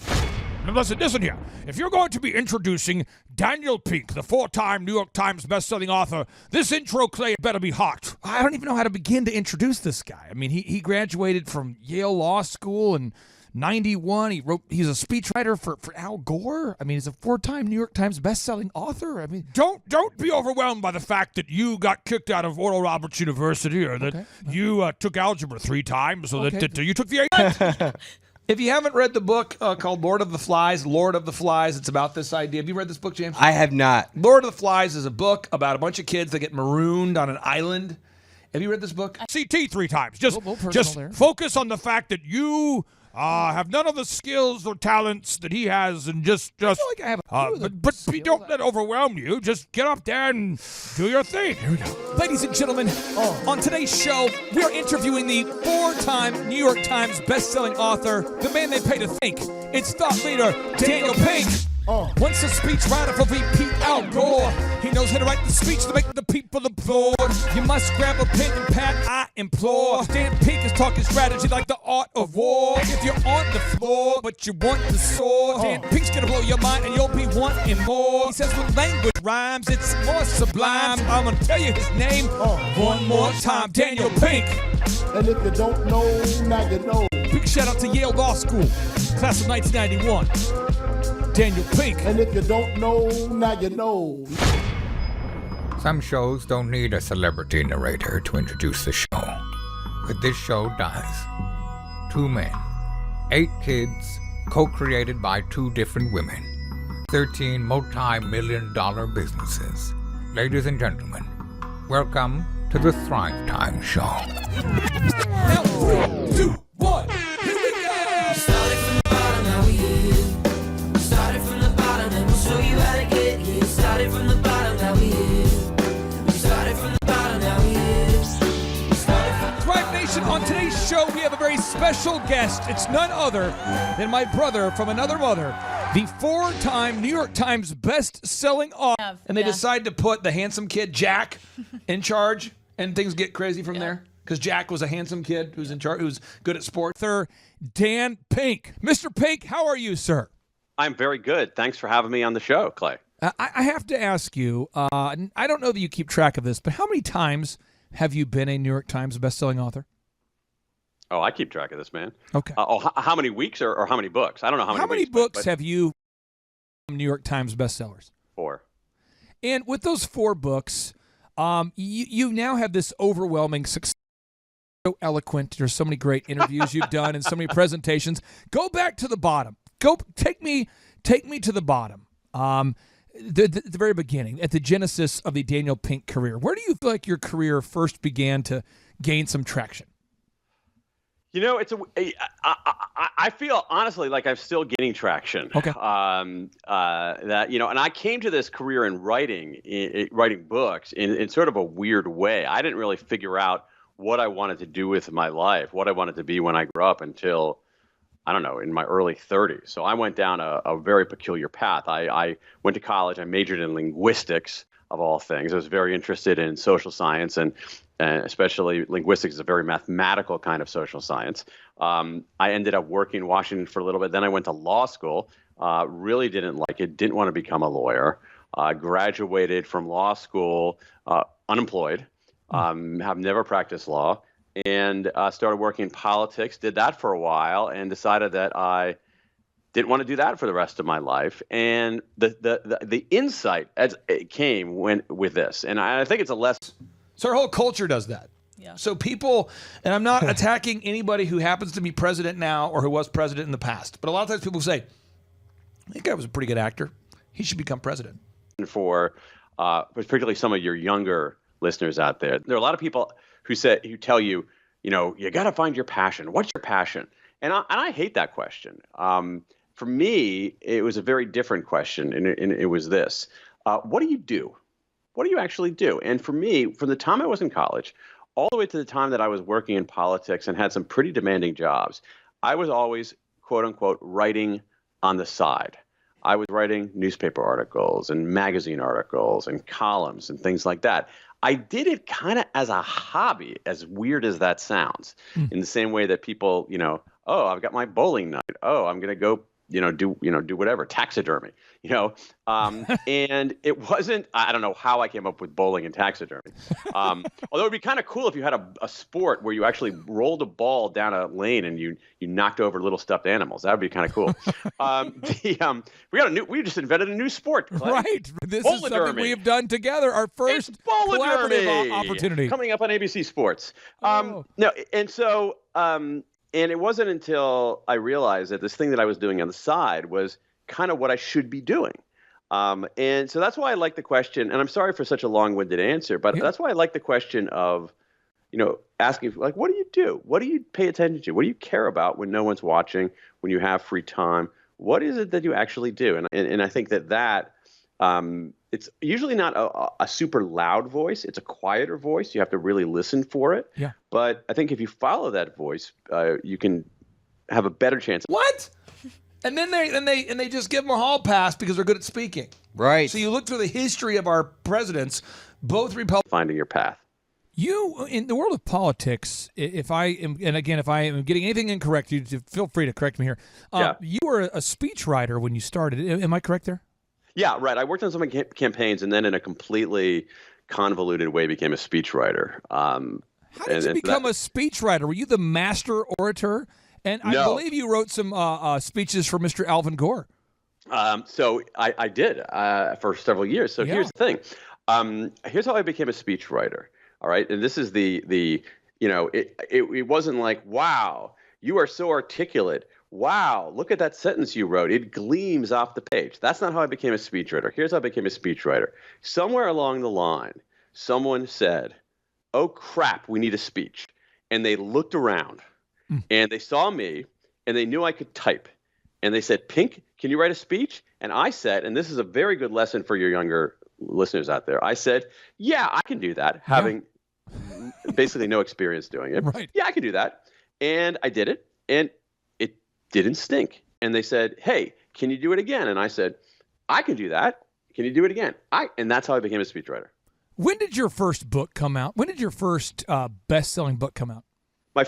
U: Now listen here. If you're going to be introducing Daniel Pink, the 4-time New York Times bestselling author, this intro, Clay, better be hot.
B: I don't even know how to begin to introduce this guy. I mean, he graduated from Yale Law School in 91. He's a speechwriter for Al Gore. I mean, he's a 4-time New York Times bestselling author. I mean,
U: don't be overwhelmed by the fact that you got kicked out of Oral Roberts University, or that you took algebra 3 times, or that you took the 8.
B: If you haven't read the book called Lord of the Flies, it's about this idea. Have you read this book, James?
F: I have not.
B: Lord of the Flies is a book about a bunch of kids that get marooned on an island. Have you read this book?
U: CT 3 times. Just focus on the fact that you have none of the skills or talents that he has, and just
B: I feel like I have
U: but don't let it overwhelm you. Just get up there and do your thing. Here we go.
A: Ladies and gentlemen, on today's show, we are interviewing the 4-time New York Times bestselling author, the man they pay to think. It's thought leader Daniel Pink. Once a speechwriter for VP Al Gore, he knows how to write the speech to make the people applaud. You must grab a pen and pad, I implore. Dan Pink is talking strategy like the art of war. If you're on the floor, but you want the sword, Dan Pink's gonna blow your mind and you'll be wanting more. He says with language rhymes, it's more sublime. So I'm gonna tell you his name one more time, Daniel Pink.
I: And if you don't know, now you know.
A: Big shout out to Yale Law School, class of 1991. Daniel Pink.
I: And if you don't know, now you know.
K: Some shows don't need a celebrity narrator to introduce the show, but this show does. 2 men, 8 kids, co-created by 2 different women, 13 multi-million-dollar businesses. Ladies and gentlemen, welcome to the Thrivetime Show.
A: Now 3, 2, 1, here we go!
O: Started from the bottom, now we here. Started from the bottom, and we'll show you how to get here. Started from the bottom, now we here. Started from the bottom, now we here.
A: Thrive Nation, on today's show, we have a very special guest. It's none other than my brother from another mother, the 4-time New York Times best-selling author.
B: And they decide to put the handsome kid Jack in charge, and things get crazy from there. Because Jack was a handsome kid who's in charge, who's good at sports.
A: Dan Pink. Mr. Pink, how are you, sir?
J: I'm very good. Thanks for having me on the show, Clay.
A: I have to ask you, I don't know that you keep track of this, but how many times have you been a New York Times best-selling author?
J: Oh, I keep track of this, man.
A: Okay.
J: How many weeks or how many books? I don't know how many.
A: How many
J: weeks,
A: books
J: but
A: have you New York Times bestsellers?
J: 4.
A: And with those 4 books, you now have this overwhelming success. So eloquent. There's so many great interviews you've done and so many presentations. Go back to the bottom. Take me to the bottom. The very beginning, at the genesis of the Daniel Pink career. Where do you feel like your career first began to gain some traction?
J: You know, I feel honestly like I'm still gaining traction.
A: Okay.
J: That and I came to this career in writing books in sort of a weird way. I didn't really figure out what I wanted to do with my life, what I wanted to be when I grew up until, I don't know, in my early 30s. So I went down a very peculiar path. I went to college. I majored in linguistics, of all things. I was very interested in social science, and especially linguistics is a very mathematical kind of social science. I ended up working in Washington for a little bit. Then I went to law school. Really didn't like it. Didn't want to become a lawyer. Graduated from law school unemployed. Have never practiced law. And started working in politics, did that for a while, and decided that I didn't want to do that for the rest of my life. And the insight as it came with this, and I think it's a lesson.
B: So our whole culture does that.
C: Yeah.
B: So people, and I'm not attacking anybody who happens to be president now or who was president in the past, but a lot of times people say, I think I was a pretty good actor. He should become president.
J: For particularly some of your younger listeners out there, there are a lot of people who tell you, you got to find your passion. What's your passion? And I hate that question. For me, it was a very different question, and it was this: what do you do? What do you actually do? And for me, from the time I was in college, all the way to the time that I was working in politics and had some pretty demanding jobs, I was always, quote unquote, writing on the side. I was writing newspaper articles and magazine articles and columns and things like that. I did it kind of as a hobby, as weird as that sounds, in the same way that people, oh, I've got my bowling night. Oh, I'm going to go, do whatever, taxidermy, and it wasn't, I don't know how I came up with bowling and taxidermy. Although it'd be kind of cool if you had a sport where you actually rolled a ball down a lane and you knocked over little stuffed animals. That would be kind of cool. We just invented a new sport, Clay.
A: Right. This is something we have done together. Our first collaborative opportunity.
J: Coming up on ABC Sports. No, and so, and it wasn't until I realized that this thing that I was doing on the side was kind of what I should be doing. And so that's why I like the question, and I'm sorry for such a long-winded answer, but that's why I like the question of, asking, like, what do you do? What do you pay attention to? What do you care about when no one's watching, when you have free time? What is it that you actually do? And I think that it's usually not a super loud voice. It's a quieter voice. You have to really listen for it.
A: Yeah.
J: But I think if you follow that voice, you can have a better chance.
B: What? And then they just give them a hall pass because they're good at speaking.
F: Right.
B: So you look through the history of our presidents, both Republicans.
J: Finding your path.
A: You, in the world of politics, if I am getting anything incorrect, you feel free to correct me here. You were a speechwriter when you started. Am I correct there?
J: Yeah, right. I worked on some campaigns and then in a completely convoluted way became a speechwriter.
A: How did you become a speechwriter? Were you the master orator? And I believe you wrote some speeches for Mr. Alvin Gore.
J: So I did for several years. So here's the thing. Here's how I became a speechwriter. All right. And this is it wasn't like, wow, you are so articulate. Wow, look at that sentence you wrote. It gleams off the page. That's not how I became a speechwriter. Here's how I became a speechwriter. Somewhere along the line, someone said, oh, crap, we need a speech. And they looked around and they saw me and they knew I could type. And they said, Pink, can you write a speech? And I said, and this is a very good lesson for your younger listeners out there. I said, yeah, I can do that, having basically no experience doing it.
A: Right.
J: Yeah, I can do that. And I did it, and it didn't stink. And they said, hey, can you do it again? And I said, I can do that. Can you do it again? And that's how I became a speechwriter.
B: When did your first book come out? When did your first best-selling book come out?
J: My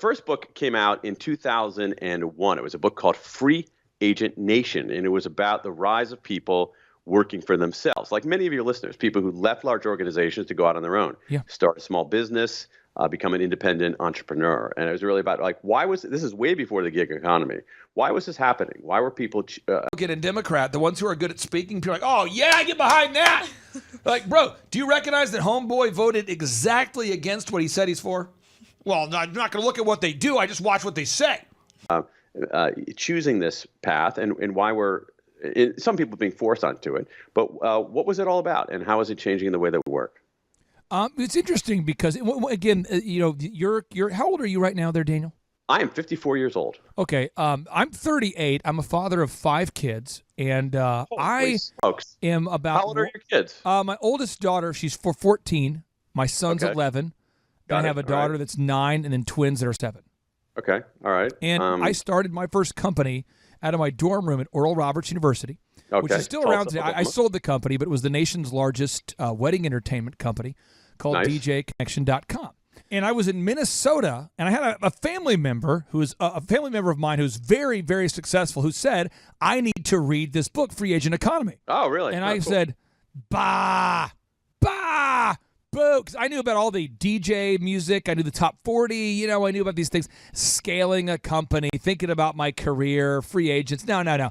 J: first book came out in 2001. It was a book called Free Agent Nation, and it was about the rise of people working for themselves, like many of your listeners, people who left large organizations to go out on their own, start a small business, become an independent entrepreneur. And it was really about, like, why was this is way before the gig economy. Why was this happening? Why were people
B: Get in Democrat, the ones who are good at speaking, people are like, oh yeah, I get behind that. Like, bro, do you recognize that homeboy voted exactly against what he said he's for? Well, I'm not going to look at what they do. I just watch what they say.
J: Choosing this path and why some people being forced onto it. But what was it all about, and how is it changing the way that we work?
B: It's interesting because, again, you're how old are you right now there, Daniel?
J: I am 54 years old.
B: Okay. I'm 38. I'm a father of 5 kids, and I am about.
J: How old are your kids?
B: My oldest daughter, she's 14. My son's 11. Then I have a daughter that's 9, and then twins that are 7.
J: Okay. All right.
B: And I started my first company out of my dorm room at Oral Roberts University, which is still around today. I sold the company, but it was the nation's largest wedding entertainment company called DJConnection.com. And I was in Minnesota, and I had a family member who is a family member of mine who's very, very successful, who said, I need to read this book, Free Agent Economy.
J: Oh, really?
B: And I said, boo, because I knew about all the DJ music. I knew the top 40. I knew about these things. Scaling a company, thinking about my career, free agents. No.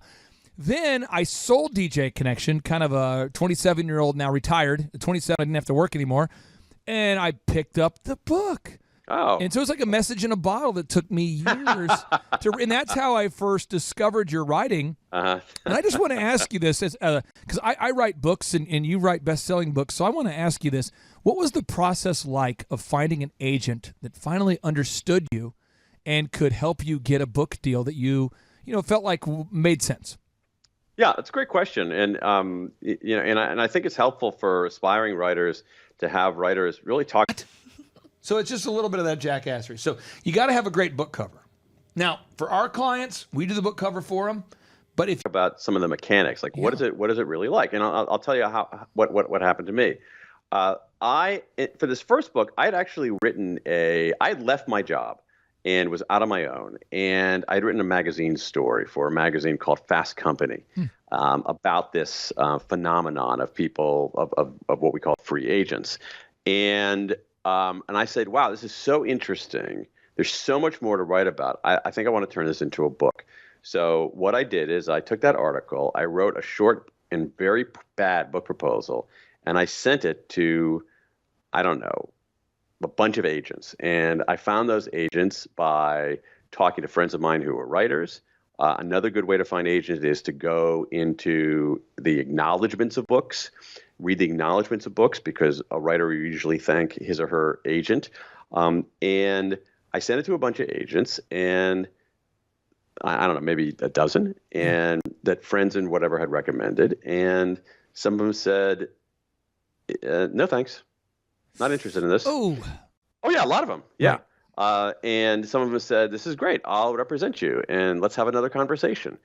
B: Then I sold DJ Connection, kind of a 27-year-old, now retired. At 27, I didn't have to work anymore. And I picked up the book.
J: Oh.
B: And so it's like a message in a bottle that took me years to, and that's how I first discovered your writing. And I just want to ask you this, because I write books and you write best-selling books. So I want to ask you this. What was the process like of finding an agent that finally understood you and could help you get a book deal that you felt like made sense?
J: Yeah, it's a great question. And, and I think it's helpful for aspiring writers to have writers really talk.
B: So it's just a little bit of that jackassery. So you got to have a great book cover. Now, for our clients, we do the book cover for them. But if
J: about some of the mechanics, like what is it really like? And I'll tell you what happened to me. For this first book, I had actually I had left my job and was out on my own, and I'd written a magazine story for a magazine called Fast Company about this phenomenon of people of what we call free agents, and I said, wow, this is so interesting. There's so much more to write about. I think I want to turn this into a book. So what I did is I took that article, I wrote a short and very bad book proposal, and I sent it to, I don't know, a bunch of agents. And I found those agents by talking to friends of mine who were writers. Another good way to find agents is to go into the acknowledgments of books, read the acknowledgments of books, because a writer will usually thank his or her agent. And I sent it to a bunch of agents, and I don't know, maybe a dozen, and that friends and whatever had recommended. And some of them said, no, thanks. Not interested in this. Oh yeah, a lot of them. Yeah. Right. And some of them said, this is great. I'll represent you, and let's have another conversation.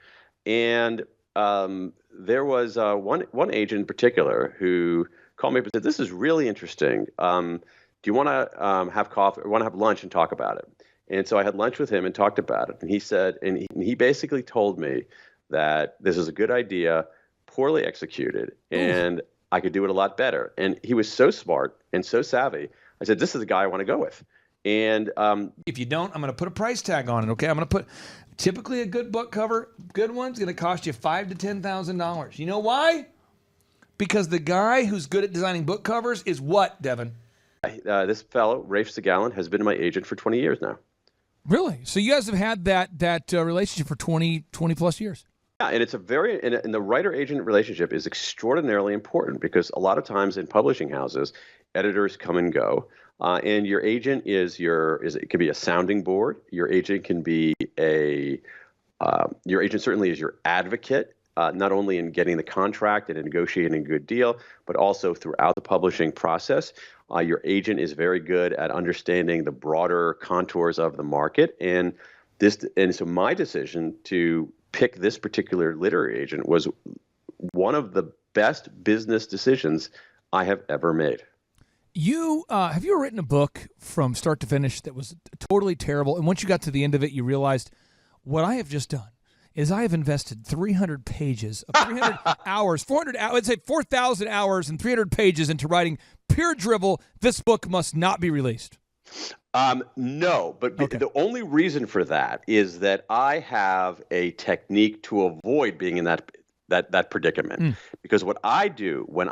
J: And there was one agent in particular who called me up and said, this is really interesting. Do you want to have coffee or want to have lunch and talk about it? And so I had lunch with him and talked about it. And he said, and he basically told me that this is a good idea, poorly executed, and I could do it a lot better. And he was so smart and so savvy. I said, this is the guy I want to go with. And
B: if you don't, I'm going to put a price tag on it. Okay, I'm going to put typically a good book cover, good one's going to cost you $5,000 to $10,000. You know why? Because the guy who's good at designing book covers is what, Devin?
J: This fellow, Rafe Segalin, has been my agent for 20 years now.
B: Really? So you guys have had that relationship for 20 plus years?
J: Yeah, and it's and the writer-agent relationship is extraordinarily important, because a lot of times in publishing houses, editors come and go, and your agent it could be a sounding board. Your agent can be your agent certainly is your advocate, not only in getting the contract and in negotiating a good deal, but also throughout the publishing process. Your agent is very good at understanding the broader contours of the market. And so my decision to pick this particular literary agent was one of the best business decisions I have ever made.
B: You have you ever written a book from start to finish that was totally terrible, and once you got to the end of it, you realized what I have just done is I have invested 300 pages of 300 hours, 400, I'd say 4,000 hours and 300 pages into writing pure drivel. This book must not be released.
J: No, but the only reason for that is that I have a technique to avoid being in that predicament. Because what I do when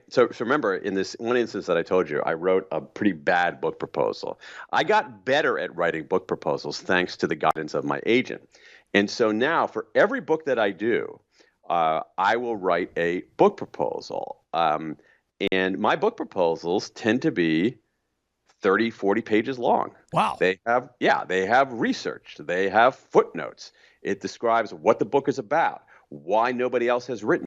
J: so remember in this one instance that I told you, I wrote a pretty bad book proposal. I got better at writing book proposals thanks to the guidance of my agent. And so now for every book that I do, I will write a book proposal. And my book proposals tend to be 30, 40 pages long.
B: Wow.
J: They have research. They have footnotes. It describes what the book is about, why nobody else has written